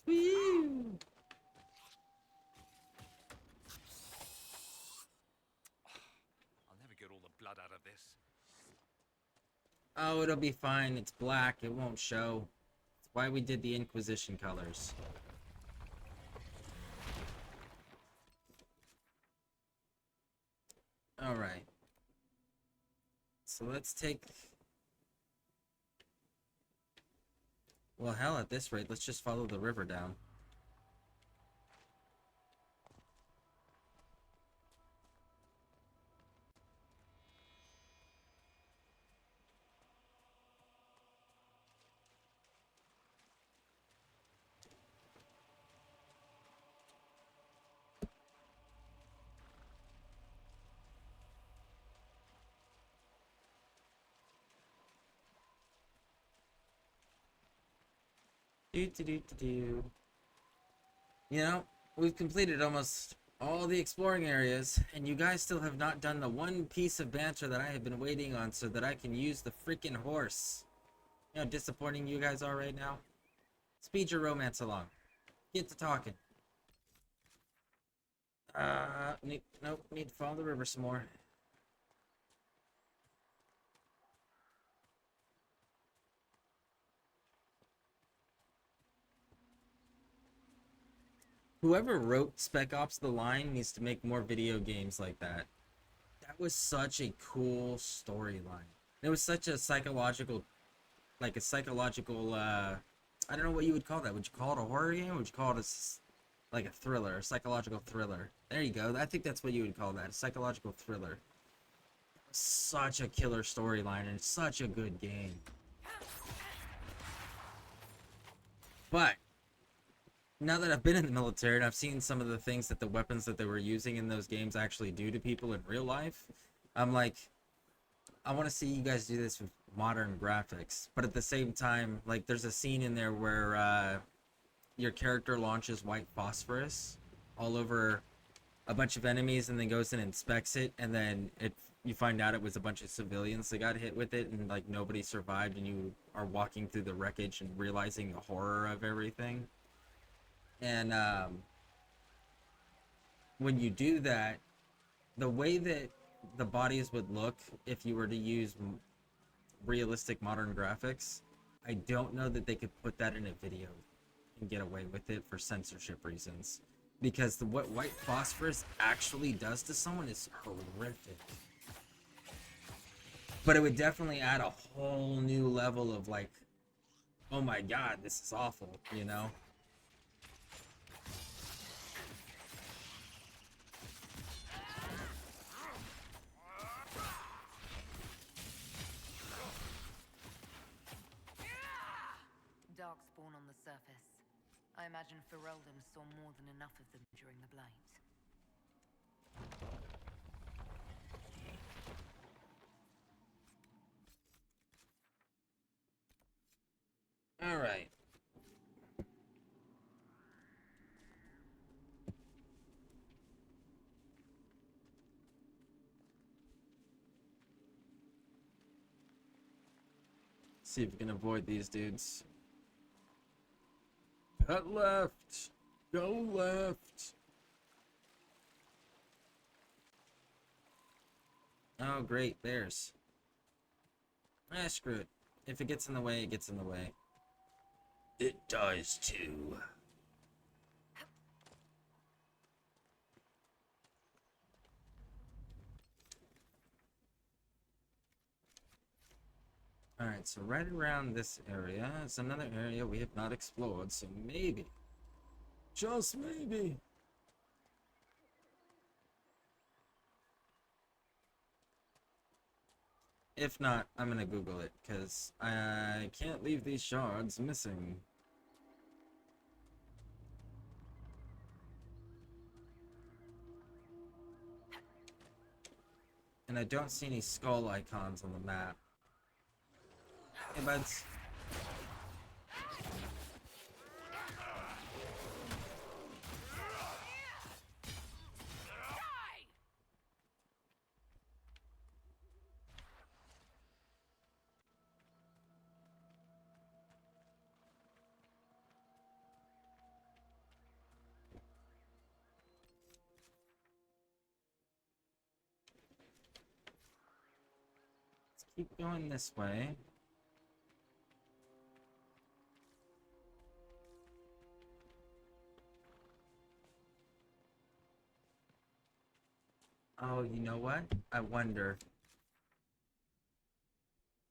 Woo! I'll never get all the blood out of this. Oh, it'll be fine. It's black. It won't show. That's why we did the Inquisition colors. Alright. So let's take... Well, hell, at this rate, let's just follow the river down. Do. You know, we've completed almost all the exploring areas, and you guys still have not done the one piece of banter that I have been waiting on so that I can use the freaking horse. You know how disappointing you guys are right now? Speed your romance along. Get to talking. Nope, need to follow the river some more. Whoever wrote Spec Ops The Line needs to make more video games like that. That was such a cool storyline. It was such a psychological, I don't know what you would call that. Would you call it a horror game? Or would you call it like a thriller, a psychological thriller? There you go. I think that's what you would call that, a psychological thriller. Such a killer storyline and such a good game. But now that I've been in the military and I've seen some of the things that the weapons that they were using in those games actually do to people in real life, I'm like, I want to see you guys do this with modern graphics. But at the same time, like, there's a scene in there where your character launches white phosphorus all over a bunch of enemies and then goes and inspects it, and then it you find out it was a bunch of civilians that got hit with it, and like nobody survived, and you are walking through the wreckage and realizing the horror of everything. And when you do that, the way that the bodies would look if you were to use realistic modern graphics, I don't know that they could put that in a video and get away with it for censorship reasons, because what white phosphorus actually does to someone is horrific. But it would definitely add a whole new level of like, oh my god, this is awful, you know? Darkspawn on the surface. I imagine Ferelden saw more than enough of them during the Blight. Alright. See if we can avoid these dudes. Cut left! Go left! Oh great, bears. Ah, screw it. If it gets in the way, it gets in the way. It dies too. Alright, so right around this area is another area we have not explored, so maybe, just maybe, if not, I'm gonna Google it, because I can't leave these shards missing. And I don't see any skull icons on the map. Hey, buds. Let's keep going this way. Oh, you know what? I wonder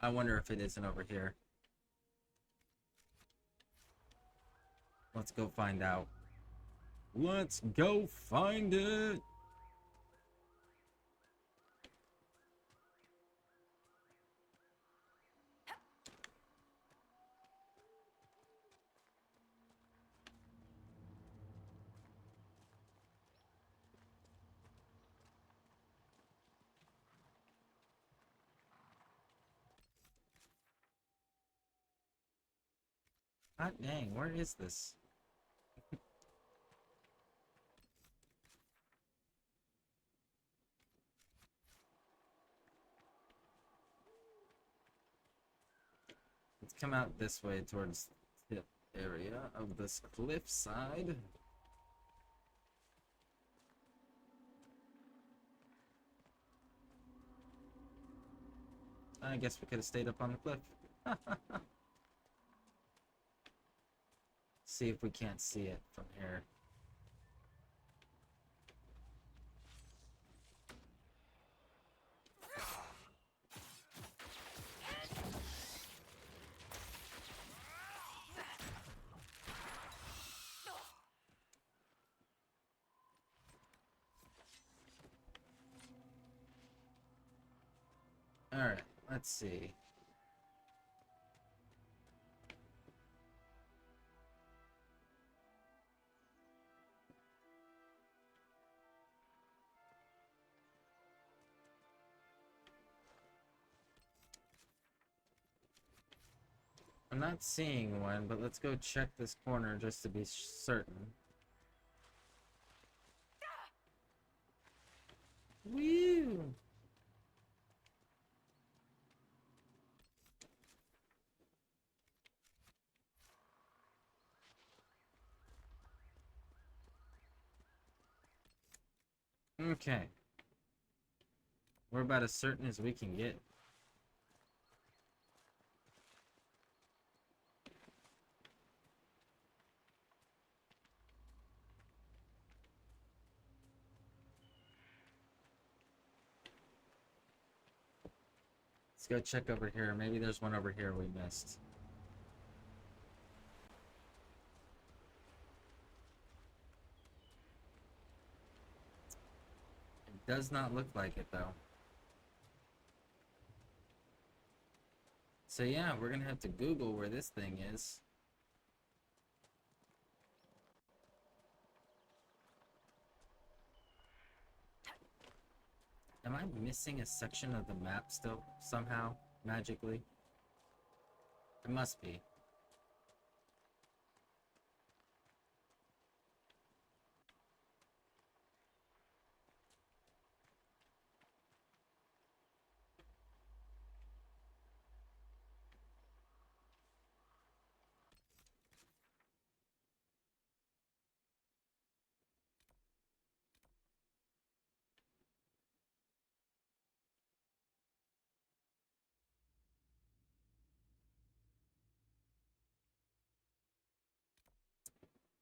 if it isn't over here. Let's go find out. Let's go find it! Hot dang, where is this? Let's come out this way towards the tip area of this cliffside. I guess we could have stayed up on the cliff. See if we can't see it from here. Alright, let's see. I'm not seeing one, but let's go check this corner just to be certain. Woo! Okay. We're about as certain as we can get. Let's go check over here. Maybe there's one over here we missed. It does not look like it, though. So yeah, we're gonna have to Google where this thing is. Am I missing a section of the map still, somehow, magically? It must be.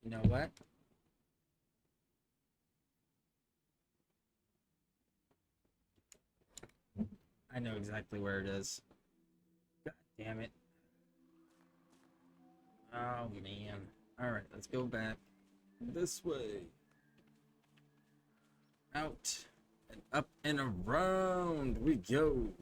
You know what? I know exactly where it is. God damn it. Oh, man. Alright, let's go back. This way. Out. And up and around we go.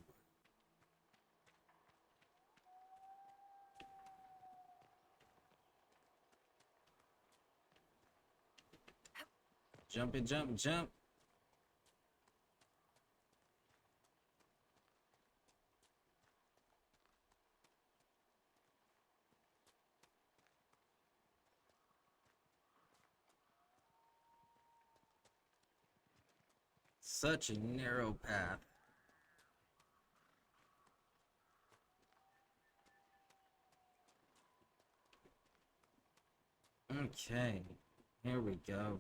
Jump and jump, jump. Such a narrow path. Okay, here we go.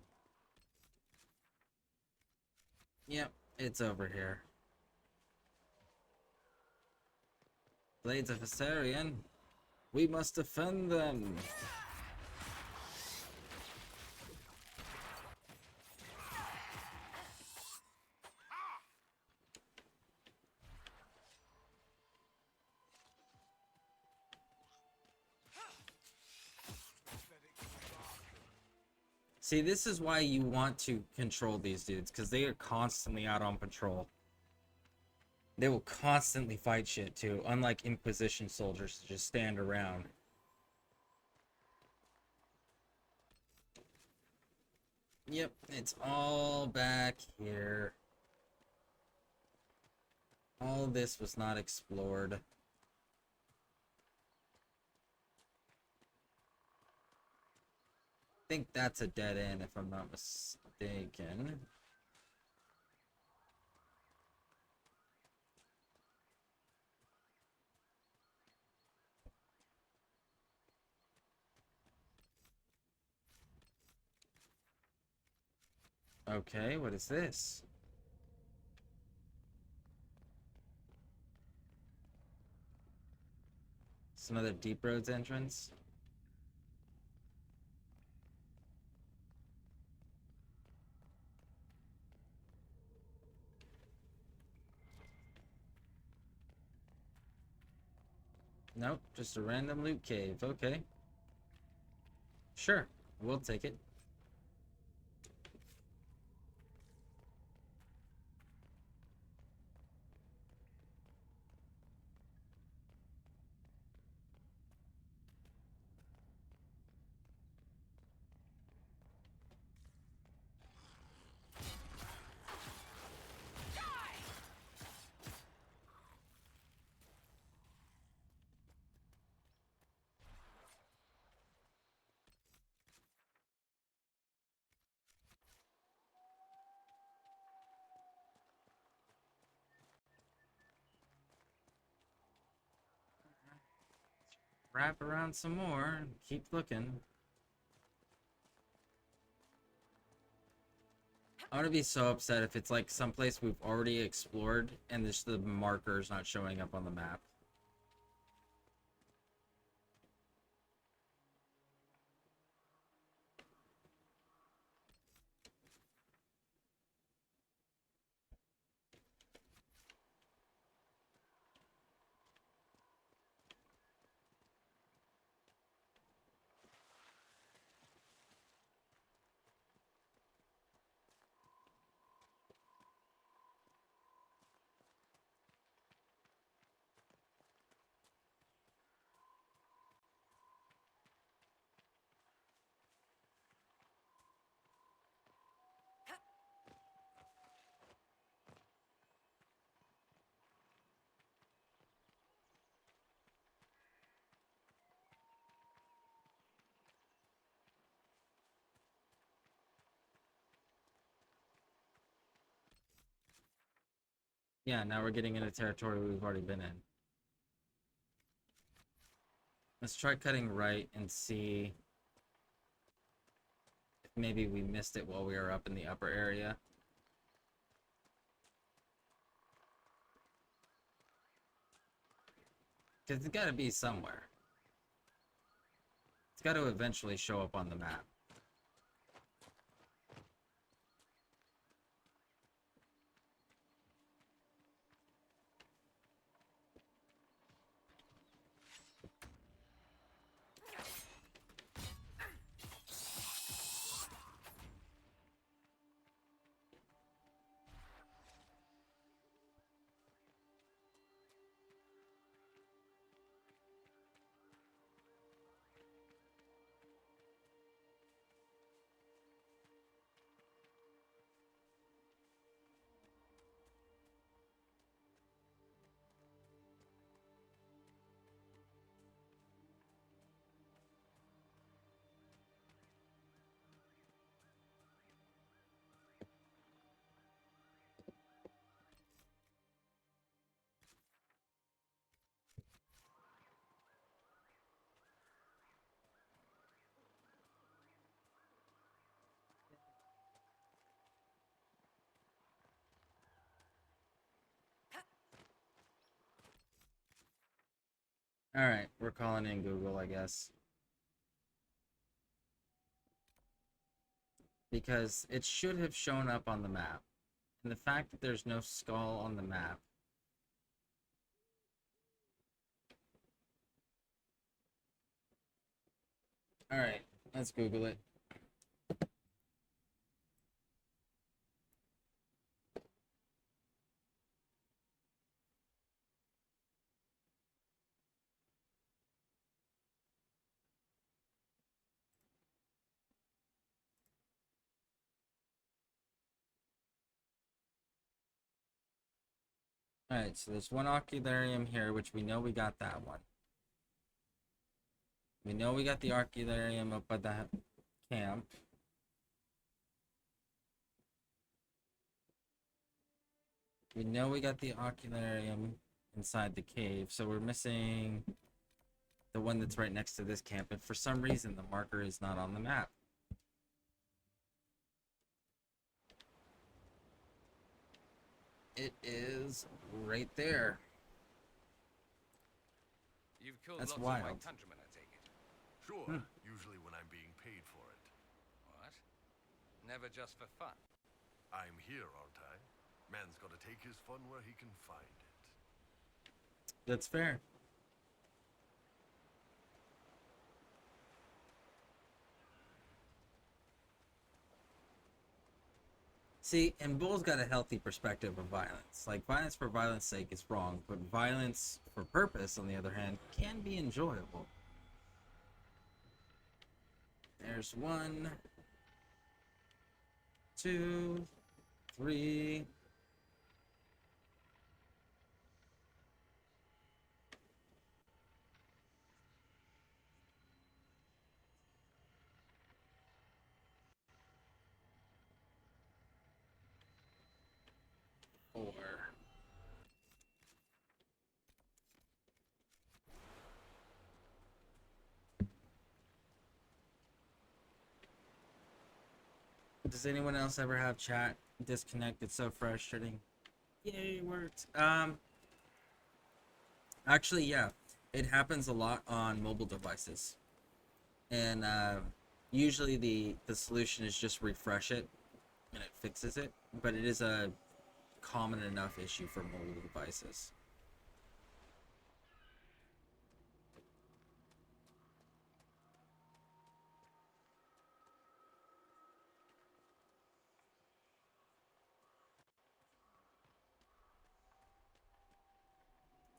Yep, it's over here. Blades of Asarian. We must defend them. See, this is why you want to control these dudes, because they are constantly out on patrol. They will constantly fight shit too, unlike Inquisition soldiers to just stand around. Yep, it's all back here. All this was not explored. I think that's a dead end if I'm not mistaken. Okay, what is this? It's another Deep Roads entrance. Nope, just a random loot cave. Okay. Sure, we'll take it. Wrap around some more and keep looking. I'm gonna be so upset if it's like someplace we've already explored and just the marker's not showing up on the map. Yeah, now we're getting into territory we've already been in. Let's try cutting right and see if maybe we missed it while we were up in the upper area. Because it's got to be somewhere. It's got to eventually show up on the map. Alright, we're calling in Google, I guess. Because it should have shown up on the map. And the fact that there's no skull on the map. Alright, let's Google it. Alright, so there's one Ocularium here, which we know we got that one. We know we got the Ocularium up at the camp. We know we got the Ocularium inside the cave, so we're missing the one that's right next to this camp, and for some reason the marker is not on the map. It is right there. You've killed That's lots wild. of my countrymen, I take it. Sure, usually when I'm being paid for it. What? Never just for fun. I'm here, aren't I? Man's gotta take his fun where he can find it. That's fair. See, and Bull's got a healthy perspective of violence. Like, violence for violence sake is wrong, but violence for purpose, on the other hand, can be enjoyable. There's 1, 2, 3. Does anyone else ever have chat disconnect. It's so frustrating. Yay, it worked. Actually, yeah, it happens a lot on mobile devices, and usually the solution is just refresh it, and it fixes it. But it is a common enough issue for mobile devices.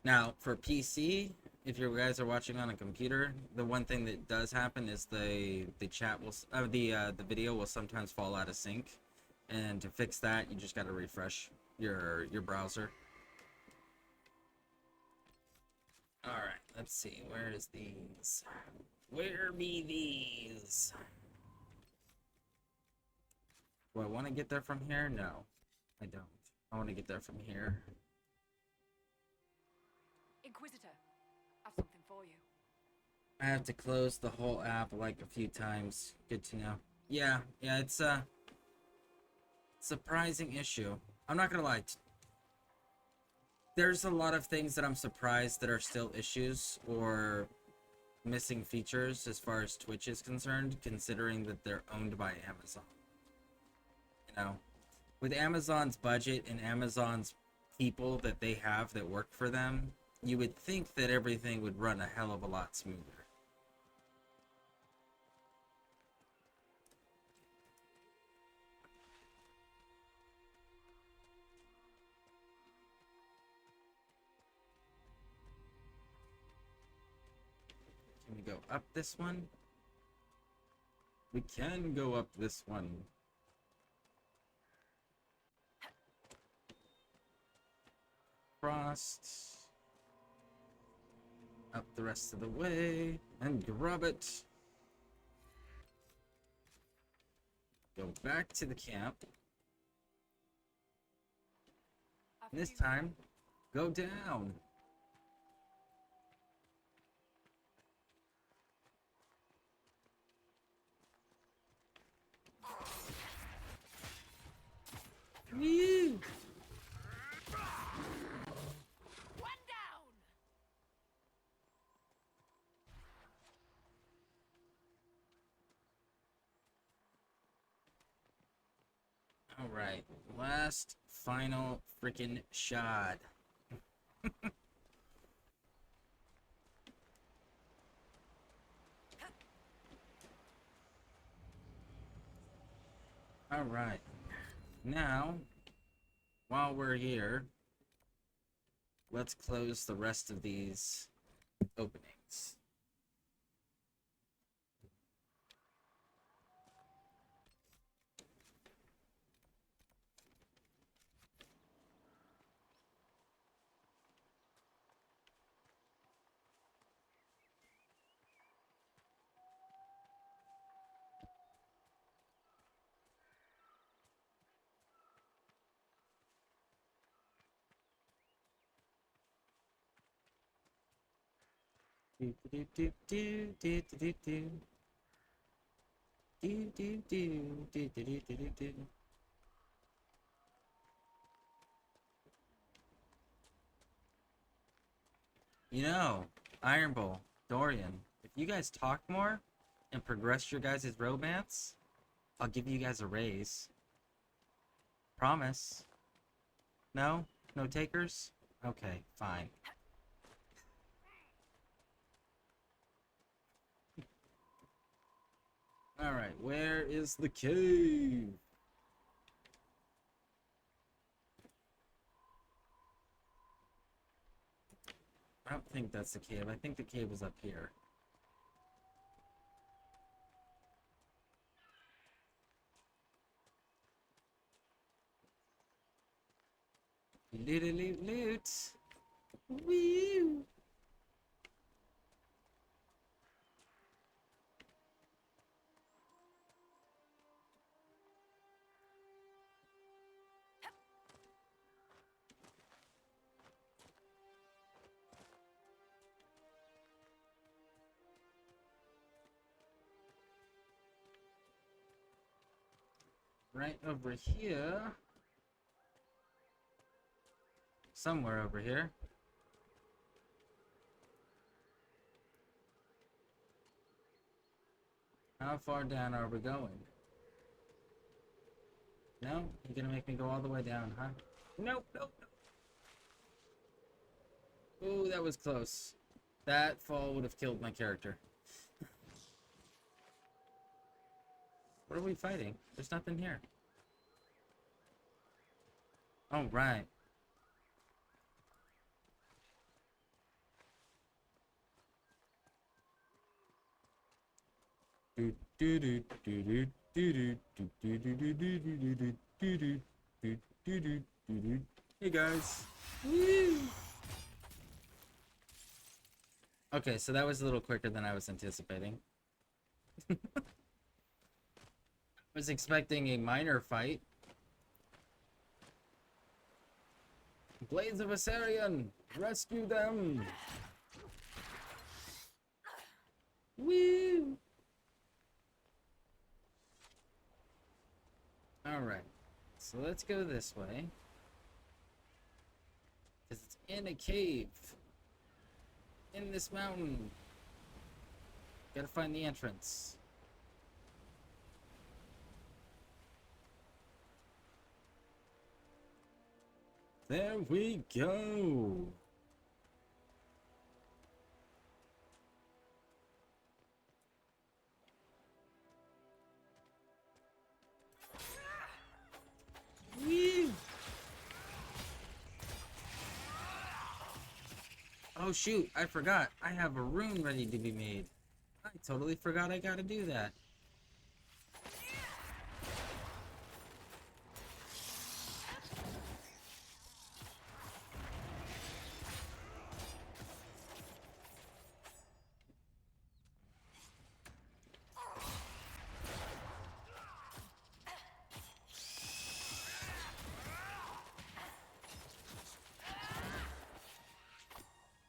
Now, for PC, if you guys are watching on a computer, the one thing that does happen is the chat will the video will sometimes fall out of sync, and to fix that, you just got to refresh your browser. All right, let's see. Where is these? Where be these? Do I want to get there from here? No, I don't. I want to get there from here. Inquisitor, I've something for you. I have to close the whole app like a few times. Good to know. Yeah, it's a surprising issue. I'm not gonna lie. There's a lot of things that I'm surprised that are still issues or missing features as far as Twitch is concerned, considering that they're owned by Amazon. You know, with Amazon's budget and Amazon's people that they have that work for them, you would think that everything would run a hell of a lot smoother. Can we go up this one? We can go up this one. Frost. Up the rest of the way. And grab it. Go back to the camp. And this time, go down. Woo! One down. All right, last final freaking shot. All right, now while we're here, let's close the rest of these openings. Do do do do do do do do do do do do do do do. You know, Iron Bull, Dorian, if you guys talk more and progress your guys' romance, I'll give you guys a raise. Promise. No? No takers? Okay, fine. Alright, where is the cave? I don't think that's the cave. I think the cave is up here. Loot, loot, loot. Woo! Right over here. somewhere over here. How far down are we going? No? You're gonna make me go all the way down, huh? Nope, nope, nope. Ooh, that was close. That fall would have killed my character. What are we fighting? There's nothing here. Oh, right. Hey guys. Woo! Okay, so that was a little quicker than I was anticipating. I was expecting a minor fight. Blades of Asarian! Rescue them! Woo! Alright, so let's go this way. Because it's in a cave. In this mountain. Gotta find the entrance. There we go. Whee! Oh shoot, I forgot. I have a rune ready to be made. I totally forgot I gotta do that.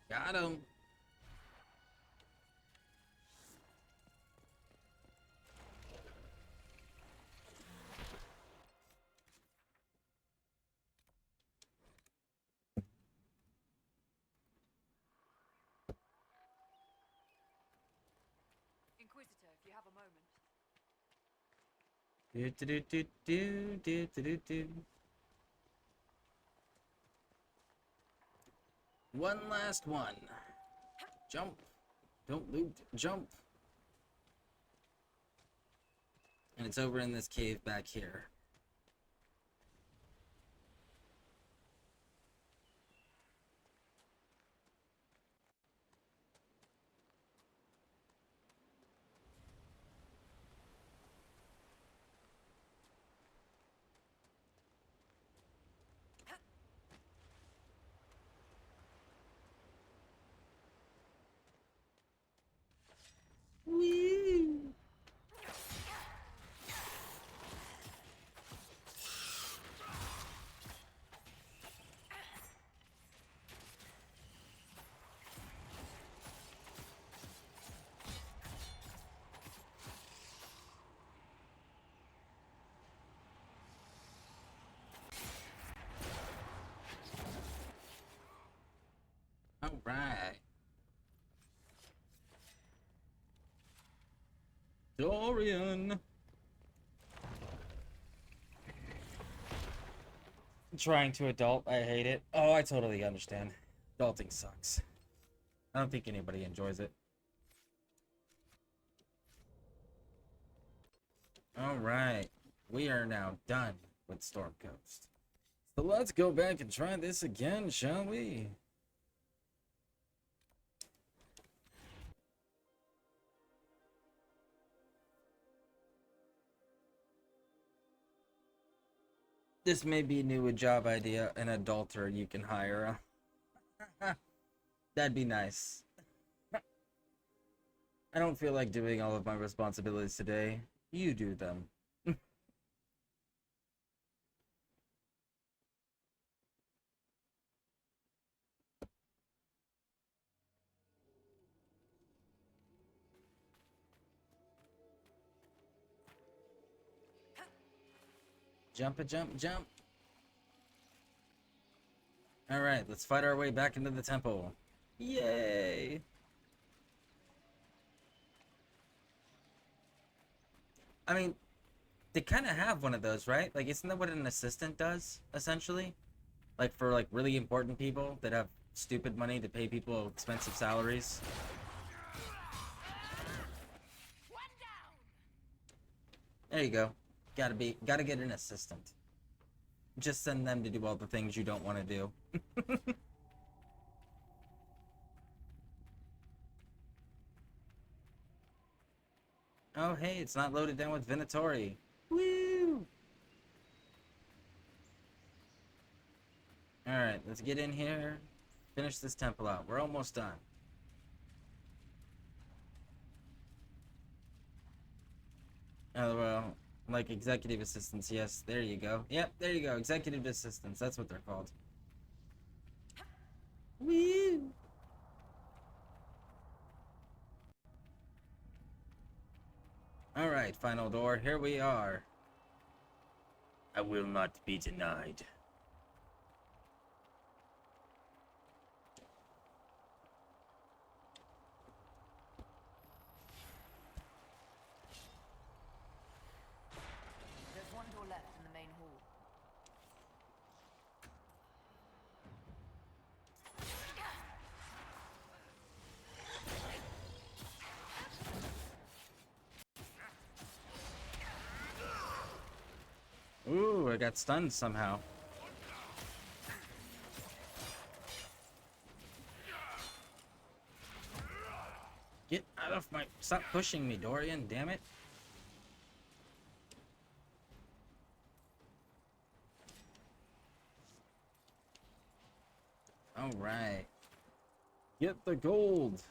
Got him. Inquisitor, if you have a moment. One last one. Jump. Don't loot. Jump. And it's over in this cave back here. Whee! All right. Dorian. Trying to adult, I hate it. Oh, I totally understand. Adulting sucks. I don't think anybody enjoys it. Alright. We are now done with Storm Coast. So let's go back and try this again, shall we? This may be a new job idea, an adulter you can hire. That'd be nice. I don't feel like doing all of my responsibilities today. You do them. Jump a jump jump. Alright, let's fight our way back into the temple. Yay! I mean, they kind of have one of those, right? Like, isn't that what an assistant does, essentially? Like, for, like, really important people that have stupid money to pay people expensive salaries. There you go. Gotta get an assistant. Just send them to do all the things you don't want to do. Oh, hey, it's not loaded down with Venatori. Woo! Alright, let's get in here. Finish this temple out. We're almost done. Oh, well, like executive assistants, yes. There you go. Yep, there you go. Executive assistants. That's what they're called. Woo! Alright, final door. Here we are. I will not be denied. There's one door left in the main hall. Ooh, I got stunned somehow. Get out of my... Stop pushing me, Dorian, damn it. Alright. Get the gold.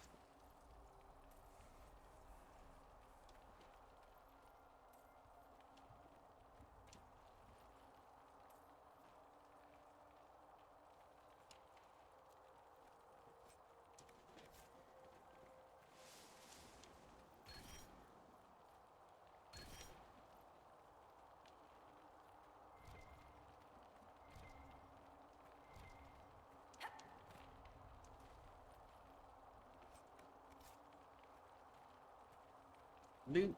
Loot.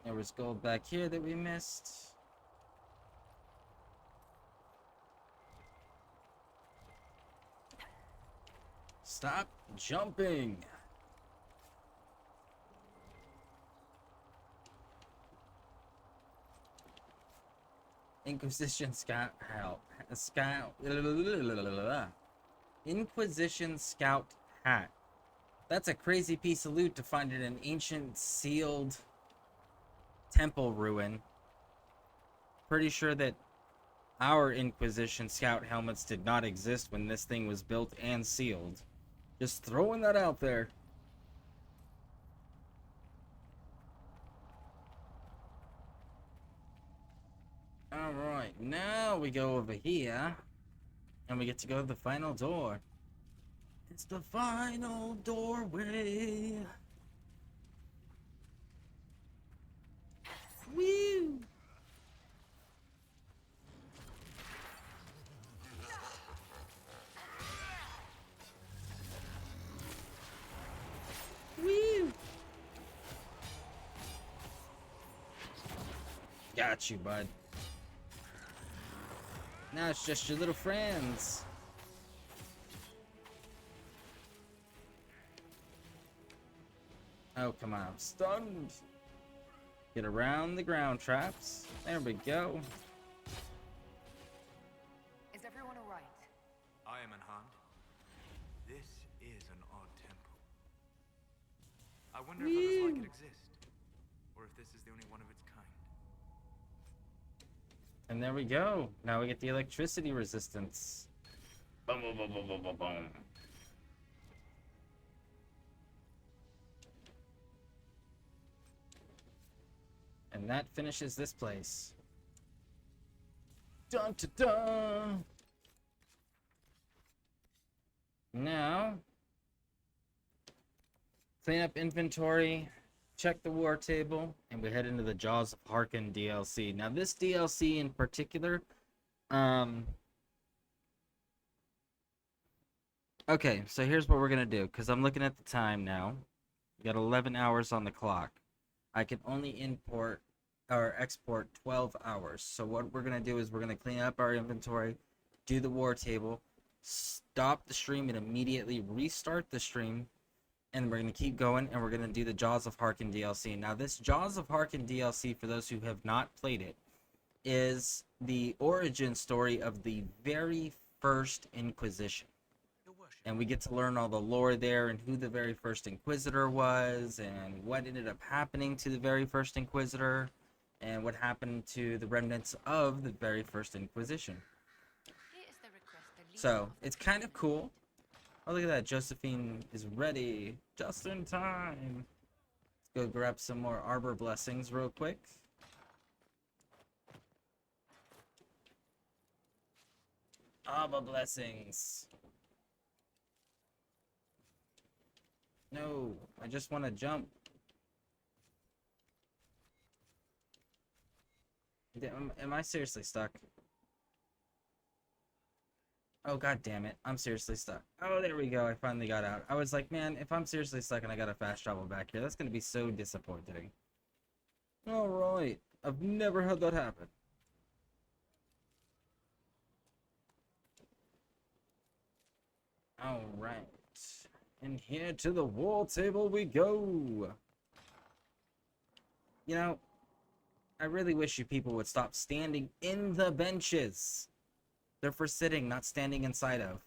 There was gold back here that we missed. Stop jumping. Inquisition Scout Hat. Inquisition Scout Hat. That's a crazy piece of loot to find in an ancient sealed temple ruin. Pretty sure that our Inquisition Scout helmets did not exist when this thing was built and sealed. Just throwing that out there. Alright, now we go over here. And we get to go to the final door. It's the final doorway. Woo! Woo! Got you, bud. Now it's just your little friends. Oh, come on. I'm stunned. Get around the ground traps. There we go. Is everyone alright? I am unharmed. This is an odd temple. I wonder if others like it exist, or if this is the only one of its kind. And there we go. Now we get the electricity resistance. Boom, boom, boom, boom, boom, boom, boom. And that finishes this place. Dun dun dun! Now, clean up inventory, check the war table, and we head into the Jaws of Harkin DLC. Now, this DLC in particular, Okay, so here's what we're gonna do, because I'm looking at the time now. We got 11 hours on the clock. I can only import or export 12 hours. So what we're gonna do is we're gonna clean up our inventory, do the war table, stop the stream and immediately restart the stream, and we're gonna keep going and we're gonna do the Jaws of Harkin DLC. Now this Jaws of Harkin DLC, for those who have not played it, is the origin story of the very first Inquisition. And we get to learn all the lore there and who the very first Inquisitor was and what ended up happening to the very first Inquisitor and what happened to the remnants of the very first Inquisition. So, it's kind of cool. Oh, look at that. Josephine is ready. Just in time. Let's go grab some more Arbor Blessings real quick. Arbor Blessings. No, I just want to jump. Am I seriously stuck? Oh, god damn it. I'm seriously stuck. Oh, there we go. I finally got out. I was like, man, if I'm seriously stuck and I gotta fast travel back here, that's gonna be so disappointing. Alright. I've never had that happen. Alright. And here to the wall table we go. You know, I really wish you people would stop standing in the benches. They're for sitting, not standing inside of.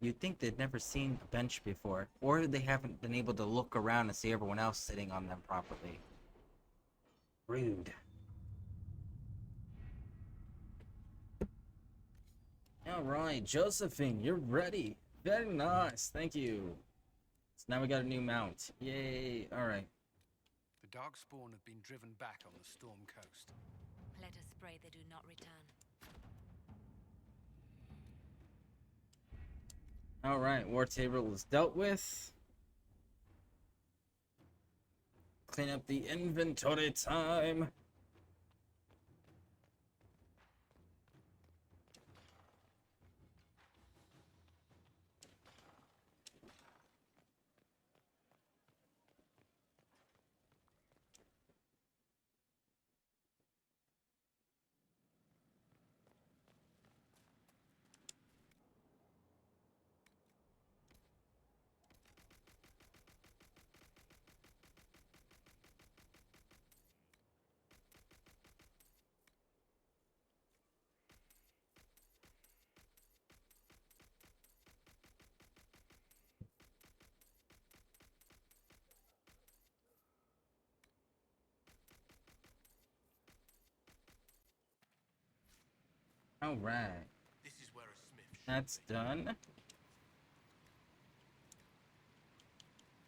You'd think they'd never seen a bench before, or they haven't been able to look around and see everyone else sitting on them properly. Rude. Alright, Josephine, you're ready. Very nice, thank you. So now we got a new mount. Yay, alright. The Darkspawn have been driven back on the Storm Coast. Let us pray they do not return. Alright, war table is dealt with. Clean up the inventory time. Alright. This is where a smith should That's be. done.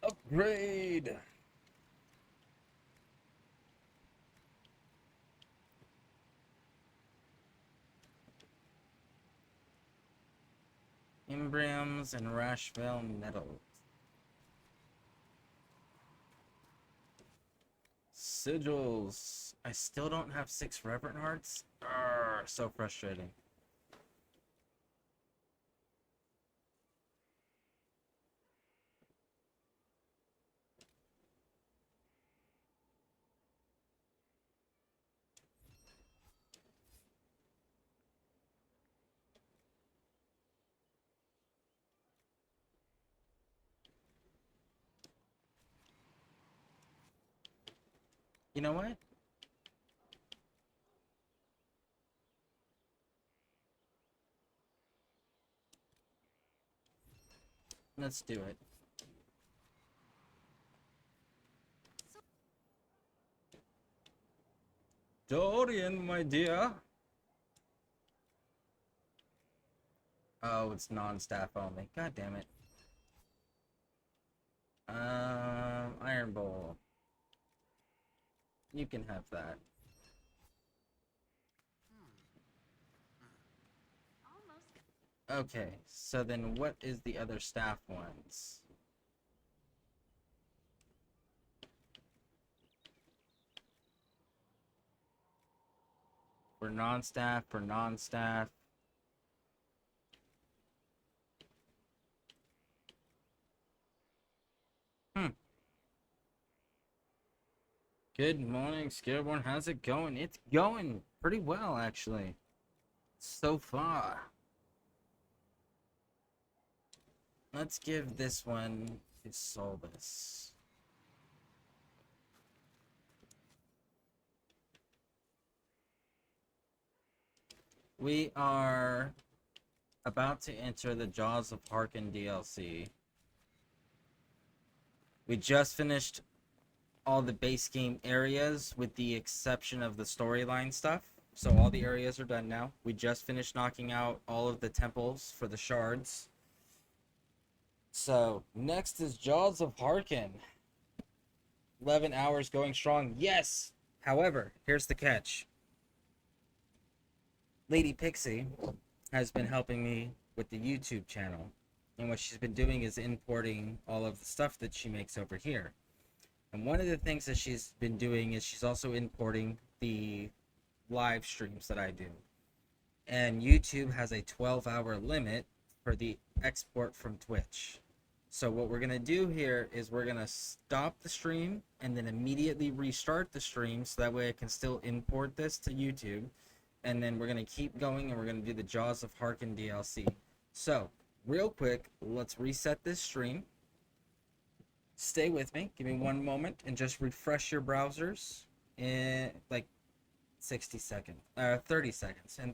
Upgrade! Imbriums and Rashville metals. Sigils. I still don't have 6 Reverend Hearts. Arrgh, so frustrating. You know what? Let's do it. Dorian, my dear. Oh, it's non-staff only. God damn it. Iron Bowl. You can have that. Okay, so then what is the other staff ones? For non-staff, for non-staff. Good morning, Scareborne. How's it going? It's going pretty well, actually. So far. Let's give this one to Solbus. We are about to enter the Jaws of Harkin DLC. We just finished all the base game areas with the exception of the storyline stuff. So all the areas are done now. We just finished knocking out all of the temples for the shards. So next is Jaws of Harkin. 11 hours going strong. Yes! However, here's the catch. Lady Pixie has been helping me with the YouTube channel. And what she's been doing is importing all of the stuff that she makes over here. And one of the things that she's been doing is she's also importing the live streams that I do. And YouTube has a 12-hour limit for the export from Twitch. So what we're going to do here is we're going to stop the stream and then immediately restart the stream so that way I can still import this to YouTube. And then we're going to keep going and we're going to do the Jaws of Harkin DLC. So, real quick, let's reset this stream. Stay with me. Give me one moment and just refresh your browsers in like 30 seconds. And